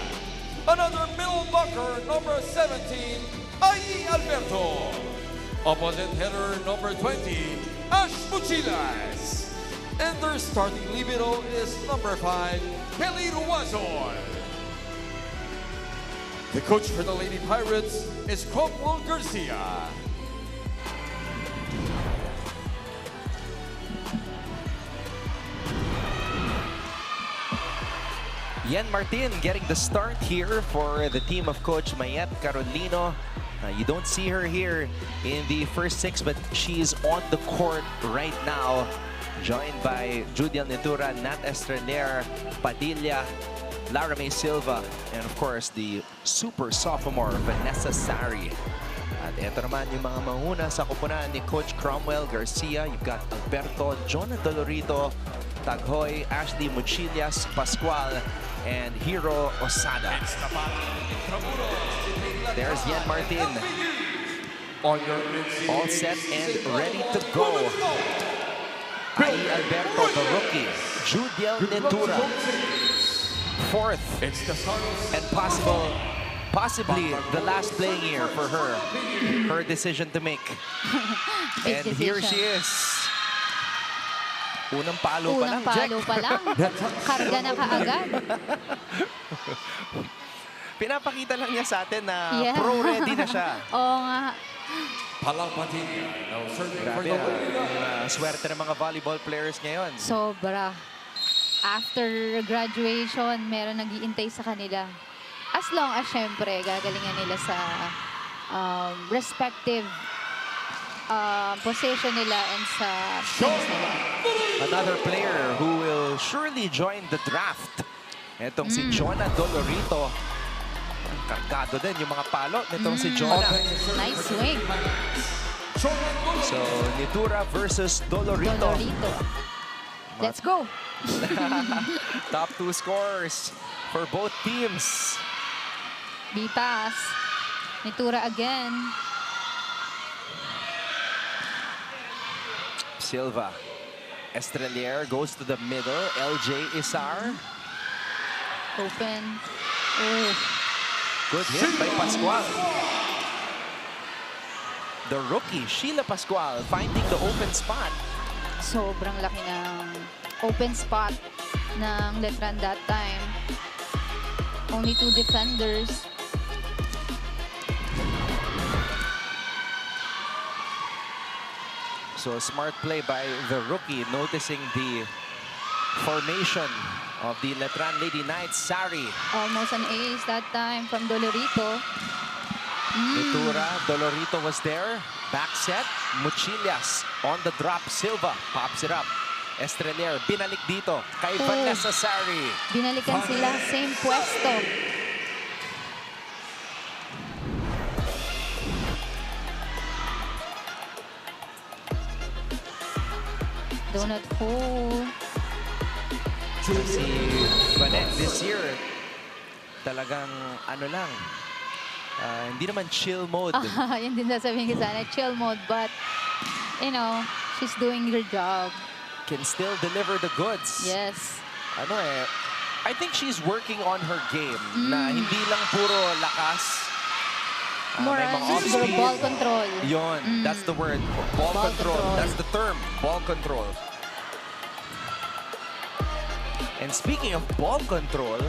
Another middle blocker number 17, Ai Alberto. Opposite hitter number 20, Ash Muchilas. And their starting libero is number 5, Kelly Ruazon. The coach for the Lady Pirates is Cromwell Garcia. Yen Martin getting the start here for the team of Coach Mayet Carolino. You don't see her here in the first 6, but she's on the court right now, joined by Judiel Nitura, Nat Estrelier, Padilla, Lara May Silva, and of course the super sophomore Vanessa Sari. At ito naman yung mga mahuna sa kupunan ni Coach Cromwell Garcia. You've got Alberto, Jonah Dolorito, Taghoy, Ashley Muchillas, Pascual, and Hiro Osada. There's Yen Martin. All set and ready to go. Ai Alberto, the rookie. Judiel Nitura. Fourth. And possibly the last playing year for her. Her decision to make. And here she is. Unang palo pa lang, Jack. Unang palo pa lang. Karga na kaagad. Pinapakita lang niya sa atin na pro-ready na siya. Oo nga. Grabe, swerte ng mga volleyball players ngayon. Sobra. After graduation, meron nag-iintay sa kanila. As long as, syempre, gagalingan nila sa respective position nila and sa teams nila. Another player who will surely join the draft. Itong si Jonah Dolorito. Kargado din yung mga palo nitong si Jonah. Nice swing. So, Nitura versus Dolorito. Let's go. Top 2 scores for both teams. Bitas. Nitura again. Silva. Estrelier goes to the middle. LJ Isar. Open. Oh. Good hit by Pascual. The rookie, Sheila Pascual, finding the open spot. Sobrang laki ng open spot ng Letran that time. Only 2 defenders. So smart play by the rookie, noticing the formation of the Letran Lady Knights. Sari. Almost an ace that time from Dolorito. Nitura, Dolorito was there. Back set, Muchillas on the drop. Silva pops it up. Estrelier, binalik dito kay Vanessa Sari. Binalikan sila, same pwesto. Donut hole. Si Vanet this year, talagang ano lang, hindi naman chill mode. Yan din sasabihin ko sana, chill mode. But, you know, she's doing her job. Can still deliver the goods. Yes. Ano I think she's working on her game na hindi lang puro lakas. More may on mga siguro off-speed. ball control. Yun, that's the word. Ball control. That's the term. Ball control. And speaking of ball control,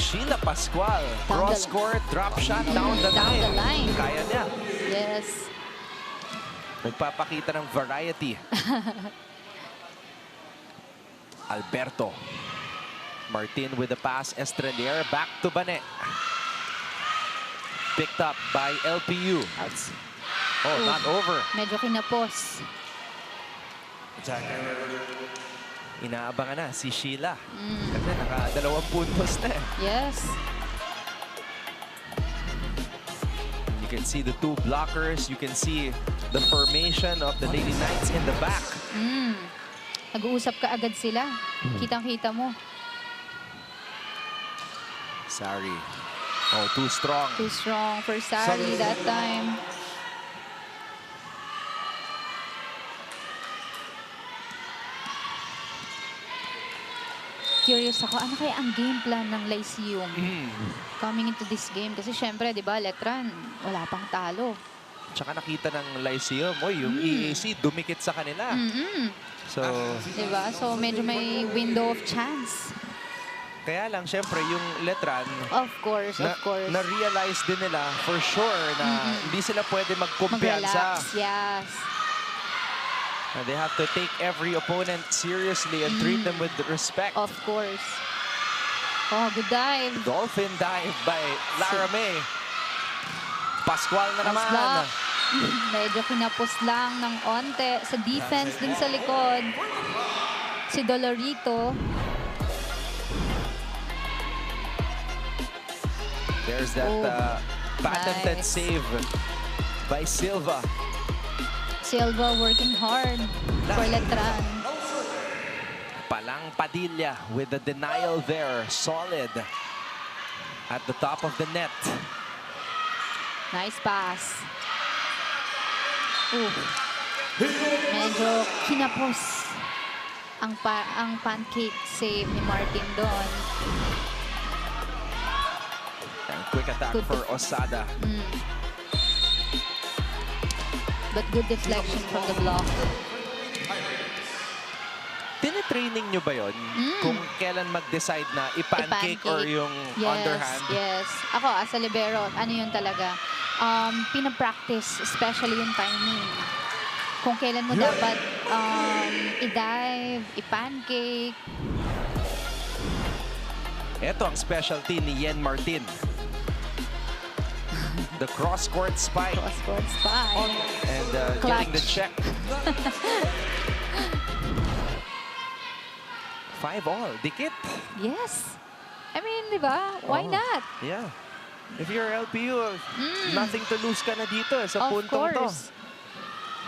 Sheila Pascual, cross court, drop shot down the line. Kaya niya. Yes. Nagpapakita ng variety. Alberto. Martin with the pass. Estrelier back to Bane. Picked up by LPU. Oh, not over. Medyo kinapos. Inaabangan na si Sheila. Kasi naka-2 puntos na eh. Yes. You can see the 2 blockers. You can see the formation of the Lady Knights in the back. Nag-uusap ka agad sila. Kitang-kita mo. Sari. Oh, too strong. Too strong for Sari that time. Curious ako, ano kaya ang game plan ng Lyceum coming into this game? Kasi syempre, di ba, Letran, wala pang talo. Tsaka nakita ng Lyceum, yung EAC dumikit sa kanila. So, Di ba? So, medyo may window of chance. kaya lang, syempre, yung Letran, Of course, of course. na-realize din nila for sure na hindi sila pwede magkumpiyansa. Mag-relax, yes. They have to take every opponent seriously and treat them with respect. Of course. Oh, good dive. Dolphin dive by Lara May. Pascual na naman. block. Medyo kinapos lang ng onte sa defense din sa likod. Si Dolorito. There's that patented nice. save by Silva. Silva working hard for Letran. Palang Padilla with the denial there. Solid at the top of the net. Nice pass. Medyo kinapos ang pancake save ni Martin doon. And quick attack Good for Osada. But good deflection from the block. Tinitraining nyo ba yun? Kung kailan mag-decide na i-pancake or yung underhand? Yes. Ako, as a libero, ano yun talaga? Pinapractice, especially yung timing. Kung kailan mo dapat i-dive, i-pancake. Ito ang specialty ni Yen Martin. The cross-court spike. Cross-court spike. And getting the check. 5-all. Dikit. Yes. I mean, di ba? Why not? Yeah. If you're LPU, nothing to lose ka na dito sa Of puntong to. course.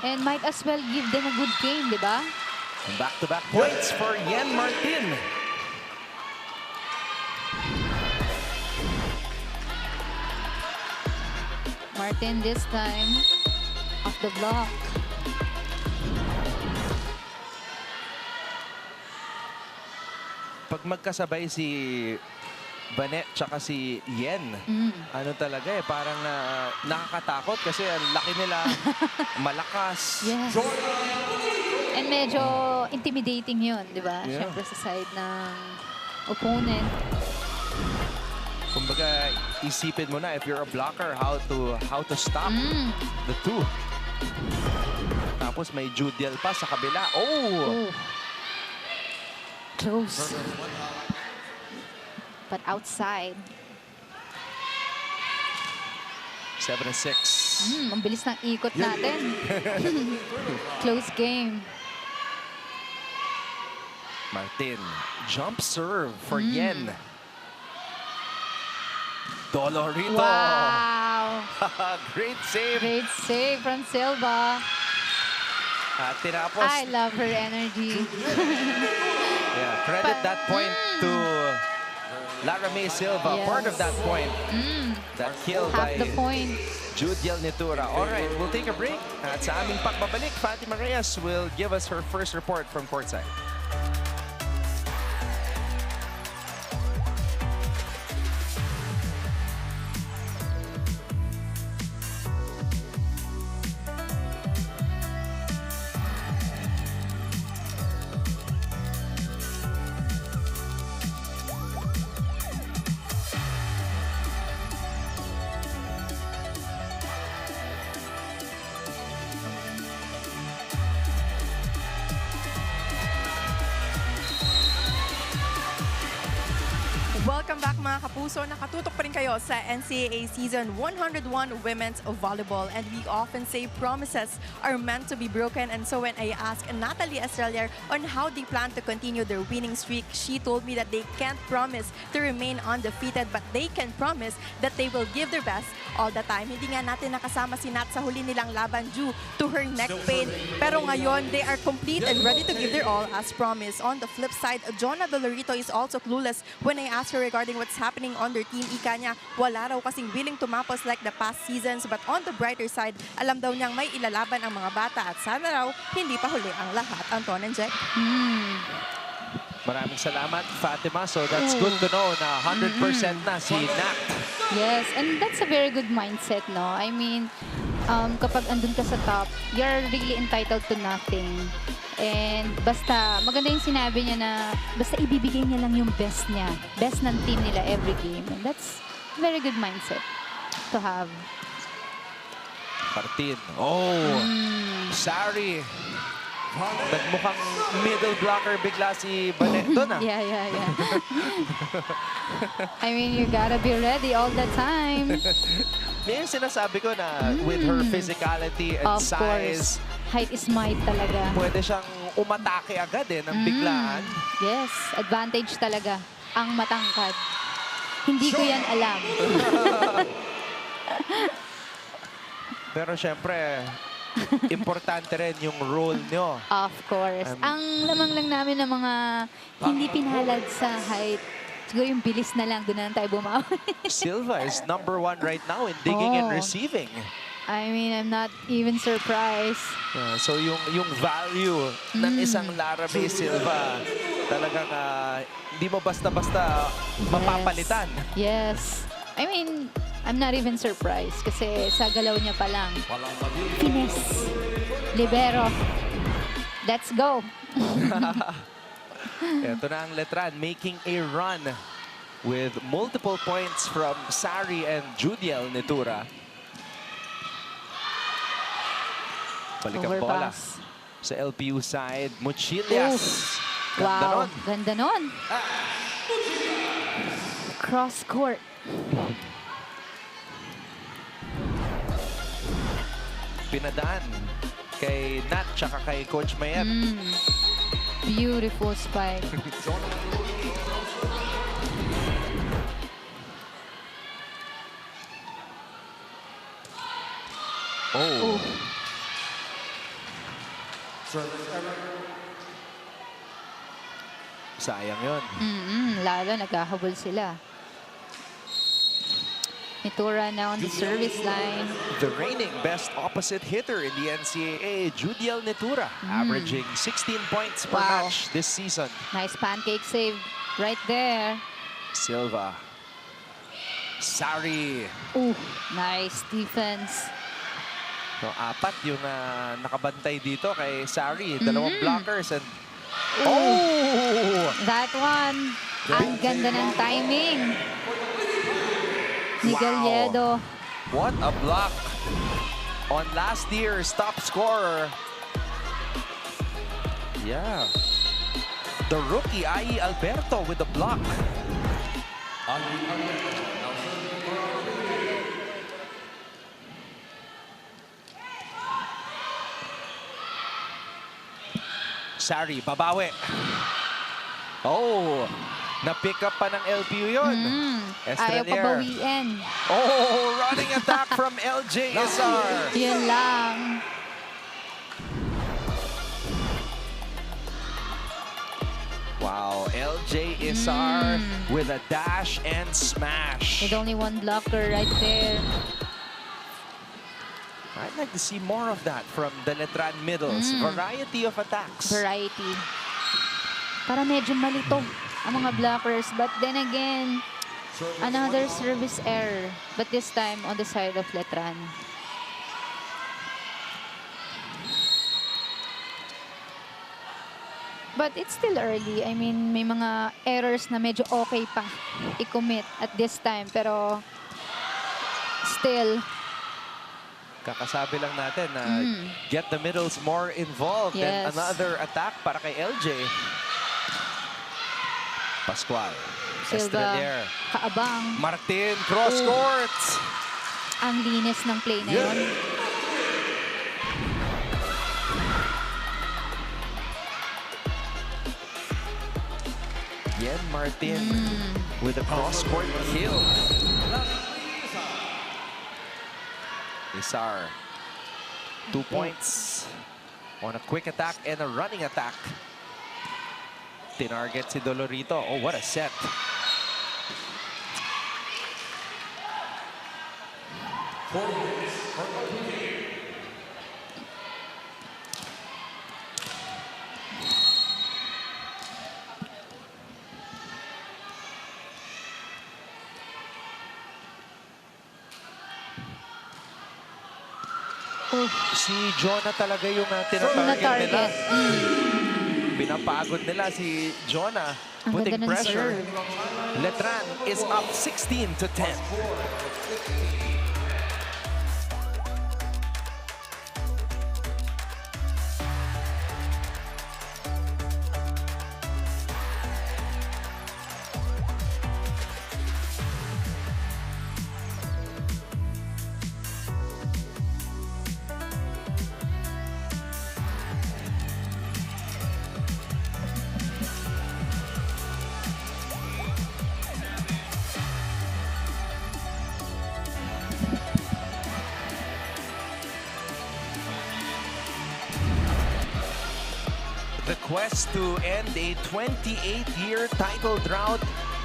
And might as well give them a good game, di ba? Back-to-back points for Yen Martin. Martin this time off the block. Pag magkasabay si Banet tsaka si Yen, ano talaga parang nakakatakot kasi ang laki nila, malakas. Yes. And medyo intimidating yun, di ba? Yeah. Siyempre sa side ng opponent. Kumbaga, isipin mo na if you're a blocker, how to stop the two. Tapos may Judiel pa sa kabila. Oh! Close. But outside. 7-6. Ang bilis ng ikot natin. Close game. Martin, jump serve for Yen. Dolorito. Wow! Great save. Great save from Silva. At tinapos. I love her energy. Yeah, credit that point to Lara May Silva. Yes. Part of that point. That kill Half by the point. Judiel Nitura. All right, we'll take a break. At sa aming pagbabalik, Fatima Reyes will give us her first report from courtside. Welcome back mga kapuso. Nakatutok pa rin kayo sa NCAA Season 101 Women's Volleyball. And we often say promises are meant to be broken. And so when I asked Natalie Estrelier on how they plan to continue their winning streak, she told me that they can't promise to remain undefeated, but they can promise that they will give their best all the time. Hindi nga natin nakasama si Nat sa huli nilang laban due to her neck pain. Pero ngayon, they are complete and ready to give their all as promised. On the flip side, Jonah Dolorito is also clueless when I asked her regarding what's happening on their team. Ika niya, wala raw kasing willing tumapos like the past seasons. But on the brighter side, alam daw niyang may ilalaban ang mga bata at sana raw hindi pa huli ang lahat. Anton and Jack. Maraming salamat, Fatima. So that's good to know na 100% na si Nat. Yes, and that's a very good mindset, no? I mean, kapag andun ka sa top, you're really entitled to nothing. And basta, maganda yung sinabi niya na basta ibibigay niya lang yung best niya. Best ng team nila every game. And that's a very good mindset to have. Martin. Oh, Sari. Nagmukhang middle blocker bigla si Banet doon ah. Yeah. I mean, you gotta be ready all the time. Yan yung sinasabi ko na with her physicality and Of size, course. Height is might talaga. pwede siyang umatake agad ng biglaan. Yes, advantage talaga ang matangkad. Hindi ko yan alam. Pero syempre, importante rin yung role nyo. Of course. Ang lamang lang namin ng mga hindi pinalad sa height. Siguro yung bilis na lang, doon na lang tayo bumawi. Silva is #1 right now in digging and receiving. I mean, I'm not even surprised. So yung value ng isang Lara May Silva, talagang hindi mo basta-basta mapapalitan. Yes. I mean, I'm not even surprised kasi sa galaw niya pa lang. Finesse. Libero. Let's go. Ito na ang Letran making a run with multiple points from Sari and Judiel Netura. Balik ang bola sa LPU side. Muchilias. Ganda Wow. nun. Ganda nun. Cross court. Pinadaan kay Nat tsaka kay Coach Mayet. Beautiful spike. Oh. Sayang yun. Lalo, naghahabol sila. Nitura now on the service line. The reigning best opposite hitter in the NCAA, Judiel Netura, averaging 16 points per match this season. Nice pancake save right there. Silva. Sari. Nice defense. So, 4 yung nakabantay dito kay Sari. Dalawang blockers and... That one. Ang ganda ng timing. Miguel Yedo. What a block on last year's top scorer. Yeah. The rookie, I.E. Alberto with the block. Sari, babawi. Oh, na-pick up pa ng LPU yun. Ayaw pa bawiin. Oh, running attack from LJ Izar. Yun lang. Wow, LJ Izar with a dash and smash. With only one blocker right there. I'd like to see more of that from the Letran middles. Variety of attacks. Variety. Para medyo malito ang mga blockers. But then again, another service error. But this time on the side of Letran. But it's still early. I mean, may mga errors na medyo okay pa i-commit at this time. Pero still, kakasabi lang natin na get the middles more involved. And another attack para kay LJ. Pascual. Silva, Estrelier. kaabang. Martin, cross court. Ang linis ng play na yun. Yen Martin with a cross court kill. Isar. 2 points on a quick attack and a running attack. Tinarget si Dolorito. Oh, what a set. Si Jonah talaga yung tinatarget nila. Pinapagod nila si Jonah, putting pressure. Letran is up 16-10. The quest to end a 28-year title drought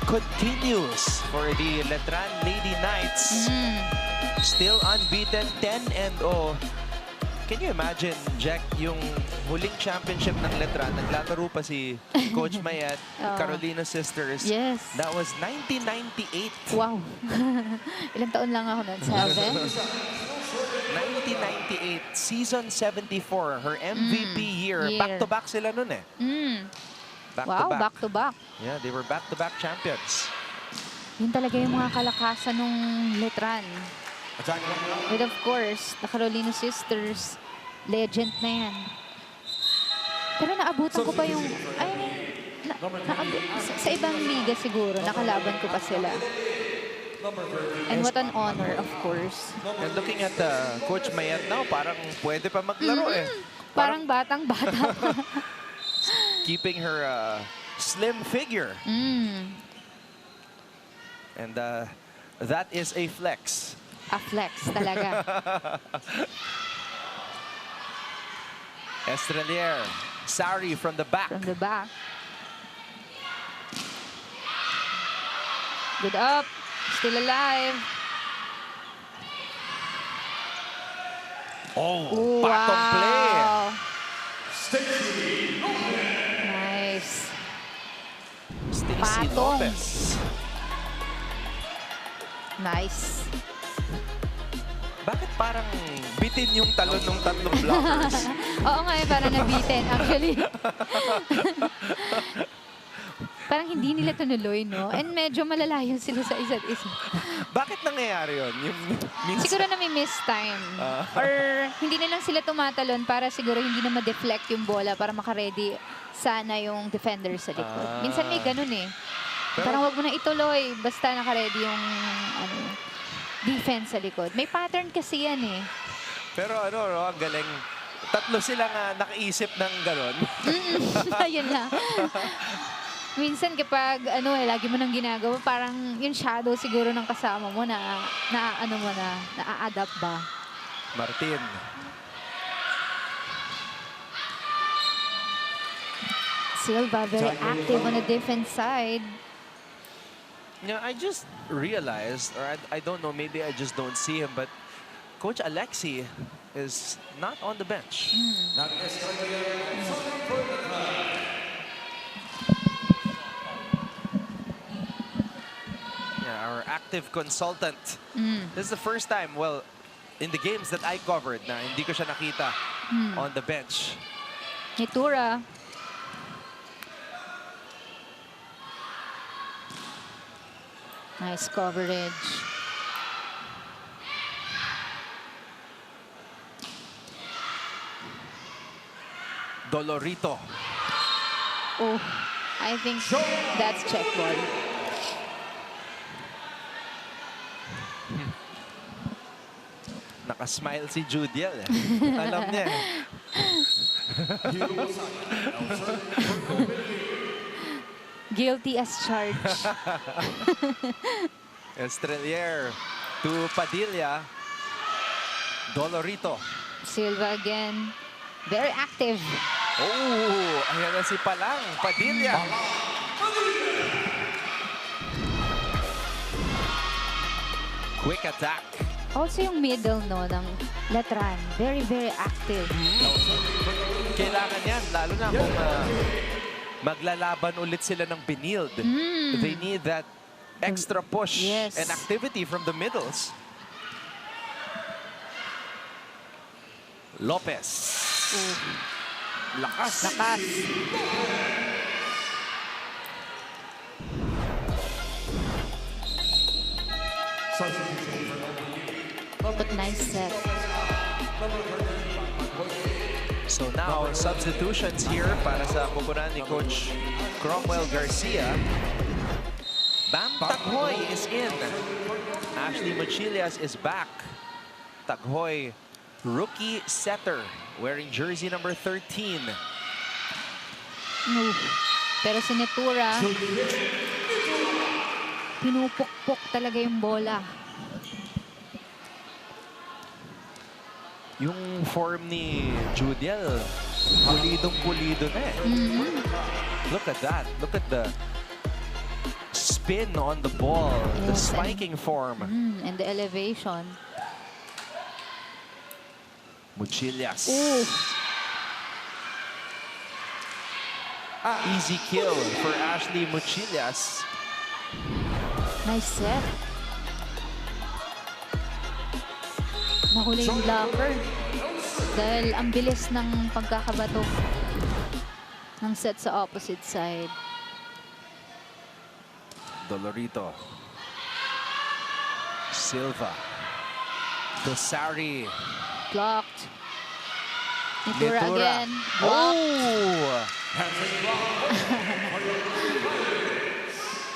continues for the Letran Lady Knights. Still unbeaten, 10-0. Can you imagine, Jack, yung huling championship ng Letran, naglalaro pa si Coach Mayet, Carolina Sisters. Yes. That was 1998. Wow. Ilang taon lang ako nun? 7? 1998, season 74, her MVP year. Back-to-back sila nun eh. Wow, back-to-back. Yeah, they were back-to-back champions. Yun talaga yung mga kalakasan ng Letran. But of course, the Carolina Sisters, legend na yan. Pero naabutan ko pa yung... sa ibang liga siguro, nakalaban ko pa sila. And what an honor, of course. And looking at Coach Mayet now, parang pwede pa maglaro eh. Parang batang-bata pa. Keeping her slim figure. And that is a flex. A flex talaga. Estrelier, Sari from the back. From the back. Good up. Still alive. Oh, patong play. Nice. Stacy Lopez. Nice. Bakit parang bitin yung talon ng tatlong blockers? Oo nga eh, parang nabitin actually. Parang hindi nila tunuloy, no? And medyo malalayo sila sa isa't isa. Bakit nangyayari yun? Siguro na may miss time. Or hindi na lang sila tumatalon para siguro hindi na ma-deflect yung bola para makaredy sana yung defender sa likod. Minsan may ganun eh. Parang wag mo na ituloy basta nakaredy yung defense sa likod. May pattern kasi yan eh. Pero ang galing. Tatlo silang nakaisip ng gano'n. Ayun na. Minsan kapag lagi mo nang ginagawa, parang yung shadow siguro ng kasama mo na-adapt ba? Martin. Silva, very active on the defense side. Yeah, I just realized, or I don't know, maybe I just don't see him, but Coach Alexi is not on the bench. Our active consultant. This is the first time, well, in the games that I covered na hindi ko siya nakita on the bench. Nitura. Nice coverage. Dolorito. Oh, I think that's check ball. Nakasmile si Judiel. Alam niya. Guilty as charged. Estrelier to Padilla. Dolorito. Silva again. Very active. Oh, ayan na si Palang. Padilla. Quick attack. Also yung middle no ng Letran. Very, very active. Kailangan yan, lalo na kung maglalaban ulit sila ng binild. They need that extra push and activity from the middles. Lopez. Lakas. Lakas. But nice set. So now, substitutions here para sa pupunan ni Coach Cromwell Garcia. Bam Taghoy is in. Ashley Mochilias is back. Taghoy, rookie setter, wearing jersey number 13. Pero si Netura, pinupukpok talaga yung bola. Yung form ni Judiel, pulidong-pulido na eh. Look at that. Look at the spin on the ball, the spiking form. And the elevation. Mochilias. Easy kill for Ashley Mochilias. Nice set. Nahuli yung blocker. Dahil ang bilis ng pagkakabato ng set sa opposite side. Dolorito. Silva. Dosari. Blocked. Nitura again. Blocked.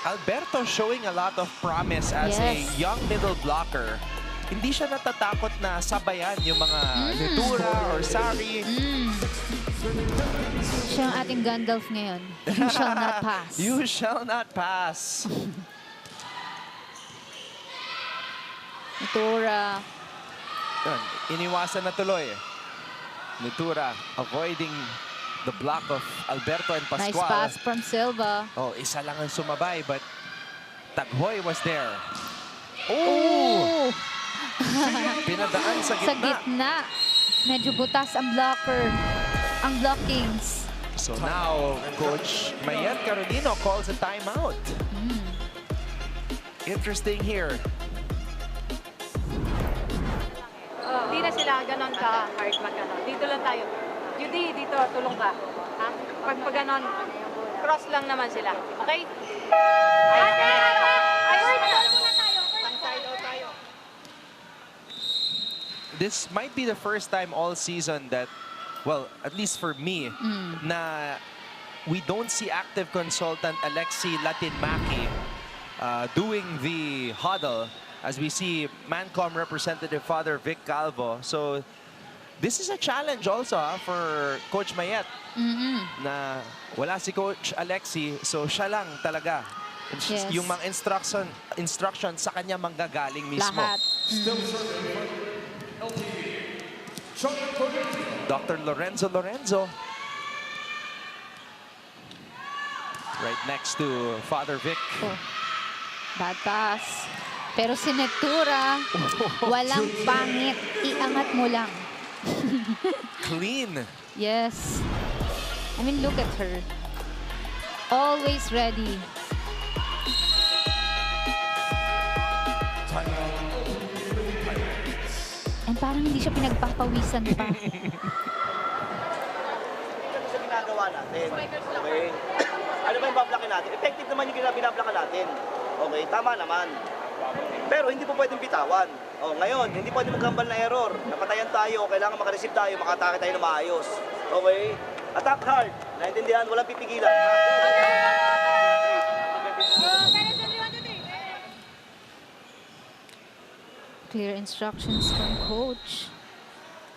Alberto showing a lot of promise as a young middle blocker. Hindi siya natatakot na sabayan yung mga Nitura or Sari. Siya ang ating Gandalf ngayon. You shall not pass. You shall not pass. Nitura. Iniwasan na tuloy. Nitura avoiding the block of Alberto and Pascual. Nice pass from Silva. Oh, isa lang ang sumabay, but Taghoy was there. Oh! Pinadaan sa gitna. Sa gitna. Medyo butas ang blocker. Ang blockings. So now, Coach Mayet Carolino calls a timeout. Interesting here. Hindi na sila ganon ka-hard mag-ganon. Dito lang tayo. Judy, dito, tulong ka. Ha? Pag ganon, cross lang naman sila. Okay? This might be the first time all season that, well, at least for me, na we don't see active consultant Alexi Latinmaki doing the huddle as we see Mancom representative Father Vic Calvo. So this is a challenge also for Coach Mayet na wala si Coach Alexi, so siya lang talaga. Yung mga instruction sa kanya manggagaling mismo. Lahat. Dr. Lorenzo. Right next to Father Vic. Bad pass. Pero si Netura, walang pangit. Iangat mo lang. Clean. Yes. I mean, look at her. Always ready. And parang hindi siya pinagpapawisan pa. Ano sa ginagawa natin? Okay? Ano ba yung bablakin natin? Effective naman yung binablakan natin. Okay, tama naman. Pero hindi po pwedeng bitawan. Oh, ngayon, hindi pwedeng magkambal na error. Napatayan tayo, kailangan makareceive tayo, makatake tayo na maayos. Okay? Attack hard. Naintindihan, walang pipigilan. Clear instructions from coach.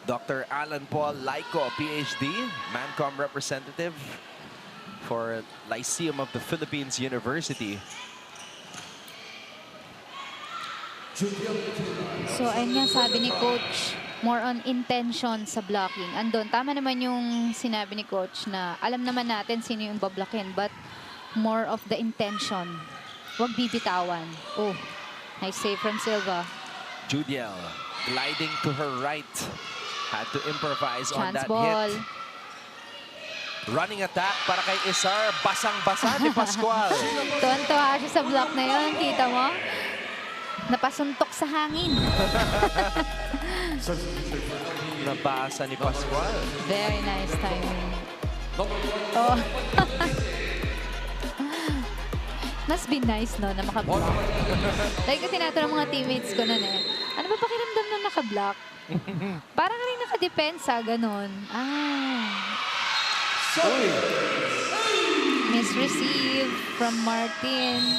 Dr. Alan Paul Laico, PhD, Mancom representative for Lyceum of the Philippines University. So, ayun nga sabi ni coach, more on intention sa blocking. Andun, tama naman yung sinabi ni coach na alam naman natin sino yung bablokin, but more of the intention. Huwag bibitawan. Oh, nice save from Silva. Judiel gliding to her right. Had to improvise on Chance that ball. hit. Running attack para kay Isar. Basang-basa ni Pascual. Tuwan-tuwa siya sa block na yun. Kita mo? Napasuntok sa hangin. Nabasa ni Pascual. Very nice timing. Oh. Must be nice, no, na makablock. Like, tinatanong mga teammates ko nun eh, ano ba pakiramdam na nakablock? Parang rin nakadepensa, ganun. Misreceive from Martin.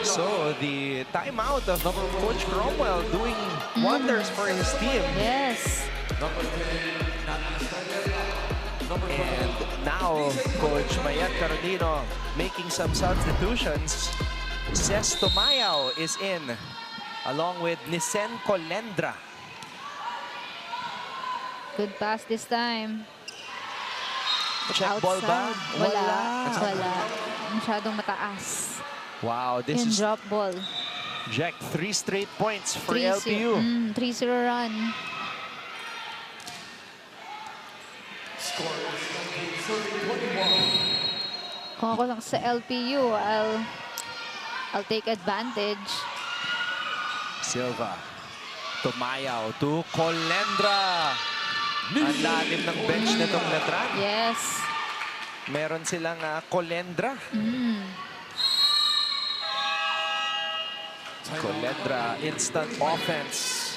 So, the timeout of Coach Cromwell doing wonders for his team. Yes. And now, Coach Mayat Carolino making some substitutions. Ces Tomayao is in, along with Nisen Colendra. Good pass this time. Check ball ba? Wala. Masyadong mataas. Wow, this Yung is drop ball. Jack, 3 straight points for 3-0. LPU. 3-0 run. Kung ako lang sa LPU, I'll take advantage. Silva. Tumayaw to Colendra. Ang lalim ng bench nitong Letran. Yes. Meron silang Colendra. Colendra, instant offense.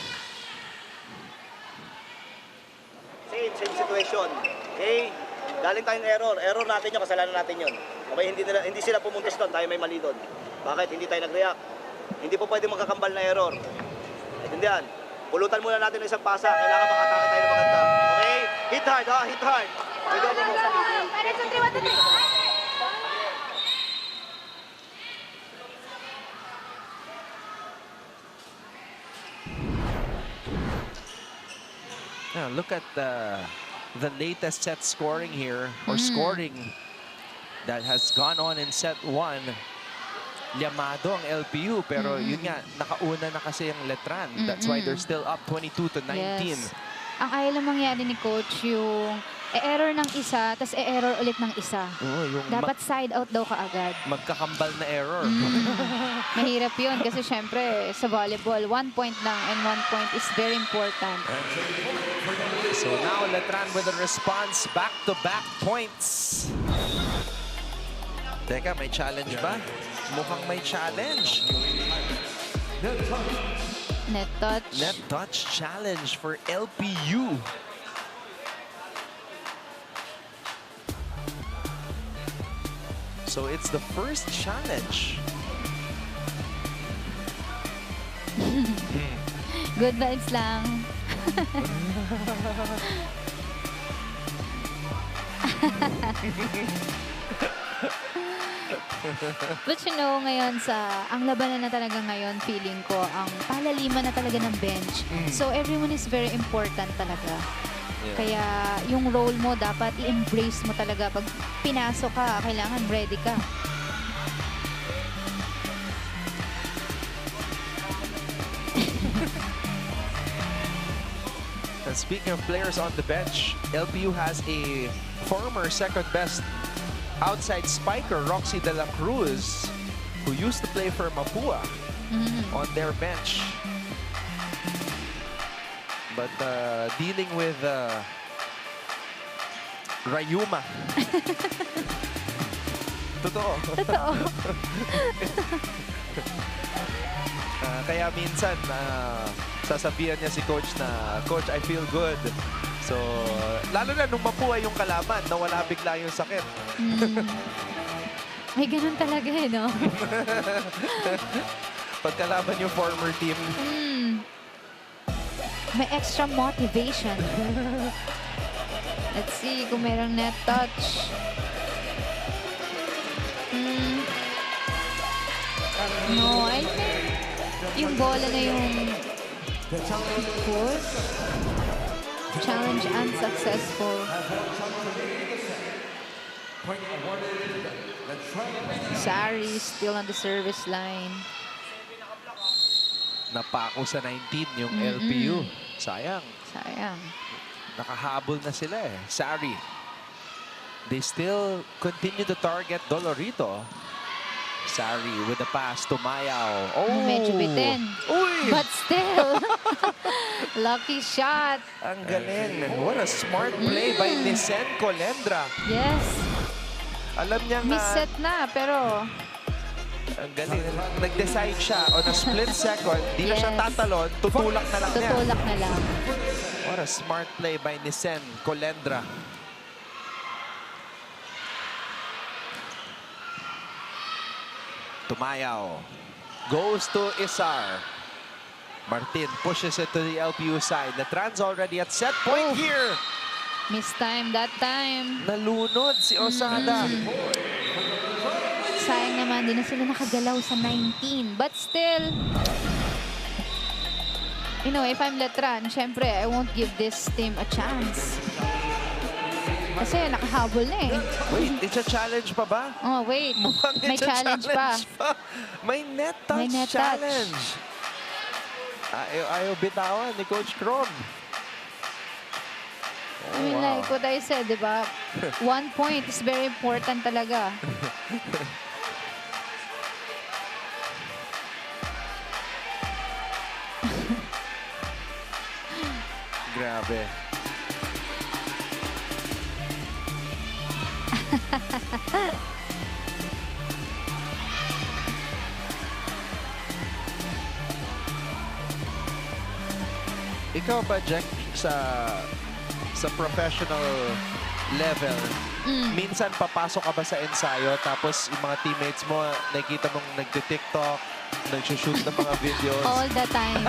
Same situation. Okay? Galing tayong error. Error natin yun, kasalanan natin yun. Okay, hindi sila pumuntis doon, tayo may mali doon. Bakit? Hindi tayo nag-react. Hindi po pwede magkakambal na error. Intindihan? Pulutan muna natin ng isang pasa. Kailangan makatake tayo ng maganda. Okay? Hit hard, ha? Hit hard. Now, look at the latest set scoring here, or scoring that has gone on in set 1. Llamado ang LPU, pero yun nga, nakauna na kasi ang Letran. That's why they're still up 22-19. Yes. Ang ayaw lang mangyari ni coach yung error ng isa, tapos error ulit ng isa. Dapat side out daw kaagad. Magkakambal na error. Mahirap yun kasi syempre sa volleyball, 1 point lang and 1 point is very important. So now Letran with a response, back-to-back points. Teka, may challenge ba? Mukhang may challenge. Net touch. Net touch challenge for LPU. So it's the first challenge. Good vibes lang. But you know, ngayon ang labanan na talaga ngayon, feeling ko, ang palaliman na talaga ng bench. So everyone is very important talaga. Kaya yung role mo, dapat i-embrace mo talaga. Pag pinasok ka, kailangan ready ka. And speaking of players on the bench, LPU has a former second-best outside spiker, Roxy De La Cruz, who used to play for Mapúa, on their bench. But dealing with Rayuma. Totoo. Totoo. Kaya minsan, sasabihan niya si coach na, Coach, I feel good. So, lalo na nung Mapúa yung kalaban, nawala bigla yung sakit. May ganun talaga eh, no? Pagkalaban yung former team. May extra motivation. Let's see kung merong net touch. No, I think yung bola na yung push. Challenge unsuccessful. Sari still on the service line. Napako sa 19 yung LPU. Sayang. Sayang. Nakahabol na sila eh. Sari. They still continue to target Dolorito. Sari with the pass to Mayaw. Oh! Medyo bitin. Uy! But still, lucky shot. Ang galing. What a smart play by Nisen Colendra. Yes. Alam niya nga. Miss-set na, pero Ang galing. Nag-decide siya on a split second. Di na siya tatalon. Tutulak na lang niya. tutulak na lang. What a smart play by Nisen Colendra. Tumayaw. Goes to Isar. Martin pushes it to the LPU side. Letran's already at set point here. Miss time that time. Nalunod si Osada. Sayang naman, di na sila nakagalaw sa 19. But still, you know, if I'm Letran, syempre, I won't give this team a chance. Kasi nakahabol na eh. Wait, it's a challenge pa ba? Oh, wait. Mukhang May it's a challenge pa. May net touch May net challenge. Ayaw bitawan ni Coach Cron. I mean, like what I said, di ba? 1 point is very important talaga. Grabe. Ikaw ba, Jack, sa professional level, minsan papasok ka ba sa ensayo tapos yung mga teammates mo, nakikita mong nagti-TikTok, nagsushoot ng mga videos? All the time.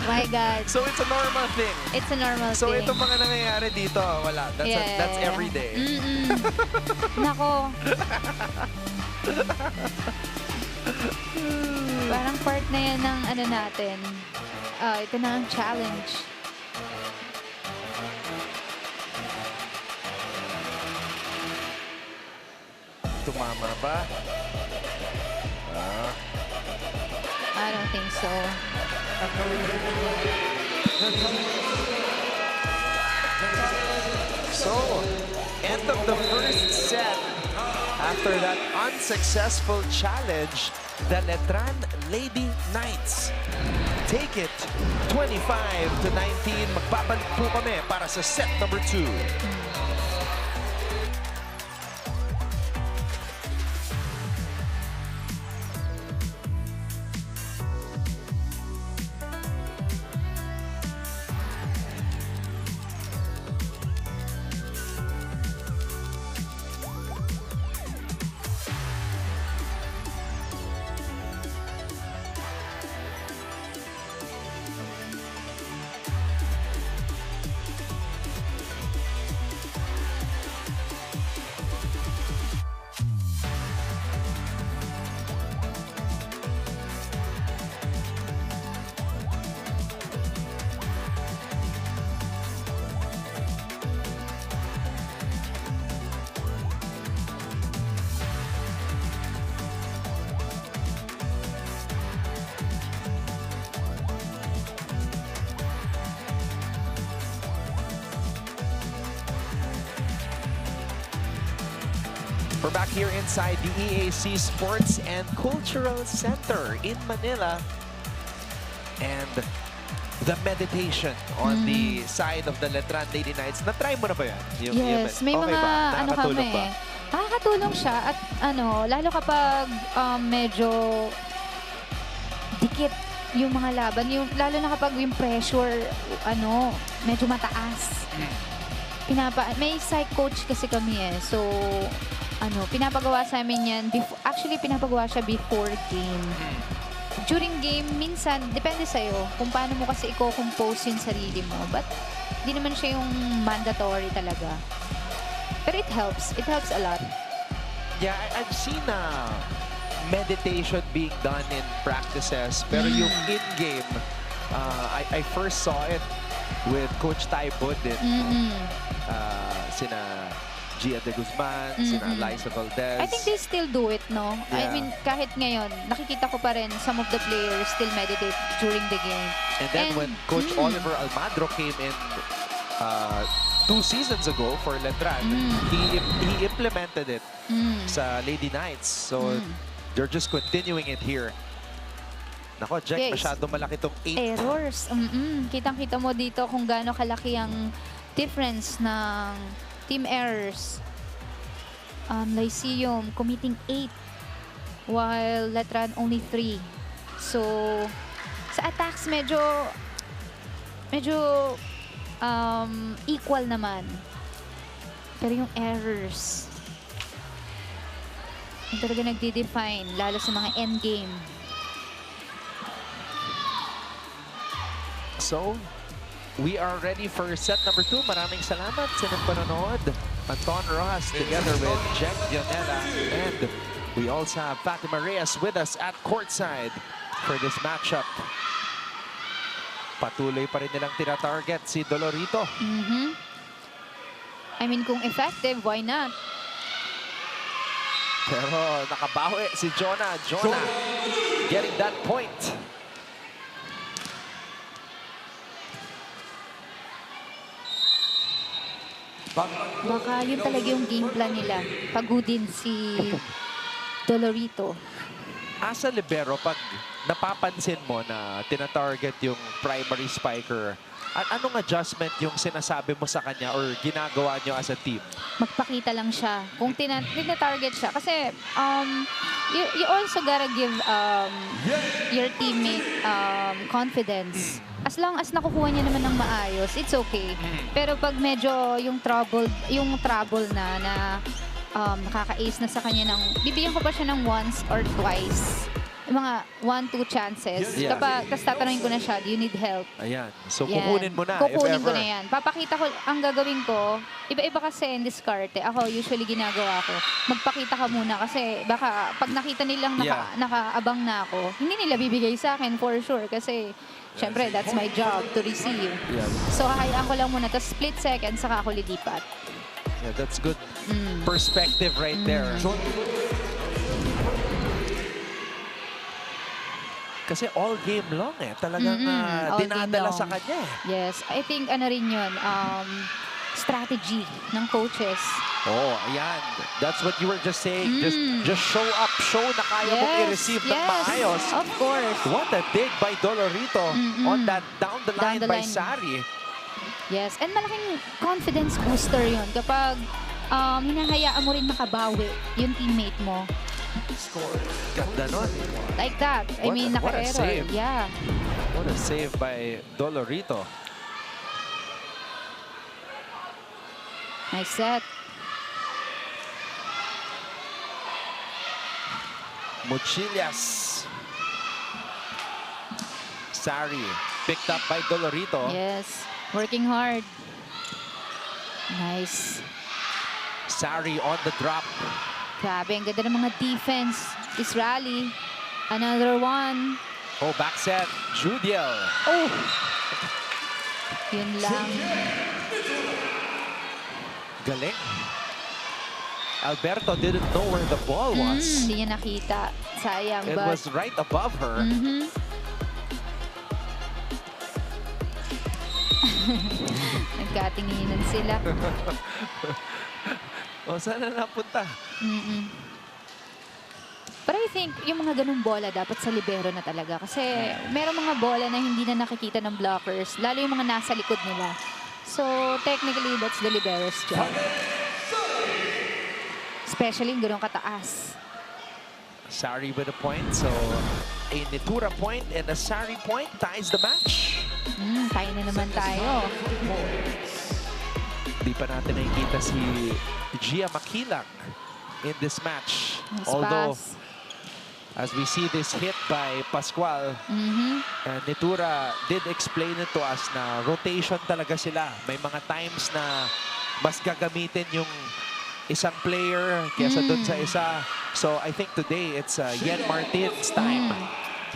My God. So it's a normal thing. It's a normal So thing. itong mga nangyayari dito, wala. That's every day. Nako. Parang part na yan ng ano natin. Ito na ang challenge. Tumama ba? I don't think so. So, end of the first set. After that unsuccessful challenge, the Letran Lady Knights take it 25-19. Magbabalik po kami para sa set number 2. We're back here inside the EAC Sports and Cultural Center in Manila. And the meditation on the side of the Letran Lady Knights. Na-try mo na ba yan? Yes, may okay mga ba? ano Nakakatulong kami. ba? Nakakatulong siya at ano, lalo kapag medyo dikit yung mga laban, lalo na kapag yung pressure, ano, medyo mataas. May psych coach kasi kami eh. So, ano, pinapagawa sa amin yan. Actually, pinapagawa siya before game. during game, minsan, depende sa'yo kung paano mo kasi i-compose yung sarili mo. But, di naman siya yung mandatory talaga. Pero it helps. It helps a lot. Yeah, I've seen meditation being done in practices. Pero yung in-game, I first saw it with Coach Taibod din. Sina Gia de Guzman, sina Liza Valdez. I think they still do it, no? I Yeah. mean, kahit ngayon, nakikita ko pa rin some of the players still meditate during the game. And then when Coach Oliver Almadro came in 2 seasons ago for Letran, he implemented it sa Lady Knights. So they're just continuing it here. Nako, Jack, Yes. masyado malaki tong 8. Errors. Kitang-kita mo dito kung gaano kalaki ang difference ng team errors. Lyceum committing 8 while Letran only 3. So, sa attacks medyo equal naman. Pero yung errors, yung talaga nagde-define, lalo sa mga endgame. So, we are ready for set number 2. Maraming salamat sa nagpanonood. Anton Rojas together with Jack Dionela. And we also have Fatima Reyes with us at courtside for this matchup. Patuloy pa rin nilang tina-target si Dolorito. I mean, kung effective, why not? Pero nakabawi si Jonah. Jonah getting that point. Baka yun talaga yung game plan nila. Pagudin si Dolorito. As a libero, pag napapansin mo na tina-target yung primary spiker, anong adjustment yung sinasabi mo sa kanya or ginagawa nyo as a team? Magpakita lang siya. Kung tina-target siya. Kasi you also gotta give your teammate confidence. As long as nakukuha niya naman ng maayos, it's okay. Pero pag medyo yung trouble na nakaka-ace na sa kanya bibigyan ko pa siya ng once or twice. Yung mga 1-2 chances. Yeah. Tapos tatanungin ko na siya, do you need help? Ayan. So, Yan. kukunin mo na Kukunin if ko ever. na yan. Papakita ko, ang gagawin ko, iba-iba kasi in diskarte. Ako, usually ginagawa ko. Magpakita ka muna kasi baka pag nakita nilang nakaabang na ako, hindi nila bibigay sa akin for sure kasi syempre, that's my job to receive. Yeah. So, hayaan ko lang muna. Tapos split second, saka ako lilipat. Yeah, that's good perspective right there. Kasi all game long talagang All game dinadala long. sa kanya Yes, I think ano rin yun, strategy ng coaches. Oh, ayan. That's what you were just saying. Just show up. Show na kaya mong i-receive ng maayos. Of course. What a dig by Dolorito on that down the line by line. Sari. Yes, and malaking confidence booster yun kapag hinahayaan mo rin makabawi yung teammate mo. Ganda nun. Like that. I mean, what a naka-error. save. Yeah. What a save by Dolorito. Nice set. Mochillas. Sari picked up by Dolorito. Yes. Working hard. Nice. Sari on the drop. Grabe, ang ganda ng mga defense. This rally. Another one. Oh, back set. Judiel. Oh! Yun lang. Galing. Alberto didn't know where the ball was. Hindi niya nakita. Sayang. It but was right above her. Nagkatinginan sila. O, saan na napunta? But I think yung mga ganung bola dapat sa libero na talaga. Kasi merong mga bola na hindi na nakikita ng blockers. Lalo yung mga nasa likod nila. So, technically, that's the libero's job. Especially yung ganun kataas. Sari with a point. So, a Nitura point and a Sari point ties the match. Tayo na naman tayo. Di pa natin nakikita si Gia Makilang in this match. Nice Although, pass. As we see this hit by Pascual, Nitura did explain it to us na rotation talaga sila. May mga times na mas gagamitin yung isang player kaysa dun sa isa. So I think today it's Yen Martin's time.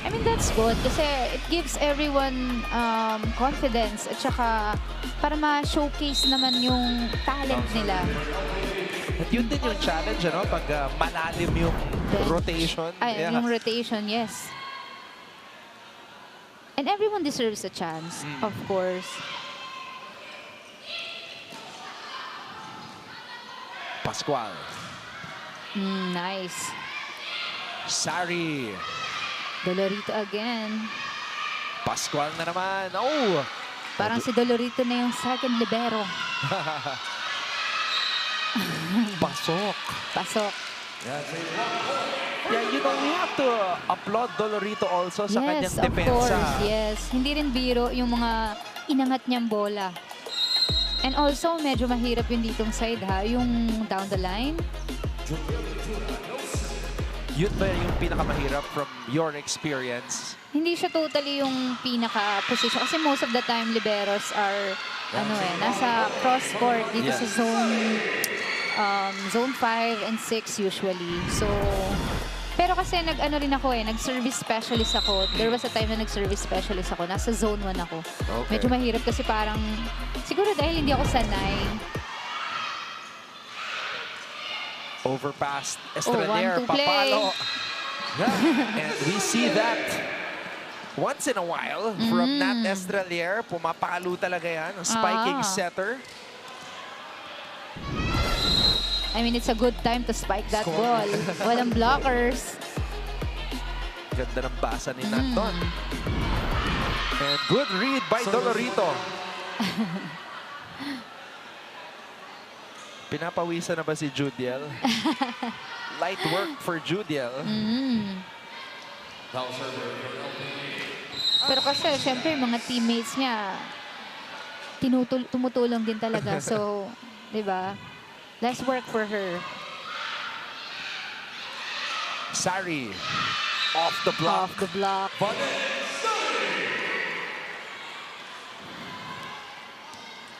I mean, that's good kasi it gives everyone confidence at saka para ma-showcase naman yung talent nila. At yun din yung challenge, ano? Pag malalim yung rotation. Ay, yung rotation, yes. And everyone deserves a chance, of course. Pascual. Nice. Sari. Dolorito again. Pascual na naman. Oh! Parang si Dolorito na yung second libero. Pasok. Pasok. Yeah, you know, we have to applaud Dolorito also sa kanyang Yes, of depensa. course. Yes. Hindi rin biro yung mga inangat niyang bola. And also, medyo mahirap yung ditong side ha. Yung down the line. Yun ba yung pinakamahirap from your experience? Hindi siya totally yung pinaka-position. Kasi most of the time, liberos are nasa cross-court dito sa zone 5 and 6 usually. So, pero kasi nag-service specialist ako. There was a time na nag-service specialist ako. Nasa zone 1 ako. Okay. Medyo mahirap kasi parang, siguro dahil hindi ako sanay. Overpass. Estranier, 1-2 play. papalo. Yeah. And we see that once in a while from Nat Estranier. Pumapalo talaga yan. Spiking setter. I mean, it's a good time to spike that ball. Walang blockers. Ganda ng basa ni Nat doon. And good read by Dolorito. Pinapawisan na ba si Judiel? Light work for Judiel. Pero kasi, syempre, mga teammates niya, tumutulong din talaga. So, di ba? Less work for her. Sari, off the block. Off the block.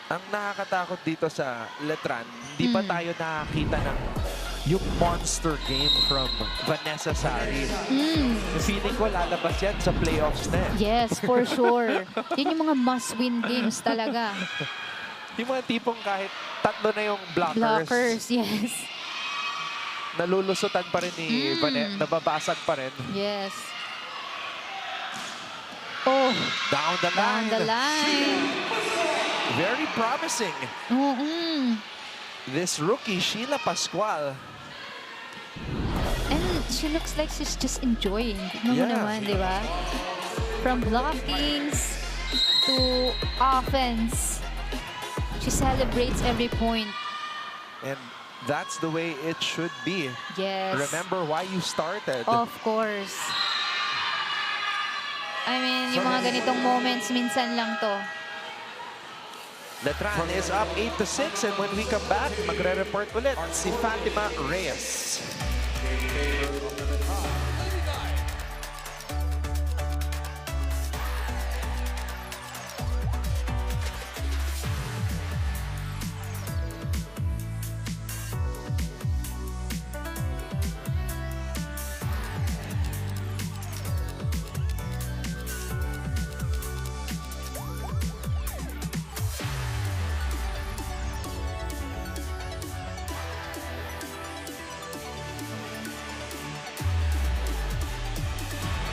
Ang nakakatakot dito sa Letran, hindi pa tayo nakakita ng yung monster game from Vanessa Sari. Feeling ko lalabas yan sa playoffs na. Yes, for sure. Yun yung mga must-win games talaga. Yung mga tipong kahit tatlo na yung blockers. Blockers, yes. Nalulusutan pa rin ni Vanessa, nababasag pa rin. Yes. Oh. Down the line. Down the line. Very promising. This rookie, Sheila Pascual. And she looks like she's just enjoying. Naman, di ba? From blockings to offense. She celebrates every point. And that's the way it should be. Yes. Remember why you started. Of course. I mean, yung mga ganitong moments, minsan lang to. Letran is up 8-6, and when we come back, magre-report ulit si Fatima Reyes.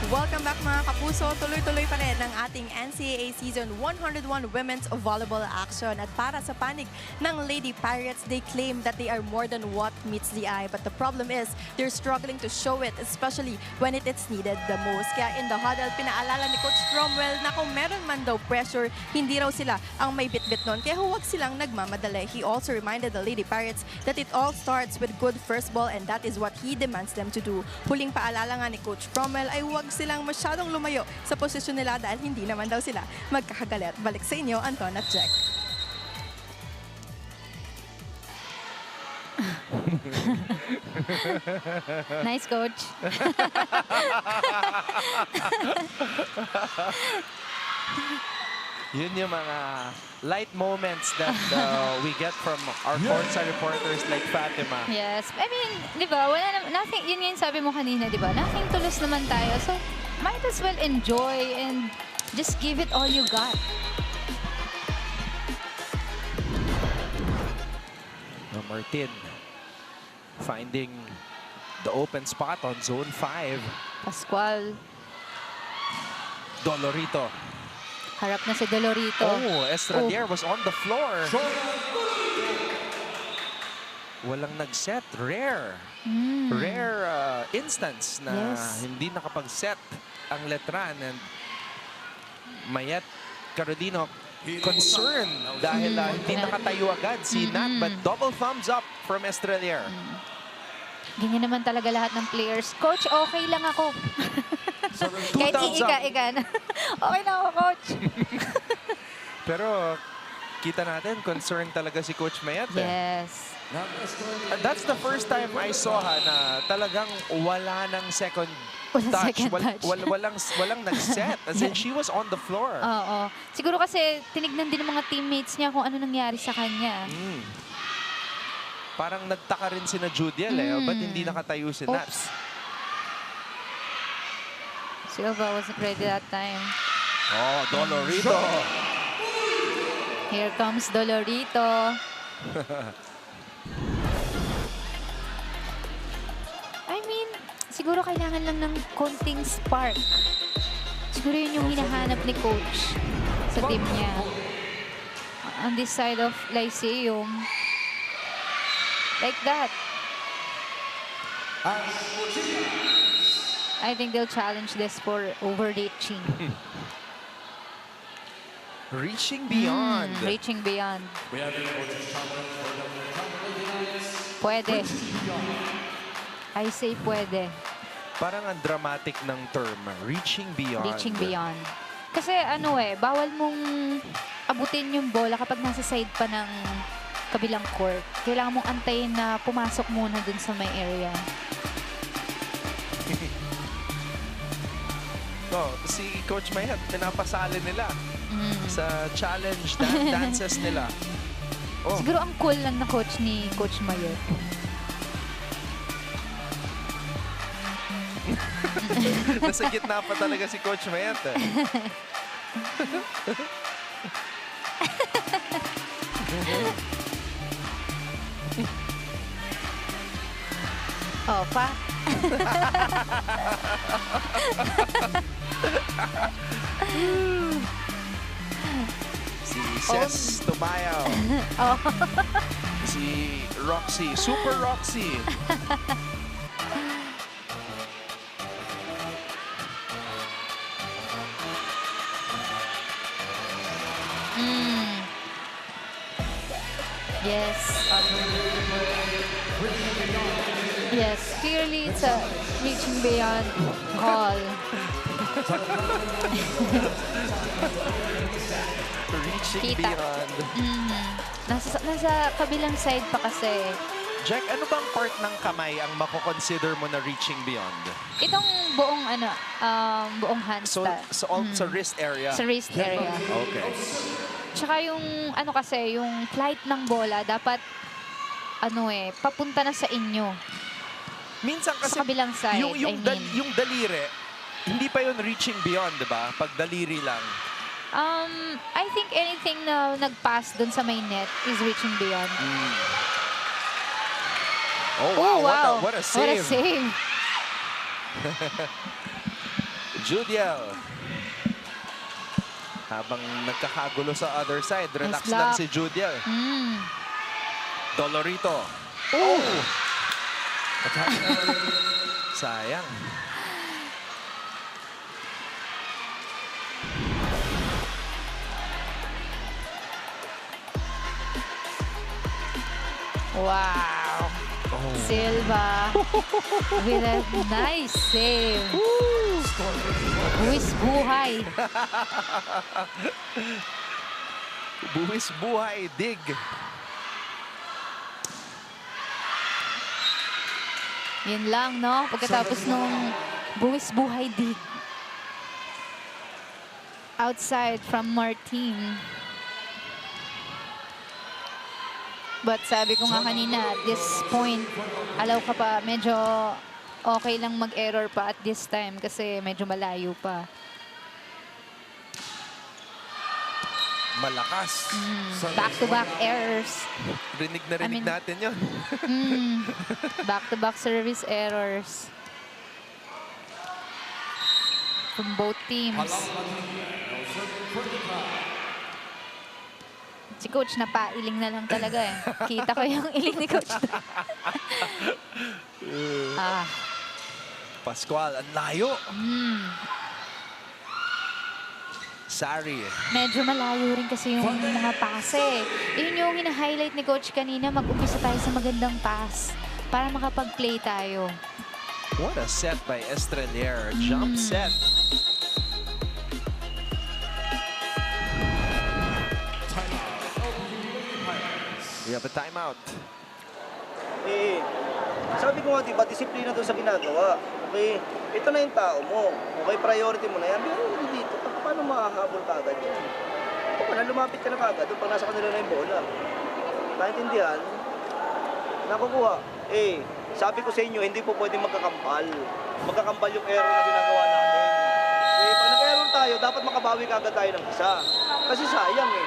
Welcome back mga kapuso. Tuloy-tuloy pa rin ang ating NCAA Season 101 Women's Volleyball action. At para sa panig ng Lady Pirates, they claim that they are more than what meets the eye. But the problem is, they're struggling to show it, especially when it is needed the most. Kaya in the huddle, pinaalala ni Coach Cromwell na kung meron man daw pressure, hindi raw sila ang may bitbit nun. Kaya huwag silang nagmamadali. He also reminded the Lady Pirates that it all starts with good first ball, and that is what he demands them to do. Huling paalala nga ni Coach Cromwell ay huwag silang masyadong lumayo sa posisyon nila dahil hindi naman daw sila magkakagalit. Balik sa inyo, Anton at Jack. Nice, coach. Yun yung mga light moments that we get from our courtside reporters like Fatima. Yes. I mean, di ba, wala nothing, yun nga yung sabi mo kanina, di ba? Nothing tulos naman tayo. So, might as well enjoy and just give it all you got. Martin finding the open spot on zone 5. Pascual. Dolorito. Harap na si Dolorito. Oh, Estradier was on the floor. Walang nag-set. Rare. Rare instance na hindi nakapag-set ang Letran. And Mayet Carolino concerned dahil hindi nakatayo agad si Nat. But double thumbs up from Estradier. Ganyan naman talaga lahat ng players. Coach, okay lang ako. Kahit iika na. Okay na ako, coach. Pero kita natin, concerned talaga si Coach Mayet. Yes. That's the first time I saw her na talagang wala ng second touch. Walang nag-set. As in, she was on the floor. Oo. Siguro kasi tinignan din ng mga teammates niya kung ano nangyari sa kanya. Parang nagtaka rin si na Judiel ba't hindi nakatayo si Nat? Silva wasn't ready that time. Oh, Dolorito. Here comes Dolorito. I mean, siguro kailangan lang ng konting spark. Siguro yun yung hinahanap ni coach sa team niya. On this side of Lyceum. Like that. I think they'll challenge this for overreaching. Reaching beyond. Reaching beyond. Pwede. I say pwede. Parang ang dramatic ng term. Reaching beyond. Reaching beyond. Kasi ano bawal mong abutin yung bola kapag nasa side pa ng kabilang court. Kailangan mong antayin na pumasok muna dun sa may area. Si Coach Mayet, pinapasali nila sa challenge dances nila. Siguro ang cool lang na coach ni Coach Mayet. Nasa gitna pa talaga si Coach Mayet. Pa. Si Ces Tumayaw. Si Roxy. Super Roxy. Yes. Yes, clearly it's a reaching beyond call. Reaching beyond. Nasa kabilang side pa kasi. Jack, ano bang part ng kamay ang mako-consider mo na reaching beyond? Itong buong buong hand Sa wrist area? Sa wrist area. Okay. Tsaka yung kasi yung flight ng bola dapat papunta na sa inyo. Minsan kasi sa kabilang side, yung daliri, hindi pa yun reaching beyond, di ba? Pag daliri lang. I think anything na nag-pass dun sa may net is reaching beyond. Oh, wow. What a save. What a save. Judiel. Habang nagkakagulo sa other side, relax nice lang si Judiel. Dolorito. Sayang. Wow. Silva with a nice save. Buwis buhay. Buwis buhay, dig. Yun lang, no? Pagkatapos nung buwis buhay dig. Outside from Martin. But sabi ko nga kanina, at this point, alaw ka pa, medyo okay lang mag-error pa at this time kasi medyo malayo pa. Malakas. Back-to-back errors. Rinig na rinig natin yun. Back-to-back service errors. From both teams. Si Coach napailing na lang talaga eh. Kita ko yung iling ni Coach. Pascual, ang layo. Sari. Medyo malayo rin kasi yung mga pase. Yun yung hina-highlight ni Coach kanina. Mag-umpisa tayo sa magandang pass para makapag-play tayo. What a set by Estrelier. Jump set. We have a timeout. Eh, sabi ko nga, diba, disiplina doon sa ginagawa. Okay? Ito na yung tao mo. Okay, priority mo na yan. Pero dito, paano makahabol ka agad yun? O na lumapit ka na kagad doon pag nasa kanila na yung bola. Naintindihan? Nakukuha. Eh, sabi ko sa inyo, hindi po pwedeng magkakampal. Magkakampal yung error na ginagawa natin. Eh, pag nag-error tayo, dapat makabawi kagad tayo ng isa. Kasi sayang eh.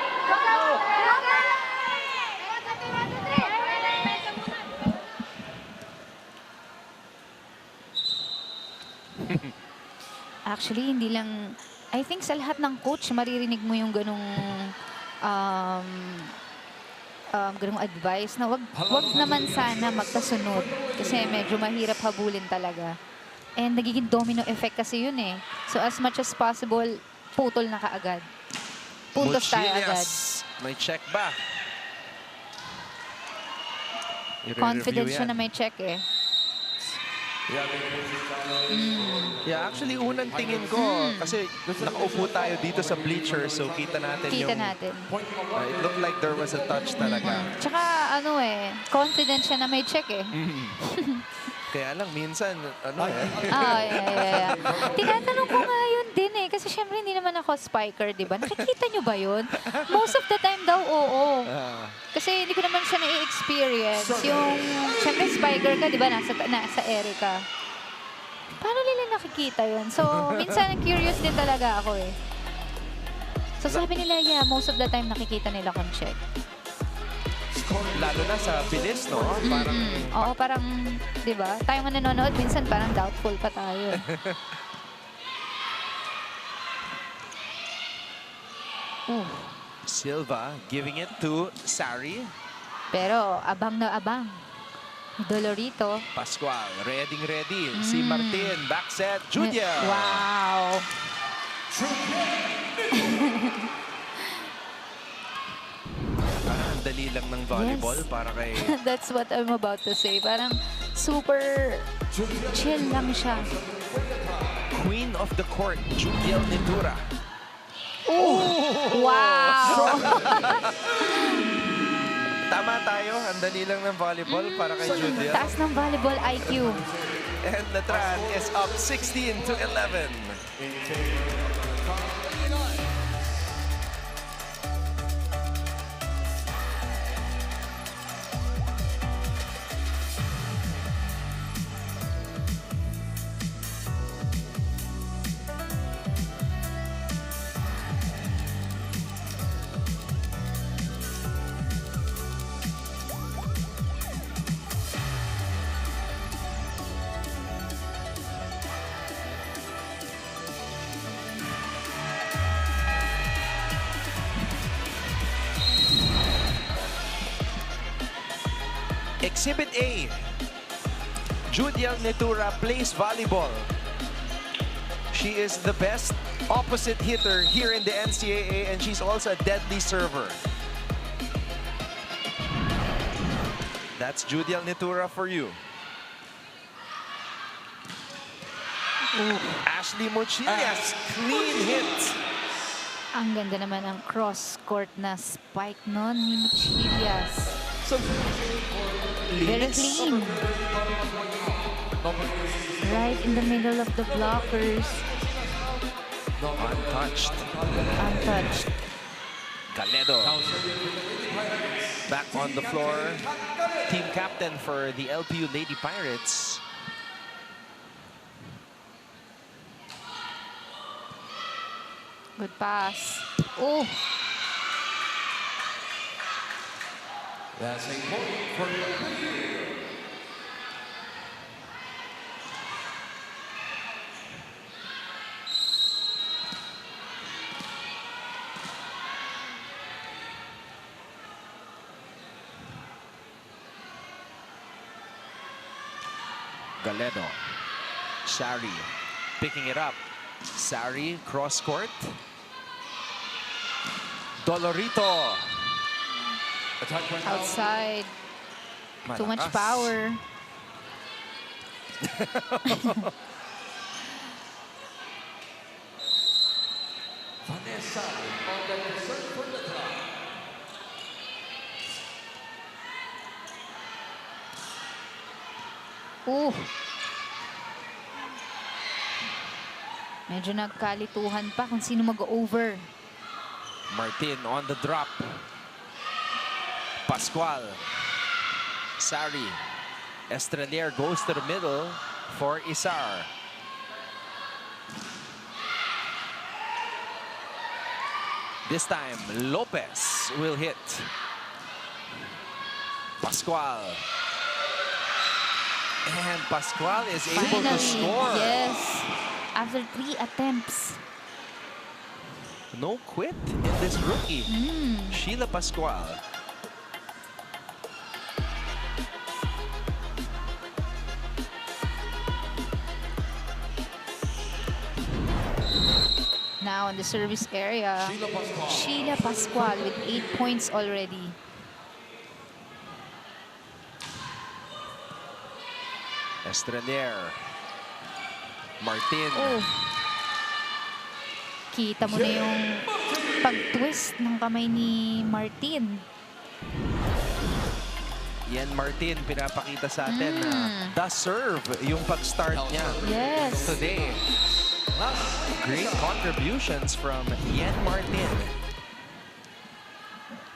Actually, hindi lang, I think sa lahat ng coach, maririnig mo yung ganong ganong advice na wag naman sana magkasunod kasi medyo mahirap habulin talaga. And nagiging domino effect kasi yun eh. So as much as possible, putol na kaagad. Puntos tayo agad. May check ba? Confident siya na may check eh. Yeah, actually, unang tingin ko, kasi nakaupo tayo dito sa bleachers, so kita natin Kita yung... natin. It looked like there was a touch talaga. Tsaka ano eh, confident siya na may check eh. Kaya lang, minsan, ano eh. Yeah. Tinatanong ko nga yun din eh. Kasi syempre hindi naman ako spiker, di ba? Nakikita nyo ba yun? Most of the time daw, oo. Kasi hindi ko naman siya na-experience. Yung, syempre spiker ka, di ba? Nasa ere ka. Paano nila nakikita yun? So, minsan curious din talaga ako eh. So, sabi nila, yeah, most of the time nakikita nila kung check. Lalo na sa bilis, no? Parang... Oo, parang, di ba? Tayo nga nanonood, minsan parang doubtful pa tayo. Silva giving it to Sari. Pero, abang na abang. Dolorito. Pascual, ready. Si Martin, back set, Julia. Wow. Ang dali lang ng volleyball para kay... That's what I'm about to say. Parang super chill lang siya. Queen of the court, Julia Nitura. Wow! Tama tayo, ang dali lang ng volleyball para kay Julia. Taas ng volleyball IQ. And Letran is up 16-11. Exhibit A, Judiel Nitura plays volleyball. She is the best opposite hitter here in the NCAA, and she's also a deadly server. That's Judiel Nitura for you. Ashley Mochillas, clean hit. Ang ganda naman ang cross-court na spike nun ni Mochillas. So, very clean. Right in the middle of the blockers. Untouched. Untouched. Galedo. Back on the floor. Team captain for the LPU Lady Pirates. Good pass. Oh, That's a point for LPU. Galedo. Sari picking it up. Sari cross court. Dolorito. outside. Too much Malakas. power. Vanessa on the reserve for Letran. Ooh. Medyo nagkalituhan pa kung sino mag-over. Martin on the drop. Pascual. Sari. Estrelier goes to the middle for Isar. This time, Lopez will hit. Pascual. And Pascual is able to score. Yes. After 3 attempts. No quit in this rookie. Sheila Pascual. Now in the service area, Sheila Pascual with 8 points already. Estrelier. Martin. Oh. Kita mo na yung pag-twist ng kamay ni Martin. Yan Martin, pinapakita sa atin na the serve yung pag-start niya Yes. today. Great contributions from Yen Martin.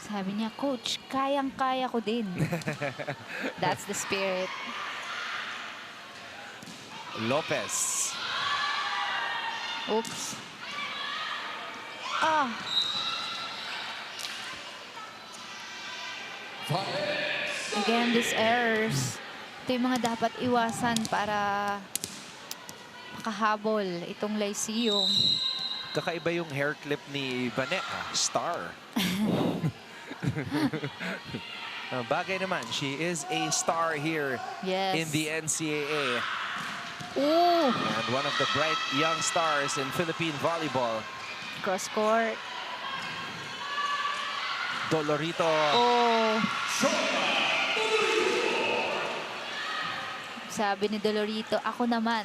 Sabi niya, Coach, kayang-kaya ko din. That's the spirit. Lopez. Oops. Ah. Again, these errors. Ito yung mga dapat iwasan para makahabol itong Lyceum. Kakaiba yung hair clip ni Vanessa. Star. Bagay naman, she is a star here Yes. in the NCAA. Ooh. And one of the bright young stars in Philippine volleyball. Cross court. Dolorito. Oh. Sabi ni Dolorito, ako naman.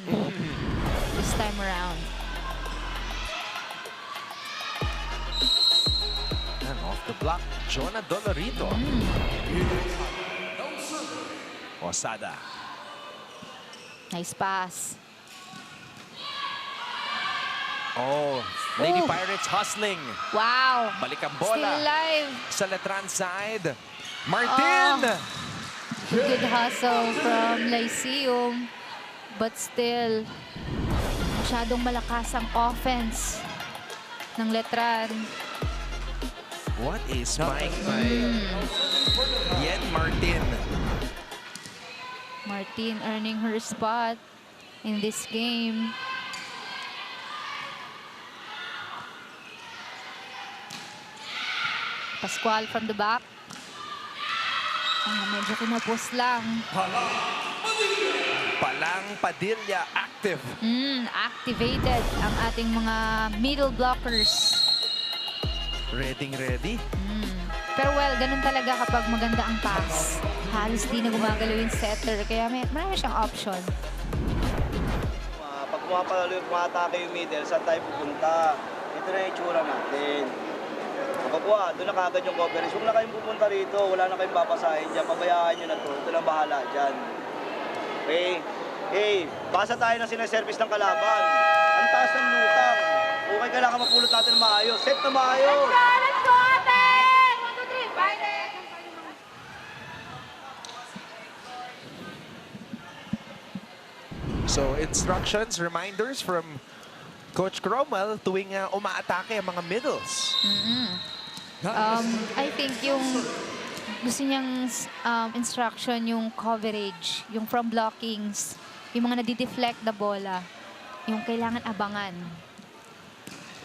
This time around. And off the block, Jonah Dolorito. Osada. Nice pass. Oh, Lady Ooh. Pirates hustling. Wow. Balik ang Still bola alive. sa Letran side. Martin! Good hustle from Lyceum. But still, masyadong malakas ang offense ng Letran. What a spike by Yen Martin. Martin earning her spot in this game. Pascual from the back. Medyo kinapos lang. Palang Padilla active. Activated ang ating mga middle blockers. Ready. Pero well, ganun talaga kapag maganda ang pass. Halos di na gumagalaw yung setter. Kaya marami siyang option. Pag pumatake yung middle, saan tayo pupunta? Ito na yung itsura natin. Mapapua, doon na kagad yung coverage. Huwag na kayong pupunta rito, wala na kayong papasahin dyan. Pabayaan nyo na to, ito na bahala dyan. Okay? Basa tayo na sinaservice ng kalaban. Ang taas ng lutang. Okay, kailangan mapulot natin ng maayos. Set na maayos. Let's go, ate! 1, 2, 3, fight! So instructions, reminders from Coach Cromwell tuwing umaatake ang mga middles. I think yung gusto niyang instruction yung coverage, yung from blockings, yung mga nadi-deflect na bola, yung kailangan abangan.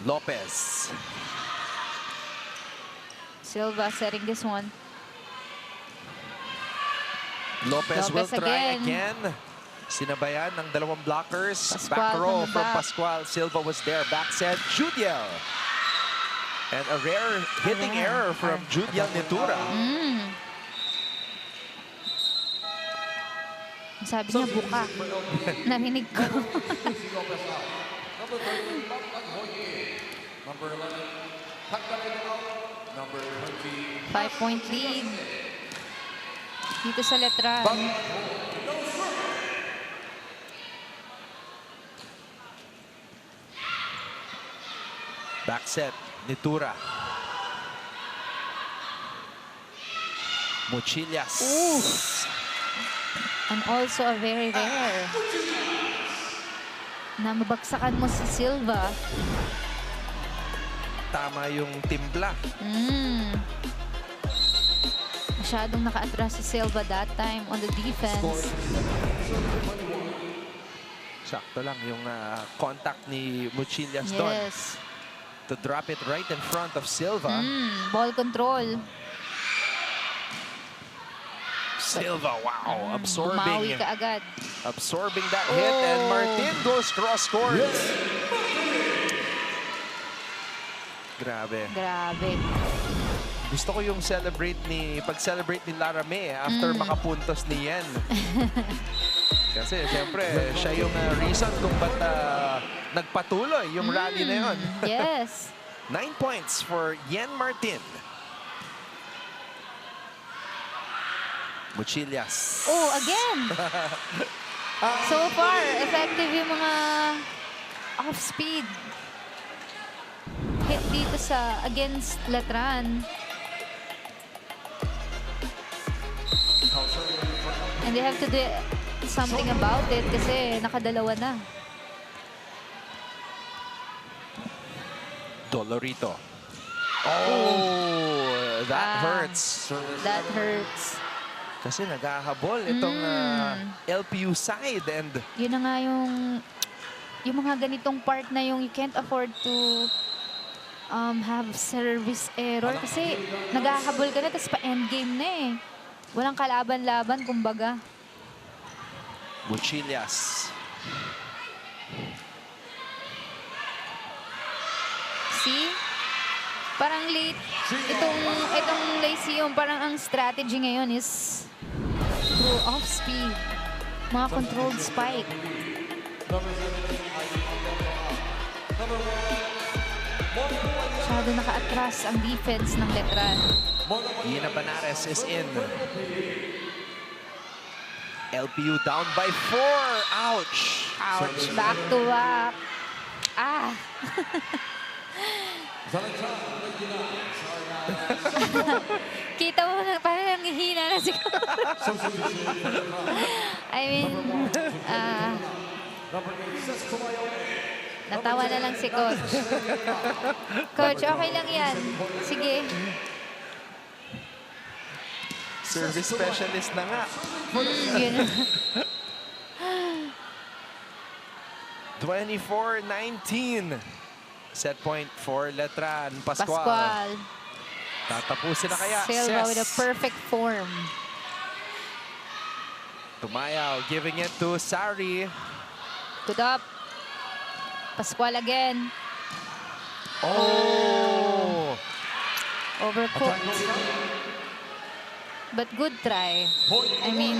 Lopez. Silva setting this one. Lopez will Lopez try again. Sinabayan ng dalawang blockers. Pascual Back row from the from back. Pascual. Silva was there. Back set, Judiel. And a rare hitting error from Judiel Nitura. Sabi niya, buka. Narinig ko. Number 11, Takapin out. Number 20, 5-point lead. Dito sa Letran. Back set, Nitura. Mochillas. And also a very rare na mabagsakan mo si Silva. Tama yung timpla. Masyadong naka-atras si Silva that time on the defense. Sakto lang yung contact ni Mochillas doon. Yes. To drop it right in front of Silva. Ball control. Silva, wow, Bumawi ka agad. absorbing that hit, and Martin goes cross court. Grabe. Grabe. Gusto ko yung pag-celebrate ni Larame after makapuntos ni Yen. Kasi siyempre, siya yung reason kung ba't nagpatuloy yung rally na yun. Yes. 9 points for Yen Martin. Mochillas. Oh, again. So far, effective yung mga off-speed hit dito against Letran. And they have to do something about it kasi nakadalawa na. Dolorito. Oh, that hurts. That hurts. Kasi naghahabol itong LPU side, and Yun na nga yung mga ganitong part na yung you can't afford to have service error kasi naghahabol ka na tapos pa-endgame na eh. Walang kalaban-laban, kumbaga. Mochillas. See? Parang late. Itong Lyceum, parang ang strategy ngayon is through off-speed. Mga controlled spike. Masyado naka-atras ang defense ng Letran. Ina Banares is in. LPU down by 4. Ouch. Ouch. Back to back. Ah. Kita mo na parang nanghihina na si I mean, natawa na lang si Coach. Coach, okay lang yan. Sige. Service specialist na nga. Yun. 24-19. Set point for Letran. Pascual. Tatapusin na kaya. Silva with a perfect form. Tumayaw, giving it to Sari. Good up. Pascual again. Oh! Overcooked. But good try. I mean,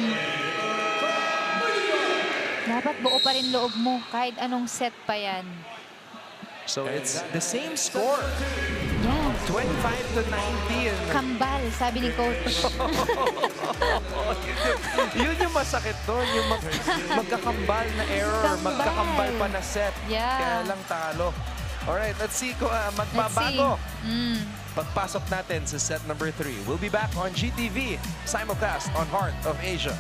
dapat buo pa rin loob mo kahit anong set pa yan. So it's the same score. Yeah. 25-19. Kambal, sabi ni Coach. Yun yung masakit doon, yung magkakambal na error, magkakambal pa na set. Yeah. Kaya lang talo. Alright, let's see kung magbabago. Pagpasok natin sa set number 3. We'll be back on GTV, simulcast on Heart of Asia.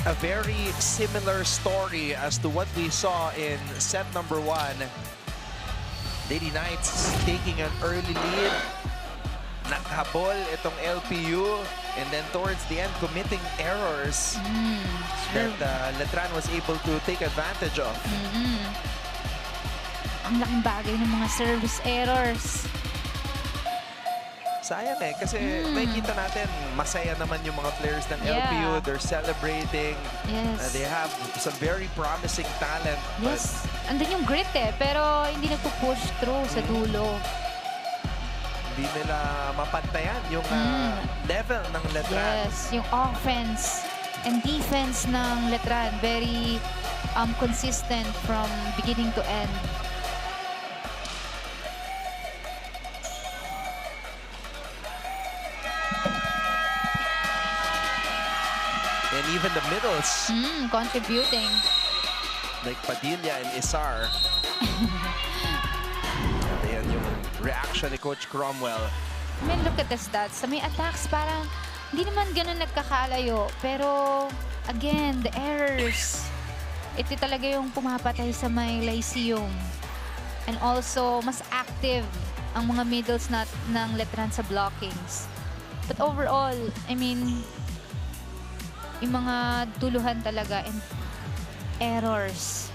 A very similar story as to what we saw in set number 1. Lady Knights taking an early lead. Naghabol itong LPU. And then towards the end, committing errors that Letran was able to take advantage of. Ang laking bagay ng mga service errors. Sayang eh, kasi nakikita natin, masaya naman yung mga players ng LPU. They're celebrating. Yes. They have some very promising talent. Yes. Andun yung grit eh, pero hindi nagpo-push through sa dulo. Hindi nila mapantayan yung level ng Letran. Yes, yung offense and defense ng Letran. Very consistent from beginning to end. And even the middles. Contributing. Like Padilla and Isar. Ayan yung reaction ni Coach Cromwell. I mean, look at the stats. Sa may attacks, parang hindi naman ganun nagkakalayo. Pero, again, the errors. Ito talaga yung pumapatay sa may Lyceum. And also, mas active ang mga middles ng Letran sa blockings. But overall, I mean, yung mga duluhan talaga and errors.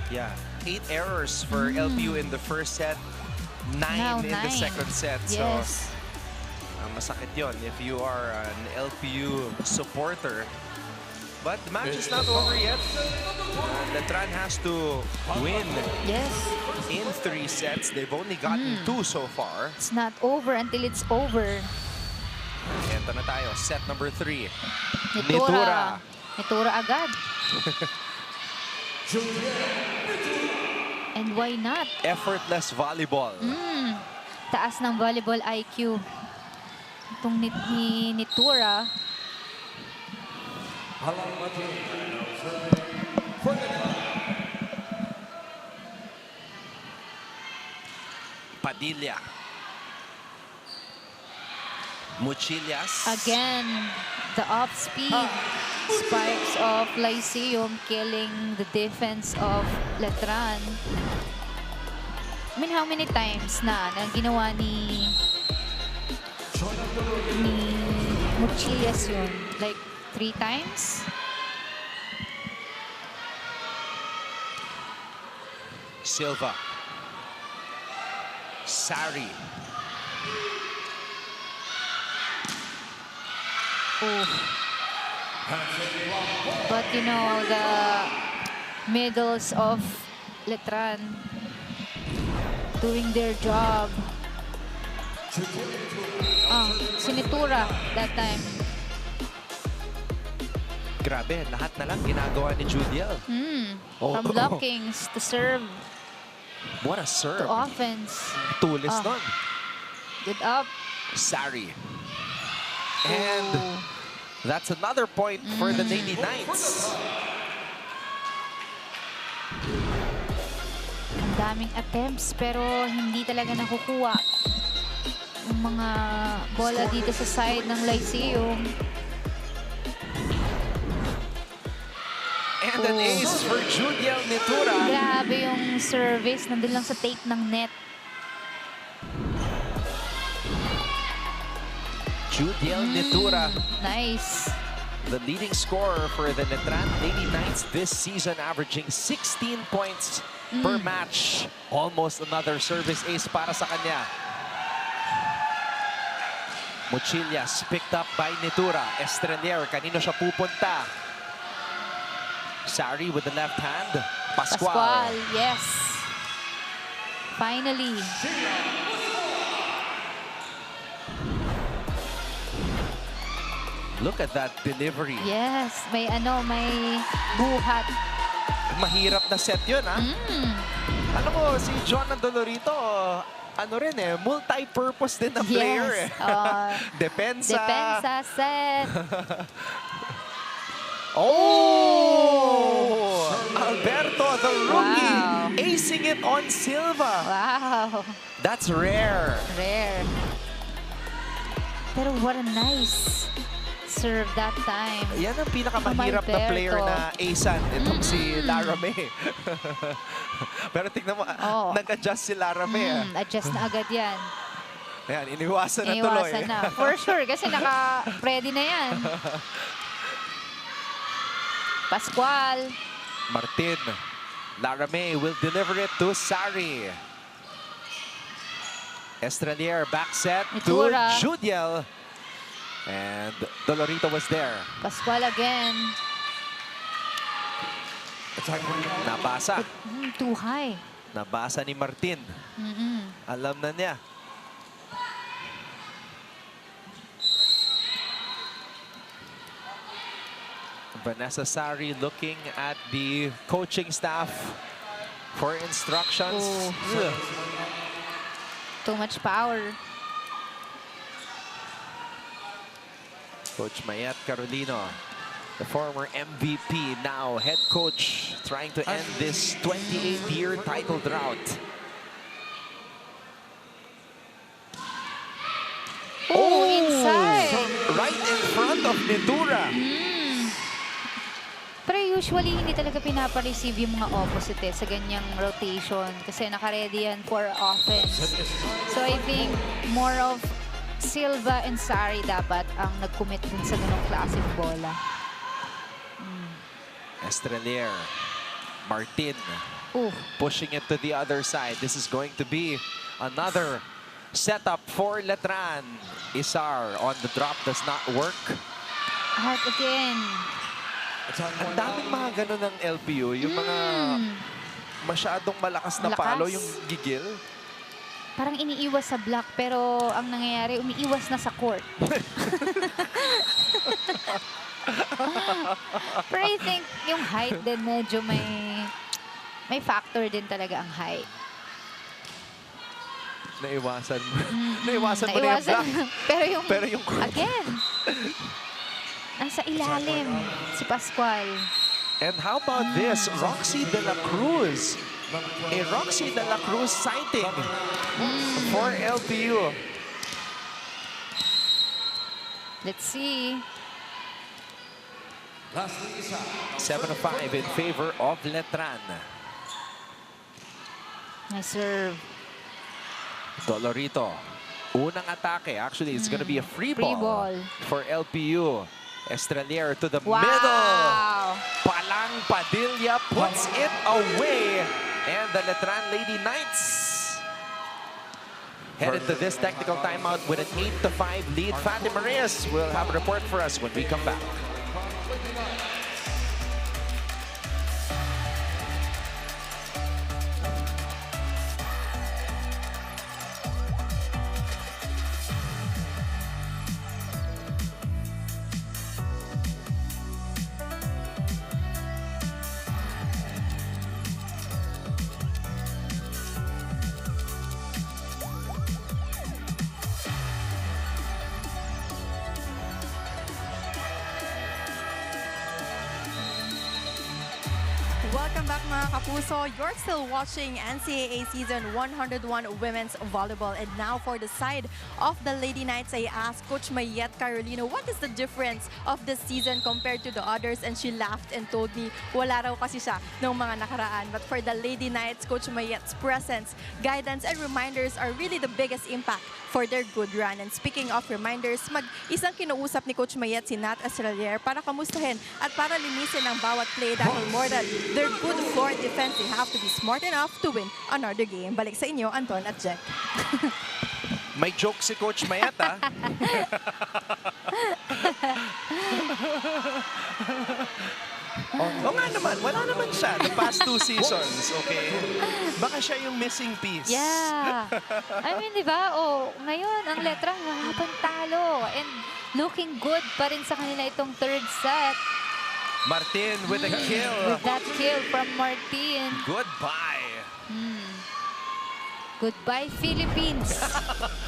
Yeah, 8 errors for LPU in the first set, 9 in the second set. Yes. So, masakit yun if you are an LPU supporter. But the match is not over yet. Letran has to win in 3 sets. They've only gotten 2 so far. It's not over until it's over. Ito na tayo, set number 3. Nitura agad. And why not? Effortless volleyball. Taas ng volleyball IQ. Itong ni Nitura. Padilla. Muchillas. Again, the off-speed spikes of Lyceum killing the defense of Letran. I mean, how many times na ginawa ni Muchillas yun? Like 3 times? Silva. Sari. But you know, the middles of Letran doing their job. Sinitura that time. Grabe, lahat na lang ginagawa ni Judiel. From blockings to serve. What a serve. To offense. Tulis nun. Good up. Sari. And that's another point for the Lady Knights. Ang daming attempts pero hindi talaga nakukuha yung mga bola dito sa side ng Lyceum. And an ace for Judiel Nitura. Grabe yung service. Nandun lang sa take ng net. Judiel Nitura, Nice. the leading scorer for the Letran Lady Knights this season, averaging 16 points per match. Almost another service ace para sa kanya. Mochillas picked up by Nitura. Estrelier, kanino siya pupunta? Sari with the left hand. Pascual. Yes. Finally. Look at that delivery. Yes. May buhat. Mahirap na set yun, ha? Alam mo, si John Dolorito, multi-purpose din na player. Yes. Depensa. Depensa set. Oh! Alberto, the rookie, acing it on Silva. Wow. That's rare. Rare. Pero what a nice serve that time. Yan ang pinakamahirap na player na acean. Itong si Lara May. Pero tignan mo, nag-adjust si Lara May. Adjust na agad yan. Ayan, iniwasan na tuloy. Iniwasan na. For sure, kasi naka-ready na yan. Pascual. Martin. Lara May will deliver it to Sari. Estrelier back set Nitura. to Judiel. And Dolorito was there. Pascual again. Nabasa. Too high. Nabasa ni Martin. Alam na niya. Vanessa Sari looking at the coaching staff for instructions. Too much power. Coach Mayet Carolino, the former MVP, now head coach, trying to end this 28-year title drought. Oh, inside! Right in front of Nitura. Pero usually, hindi talaga pinapa-receive yung mga opposite sa ganyang rotation kasi naka-ready yan for offense. So I think more of Silva and Sari dapat ang nag-commit din sa ganong klaseng bola. Estrelier, Martin, pushing it to the other side. This is going to be another setup for Letran. Isar on the drop does not work. Out again. Ang daming mga ganun ng LPU, yung mga masyadong malakas na palo, yung gigil. Parang iniiwas sa block pero ang nangyayari, umiiwas na sa court. Pero I think yung height din medyo may factor din talaga ang height. Naiwasan mo. Naiwasan mo na yung block. Pero yung again, nasa ilalim si Pascual. And how about this? Roxy De La Cruz. A Roxy De La Cruz sighting for LPU. Let's see. 7-5 in favor of Letran. Nice serve. Dolorito. Unang atake. Actually, it's going to be a free ball for LPU. Estrelier to the middle. Palang Padilla puts it away. And the Letran Lady Knights headed to this technical timeout with an 8-5 lead. Fatima Reyes will have a report for us when we come back. Welcome back mga kapuso. You're still watching NCAA Season 101 Women's Volleyball. And now for the side of the Lady Knights, I asked Coach Mayet Carolino, what is the difference of this season compared to the others? And she laughed and told me, wala raw kasi siya ng mga nakaraan. But for the Lady Knights, Coach Mayet's presence, guidance, and reminders are really the biggest impact for their good run. And speaking of reminders, isang kinuusap ni Coach Mayet si Nat Estrelier para kamustahin at para linisin ang bawat play dahil more than their good floor defense, they have to be smart enough to win another game. Balik sa inyo, Anton at Jack. May joke si Coach Mayet, ha? Oo nga naman, wala naman siya the past 2 seasons, okay? Baka siya yung missing piece. Yeah. I mean, di ba? Oh, ngayon, ang Letran habang talo and looking good pa rin sa kanila itong third set. Martin with a kill. With that kill from Martin. Goodbye. Goodbye, Philippines.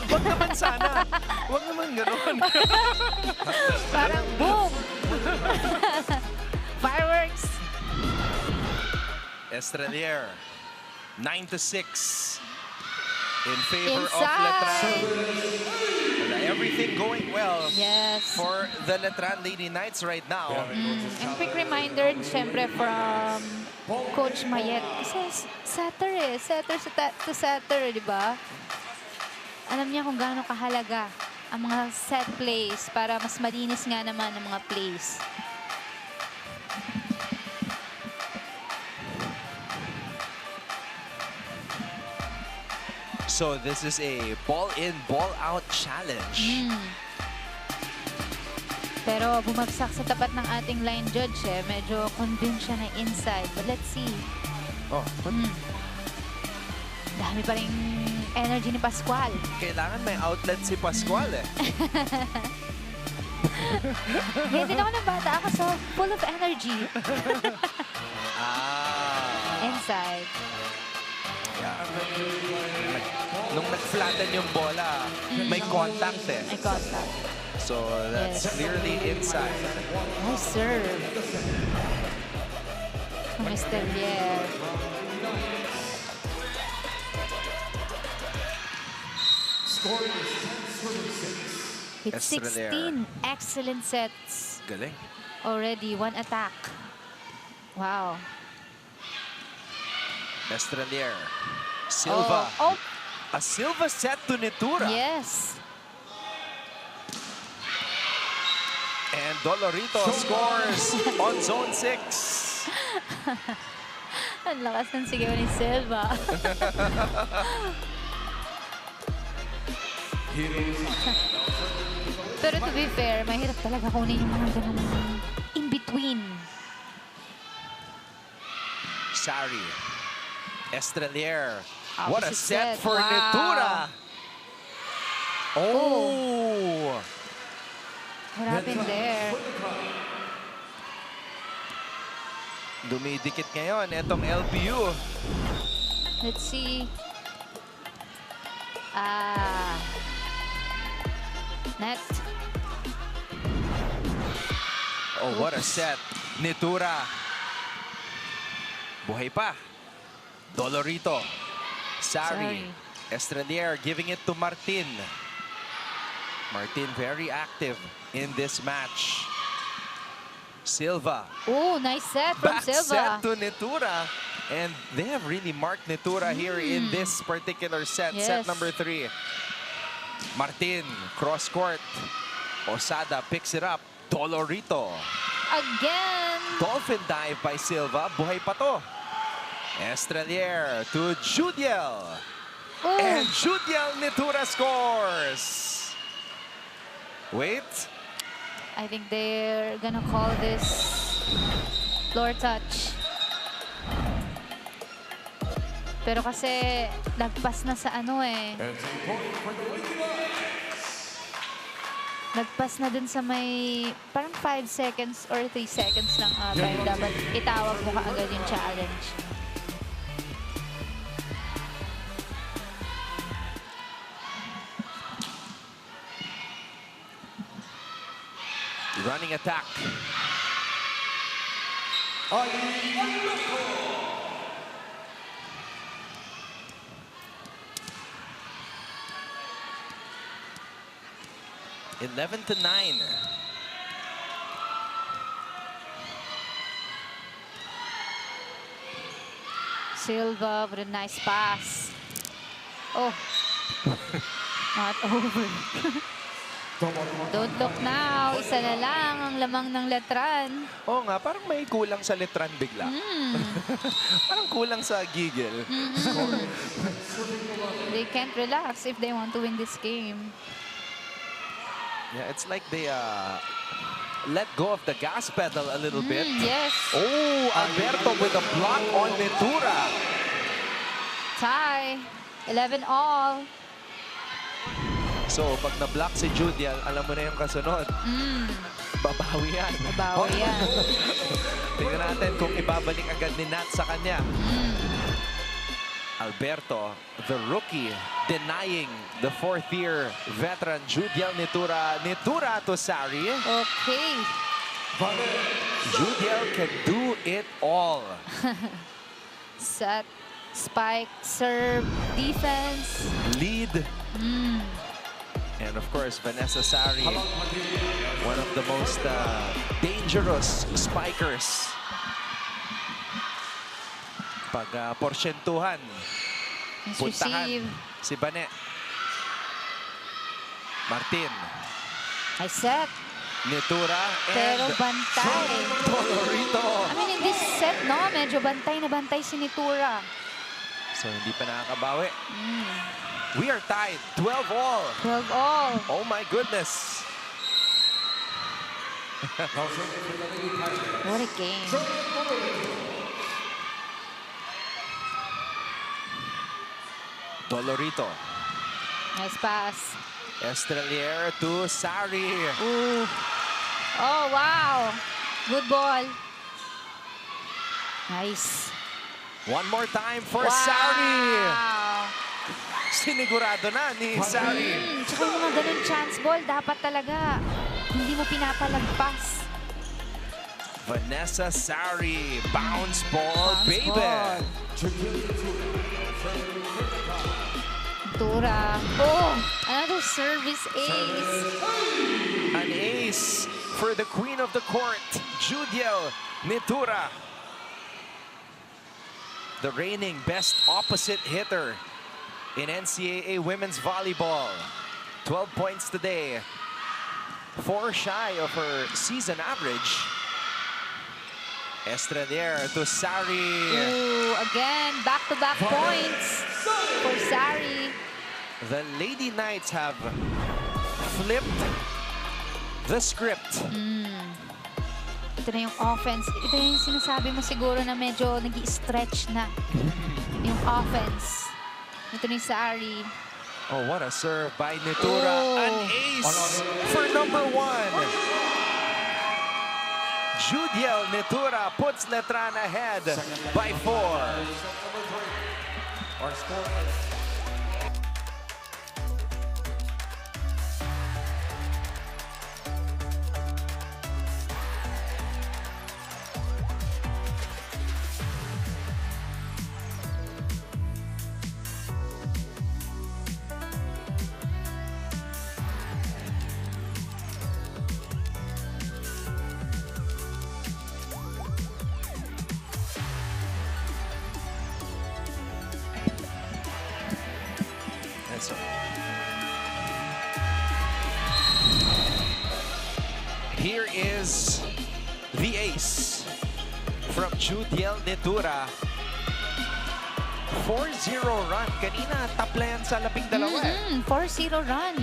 Wag naman sana. Wag naman gano'n. Parang boom. Fireworks. Estrelier, 9-6 in favor of Inside. Letran. Everything going well for the Letran Lady Knights right now. And quick reminder, syempre, from Coach Mayet. Kasi setter to setter, di ba? Alam niya kung gaano kahalaga ang mga set plays para mas malinis nga naman ang mga plays. So this is a ball-in, ball-out challenge. Pero bumagsak sa tapat ng ating line judge eh. Medyo convinced siya na inside. But let's see. Dami pa rin energy ni Pascual. Kailangan may outlet si Pascual eh. Ngayon din ako ng bata ako, so full of energy. Inside. Nung nag-flatten yung bola, may contact eh. May contact. So that's clearly inside. Nice serve. Mr. Lier. With 16 excellent sets. Galing. Already, 1 attack. Wow. Estrelier. Silva. A Silva set to Netura. Yes. And Dolorito scores on zone 6. Ang lakas ng sigaw ni Silva. Pero to be fair, mahirap talaga kunin yung mga ganun in-between. Sari. Estrelier. What a Opposite set for wow. Netura. Oh. What happened there? Dumidikit ngayon itong LPU. Let's see. Net. Oh, what a set. Netura. Buhay pa. Dolorito. Sari. Estrelier giving it to Martin. Martin very active in this match. Silva. Oh, nice set from Back Silva. set to Netura. And they have really marked Netura here in this particular set. Set number 3. Martin, cross court. Osada picks it up. Dolorito. Again. Dolphin dive by Silva. Buhay pa to. Estrelier to Judiel. And Judiel Netura scores. Wait. I think they're gonna call this floor touch. Pero kasi lagpas na sa ano eh. Lagpas na dun sa may parang 5 seconds or 3 seconds lang ata. Dapat itawag mo kaagad yung challenge. Running attack. Alberto. 11-9. Silva with a nice pass. Oh, not over. Don't look now. Isa na lang ang lamang ng Letran. Oo nga, parang may kulang sa Letran bigla. Parang kulang sa giggle. They can't relax if they want to win this game. Yeah, it's like they let go of the gas pedal a little bit. Yes. Oh, Alberto with a block on Ventura. Tie. 11 all. So, pag na-block si Judial, alam mo na yung kasunod. Babawi yan. Babawi yan. Tingnan natin kung ibabalik agad ni Nat sa kanya. Alberto, the rookie, denying the fourth-year veteran Judial Nitura. Nitura to Sari. Okay. Judial can do it all. Set, spike, serve, defense. Lead. And of course, Vanessa Sari, one of the most dangerous spikers. Pag porsyentuhan, puntahan Receive. si Bane. Martin. I set. Nitura Pero and bantay. Dolorito. I mean, in this set, no? Medyo bantay na bantay si Nitura. So, hindi pa nakakabawi. We are tied. 12 all. 12 all. Oh my goodness. What a game. Dolorito. Nice pass. Estrelier to Sari. Ooh. Oh, wow. Good ball. Nice. One more time for Wow. Sari. Sinigurado na ni Sari. Tsaka yung mga ganun chance ball, dapat talaga hindi mo pinapalagpas. Vanessa Sari. Bounce ball, Bounce baby. ball. Tura. Oh, another service ace. An ace for the queen of the court, Judiel Nitura. The reigning best opposite hitter in NCAA women's volleyball. 12 points today. 4 shy of her season average. Estrelier to Sari. Ooh, again, back-to-back points for Sari. The Lady Knights have flipped the script. Ito na yung offense. Ito yung sinasabi mo siguro na medyo nag-i-stretch na yung offense. Ito ni Sari. Oh, what a serve by Nitura. An ace for number 1. Judiel Nitura puts Letran ahead by 4. Here is the ace from Judiel Nitura. 4-0 run. Kanina, taplayan sa 12. 4-0 run.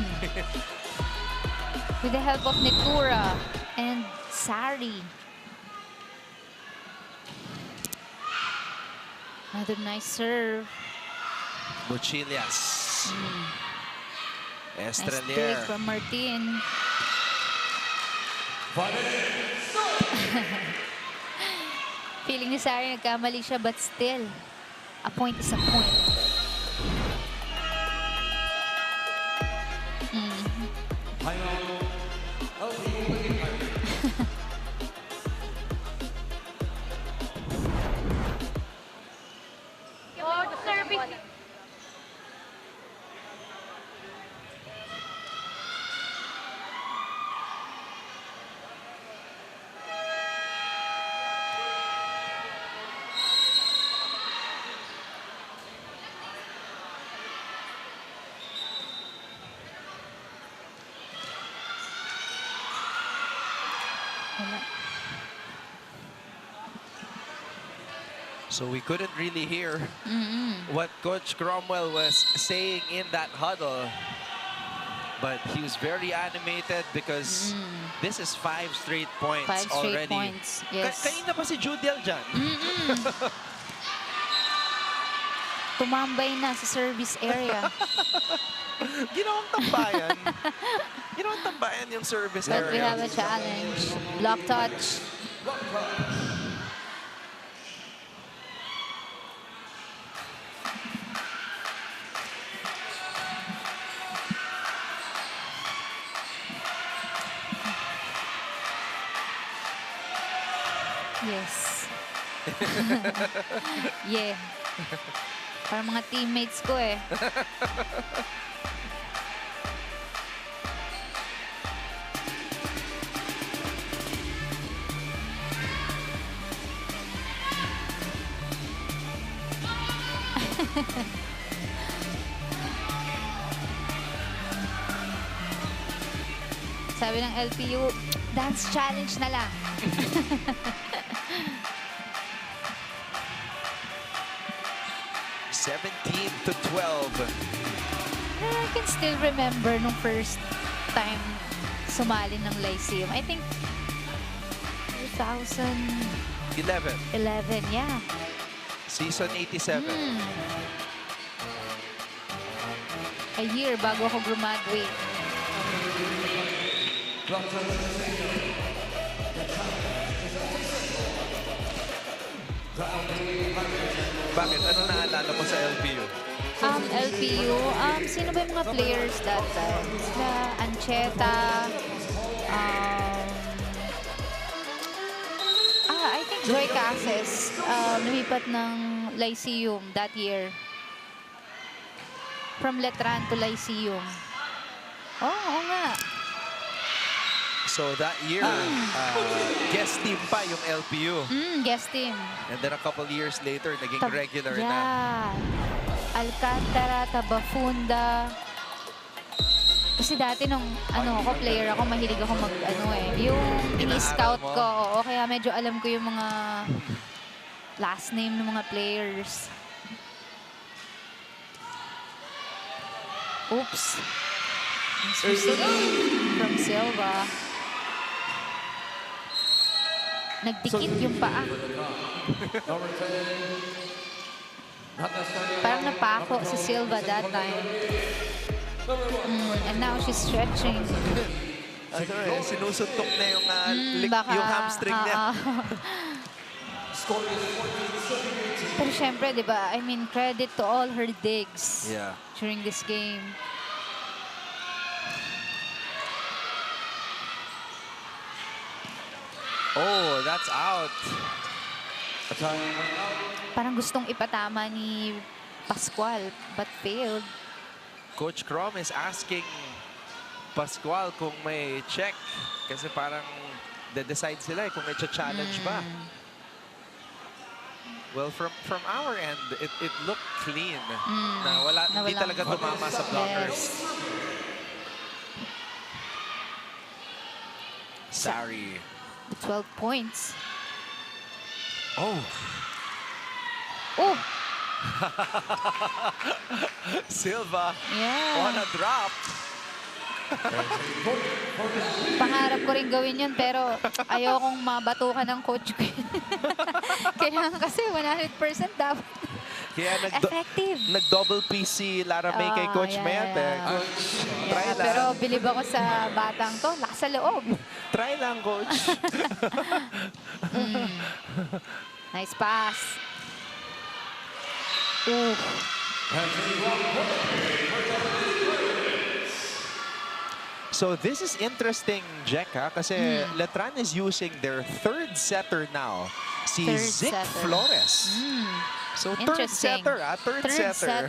With the help of Nitura and Sari. Another nice serve. Buchillas. Nice Estrelier. dig from Martin. Feeling ni Sari nagkamali siya, but still, a point is a point. So we couldn't really hear what Coach Cromwell was saying in that huddle. But he was very animated because this is 5 straight points 5 straight already. points, yes. Kanina pa si Judel dyan. Tumambay na sa service area. Ginawang tambayan. Ginawang tambayan yung service But we area. have a challenge. Block touch. Yes. Yeah. Para mga teammates ko eh. Sabi ng LPU, dance challenge na lang. 17-12. I can still remember nung first time sumali ng Lyceum. I think 2011, 11. yeah. Season 87. A year bago ako graduate. Bakit? Ano naalala mo sa LPU? LPU, sino ba yung mga players that time? Sila Ancheta, I think Joy Cases, lumipat ng Lyceum that year. From Letran to Lyceum. Oo nga. So that year, guest team pa yung LPU. Guest team. And then a couple years later, naging regular na. Yeah. Alcantara, Tabafunda. Kasi dati nung ako player ako, mahilig ako yung ini-scout ko. Oo, kaya medyo alam ko yung mga last name ng mga players. Oops. From Silva. Nagdikit yung paa. Parang napako si Silva that time. And now she's stretching. Sinusuntok na yung, yung hamstring niya. Pero syempre, di ba, I mean, credit to all her digs during this game. Oh, that's out. Parang gustong ipatama ni Pascual, but failed. Coach Crom is asking Pascual kung may check. Kasi parang de-decide sila kung may challenge ba. Well, from our end, it looked clean. Na hindi talaga tumama sa blockers. Sorry. 12 points. Oh. Oh. Silva Yeah. on a drop. Pangarap ko rin gawin yun, pero ayokong mabatukan ng coach ko. Kailangan kasi 100% dapat. Kaya effective. Nag-double PC Lara May kay Coach Mayat. Try lang. Pero bilib ako sa batang to. Lakas sa loob. Try lang, Coach. Nice pass. Ooh. So this is interesting, Jack, kasi Letran is using their third setter now, si Zic Flores. So third setter, third setter.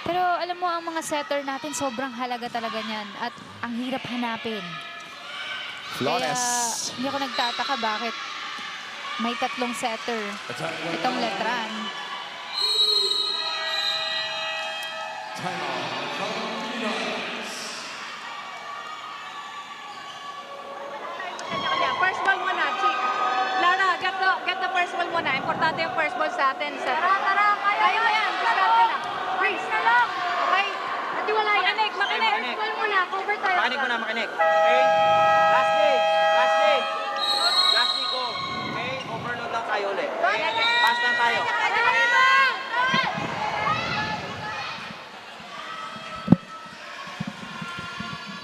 Pero alam mo, ang mga setter natin, sobrang halaga talaga niyan at ang hirap hanapin. Flores. Kaya hindi ako nagtataka bakit may tatlong setter itong Letran. First ball muna, Chick. Lara, get the first ball muna. Importante yung first ball sa atin. Tara, kaya mo yan. Diskarte lang. Freeze na lang. Okay? Ati wala yan. Makinig. First ball muna. Cover tayo. Makinig. Okay? Last day. Last day go. Okay? Overload lang tayo ulit. Okay? Pass lang tayo.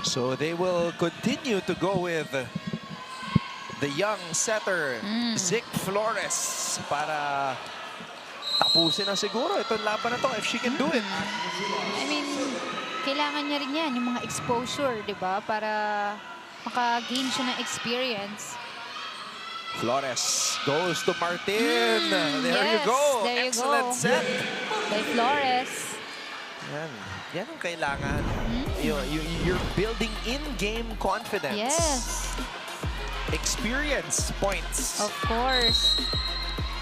So they will continue to go with the young setter, Zic Flores, para tapusin na siguro itong laban na to if she can do it. I mean, kailangan niya rin yan, yung mga exposure, di ba? Para maka-gain siya ng experience. Flores goes to Martin. There you yes, go. there you Excellent go. set. By Flores. Yan ang kailangan. You're building in-game confidence. Yes. Experience points. Of course.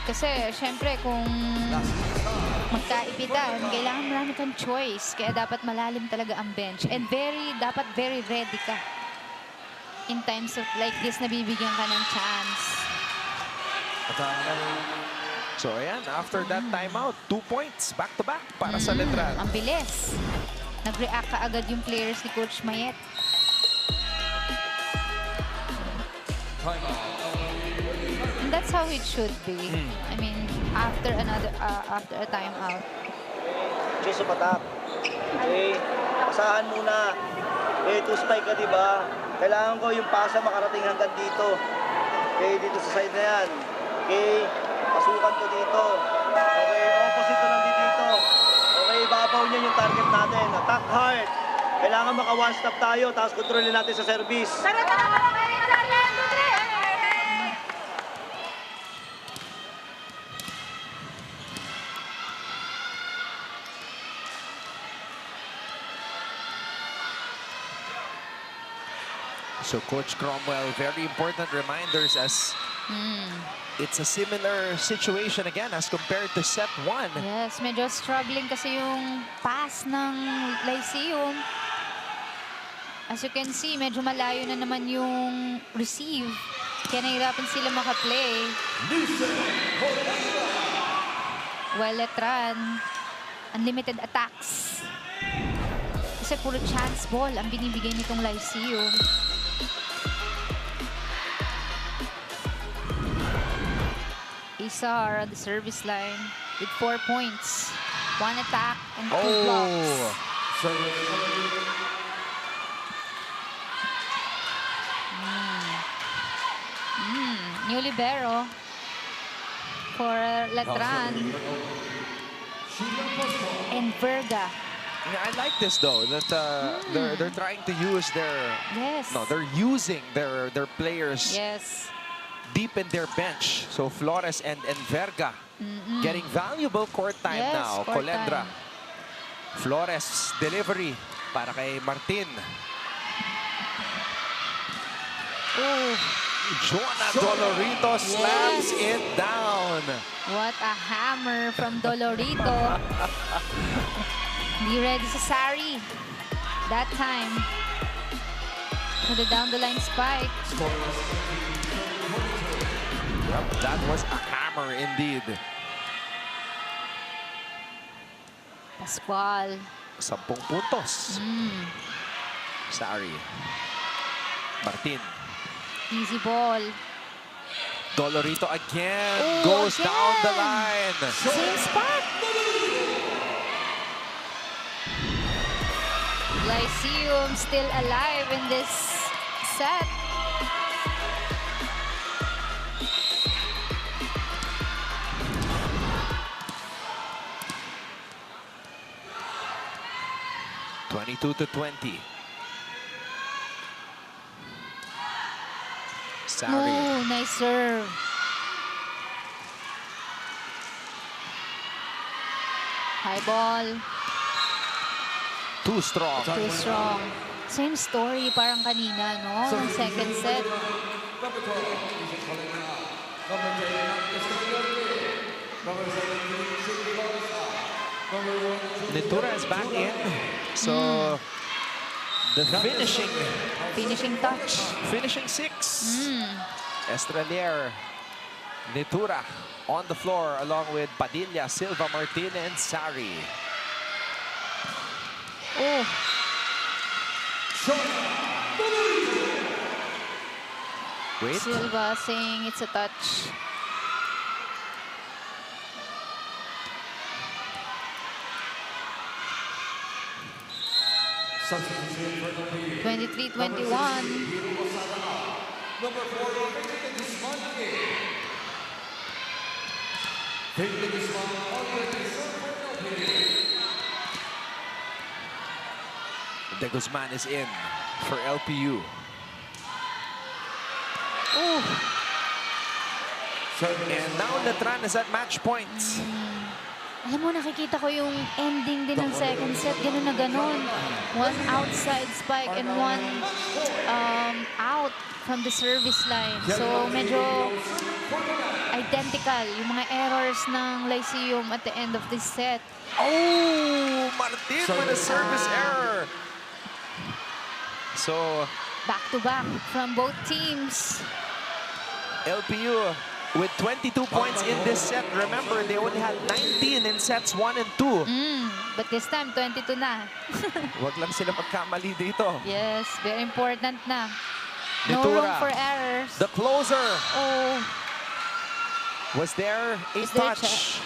Kasi, syempre, kung magkaipitan, kailangan marami kang choice. Kaya dapat malalim talaga ang bench. And dapat very ready ka. In times of like this, nabibigyan ka ng chance. So, ayan, after that timeout, 2 points back-to-back para sa Letran. Ang bilis. Nag-react ka agad yung players ni Coach Mayet. And that's how it should be. I mean, after a timeout. Chase sa patak. Okay? Pasahan muna. Okay, 2 spike ka, di ba? Kailangan ko yung pasa makarating hanggang dito. Okay, dito sa side na yan. Okay, pasukan ko dito. Okay, opposite ko lang dito. Okay, ibabaw niya yung target natin. Attack hard. Kailangan maka one stop tayo, tapos kontrolin natin sa service. So Coach Cromwell, very important reminders as it's a similar situation again as compared to set 1. Yes, medyo struggling kasi yung pass ng Lyceum. As you can see, medyo malayo na naman yung receive. Kaya nahirapan sila makaplay. While Letran, unlimited attacks. Kasi puro chance ball ang binibigay nitong Lyceum. Isar on the service line with 4 points. 1 attack and 2 blocks. New libero for Letran. And Verga. Yeah, I like this though. That they're trying to use their they're using their players deep in their bench. So Flores and Verga getting valuable court time now. Colendra. Flores delivery para kay Martin. Jonah Dolorito slams it down. What a hammer from Dolorito. Be ready sa Sari. That time. For the down the line spike. Yep, that was a hammer indeed. Pascual. 10 puntos. Sari. Martin. Easy ball. Dolorito again goes down the line. Same spot. Lyceum still alive in this set. (22-20). Sari. Oh, nice serve. High ball. Too strong. Too strong. Same story parang kanina, no? Yung second set. Nitura is back in. So the finishing touch. Finishing 6. Estrelier Nitura on the floor along with Padilla, Silva, Martin, and Sari. Oh. Wait. Silva saying it's a touch. Substitution for the lead. 23-21. Number 4, Victor Guzman. Victor Guzman already served for LPU. De Guzman is in for LPU. Oh. And now Letran is at match points. Alam mo, nakikita ko yung ending din ng second set. Ganun na ganun. One outside spike and one out from the service line. So, medyo identical yung mga errors ng Lyceum at the end of this set. Oh, Martin with a service error. So, back-to-back from both teams. LPU with 22 points in this set. Remember, they only had 19 in sets 1 and 2. But this time, 22 na. Wag lang sila magkamali dito. Yes, very important na. No Nitura, room for errors. the closer. Oh. Was there a Is there touch?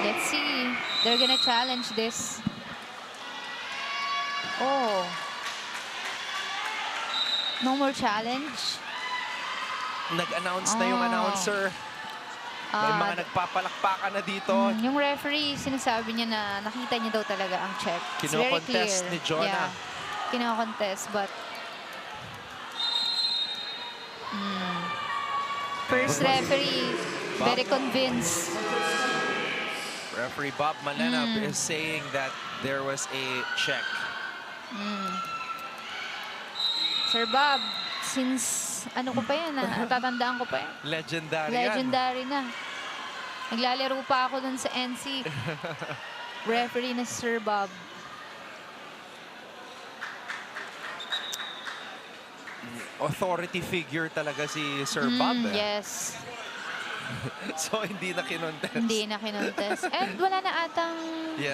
Let's see. They're gonna challenge this. Oh. No more challenge. Nag-announce na yung announcer. May mga nagpapalakpakan na dito. Yung referee, sinasabi niya na nakita niya daw talaga ang check. It's very clear. Kino-contest ni Jonah. Yeah. Kino-contest, but first referee, very convinced. Referee Bob Malenap is saying that there was a check. Sir Bob, since ano ko pa yan, natatandaan ko pa yan. Legendary yan. Legendary na. Naglalaro pa ako dun sa NC. Referee na si Sir Bob. Authority figure talaga si Sir Bob. Yes. So, hindi na kinontest. Hindi na kinontest. And wala na atang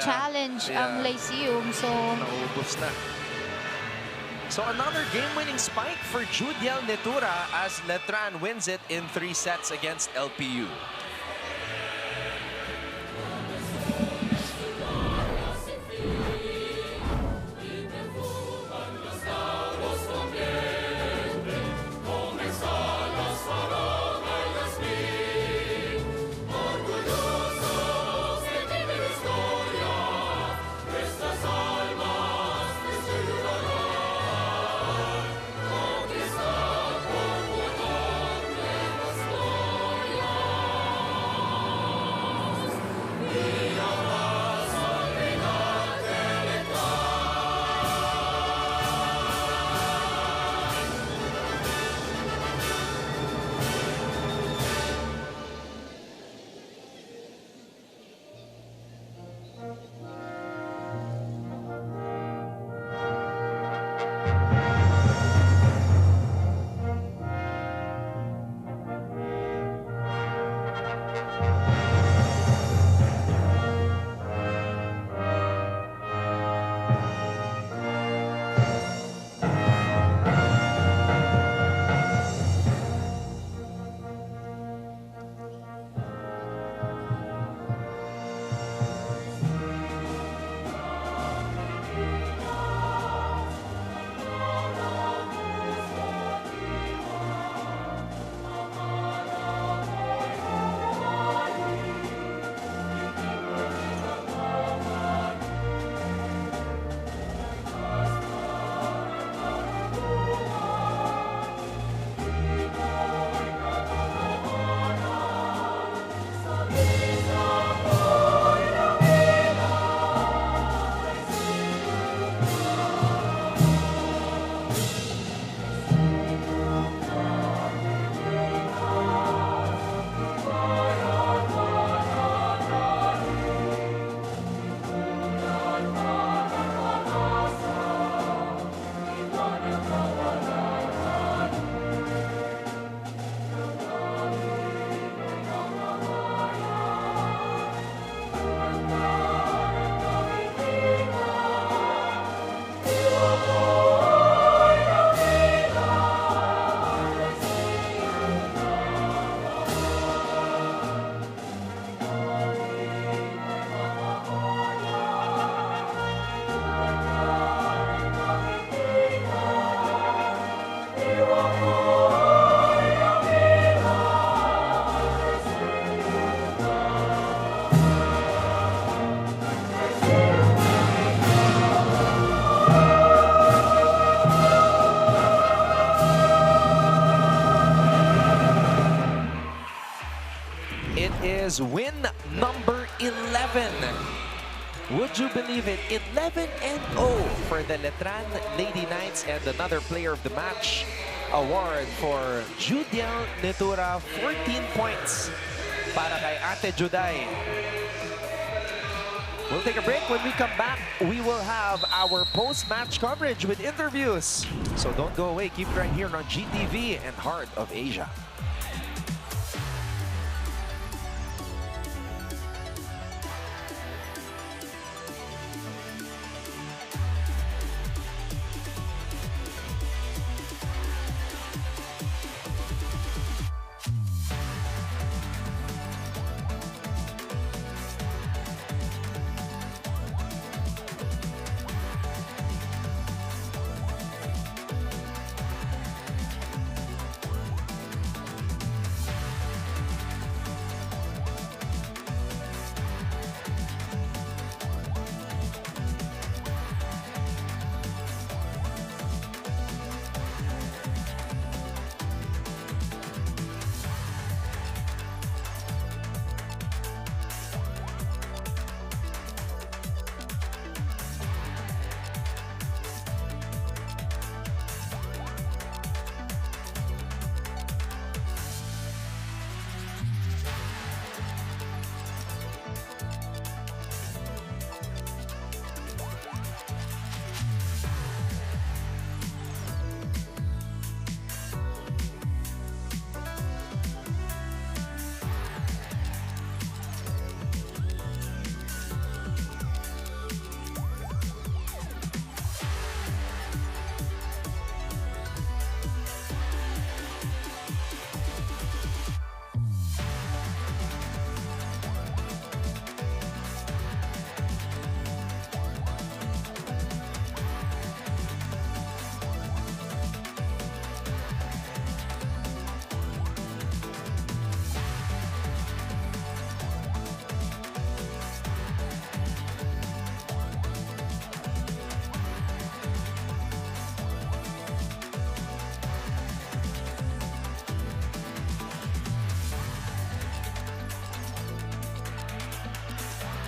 challenge ang Lyceum. So, naubos na. So, another game-winning spike for Judiel Nitura as Letran wins it in 3 sets against LPU. is win number 11. Would you believe it? 11-0 for the Letran Lady Knights, and another player of the match award for Judiel Netura, 14 points para kay Ate Juday. We'll take a break. When we come back, we will have our post-match coverage with interviews. So don't go away. Keep right here on GTV and Heart of Asia.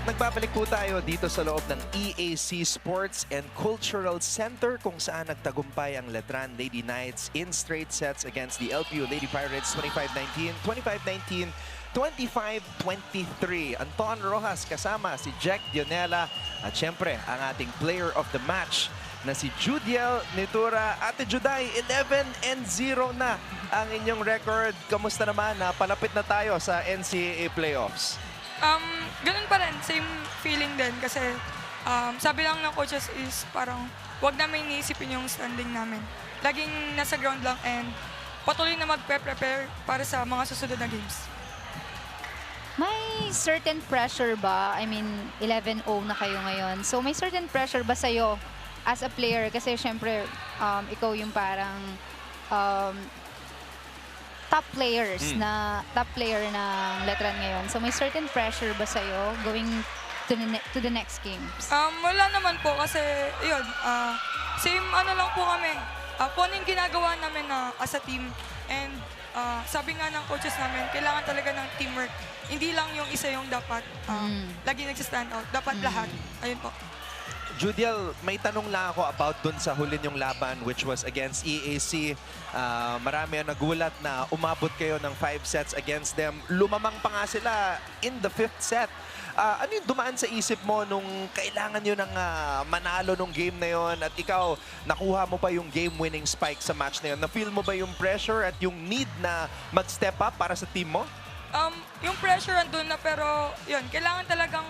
Nagbabalik po tayo dito sa loob ng EAC Sports and Cultural Center kung saan nagtagumpay ang Letran Lady Knights in straight sets against the LPU Lady Pirates 25-19, 25-19, 25-23. Anton Rojas kasama si Jack Dionela at syempre ang ating player of the match na si Judiel Netura. Ate Juday, 11-0 na ang inyong record. Kamusta naman na palapit na tayo sa NCAA playoffs? Ganun pa rin, same feeling din kasi sabi lang ng coaches is parang wag namin iniisipin yung standing namin. Laging nasa ground lang and patuloy na magpe-prepare para sa mga susunod na games. May certain pressure ba? I mean, 11-0 na kayo ngayon. So may certain pressure ba sa'yo as a player? Kasi syempre, ikaw yung parang top player ng Letran ngayon. So may certain pressure ba sa'yo going to the next games? Wala naman po kasi yun, same ano lang po kami. Kung ano yung ginagawa namin as a team, and sabi nga ng coaches namin, kailangan talaga ng teamwork. Hindi lang yung isa yung dapat lagi nagsistand out. Dapat lahat. Ayun po. Judiel, may tanong lang ako about dun sa huli niyong laban which was against EAC. Marami ang nagulat na umabot kayo ng 5 sets against them. Lumamang pa nga sila in the 5th set. Ano yung dumaan sa isip mo nung kailangan nyo ng manalo nung game na yon at ikaw, nakuha mo pa yung game-winning spike sa match na yon? Na-feel mo ba yung pressure at yung need na mag-step up para sa team mo? Yung pressure andun na, pero yun, kailangan talagang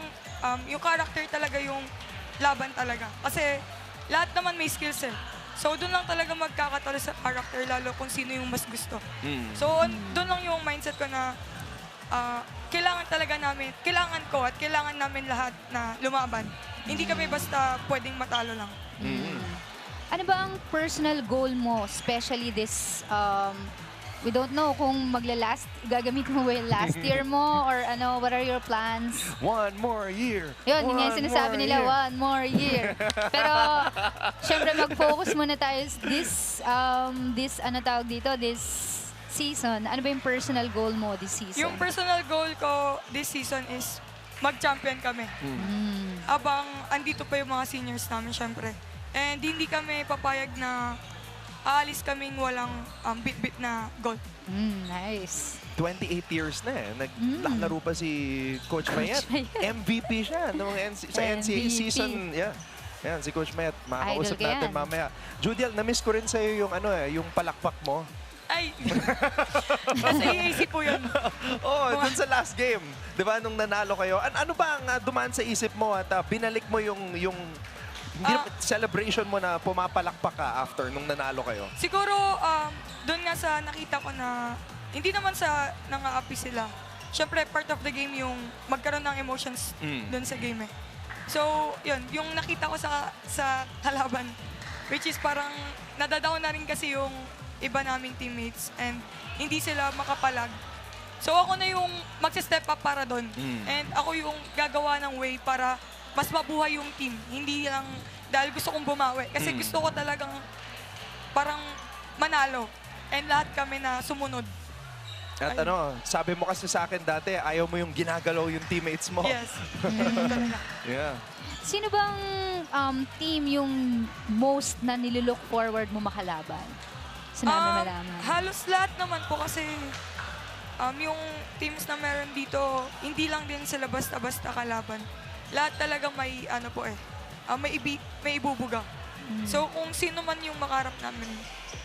yung character talaga yung laban talaga. Kasi lahat naman may skills eh. So doon lang talaga magkakatalo sa character, lalo kung sino yung mas gusto. So doon lang yung mindset ko na kailangan talaga namin, kailangan ko at kailangan namin lahat na lumaban. Hindi kami basta pwedeng matalo lang. Ano ba ang personal goal mo, especially this, we don't know kung gagamit mo ba yung last year mo or ano, what are your plans? 1 more year. Yun, yun yung sinasabi nila, 1 more year. Pero, syempre mag-focus muna tayo this, ano tawag dito, this season, ano ba yung personal goal mo this season? Yung personal goal ko this season is mag-champion kami. Abang andito pa yung mga seniors namin, syempre. And hindi kami papayag na aalis kaming walang bit-bit na goal. Nice. 28 years na eh. Naglalaro pa si Coach Mayet. MVP siya nung sa NCAA season. Yeah. Yan, si Coach Mayet. Makakausap Idol ka natin yan. mamaya. Judiel, na-miss ko rin sa'yo yung, yung palakpak mo. Ay! Nasa EAC po yun. Dun sa last game. Di ba, nung nanalo kayo. Ano ba ang dumaan sa isip mo at binalik mo yung celebration mo na pumapalakpak ka after nung nanalo kayo? Siguro, doon nga sa nakita ko na hindi naman sa nang-aapi sila. Siyempre, part of the game yung magkaroon ng emotions doon sa game eh. So, yun, yung nakita ko sa kalaban, which is parang nadadaw na rin kasi yung iba naming teammates and hindi sila makapalag. So, ako na yung magsa-step up para doon. And ako yung gagawa ng way para mas mabuhay yung team. Hindi lang dahil gusto kong bumawi. Kasi gusto ko talagang parang manalo. And lahat kami na sumunod. At sabi mo kasi sa akin dati, ayaw mo yung ginagalaw yung teammates mo. Yes. Yeah. Sino bang team yung most na nililook forward mo makalaban? Sa namin malaman. Halos lahat naman po kasi yung teams na meron dito, hindi lang din sila basta-basta kalaban. Lahat talagang may may ibubuga. So kung sino man yung makarap namin,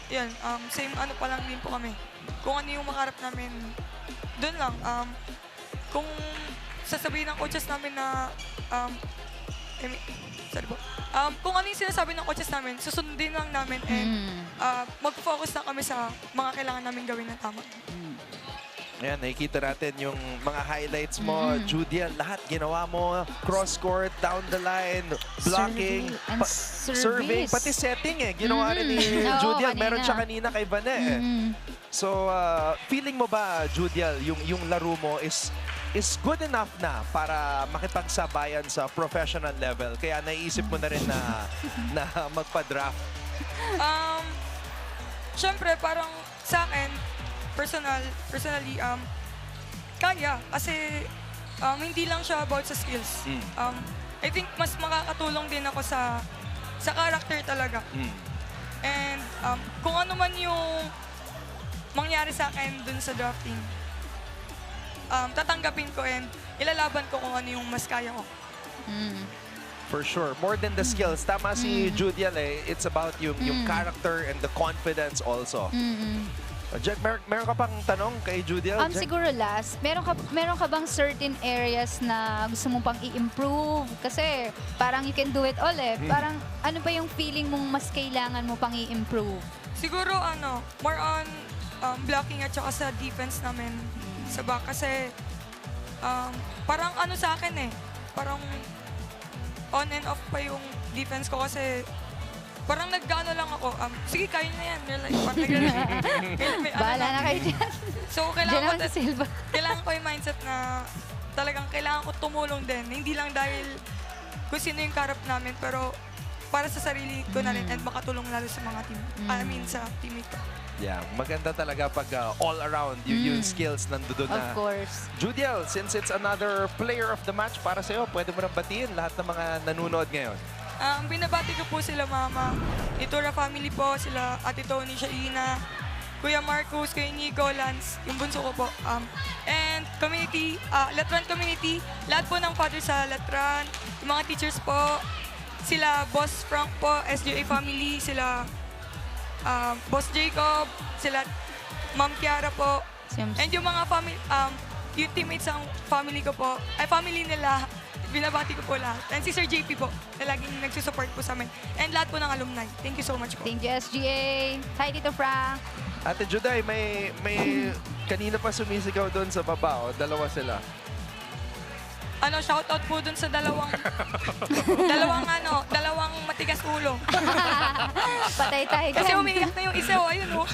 yan, same pa lang din po kami. Kung ano yung makarap namin, doon lang. Kung sasabihin ng coaches namin na, kung ano yung sinasabi ng coaches namin, susundin lang namin and mag-focus na kami sa mga kailangan namin gawin na tama. Ayan, nakikita natin yung mga highlights mo. Judiel, lahat ginawa mo. Cross-court, down the line, blocking, serving, pati setting eh. Ginawa rin ni Judiel. Meron siya kanina kay Vane eh. So, feeling mo ba, Judiel, yung laro mo is good enough na para makipagsabayan sa professional level? Kaya naiisip mo na rin na magpa-draft? Siyempre, parang sa akin, personally, kaya. Kasi hindi lang siya about sa skills. I think mas makakatulong din ako sa character talaga. And kung ano man yung mangyari sa akin dun sa drafting, tatanggapin ko and ilalaban ko kung ano yung mas kaya ko. For sure. More than the skills. Tama si Judiel eh. It's about yung character and the confidence also. Jack, meron ka pang tanong kay Judiel? Siguro last, meron ka bang certain areas na gusto mong pang i-improve? Kasi parang you can do it all eh. Parang ano ba yung feeling mong mas kailangan mo pang i-improve? Siguro more on blocking at saka sa defense namin sa back. Kasi parang sa akin eh. Parang on and off pa yung defense ko kasi parang nag-ano lang ako, sige, kaya na yan. Bahala na kayo dyan. So, kailangan ko yung mindset na talagang kailangan ko tumulong din. Hindi lang dahil kung sino yung karap namin, pero para sa sarili ko na rin and makatulong lalo sa mga team. Sa teammate ko. Yeah, maganda talaga pag all around yung skills nandoon na. Of course. Judiel, since it's another player of the match para sa'yo, pwede mo nang batiin lahat ng mga nanonood ngayon. Binabati ko po sila Mama, Itura family po, sila Ate Tony, Shaina, Kuya Marcos, Kuya Nico, Lance, yung bunso ko po. And community, Letran community, lahat po ng father sa Letran, yung mga teachers po, sila Boss Frank po, SJA family, sila Boss Jacob, sila Ma'am Kiara po, and yung mga family, yung teammates ng family ko po, ay family nila, binabati ko po lahat. And si Sir JP po, na laging nagsusupport po sa amin. And lahat po ng alumni. Thank you so much po. Thank you, SGA. Hi, Tito Frank. Ate Juday, may kanina pa sumisigaw doon sa baba. Dalawa sila. Shoutout po doon sa dalawang matigas ulo. Patay tayo dyan. Kasi umiiyak na yung isa, ayun o.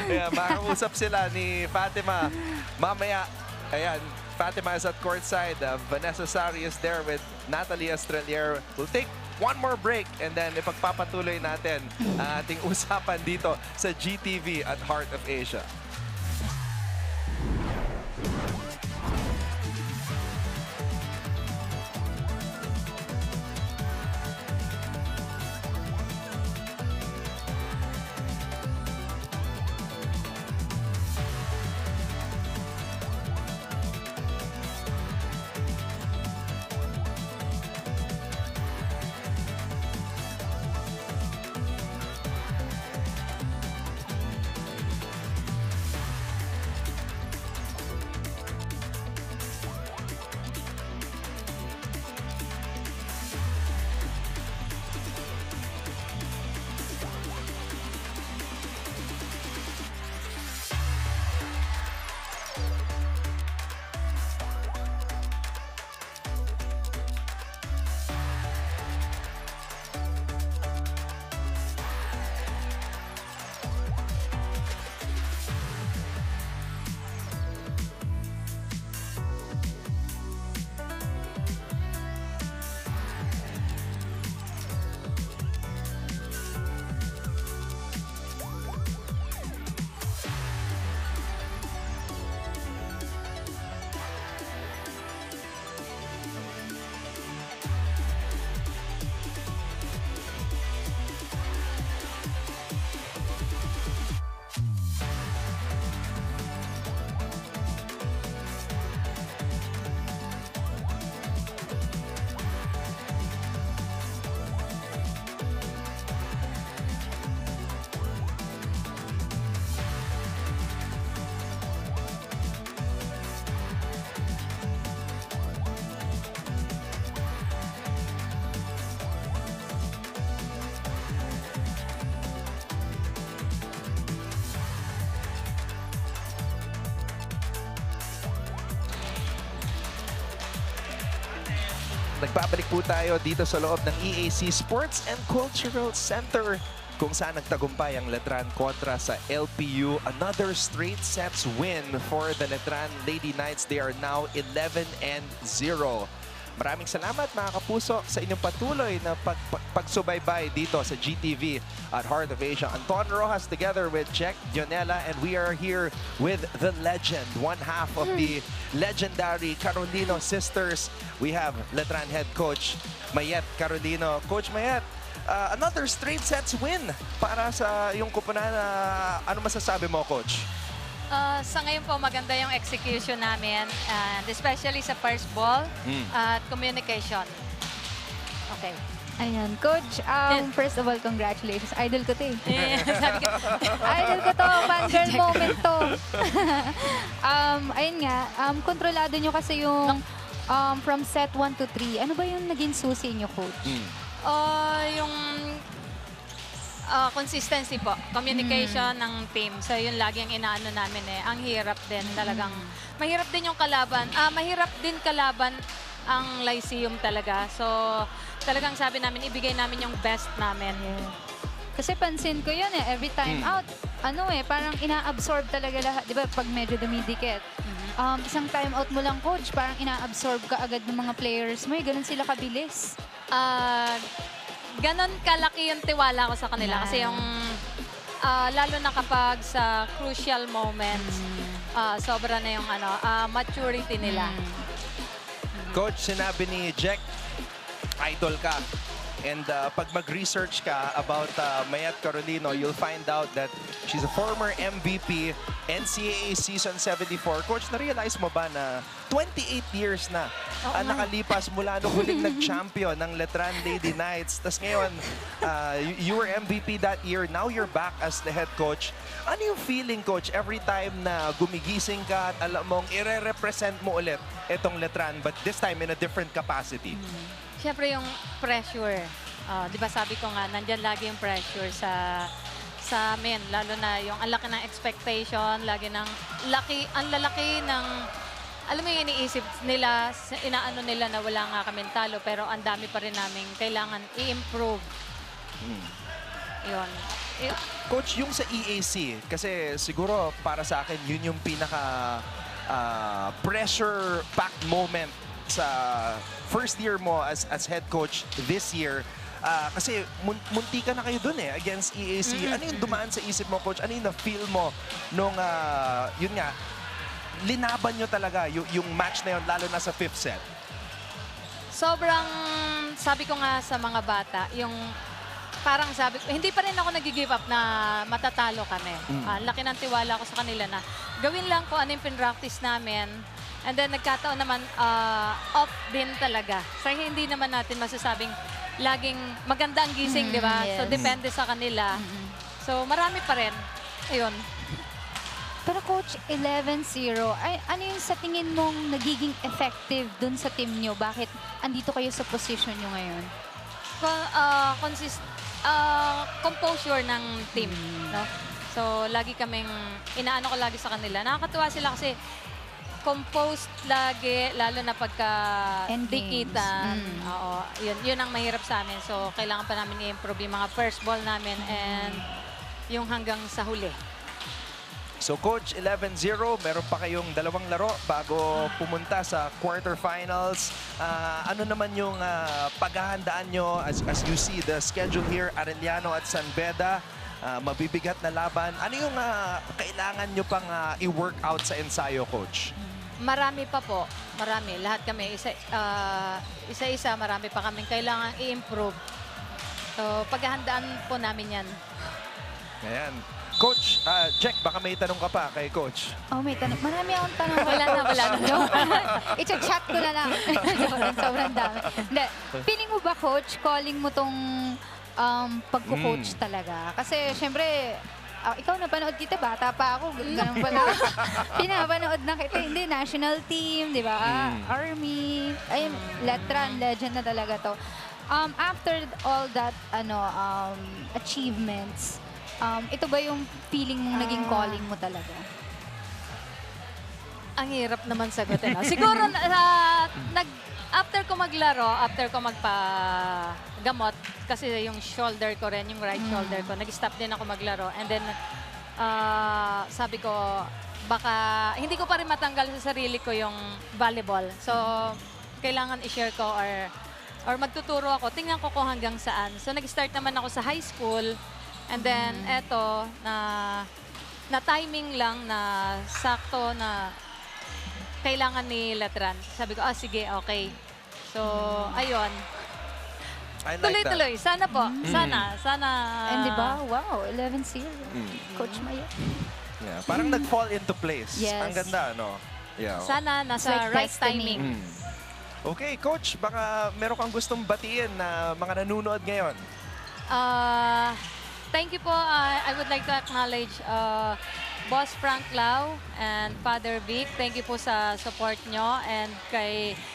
Yeah, makausap sila ni Fatima. Mamaya, ayan, Fatima is at courtside. Vanessa Sari is there with Natalie Estrelier. We'll take one more break and then ipagpapatuloy natin ang ating usapan dito sa GTV at Heart of Asia. Nagbabalik po tayo dito sa loob ng EAC Sports and Cultural Center kung saan nagtagumpay ang Letran kontra sa LPU. Another straight sets win for the Letran Lady Knights. They are now 11-0. Maraming salamat mga kapuso sa inyong patuloy na pagsubaybay dito sa GTV at Heart of Asia. Anton Rojas together with Jack Dionela, and we are here with the legend, one half of the legendary Carolino sisters. We have Letran head coach Mayet Carolino. Coach Mayet, another straight sets win para sa iyong kupunan. Ano masasabi mo, Coach? Sa ngayon po, maganda yung execution namin, and especially sa first ball at communication. Okay. Ayan, Coach, first of all, congratulations. Idol ko to eh. Sabi ko, Idol ko to, fangirl moment to. Ayun nga, kontrolado nyo kasi yung from set 1 to 3. Ano ba yung naging susi nyo, Coach? yung consistency po, communication ng team. So yun lagi ang inaano namin eh. Ang hirap din talagang. Mahirap din yung kalaban. Mahirap din kalaban ang Lyceum talaga. So talagang sabi namin, ibigay namin yung best namin. Kasi pansin ko yun eh, every time out, parang ina-absorb talaga lahat. Di ba, pag medyo dumidikit. Isang time out mo lang, Coach, parang ina-absorb ka agad ng mga players mo. Ganun sila kabilis. Ganon kalaki yung tiwala ko sa kanila. Kasi yung, lalo na kapag sa crucial moments, sobra na yung maturity nila. Coach, sinabi ni Jack, idol ka. And pag mag-research ka about Mayet Carolino, you'll find out that she's a former MVP, NCAA Season 74. Coach, na-realize mo ba na 28 years na nakalipas mula nung huling nag-champion ng Letran Lady Knights. Tapos ngayon, you were MVP that year. Now you're back as the head coach. Ano yung feeling, Coach, every time na gumigising ka at alam mong ire-represent mo ulit itong Letran, but this time in a different capacity? Siyempre yung pressure. Di ba sabi ko nga, nandyan lagi yung pressure sa amin. Lalo na yung ang laki ng expectation, ang lalaki ng, alam mo yung iniisip nila, inaano nila na wala nga kami talo, pero ang dami pa rin namin kailangan i-improve. Yun. Coach, yung sa EAC, kasi siguro para sa akin, yun yung pinaka pressure-packed moment sa first year mo as head coach this year. Kasi munti ka na kayo dun eh, against EAC. Ano yung dumaan sa isip mo, Coach? Ano yung na-feel mo nung, yun nga, linaban nyo talaga yung match na yun, lalo na sa fifth set? Sobrang, sabi ko nga sa mga bata, yung parang sabi ko, hindi pa rin ako nag-give up na matatalo kami. Laki ng tiwala ko sa kanila na gawin lang ko ano yung pinractice namin. And then nagkataon naman off din talaga. So hindi naman natin masasabing laging maganda ang gising, di ba? Yes. So depende sa kanila. So marami pa rin. Ayun. Pero Coach, 11-0, ano yung sa tingin mong nagiging effective dun sa team nyo? Bakit andito kayo sa position nyo ngayon? Composure ng team. No? So lagi kaming, inaano ko lagi sa kanila. Nakakatuwa sila kasi composed lagi, lalo na pagka dikitan. Oo, yun ang mahirap sa amin. So, kailangan pa namin i-improve yung mga first ball namin and yung hanggang sa huli. So, Coach, 11-0, meron pa kayong dalawang laro bago pumunta sa quarterfinals. Ano naman yung paghahandaan nyo as you see the schedule here, Arellano at San Beda? Mabibigat na laban. Ano yung kailangan nyo pang i-work out sa ensayo, Coach? Marami pa po. Marami. Lahat kami. Isa-isa, marami pa kaming kailangan i-improve. So, paghahandaan po namin yan. Ayan. Coach, Jack, baka may tanong ka pa kay Coach. May tanong. Marami akong tanong. Wala na. I-chat ko na lang. Sobrang dami. Feeling mo ba, Coach, calling mo tong pagko-coach talaga? Kasi, syempre, ikaw napanood kita, bata pa ako. Ganun pala. Pinapanood na kita. Hindi, national team, di ba? Army. Ay, Letran, legend na talaga to. After all that achievements, ito ba yung feeling mong naging calling mo talaga? Ang hirap naman sagutin. Siguro, after ko maglaro, after ko magpa-gamot, kasi yung shoulder ko rin, yung right shoulder ko, nag-stop din ako maglaro. And then, sabi ko, baka hindi ko pa rin matanggal sa sarili ko yung volleyball. So, kailangan i-share ko or magtuturo ako. Tingnan ko kung hanggang saan. So, nag-start naman ako sa high school. And then, eto, na timing lang na sakto na kailangan ni Letran. Sabi ko, sige, okay. So, ayun. I like Tuloy-tuloy. Sana po. Sana. And di ba, wow, 11-0. Coach Maya. Yeah, parang nag-fall into place. Yes. Ang ganda, no? Yeah. Sana nasa Like right destiny. timing. Okay, Coach, baka meron kang gustong batiin na mga nanonood ngayon. Thank you po. I would like to acknowledge Boss Frank Lau and Father Vic. Thank you po sa support nyo. And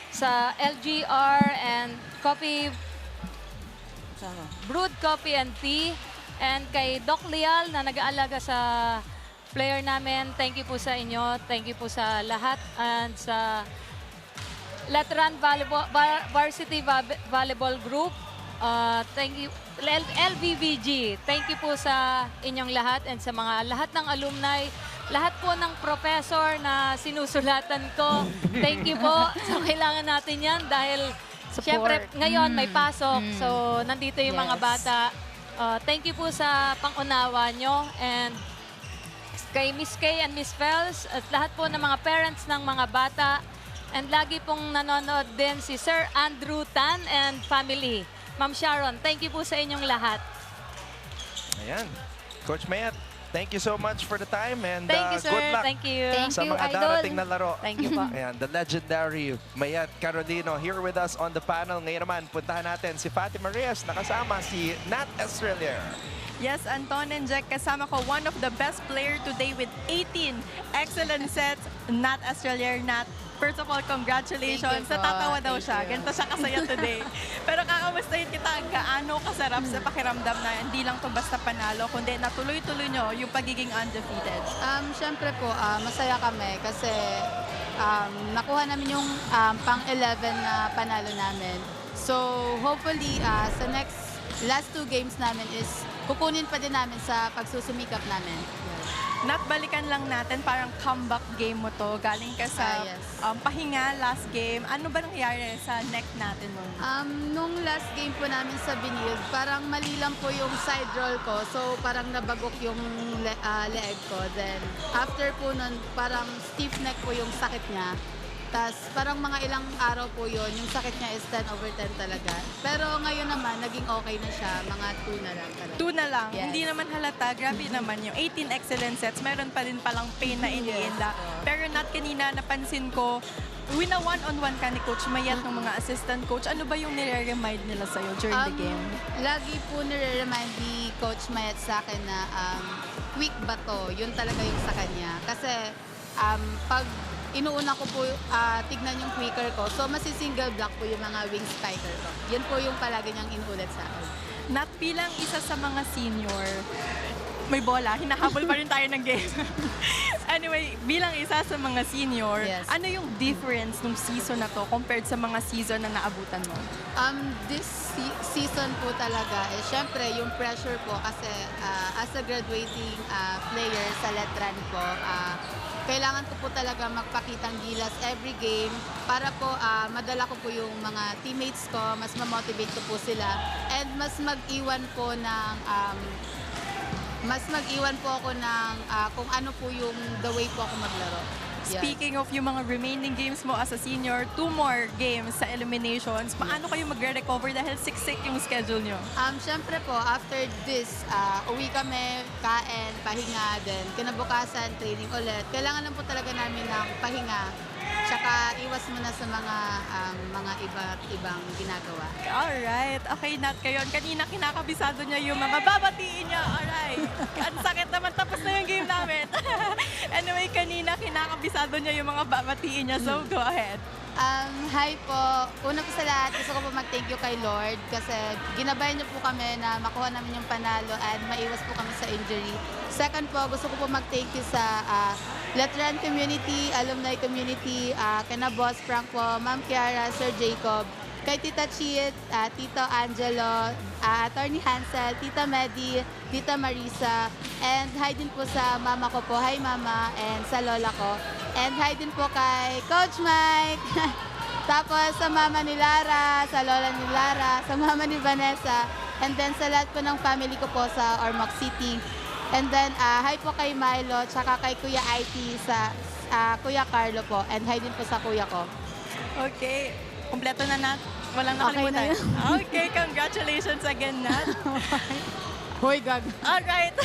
sa LGR and Brewed Coffee and Tea. And kay Doc Leal na nag-aalaga sa player namin. Thank you po sa inyo. Thank you po sa lahat. And sa Letran Varsity Volleyball Group. Thank you. LVVG, thank you po sa inyong lahat and sa mga lahat ng alumni, lahat po ng professor na sinusulatan ko. Thank you po. So, kailangan natin yan dahil siyempre ngayon may pasok. So, nandito yung mga bata. Thank you po sa pangunawa nyo and kay Miss Kay and Miss Fels at lahat po ng mga parents ng mga bata. And lagi pong nanonood din si Sir Andrew Tan and family. Ma'am Sharon, thank you po sa inyong lahat. Ayan. Coach Mayat, thank you so much for the time and Thank you, sir. good luck Thank you. sa mga darating na laro. Thank you po. Ayan, the legendary Mayat Carolino here with us on the panel. Ngayon naman, puntahan natin si Fatima Reyes, nakasama si Nat Estrelier. Yes, Anton and Jack, kasama ko one of the best player today with 18 excellent sets, Nat Estrelier. Nat, first of all, congratulations. Natatawa daw siya. Ganito siya kasaya today. Pero kakamustahin kita, gaano kasarap sa pakiramdam na hindi lang to basta panalo, kundi natuloy-tuloy nyo yung pagiging undefeated. Siyempre po, masaya kami kasi nakuha namin yung pang-11 na panalo namin. So, hopefully, sa last 2 games namin is kukunin pa din namin sa pagsusumikap namin. Nat, balikan lang natin, parang comeback game mo to. Galing ka sa pahinga last game. Ano ba nangyari sa neck natin mo? Nung last game po namin sa Binil, parang mali lang po yung side roll ko. So, parang nabagok yung leeg ko. Then, after po nun, parang stiff neck po yung sakit niya. Tapos, parang mga ilang araw po yun, yung sakit niya is 10/10 talaga. Pero ngayon naman, naging okay na siya. Mga 2 na lang talaga. 2 na lang? Yes. Hindi naman halata. Grabe naman yung 18 excellent sets. Meron pa din palang pain na iniinda. Pero Nat, kanina napansin ko, wina one-on-one ka ni Coach Mayat ng mga assistant coach. Ano ba yung nire-remind nila sa'yo during the game? Lagi po nire-remind ni Coach Mayat sa akin na quick ba to? Yun talaga yung sa kanya. Kasi pag inuuna ko po tignan yung quicker ko, so masi-single block po yung mga wing spiker ko. Yun po yung palagi niyang inuulit sa akin. Nat, bilang isa sa mga senior, may bola, hinahabol pa rin tayo ng game. Anyway, bilang isa sa mga senior, ano yung difference nung season na to compared sa mga season na naabutan mo? This season po talaga, syempre yung pressure po kasi as a graduating player sa Letran po, kailangan ko po talaga magpakitang gilas every game para po madala ko po yung mga teammates ko, mas ma-motivate ko po sila, and mas mag-iwan po ako ng kung ano po yung the way po ako maglaro. Speaking of yung mga remaining games mo as a senior, 2 more games sa eliminations. Paano kayo magre-recover dahil siksik yung schedule nyo? Siyempre po, after this, uwi kami, kain, pahinga, then kinabukasan, training ulit. Kailangan lang po talaga namin ng pahinga. Tsaka iwas muna sa mga ibang ginagawa. Alright. Okay, Nat, kayon. Kanina kinakabisado niya yung mga babatiin niya. Alright. Ang sakit naman. Tapos na yung game namin. Anyway, kanina kinakabisado niya yung mga babatiin niya. So, go ahead. Hi po. Una po sa lahat, gusto ko po mag-thank you kay Lord kasi ginabayan niyo po kami na makuha namin yung panalo at maiwas po kami sa injury. Second po, gusto ko po mag-thank you sa Letran community, alumni community, kina Boss Frank po, Ma'am Kiara, Sir Jacob, kay Tita Chit, Tito Angelo, Attorney Hansel, Tita Medi, Tita Marisa, and hi din po sa mama ko po, hi mama, and sa lola ko. And hi din po kay Coach Mike, tapos sa mama ni Lara, sa lola ni Lara, sa mama ni Vanessa, and then sa lahat po ng family ko po sa Ormoc City. And then hi po kay Milo, tsaka kay Kuya IT, sa Kuya Carlo po, and hi din po sa kuya ko. Okay. Kompleto na, Nat. Walang nakalimutan. Okay, congratulations again, Nat. Hoy, gag. Alright.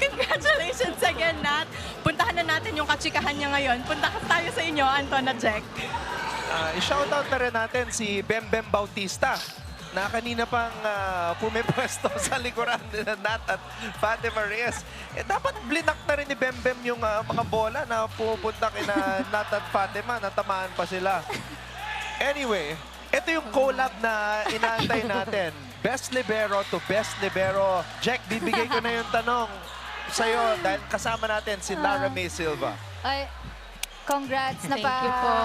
Congratulations again, Nat. Puntahan na natin yung katsikahan niya ngayon. Punta tayo sa inyo, Anton at Jack. I-shoutout na rin natin si Bem Bem Bautista na kanina pang pumipwesto sa likuran ni Nat at Fatima Reyes. Dapat blinak na rin ni Bem Bem yung mga bola na pupunta kina Nat at Fatima. Natamaan pa sila. Anyway, ito yung collab na inaantay natin. Best Libero to Best Libero. Jack, bibigay ko na yung tanong sa'yo dahil kasama natin si Lara May Silva. Ay, congrats. Thank you po.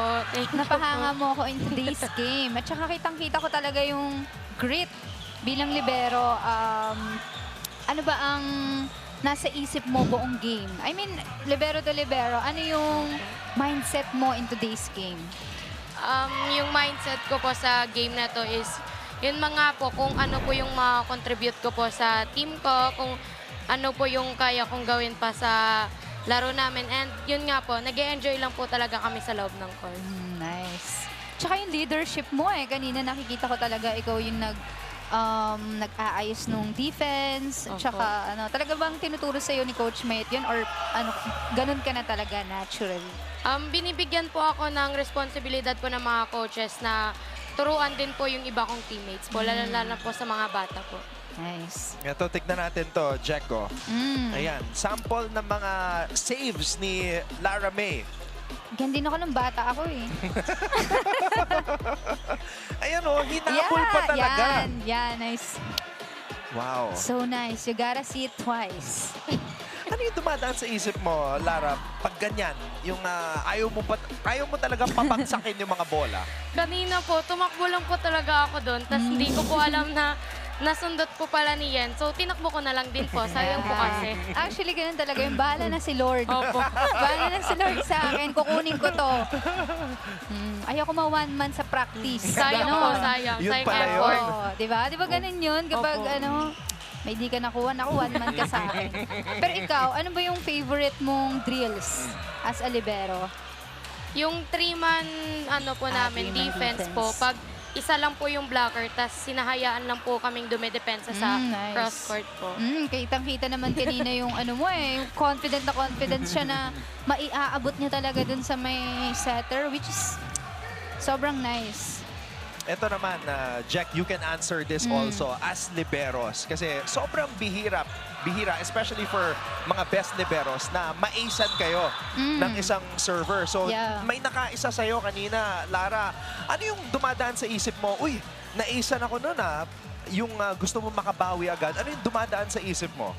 Napahanga mo ako in today's game. At saka kitang-kita ko talaga yung grit bilang libero. Ano ba ang nasa isip mo buong game? I mean, libero to libero, ano yung mindset mo in today's game? Yung mindset ko po sa game na to is, yun mga po, kung ano po yung ma-contribute ko po sa team ko, kung ano po yung kaya kong gawin pa sa laro namin. And yun nga po, nag-e-enjoy lang po talaga kami sa loob ng court. Nice. Tsaka yung leadership mo kanina nakikita ko talaga ikaw yung nag-aayos nung defense. Tsaka talaga bang tinuturo sa'yo ni Coach Mate yun? Or ganun ka na talaga naturally? Binibigyan po ako ng responsibilidad po ng mga coaches na turuan din po yung iba kong teammates po, lalo po sa mga bata po. Nice. Ito, tignan natin to, Jacko. Ayan, sample ng mga saves ni Lara May. Ganyan din ako ng bata ako Ayan o, hinabol pa talaga. Yan, nice. Wow. So nice. You gotta see it twice. Ano yung dumadaan sa isip mo, Lara, pag ganyan? Yung ayaw mo talagang pabagsakin yung mga bola? Kanina po, tumakbo lang po talaga ako doon. Tapos hindi ko po alam na nasundot po pala ni Yen. So, tinakbo ko na lang din po. Sayang po kasi. Actually, ganun talaga. Yung bahala na si Lord. Opo. Bahala na si Lord sa akin. Kukunin ko to. Ayoko ma-one man sa practice. Sayang po, sayang. Yun Sayang pala effort. yun. Diba? Diba ganun yun? Kapag may di ka nakuha, one man ka sa akin. Pero ikaw, ano ba yung favorite mong drills as a libero? Yung 3-man po namin, defense po, pag isa lang po yung blocker, tas sinahayaan lang po kaming dumidepensa sa Nice. cross-court po. Kitang-kita naman kanina yung yung confident na confident siya na maiaabot niya talaga dun sa may setter, which is sobrang nice. Ito naman, Jack, you can answer this also as liberos. Kasi sobrang bihira, especially for mga best liberos na ma-acean kayo ng isang server. So, may nakaisa sa'yo kanina, Lara. Ano yung dumadaan sa isip mo? Uy, na-acean ako nun Yung gusto mo makabawi agad. Ano yung dumadaan sa isip mo?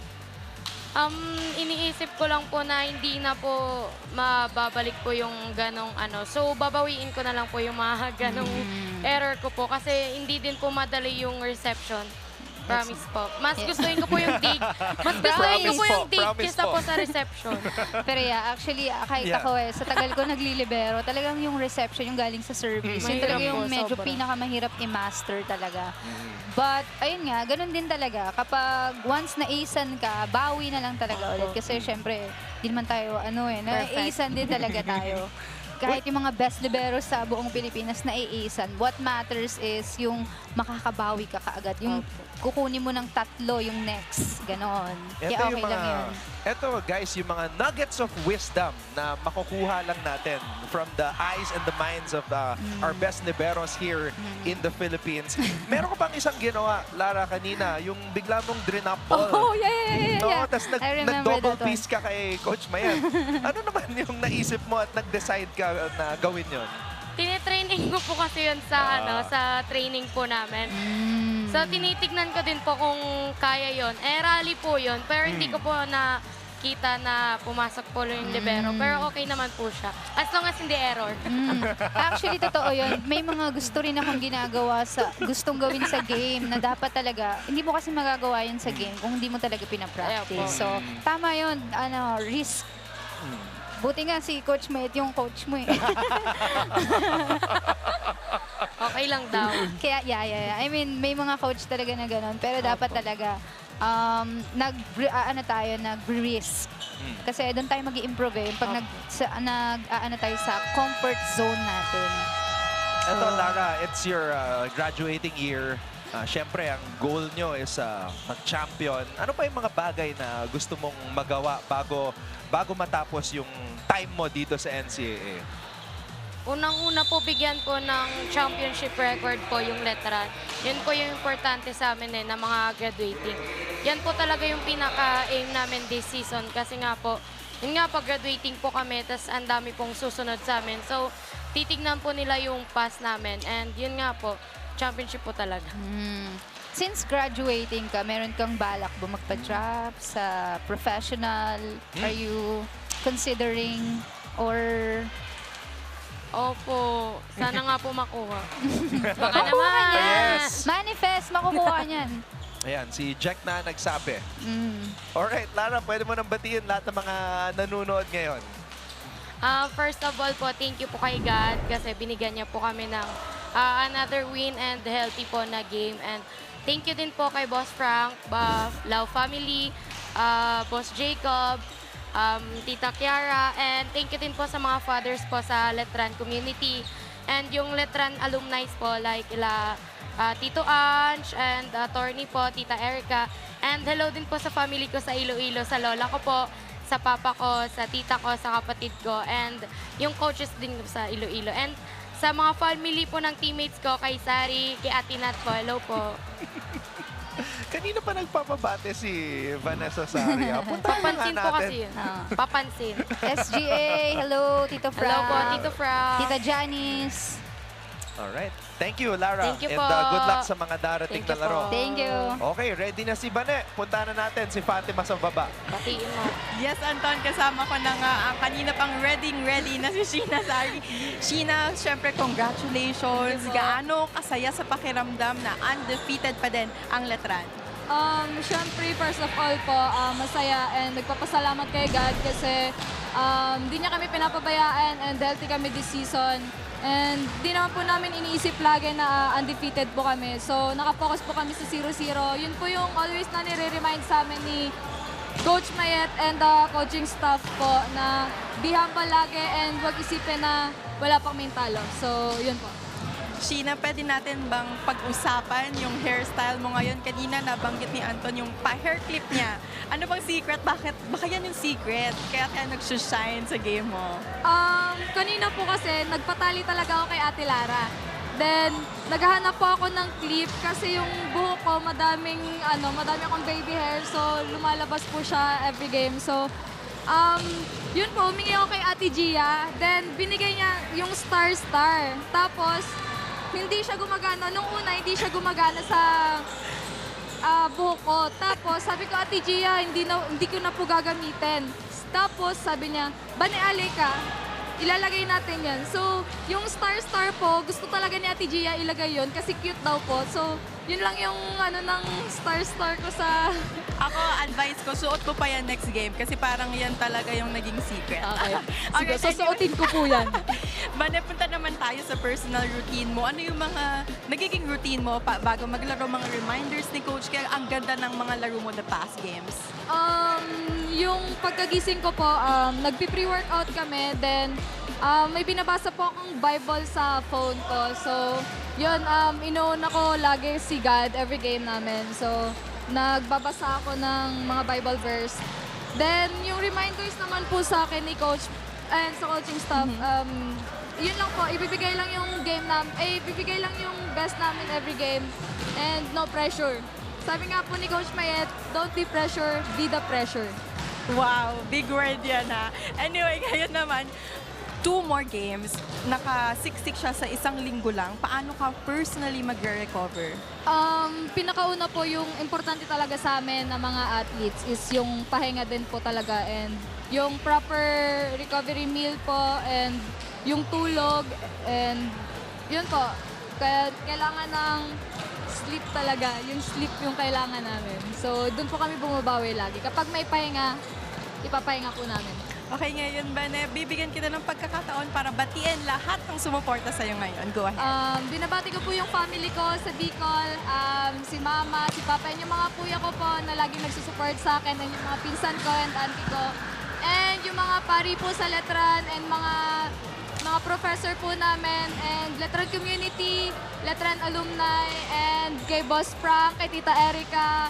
Iniisip ko lang po na hindi na po mababalik po yung ganong So, babawiin ko na lang po yung mga ganong error ko po kasi hindi din po madali yung reception. Promise po. Mas gustuin ko po yung dig. Mas gustuin ko po yung dig kesa po sa reception. Pero actually, kahit ako sa tagal ko naglilibero, talagang yung reception, yung galing sa service, yun talaga yung medyo pinakamahirap i-master talaga. But, ayun nga, ganun din talaga. Kapag once na-acean ka, bawi na lang talaga ulit. Kasi syempre, di naman tayo, na-acean din talaga tayo. Kahit yung mga best liberos sa buong Pilipinas na iisan, what matters is yung makakabawi ka kaagad. Yung kukunin mo ng 3 yung next. Ganon. Kaya okay lang yun. Ito guys, yung mga nuggets of wisdom na makukuha lang natin from the eyes and the minds of our best liberos here in the Philippines. Meron ka pang isang ginawa, Lara, kanina, yung bigla mong drop ball. Oh, yeah. No, tapos nag-double piece ka kay Coach Mayan. Ano naman yung naisip mo at nag-decide ka na gawin yun? Tinitraining ko po kasi yun sa, sa training po namin. So, tinitignan ko din po kung kaya yon. Rally po yun. Pero hindi ko po nakikita na pumasok po yung libero. Pero okay naman po siya. As long as hindi error. Actually, totoo yun. May mga gusto rin akong ginagawa gustong gawin sa game na dapat talaga, hindi mo kasi magagawa yun sa game kung hindi mo talaga pinapractice. So, tama yun. Risk. Buti nga si Coach Mayet yung coach mo eh. Okay lang daw. Kaya, yeah. I mean, may mga coach talaga na gano'n. Pero dapat talaga, nag-risk. Kasi doon tayo mag-i-improve eh. Pag tayo sa comfort zone natin. Ito, Lara, it's your graduating year. Siyempre, ang goal nyo is mag-champion. Ano pa yung mga bagay na gusto mong magawa bago matapos yung time mo dito sa NCAA? Unang-una po, bigyan po ng championship record po yung Letran. Yun po yung importante sa amin na mga graduating. Yan po talaga yung pinaka-aim namin this season kasi nga po, yun nga po, graduating po kami, tas ang dami pong susunod sa amin. So, titignan po nila yung pass namin and yun nga po, championship po talaga. Since graduating ka, meron kang balak ba magpa-drop sa professional? Are you considering or... Opo, sana nga po makuha. Baka Makukuha naman. niyan. Yes. Manifest, makukuha niyan. Ayan, si Jack na nagsabi. Alright, Lara, pwede mo nang batiin lahat ng mga nanonood ngayon. First of all po, thank you po kay God kasi binigyan niya po kami ng another win and healthy po na game. And thank you din po kay Boss Frank, Lau Family, Boss Jacob, Tita Kiara, and thank you din po sa mga fathers po sa Letran community. And yung Letran alumni po like Tito Ange and attorney po, Tita Erica. And hello din po sa family ko sa Iloilo, sa lola ko po, sa papa ko, sa tita ko, sa kapatid ko, and yung coaches din sa Iloilo. And sa mga family po ng teammates ko, kay Sari, kay Ate Nat po, hello po. Kanina pa nagpapabate si Vanessa Saria. Papansin po kasi yun. Papansin. SGA, hello, Tito Frank. Hello po, Tito Frank. Tita Janice. Alright. Thank you, Lara. Thank you And po. Good luck sa mga darating na laro. Thank you. Okay, ready na si Bane. Punta na natin si Fatima sa baba. Batiin mo. Yes, Anton, kasama ko na nga ang kanina pang ready na si Sheena Sari. Sheena, syempre congratulations. Gaano kasaya sa pakiramdam na undefeated pa din ang Letran? Siyempre, first of all po, masaya and nagpapasalamat kay God kasi di niya kami pinapabayaan and healthy kami this season. And di naman po namin iniisip lagi na undefeated po kami. So, nakapokus po kami sa 0-0. Yun po yung always na nire-remind sa amin ni Coach Mayet and the coaching staff po na be humble lagi and huwag isipin na wala pang kaming talo. So, yun po. Sheena, pwede natin bang pag-usapan yung hairstyle mo ngayon? Kanina nabanggit ni Anton yung pa-hair clip niya. Ano bang secret? Baka yan yung secret? Kaya nag-shine sa game mo? Kanina po kasi nagpatali talaga ako kay Ate Lara. Then, naghahanap po ako ng clip kasi yung buhok ko madami akong baby hair. So, lumalabas po siya every game. So, yun po, humingi ako kay Ate Gia. Then, binigay niya yung star-star. Tapos, hindi siya gumagana. Nung una, hindi siya gumagana sa buhok ko. Tapos, sabi ko, Ate Gia, hindi ko na po gagamitin. Tapos, sabi niya, Bane, alay ka. Ilalagay natin yan. So, yung star-star po, gusto talaga ni Ate Gia ilagay yun kasi cute daw po. So, yun lang yung ng star-star ko sa... Ako, advice ko, suot ko pa yan next game kasi parang yan talaga yung naging secret. Okay. Sige, Okay, susuotin ko po yan. Bane, punta naman tayo sa personal routine mo. Ano yung mga nagiging routine mo bago maglaro, mga reminders ni Coach? Kaya ang ganda ng mga laro mo the past games. Yung pagkagising ko po, nagpi-pre-workout kami. Then, may binabasa po akong Bible sa phone ko. So, yun, inuuna ko lagi si God every game namin. So, nagbabasa ako ng mga Bible verse. Then, yung reminders naman po sa akin ni Coach and sa coaching staff, yun lang po, ibibigay lang yung ibibigay lang yung best namin every game and no pressure. Sabi nga po ni Coach Mayet, don't be pressure, be the pressure. Wow, big word yan ha. Anyway, ngayon naman, 2 more games, naka-6-6 siya sa isang linggo lang. Paano ka personally magre-recover? Pinakauna po yung importante talaga sa amin na mga athletes is yung pahinga din po talaga and yung proper recovery meal po and yung tulog and yun po. Kaya kailangan ng sleep talaga. Yung sleep yung kailangan namin. So, doon po kami bumabawi lagi. Kapag may pahinga, ipapahinga po namin. Okay, ngayon, Bane, bibigyan kita ng pagkakataon para batiin lahat ng sumuporta sa'yo ngayon. Go ahead. Binabati ko po yung family ko sa Bicol, si Mama, si Papa, and yung mga kuya ko po na laging nagsusupport sa akin, and yung mga pinsan ko and auntie ko. And yung mga pari po sa Letran and mga professor po namin and Letran community, Letran alumni, and kay Boss Frank, kay Tita Erica,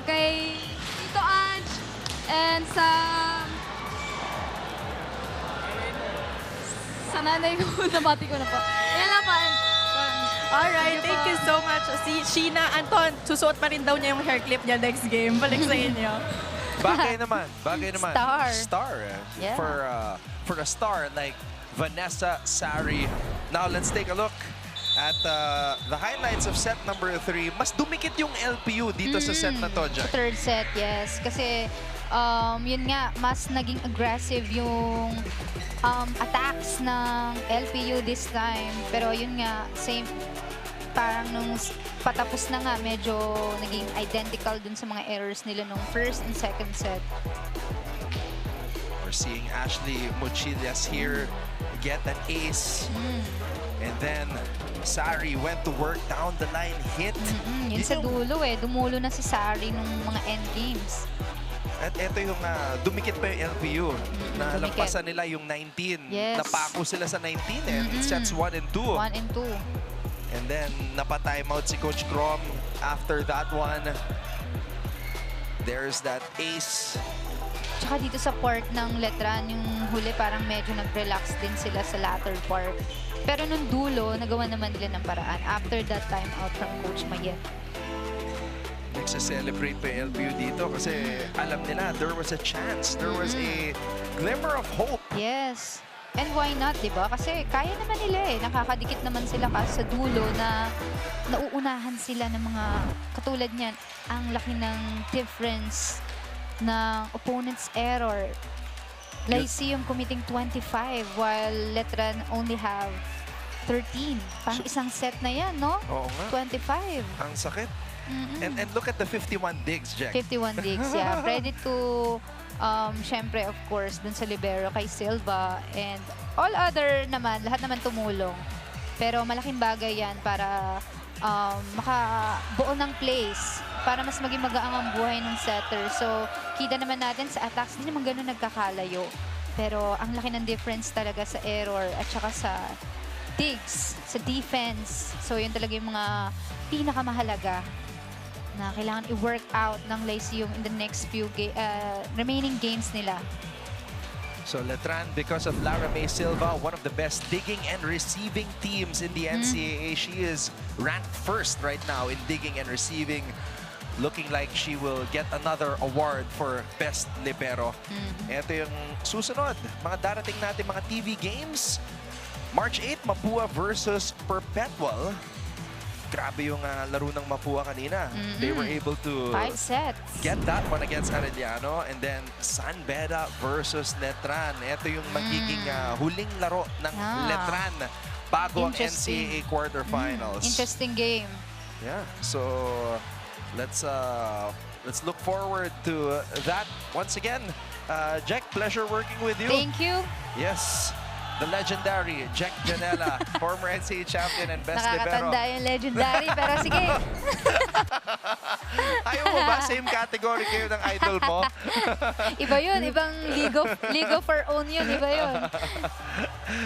kay Tito Ange, and sa nanay ko, nabati ko na po. Yan lang pa. Alright, thank you so much. Si Sheena Anton, susuot pa rin daw niya yung hair clip niya next game. Balik sa inyo. Bagay naman. Star. Yeah. For a star like Vanessa Sari. Now let's take a look at the highlights of set number 3. Mas dumikit yung LPU dito sa set na to, Jack. Third set, yes. Kasi yun nga, mas naging aggressive yung attacks ng LPU this time. Pero yun nga, same, parang nung patapos na nga, medyo naging identical dun sa mga errors nila nung first and second set. We're seeing Ashley Mochillas here get an ace. And then Sari went to work down the line, hit. Yun sa dulo dumulo na si Sari nung mga end games. At ito yung dumikit pa yung LPU. Nalampasan nila yung 19. Yes. Napako sila sa 19 and it sets 1 and 2. 1 and 2. And then napa-timeout si Coach Crom after that one. There's that ace. Tsaka dito sa part ng Letran, yung huli parang medyo nag-relax din sila sa latter part. Pero nung dulo, nagawa naman nila ng paraan after that timeout from Coach Mayet. Nagsa-celebrate pa yung LPU dito kasi alam nila there was a chance. There was a glimmer of hope. Yes. And why not, di ba? Kasi kaya naman nila Nakakadikit naman sila sa dulo na nauunahan sila ng mga katulad niyan. Ang laki ng difference ng opponent's error. Lyceum committing 25 while Letran only have 13. Parang isang set na yan, no? Oo nga. 25. Ang sakit. And look at the 51 digs, Jack. 51 digs, yeah. Credit to, syempre, of course, dun sa libero kay Silva. And all other naman, lahat naman tumulong. Pero malaking bagay yan para makabuo ng place para mas maging magaang ang buhay ng setter. So, kita naman natin sa attacks, hindi naman ganun nagkakalayo. Pero ang laki ng difference talaga sa error at saka sa digs, sa defense. So, yun talaga yung mga pinakamahalaga na kailangan i-work out ng Lyceum in the next few remaining games nila. So Letran, because of Lara May Silva, one of the best digging and receiving teams in the NCAA. She is ranked first right now in digging and receiving. Looking like she will get another award for Best Libero. Ito yung susunod. Mga darating natin mga TV games. March 8, Mapúa versus Perpetual. Grabe yung laro ng Mapúa kanina. They were able to 5 sets. Get that one against Arellano. And then San Beda versus Letran. Ito yung magiging huling laro ng Letran bago ang NCAA quarterfinals. Interesting game. Yeah, so let's look forward to that once again. Jack, pleasure working with you. Thank you. Yes. The legendary Jack Janela, former NCAA champion and best libero. Nakakatanda yung legendary, pero sige. Ayaw mo ba? Same category kayo ng idol mo? Iba yun. Ibang League of Our Own yun. Iba yun.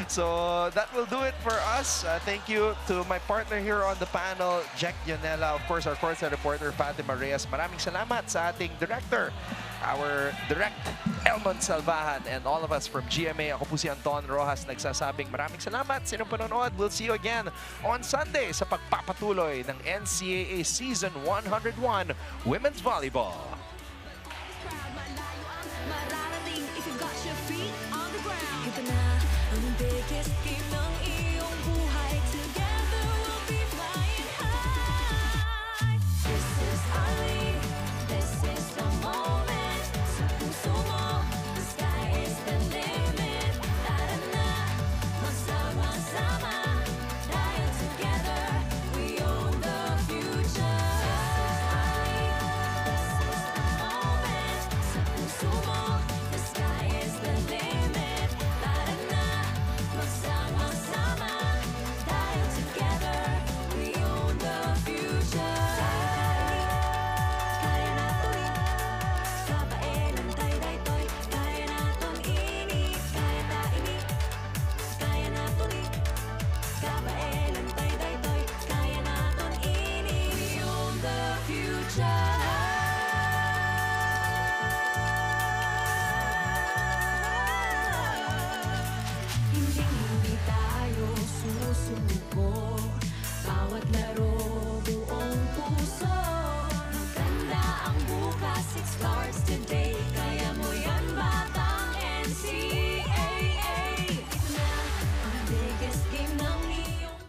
So that will do it for us. Thank you to my partner here on the panel, Jack Janela. Of course, our courtside reporter, Fatima Reyes. Maraming salamat sa ating director, our direct Elmon Salvahan, and all of us from GMA. Ako po si Anton Rojas nagsasabing maraming salamat sa inyong panonood. We'll see you again on Sunday sa pagpapatuloy ng NCAA Season 101 Women's Volleyball. Mararating if you got your feet on the ground. Ito na biggest game ng iyong buhay. Together we'll be flying high. This is our league, this is the moment. Sa puso mo, the sky is the limit. Tara na, magsama-sama. Dahil together, we own the future. This is the moment. Sa puso mo, the sky is the limit. Tara na, magsama-sama. Dahil together, we own the future. Kaya natin kabaelan tayo daytoy. Kaya natin ini, kaya ta ini. Kaya natin kabaelan tayo daytoy. Kaya natin ini. We own the future. Hindi tayo susuko. Bawat laro buong puso. Maganda ang bukas, it starts today. Kaya mo yan batang NCAA. Ito na ang biggest game ng iyong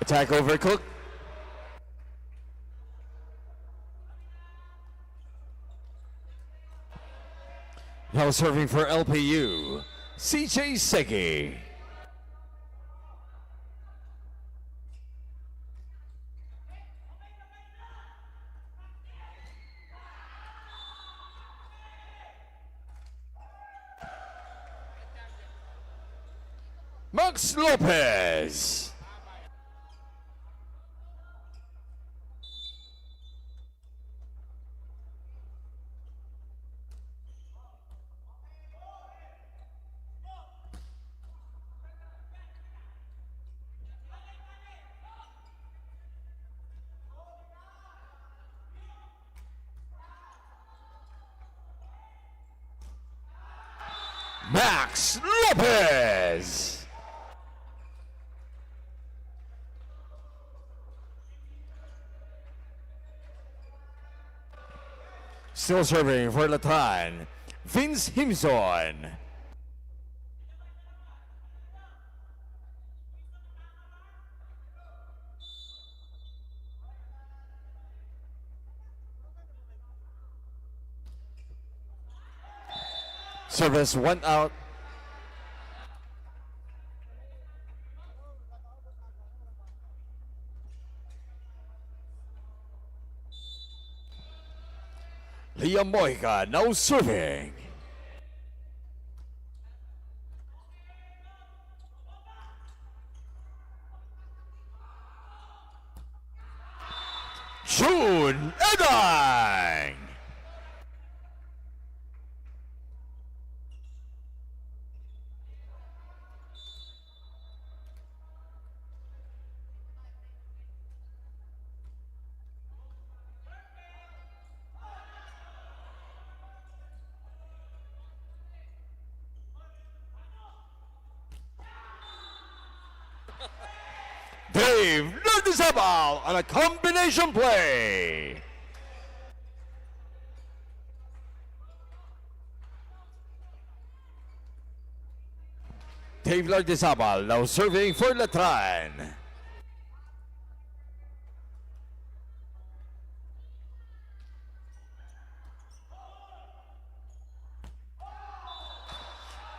Attack overcooked. Now serving for LPU, CJ Segi. Max Lopez. Max Lopez. Still serving for Letran, Vince Himson. Service 1 out. Liam Mojica now serving. June Edang. Dave Nardizabal on a combination play. Dave Nardizabal now serving for Letran.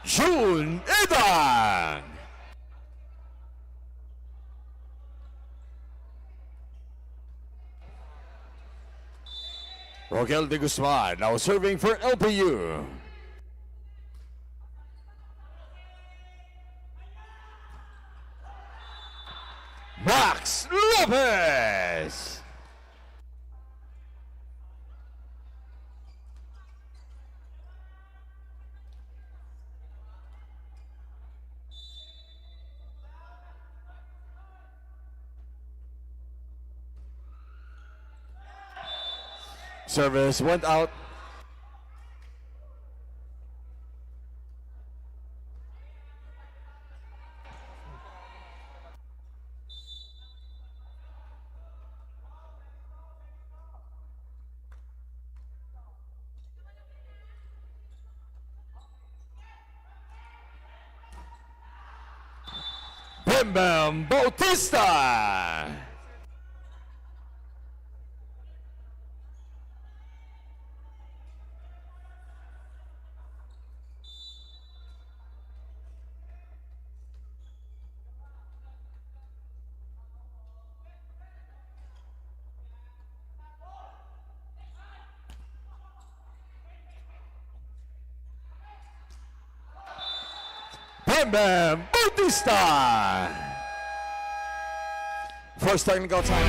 June Edan. Roquel de Guzman now serving for LPU. Max Lopez. Service went out. Bam Bam Bautista. Bam Bam Bautista. First technical time.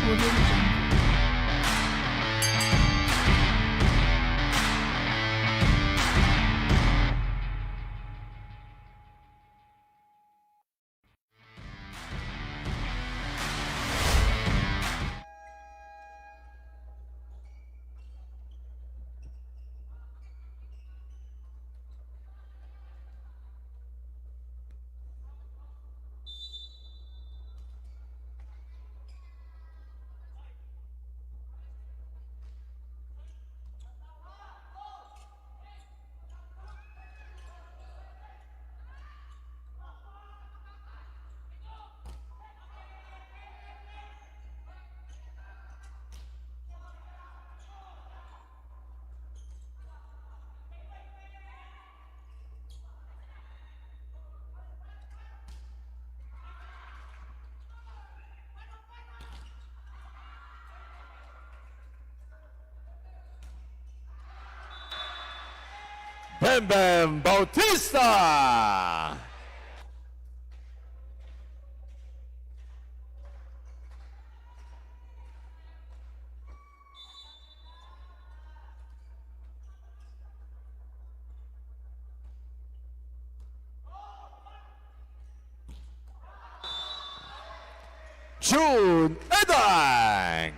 Audio Jungle. Bam Bam Bautista. June Edang.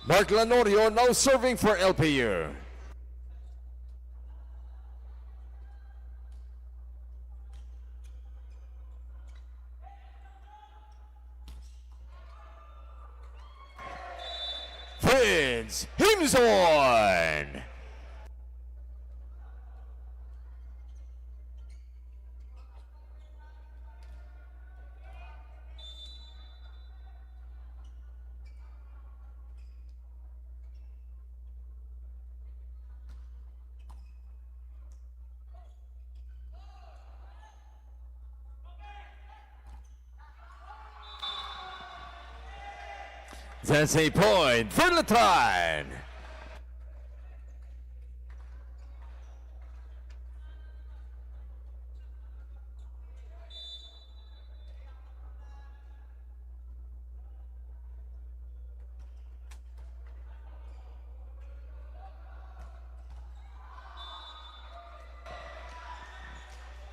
Mark Lanorio now serving for LPU. Vince Himzorn. That's a point for Letran.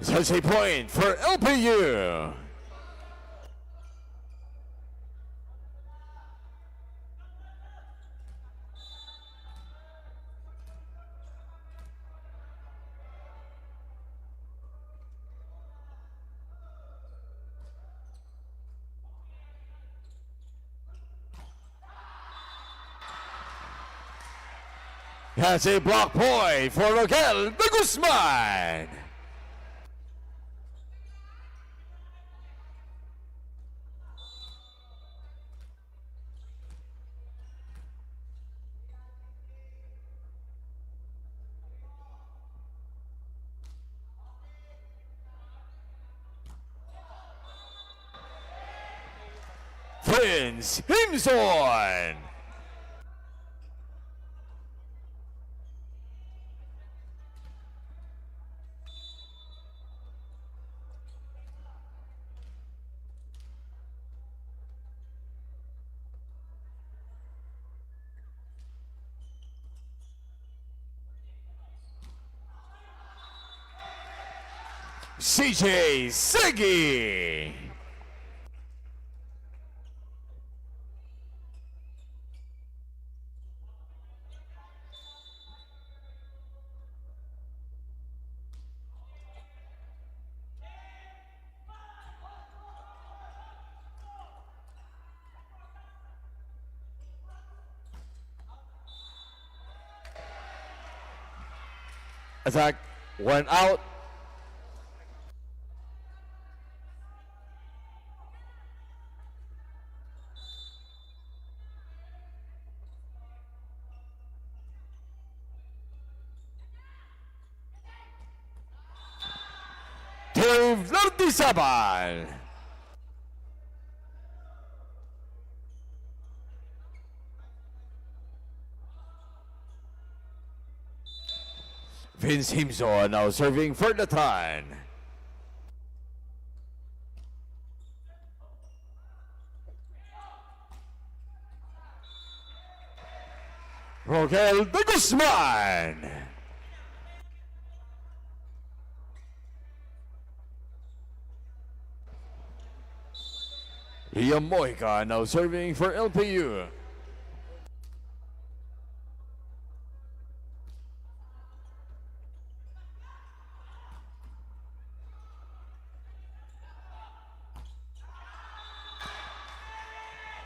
That's a point for LPU. That's a block point for Raquel de Guzman. Vince Himzorn. CJ Segi. Attack, one out. Dave Lartizabal. Vince Himzorn now serving for the time. Raquel de Guzman. Liam Moica now serving for LPU.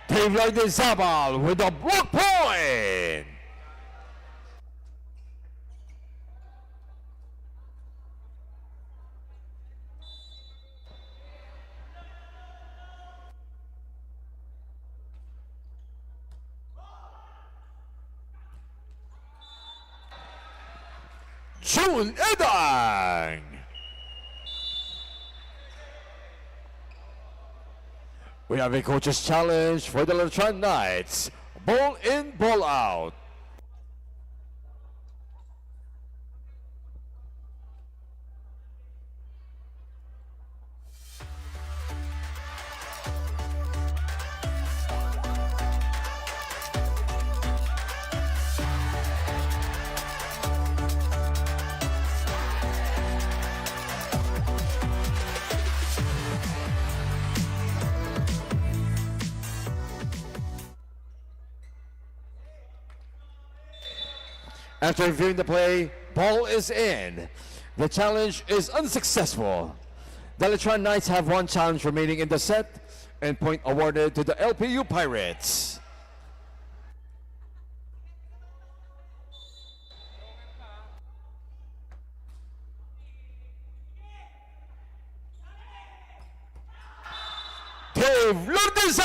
Dave Lartizabal with a block point. June Edang. We have a coach's challenge for the Letran Knights. Ball in, ball out. After reviewing the play, ball is in. The challenge is unsuccessful. The Letran Knights have one challenge remaining in the set, and point awarded to the LPU Pirates. Dave Lourdes.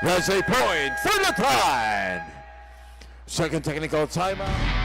There's a point for Letran. Second technical timeout.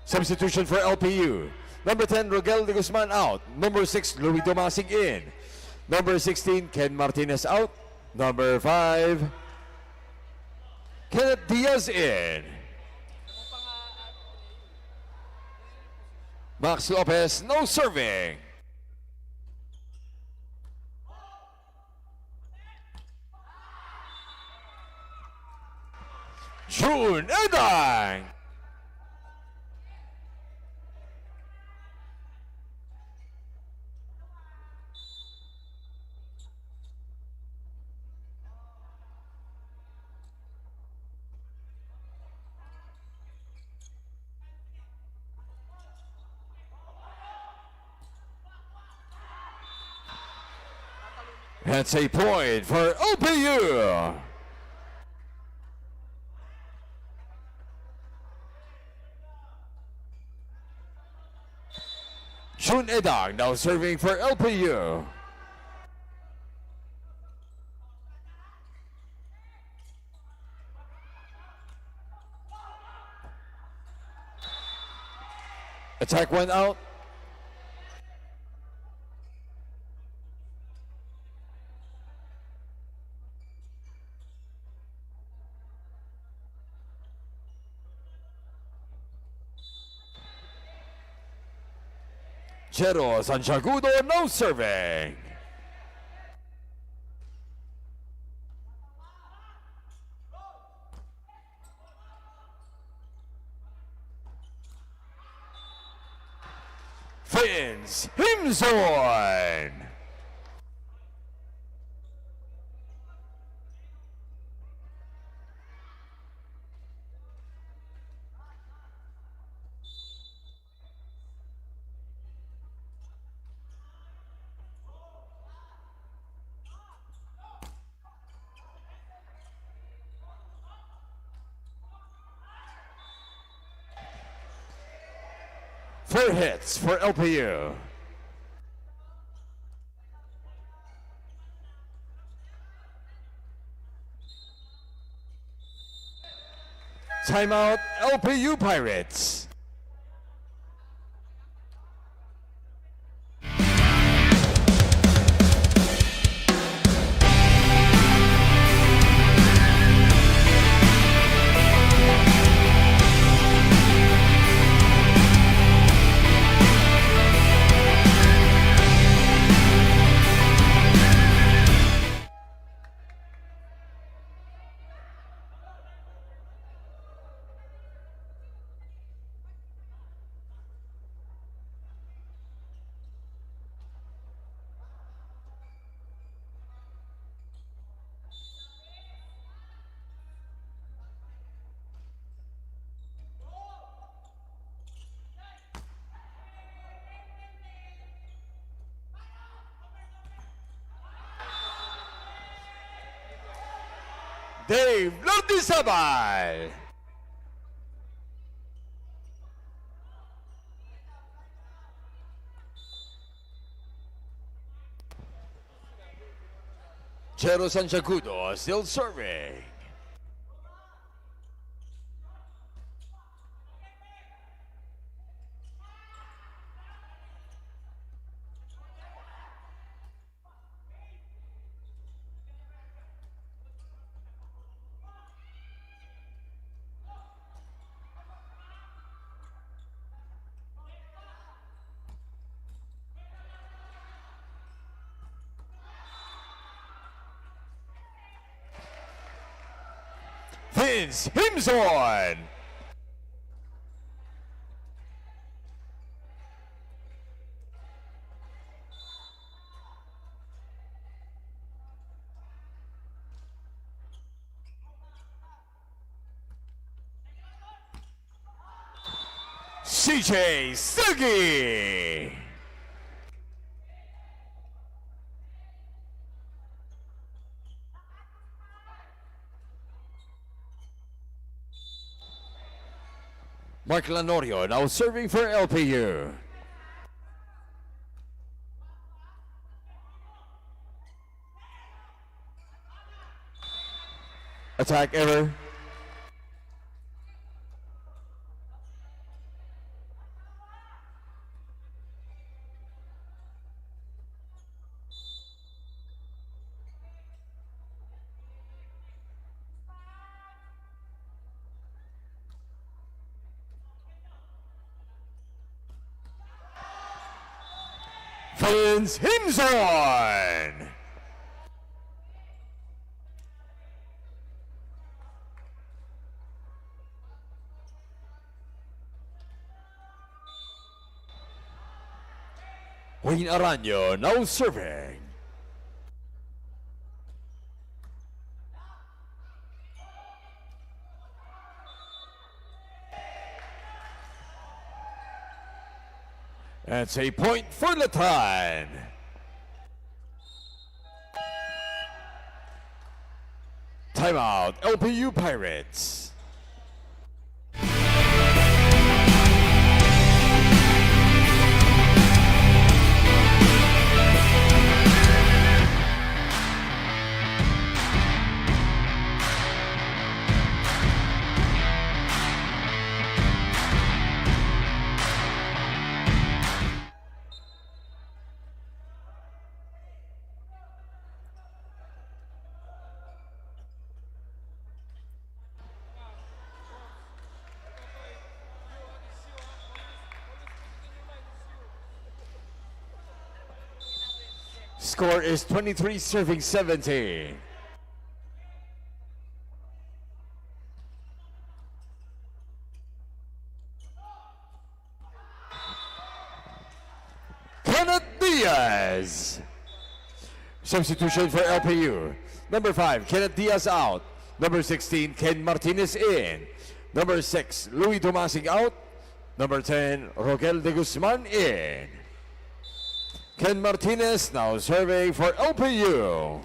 Substitution for LPU. Number 10, Rogel de Guzman out. Number 6, Louis Domasing in. Number 16, Ken Martinez out. Number 5, Kenneth Diaz in. Max Lopez, no serving. June Edang. That's a point for LPU. June Edang now serving for LPU. Attack went out. Jero Santiagudo, no serving. Fins Himzorn. Four hits for LPU. Timeout, LPU Pirates. Dave Lordizabal. Chero Sanchagudo still serving. Vince Himzorn. CJ Sugi. Mark Lanorio now serving for LPU. Attack error. Vince Himzorn. Wayne Araño now serving. That's a point for Letran. Timeout, LPU Pirates. Score is 23 serving 17. Kenneth Diaz. Substitution for LPU. Number 5, Kenneth Diaz out. Number 16, Ken Martinez in. Number 6, Louis Tomasing out. Number 10, Rogel de Guzman in. Ken Martinez now serving for LPU.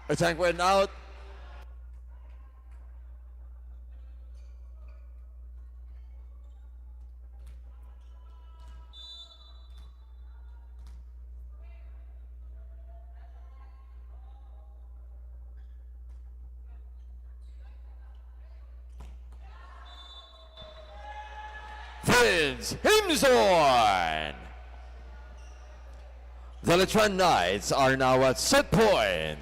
Attack went out. Vince Himzorn. The Letran Knights are now at set point.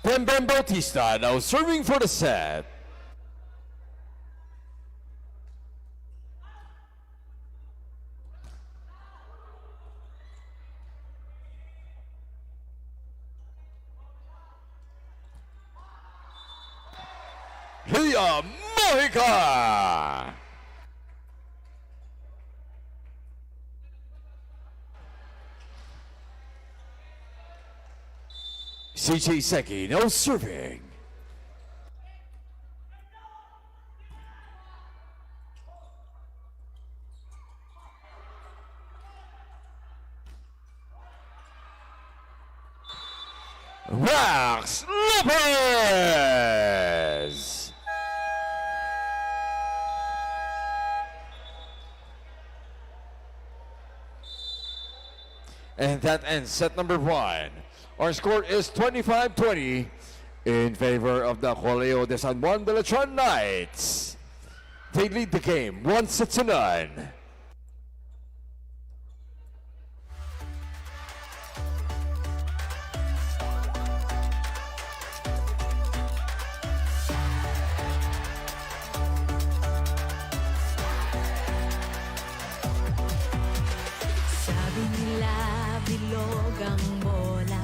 Bem Bautista now serving for the set. Leah Mojica. CJ Seki now serving. Max Lopez! And that ends set number 1. Our score is 25-20 in favor of the Colegio de San Juan de Letran Knights. They lead the game 1-0. Sabi nila bilog ang bola,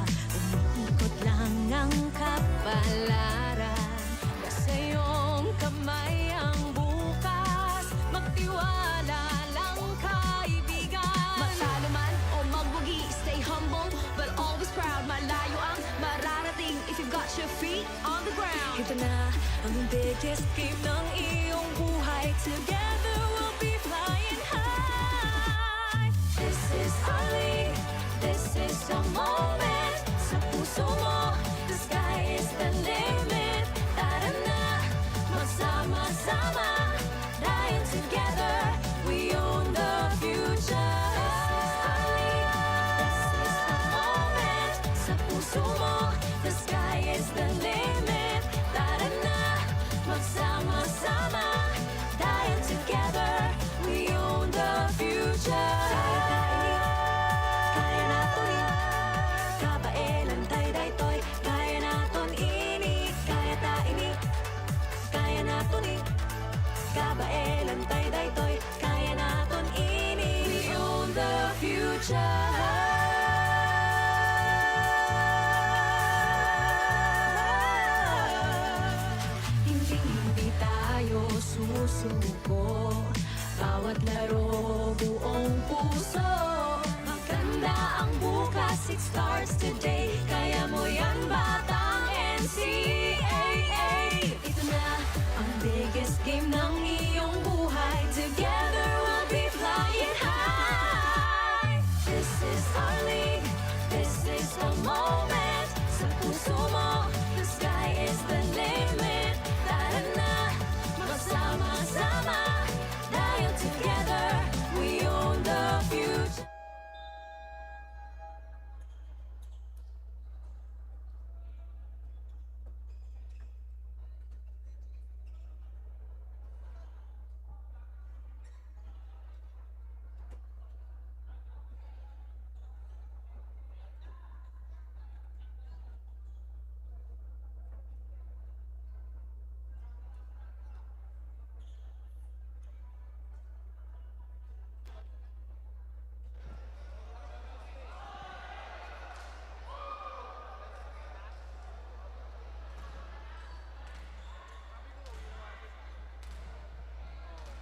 umiikot lang ang kapalaran. Nasa iyong kamay ang bukas, magtiwala lang kaibigan. Matalo man o magwagi, stay humble but always proud. Malayo ang mararating if you've got your feet on the ground. Ito na ang biggest game ng iyong buhay. Together we'll be flying high. This is our league, this is our moment. Sa puso mo, the sky is the limit. Tara na, magsama-sama, dahil together we own the future. This is our league, this is our moment. Sa puso mo, the sky is the limit. Tara na, magsama-sama, dahil together we own the future. Kaya natin kabaelan tayo daytoy. Kaya natin ini, kaya ta ini. Kaya natin kabaelan tayo daytoy. Kaya natin ini. We own the future. Hindi tayo susuko. Bawat laro buong puso. Maganda ang bukas, it starts today. Kaya mo yan batang NCAA. Ito na ang biggest game ng iyong buhay. Together we'll be flying high. This is our league, this is the moment. Sa puso mo, the sky is the limit. Tara na, magsama-sama, dahil together we own the future.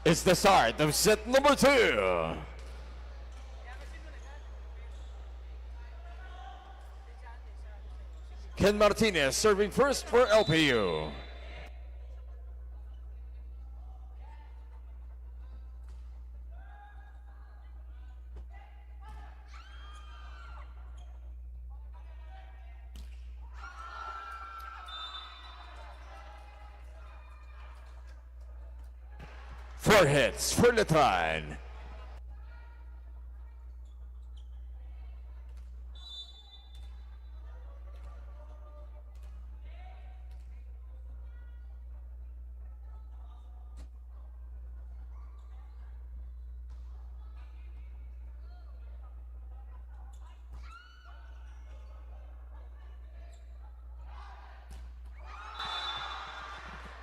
It's the start of set number 2. Ken Martinez serving first for LPU. Four hits for Letran.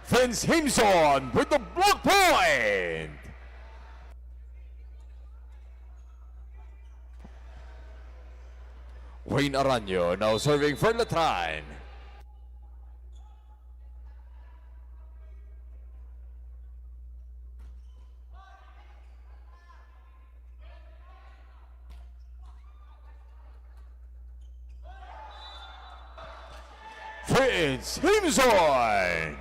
Vince Himson with the block point. Wayne Aranyo now serving for Letran. Vince Himson.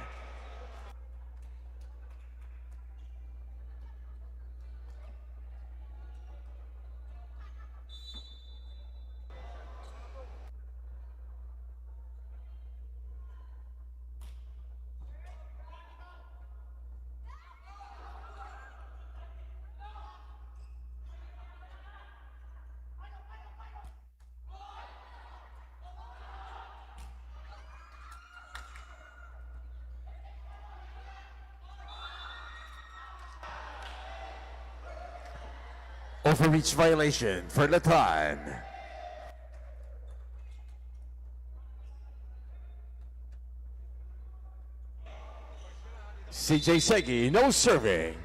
Overreach violation for Letran. CJ Segi, no serving.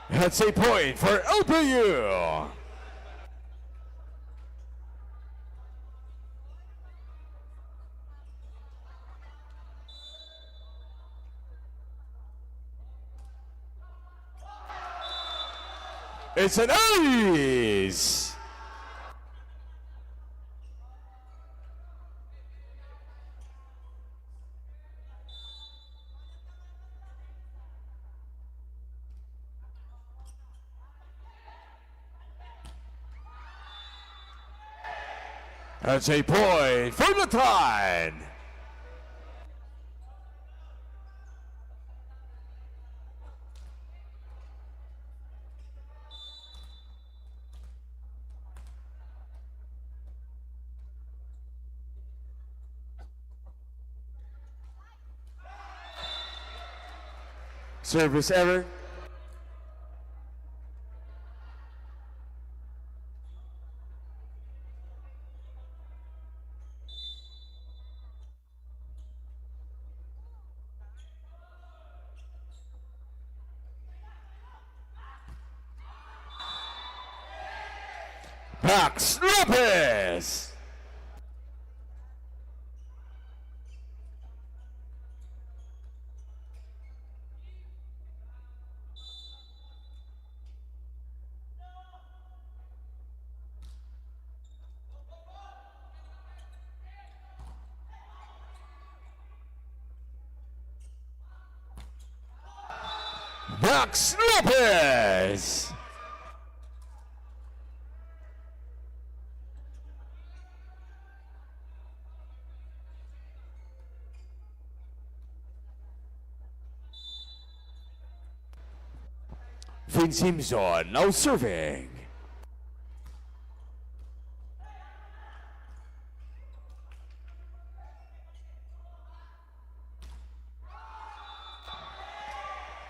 That's a point for LPU. It's an ace! That's a point for Letran. Service error. Max Lopez. Max Lopez. Vince Himson now serving.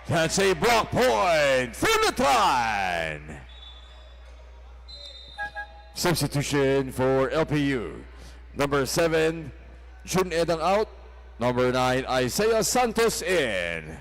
That's a block point for Letran. Substitution for LPU. Number 7, Jun Edang out. Number 9, Isaiah Santos in.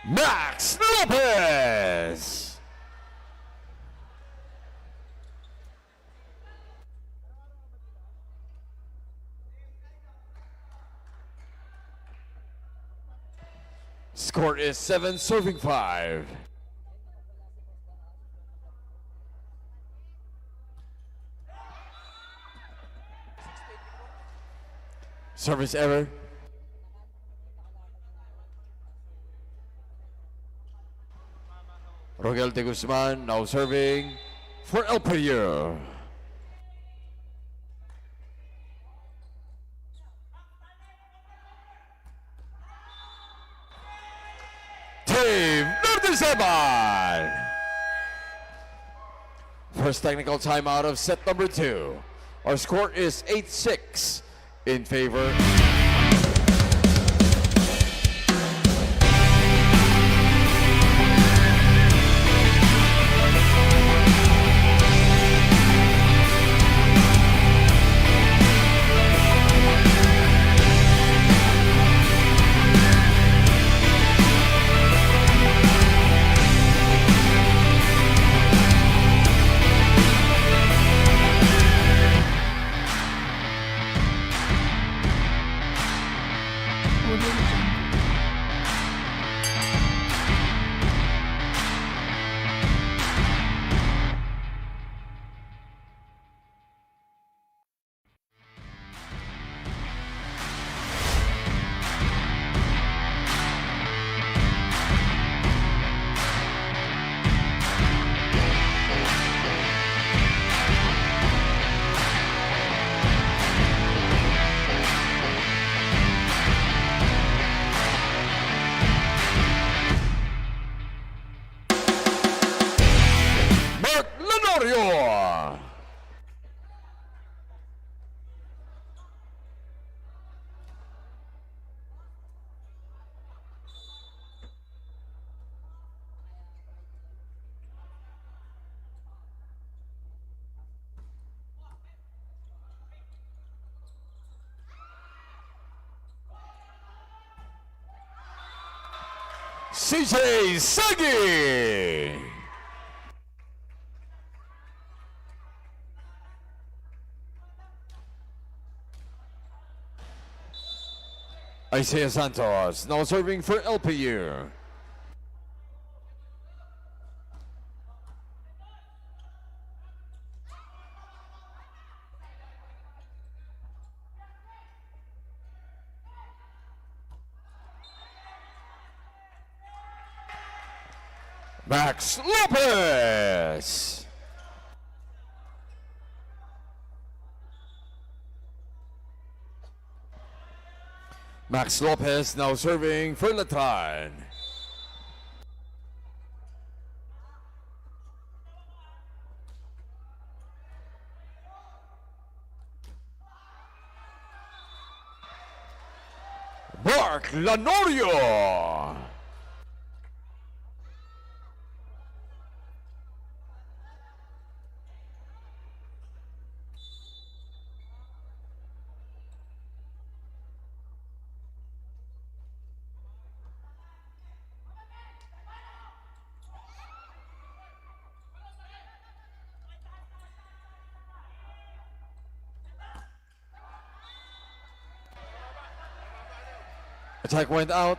Max Lopez. Score is 7, serving 5. Service error. Rogel de Guzman now serving for LPU. Team Norteseban. First technical timeout of set number 2. Our score is 8-6 in favor. CJ Sagi. Isaiah Santos now serving for LPU. Max Lopez. Max Lopez now serving for Letran. Mark Lanorio. Attack went out.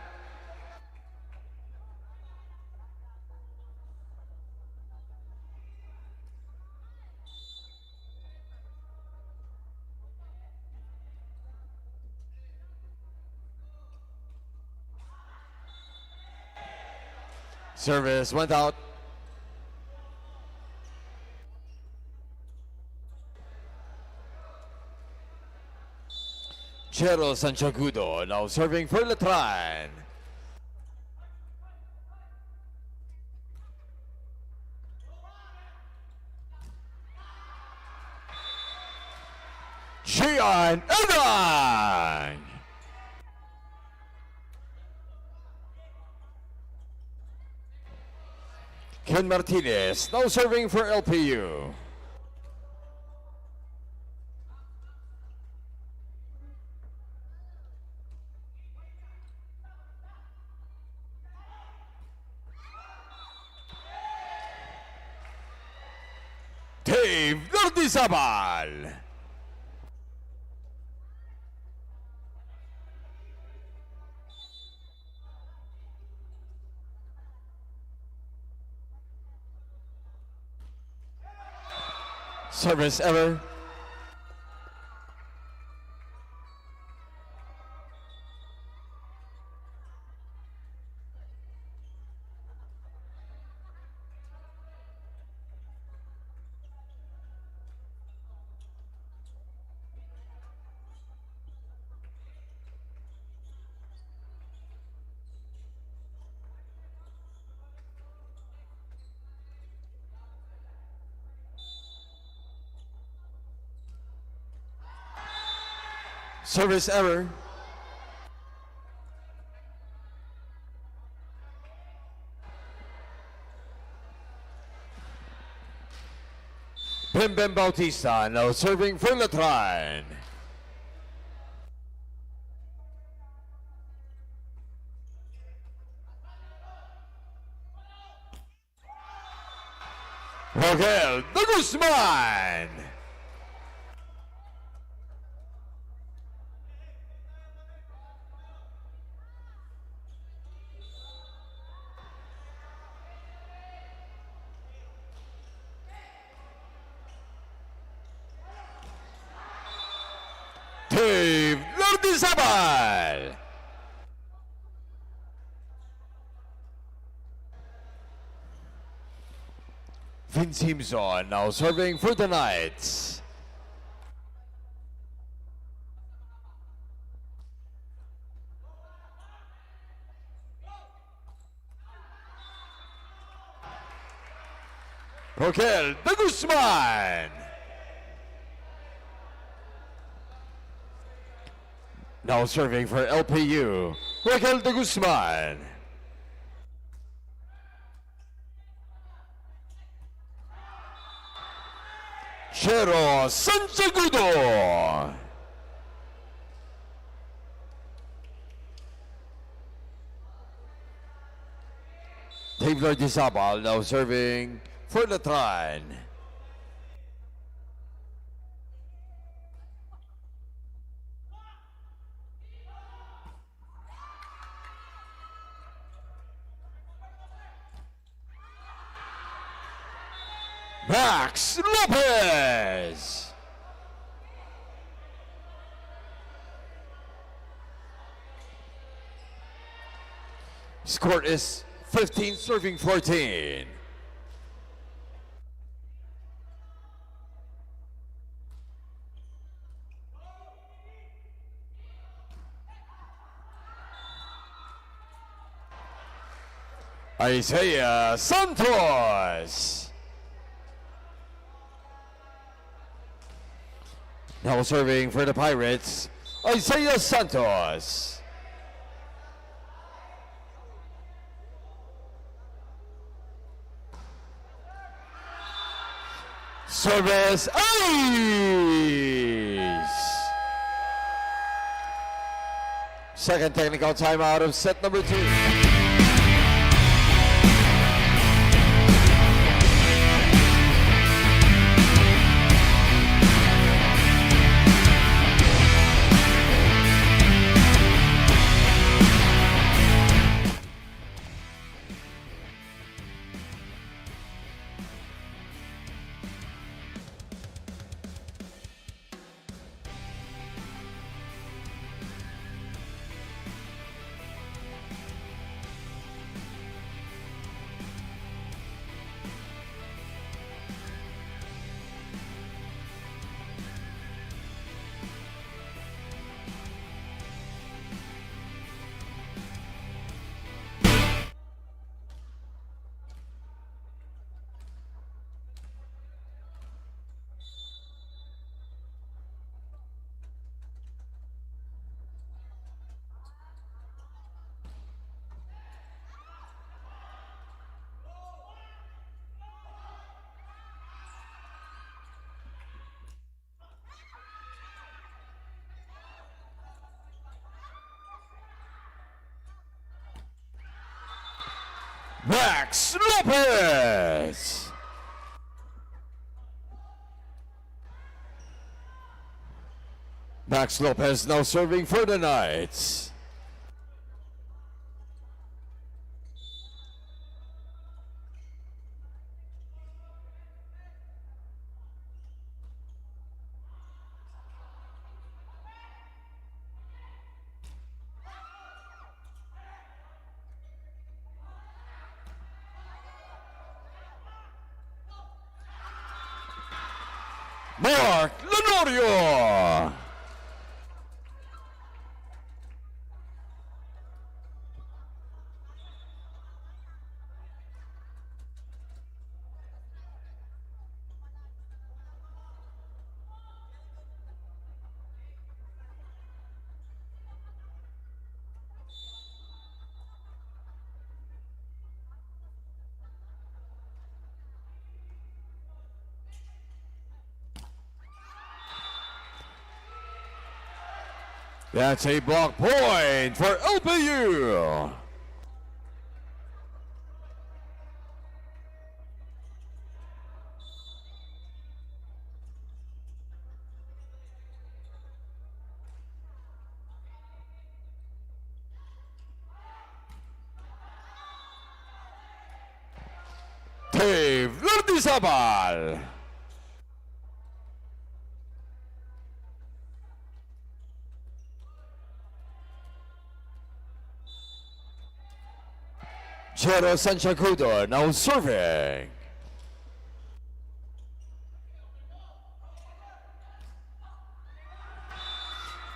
Service went out. Chero Sanchagudo now serving for Letran. Gian Evan. Ken Martinez now serving for LPU. Dave Nordizabal. Service error. Service error. Bem Bem Bautista now serving for Letran. Rogel de Guzman. Lardizabal. Vince Simpson now serving for the Knights. Roquel de Guzman. Now serving for LPU, Roquel de Guzman. Chero Sanchagudo. Dave Lardizabal now serving for Letran. Max Lopez. Score is 15 serving 14. Isaiah Santos. Now serving for the Pirates, Isaiah Santos. Service ace. Second technical timeout of set number 2. Max Lopez. Max Lopez now serving for the Knights. Mark Lenorio. That's a block point for LPU. Dave Lardizabal. Jero Sanchagudo now serving.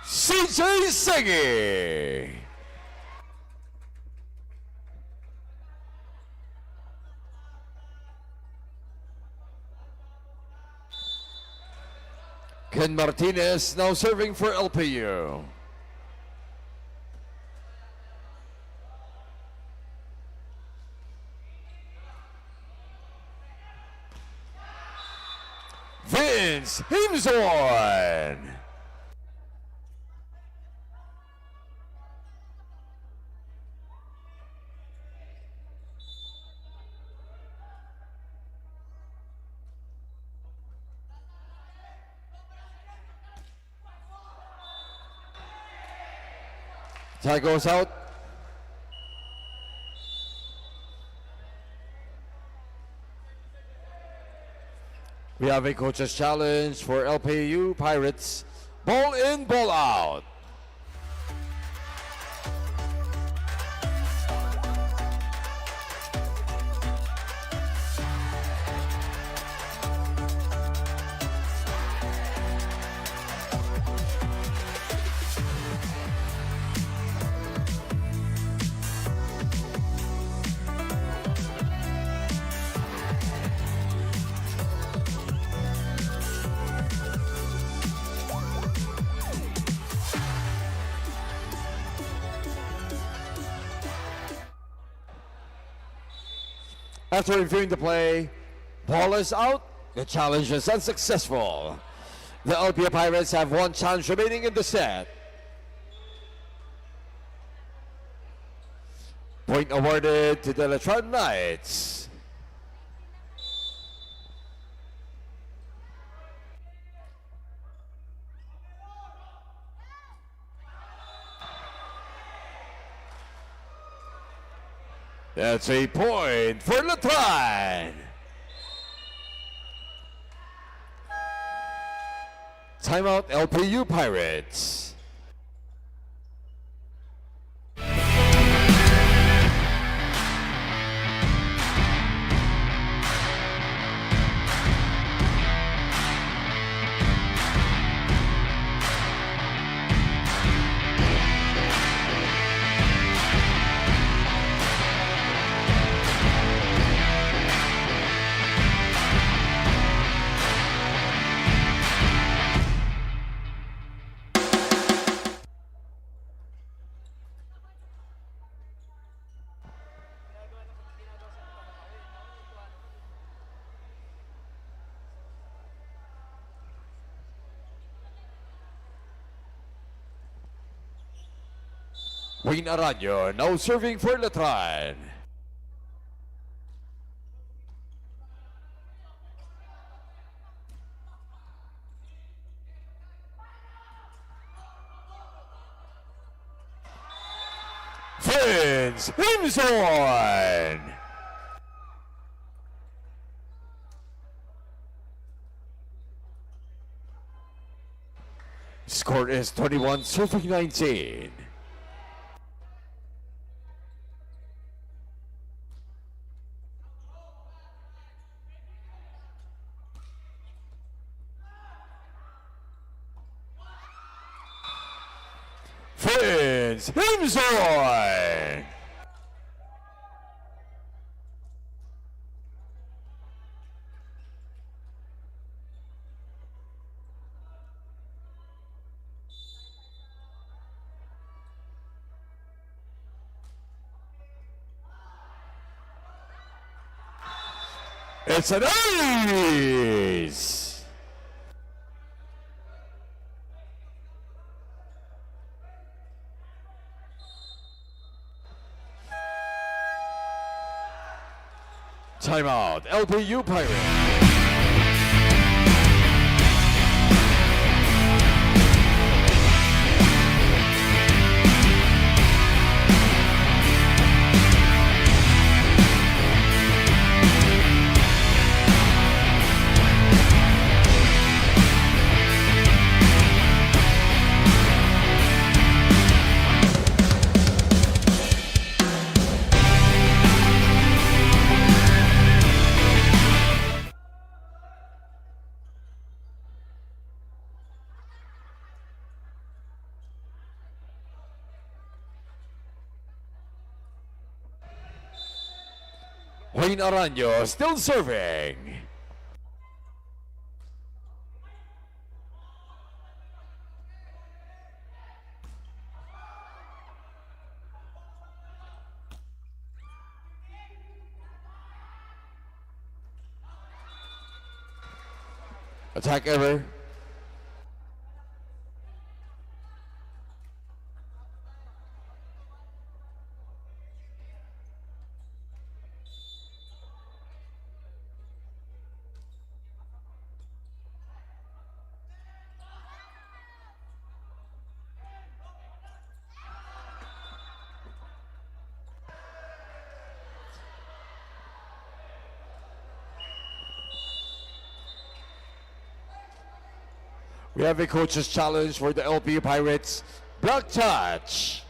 CJ Segi. Ken Martinez now serving for LPU. Vince Himzorn. Tie goes out. We have a coach's challenge for LPU Pirates. Ball in, ball out. After reviewing the play, ball is out. The challenge is unsuccessful. The LPU Pirates have one challenge remaining in the set. Point awarded to the Letran Knights. That's a point for Letran. Timeout LPU Pirates. Wayne Araño now serving for Letran. Vince Himzorn. Score is 21-19. Vince Himzorn. It's an ace. Timeout, LPU Pirates. Wayne Aranyo still serving. Attack error. We have a coach's challenge for the LPU Pirates. Block touch.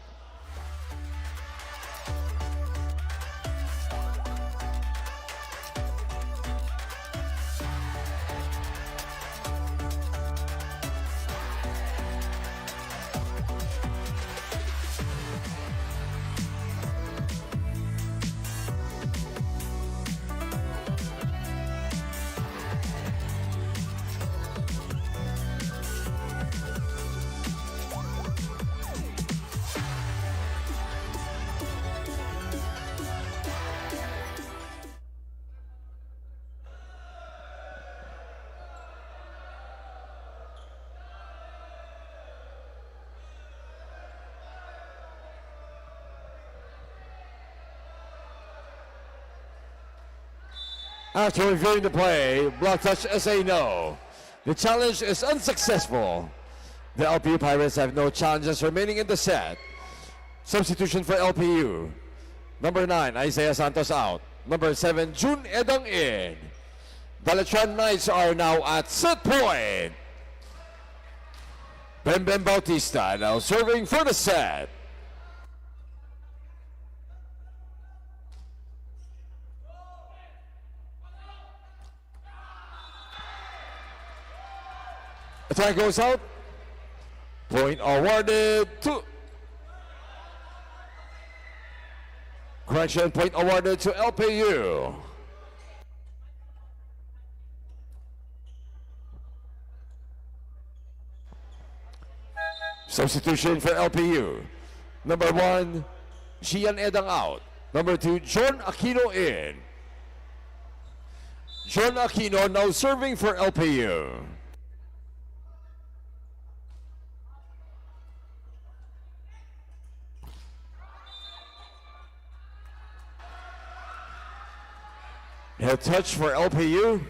After reviewing the play, block touch is a no. The challenge is unsuccessful. The LPU Pirates have no challenges remaining in the set. Substitution for LPU. Number 9, Isaiah Santos out. Number 7, June Edang in. The Letran Knights are now at set point. Bem Bautista now serving for the set. Attack goes out. Point awarded to... Correction, point awarded to LPU. Substitution for LPU. Number 1, Gian Edang out. Number 2, John Aquino in. John Aquino now serving for LPU. Head touch for LPU.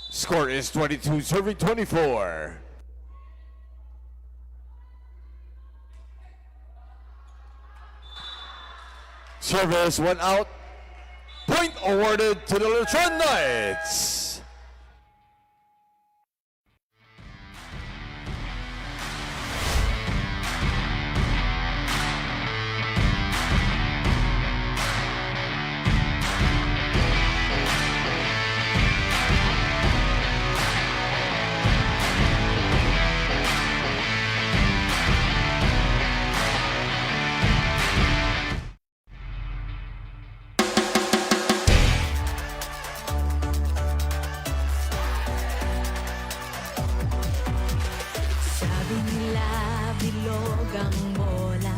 Score is 22, serving 24. Service went out. Point awarded to the Letran Knights. Sabi nila bilog ang bola,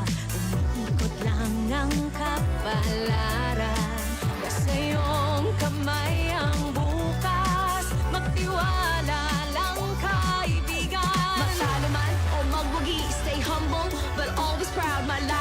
umiikot lang ang kapalaran. Nasa iyong kamay ang bukas, magtiwala lang kaibigan. Matalo man o magwagi, stay humble but always proud. My life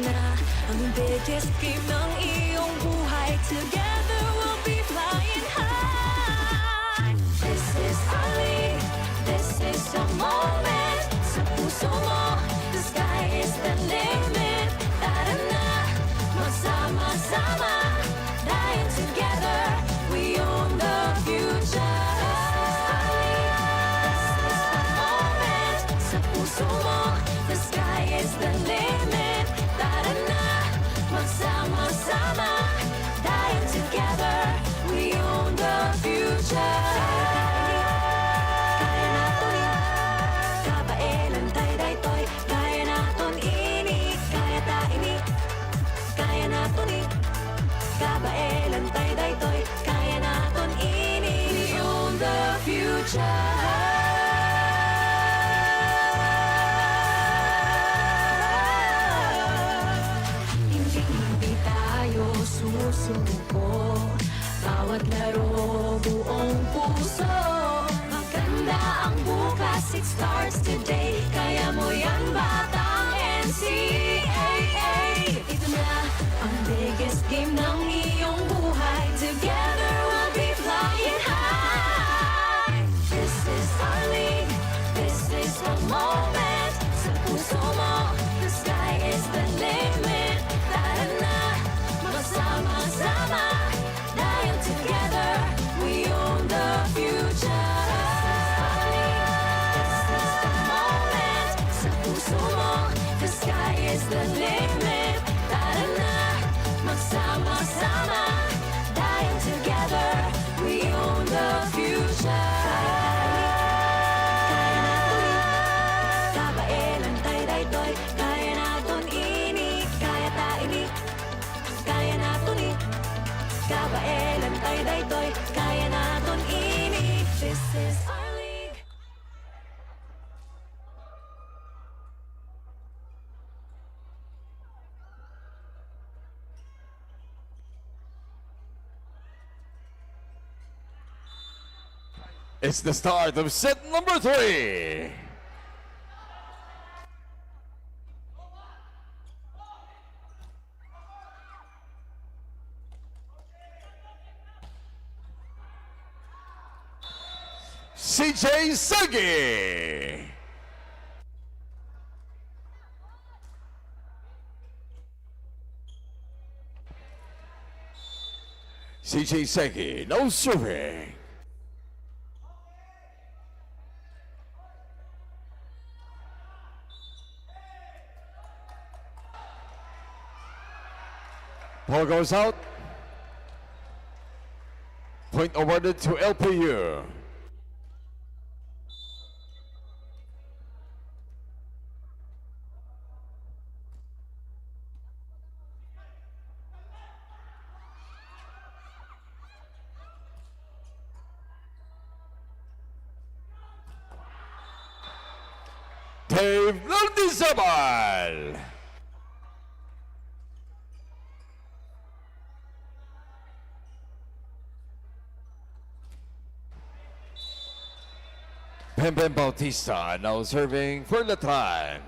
na ang biggest game ng iyong buhay. Together we'll be flying high. This is our league, this is the moment. Sa puso mo, the sky is the limit. Tara na, magsama-sama, dahil together we own the future. The sky is the limit. Tara na, magsama-sama, dahil together we own the future. Kaya natin kabaelan tayo daytoy. Kaya natin ini, kaya ta ini. Kaya natin kabaelan tayo daytoy. Kaya natin ini. We own the future. Susuko, bawat laro buong puso. Maganda ang bukas, it starts today. Kaya mo yan, batang NCAA. Ito na ang biggest game ng iyong buhay. Together we'll be flying high. This is our league, this is the moment. Sa puso mo, the sky is the limit. Tara na, magsama-sama, dahil together we own the future. This is the moment. Sa puso mo, the sky is the limit. Tara na, magsama-sama, dahil together we own the future. Kaya natin kabaelan tayo daytoy. Kaya natin ini, kaya ta ini. Kaya natin kabaelan tayo daytoy. Kaya natin ini. This is our league. It's the start of set number 3. CJ Sagi. CJ Sagi, no serving. Ball goes out. Point awarded to LPU. Dave Lardizabal. Pemben Bautista now serving for Letran.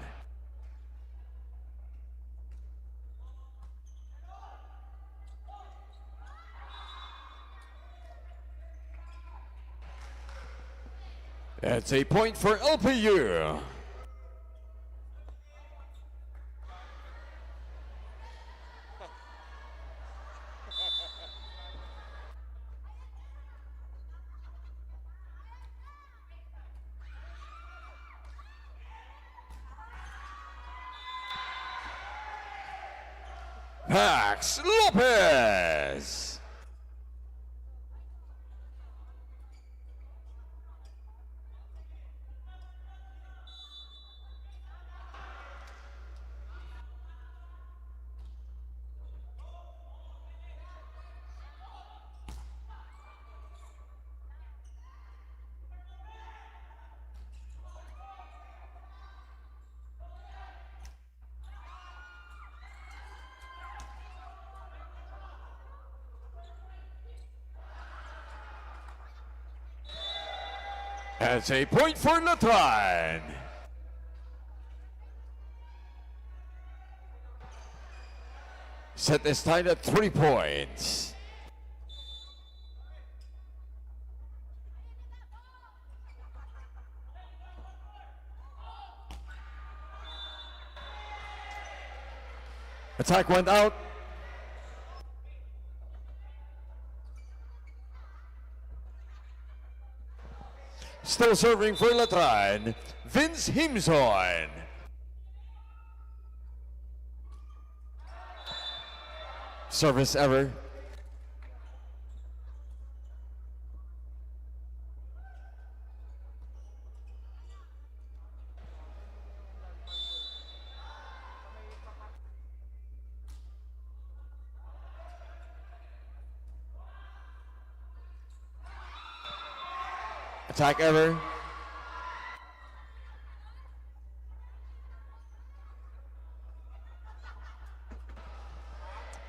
That's a point for LPU. Max Lopez. That's a point for Letran. Set is tied at 3 points. Attack went out. Still serving for Letran, Vince Himson. Service ever. Attack ever.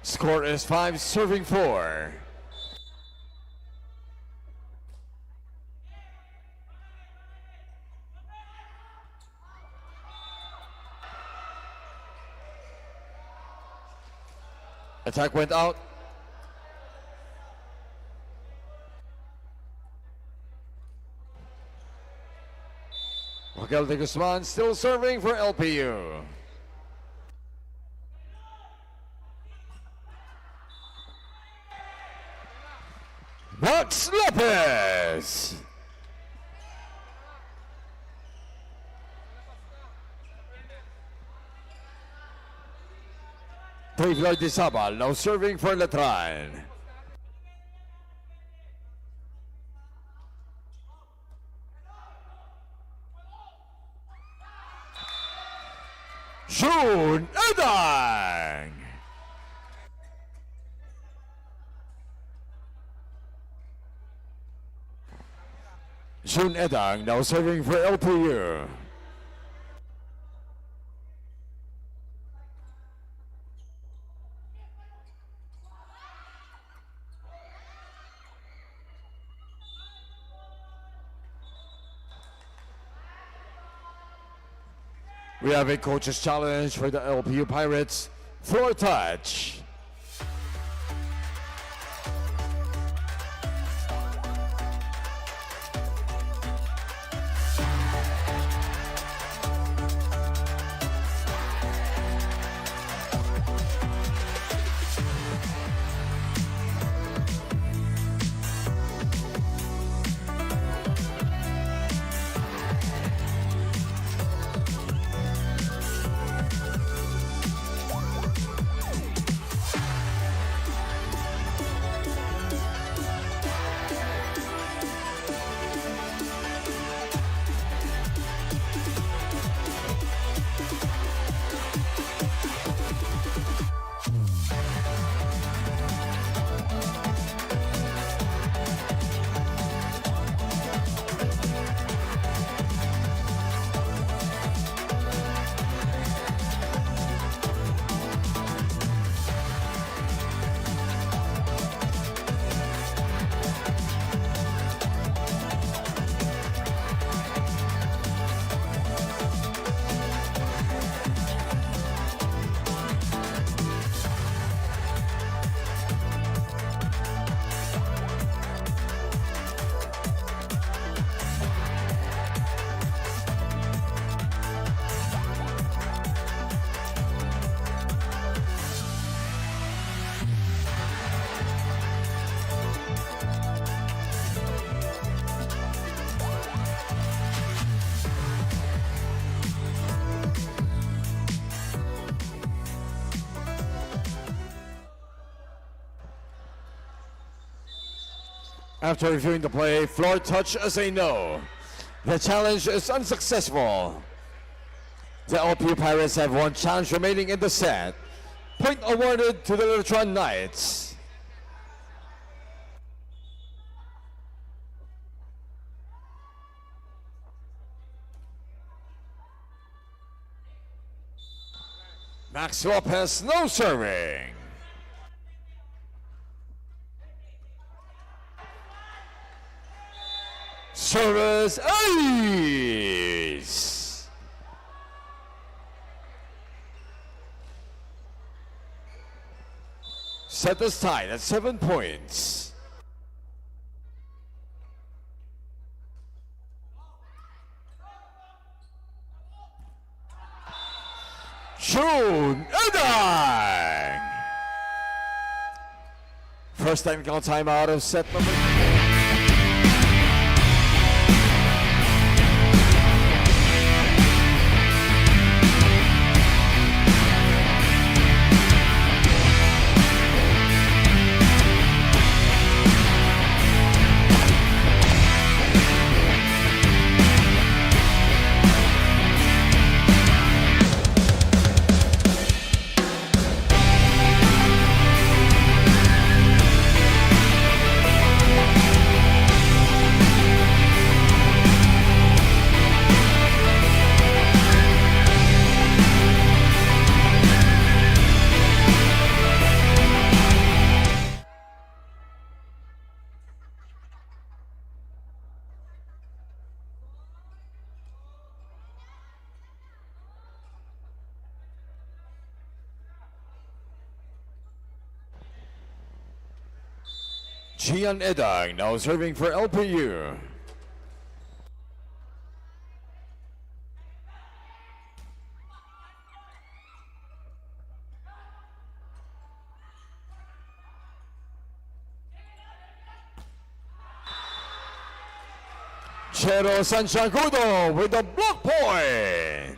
Score is 5, serving 4. Attack went out. Raquel de Guzman still serving for LPU. Max Lopez. Floyd de Sabal now serving for Letran. June Edang. June Edang now serving for LPU. We have a coach's challenge for the LPU Pirates. Floor touch. After reviewing the play, floor touch as a no. The challenge is unsuccessful. The LPU Pirates have one challenge remaining in the set. Point awarded to the Letran Knights. Max Lopez, no serving. Service ace. set is tied at 7 points. June Edang! First technical timeout of set number 4. Gian Edang now serving for LPU. Chero Sanchagudo with the block point.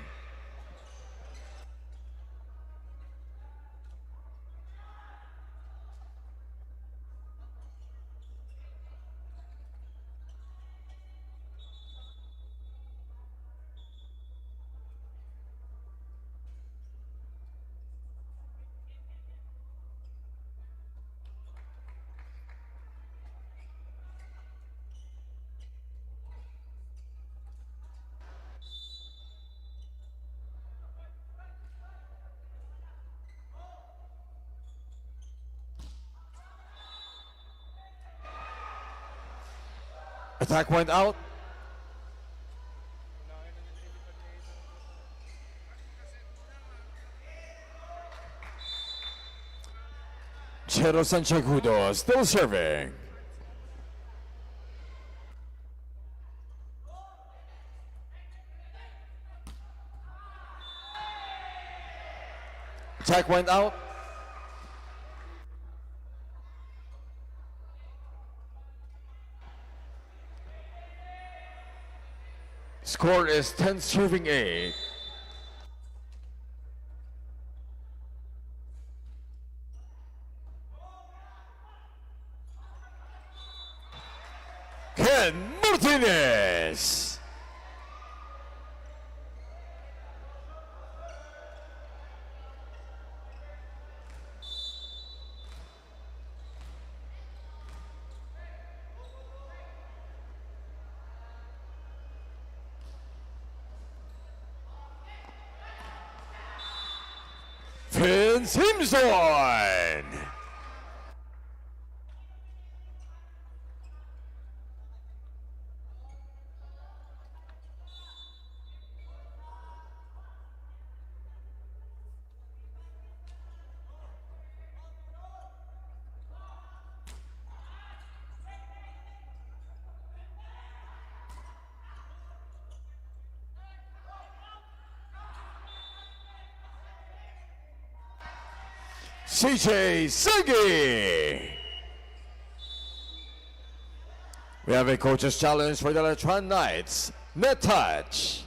Attack went out. Chero Sanchagudo still serving. Attack went out. Score is 10 serving 8. Ken Martinez. Vince Himson. CJ Segi. We have a coach's challenge for the Letran Knights. Net touch.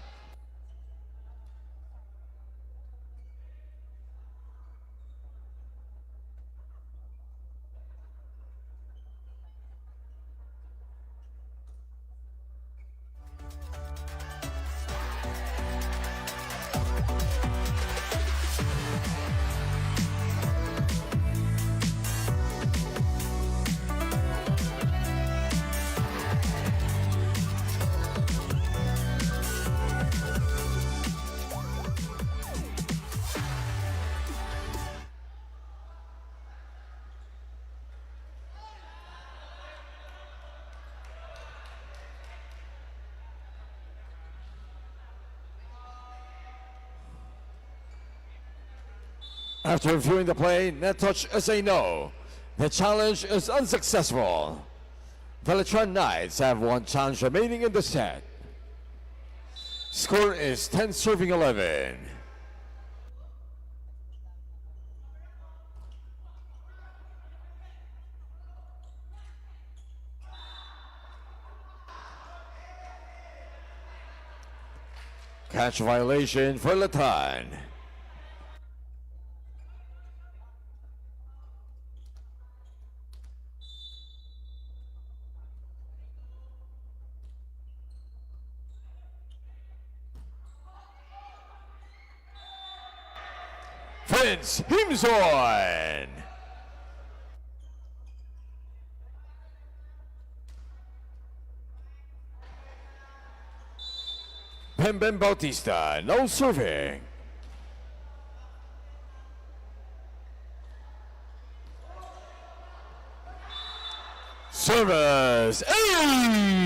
After reviewing the play, net touch is a no. The challenge is unsuccessful. The Letran Knights have one challenge remaining in the set. Score is 10 serving 11. Catch violation for Letran. Vince Himson. Bem Bautista, no serving. Service ace.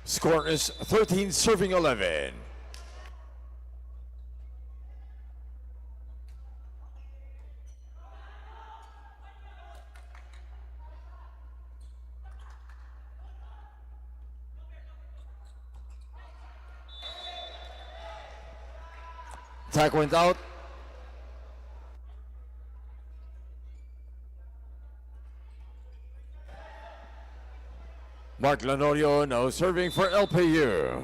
Score is 13 serving 11. Attack went out. Mark Lanorio now serving for LPU.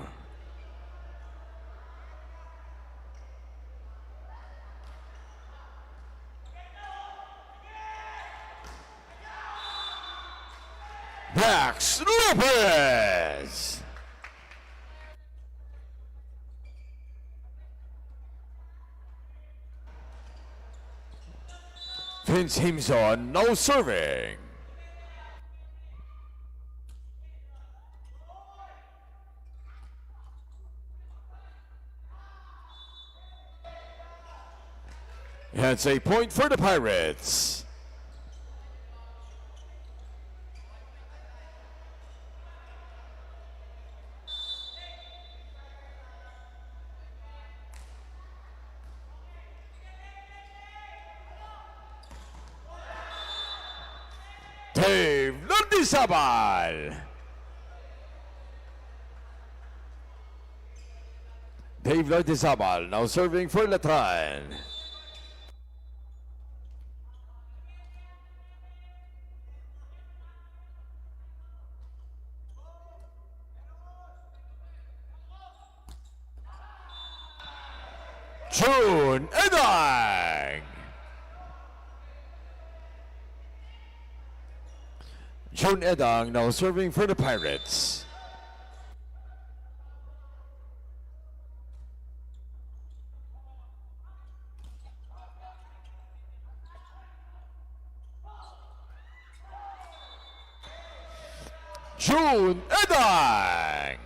Max Lopez. Vince Himson now serving. That's a point for the Pirates. Dave Lordizabal. Dave Lordizabal now serving for Letran. June Edang. June Edang now serving for the Pirates. June Edang.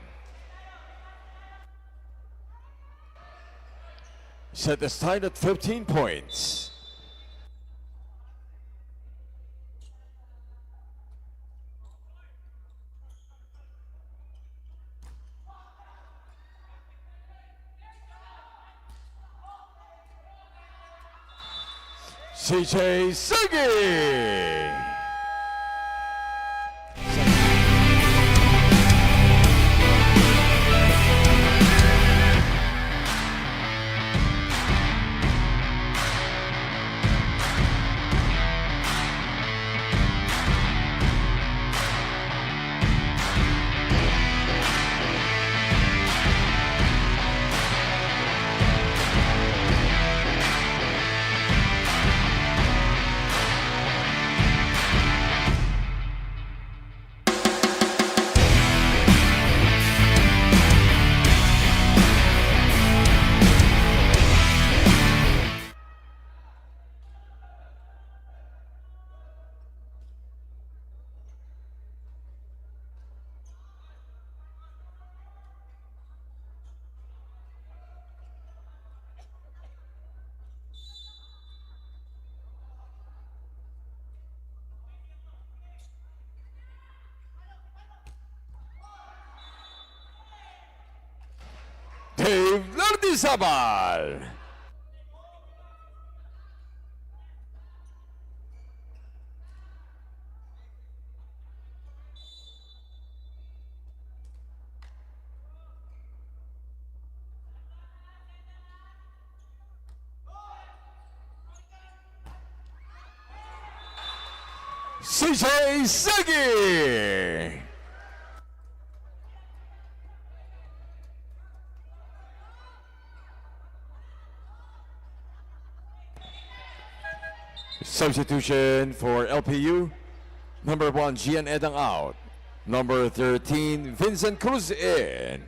Set is tied at 15 points. CJ Sagi. Lardizabal. CJ Segi. Substitution for LPU. Number 1, Gian Edang out. Number 13, Vincent Cruz in.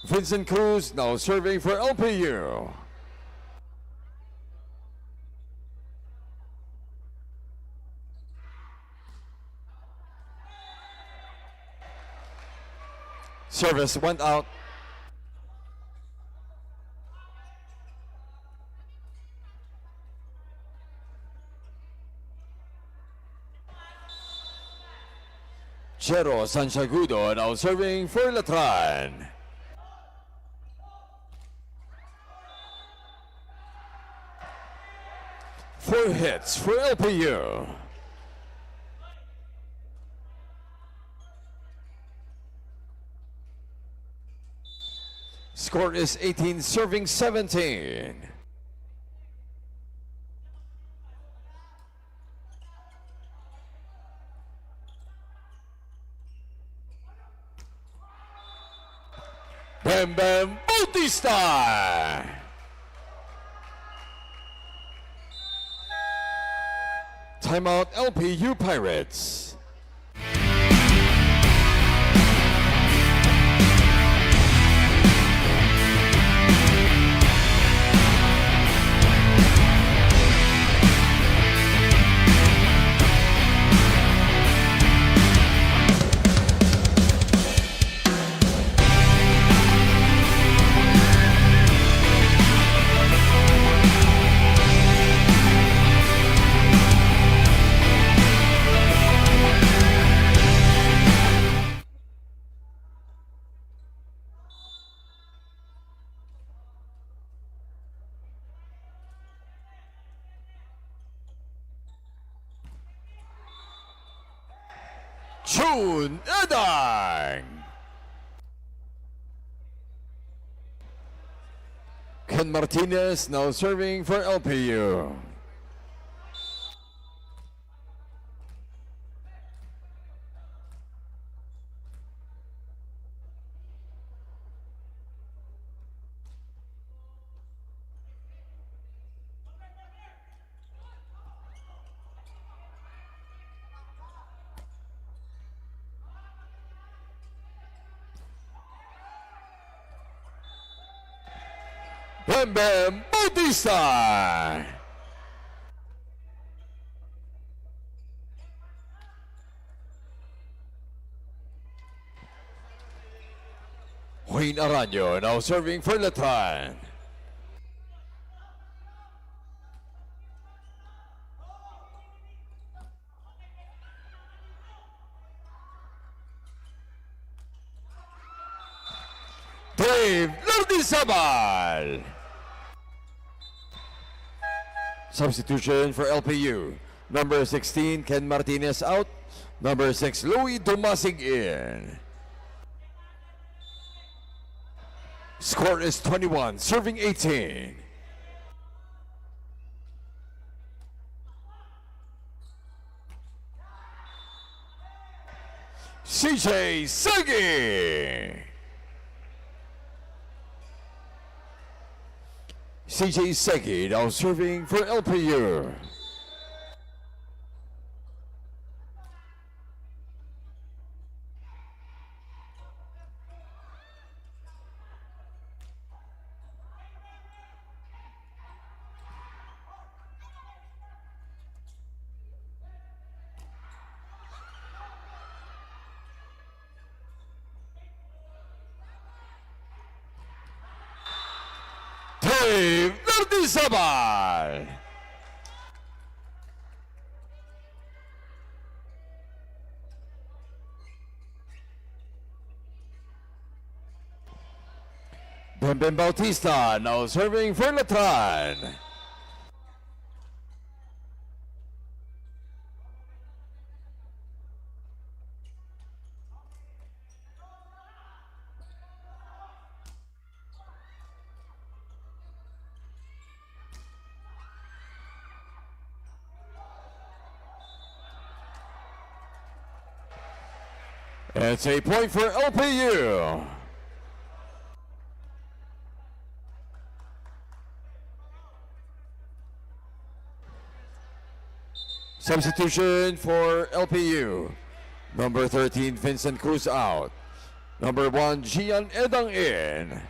Vincent Cruz now serving for LPU. Service went out. Chero Sanchagudo now serving for Letran. Four hits for LPU. Score is 18, serving 17. Bam Bam Bautista. Timeout LPU Pirates. June Edang. Ken Martinez now serving for LPU. Bam Bam Bautista. Wayne Araño now serving for Letran. Dave Lardizabal. Substitution for LPU. Number 16, Ken Martinez out. Number 6, Louis Dumasig in. Score is 21, serving 18. CJ Segi. CJ Segi now serving for LPU. Dave Lardizabal. Champion Bautista now serving for Letran. It's a point for LPU. Substitution for LPU. Number 13, Vincent Cruz out. Number 1, Gian Edang in.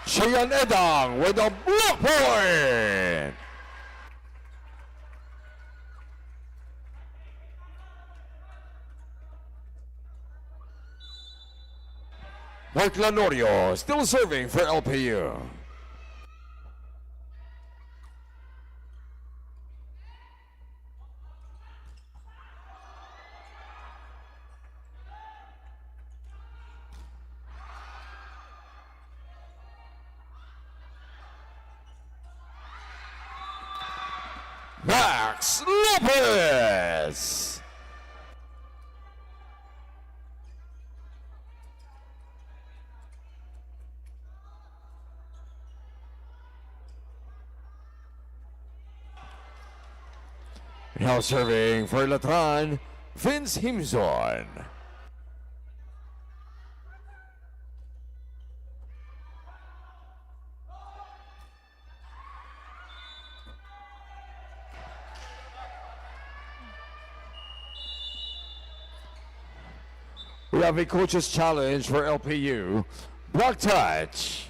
Gian Edang with a block point. Mark Lanorio still serving for LPU. Max Lopez. Now serving for Letran, Vince Himzon. We have a coach's challenge for LPU. Block touch.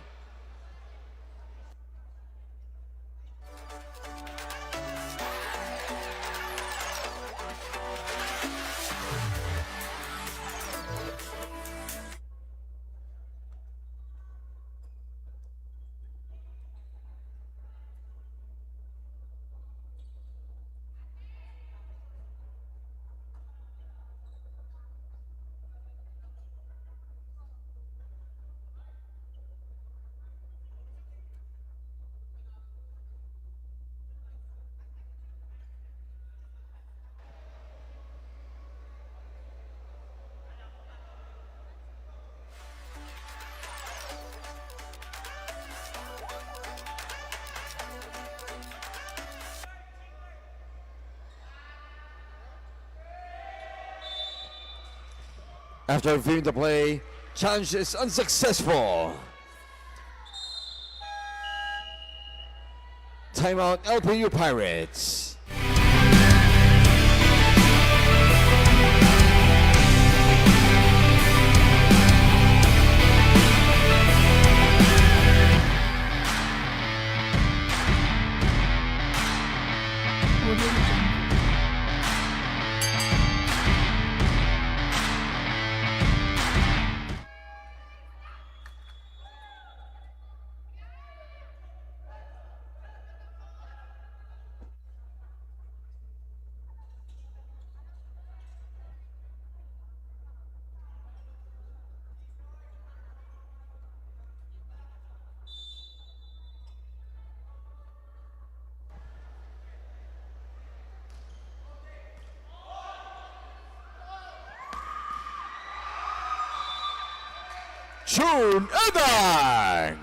After viewing the play, challenge is unsuccessful. Timeout LPU Pirates. June Edang.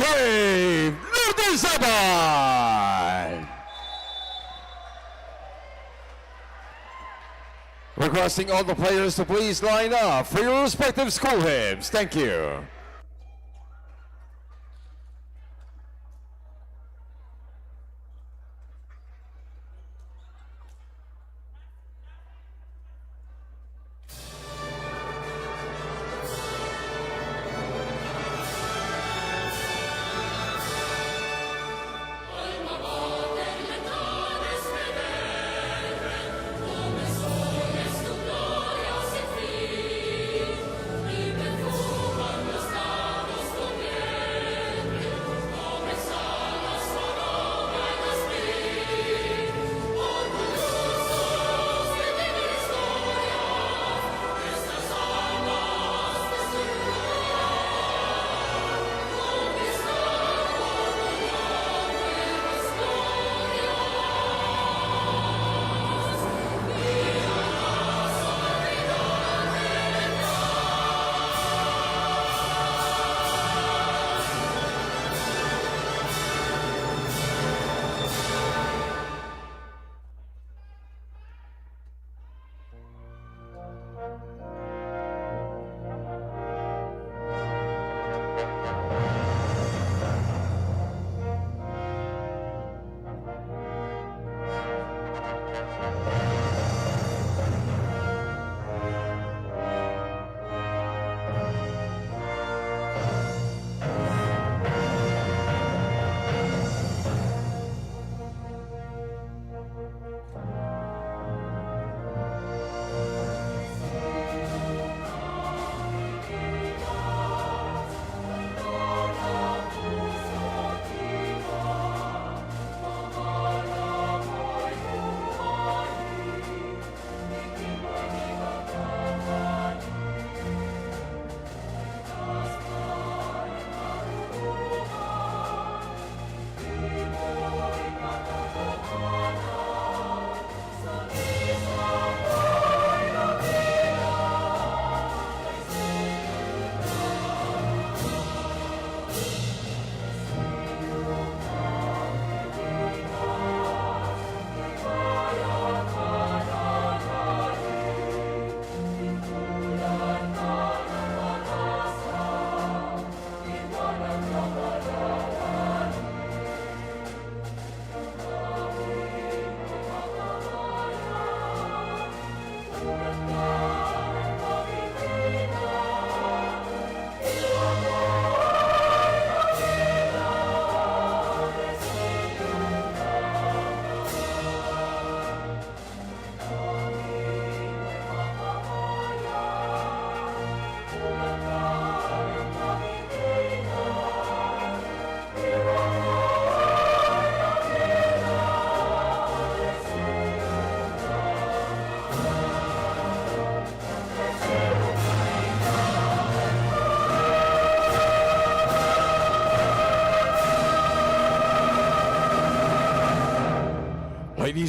Dave Lurdizaban. Requesting all the players to please line up for your respective school hymns. Thank you.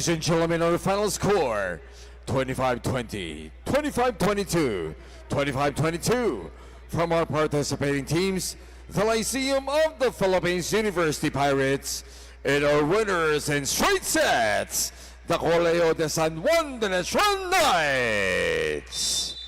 Ladies and gentlemen, our final score, 25-20, 25-22, 25-22. From our participating teams, the Lyceum of the Philippines University Pirates, and our winners in straight sets, the Colegio de San Juan de Letran Knights.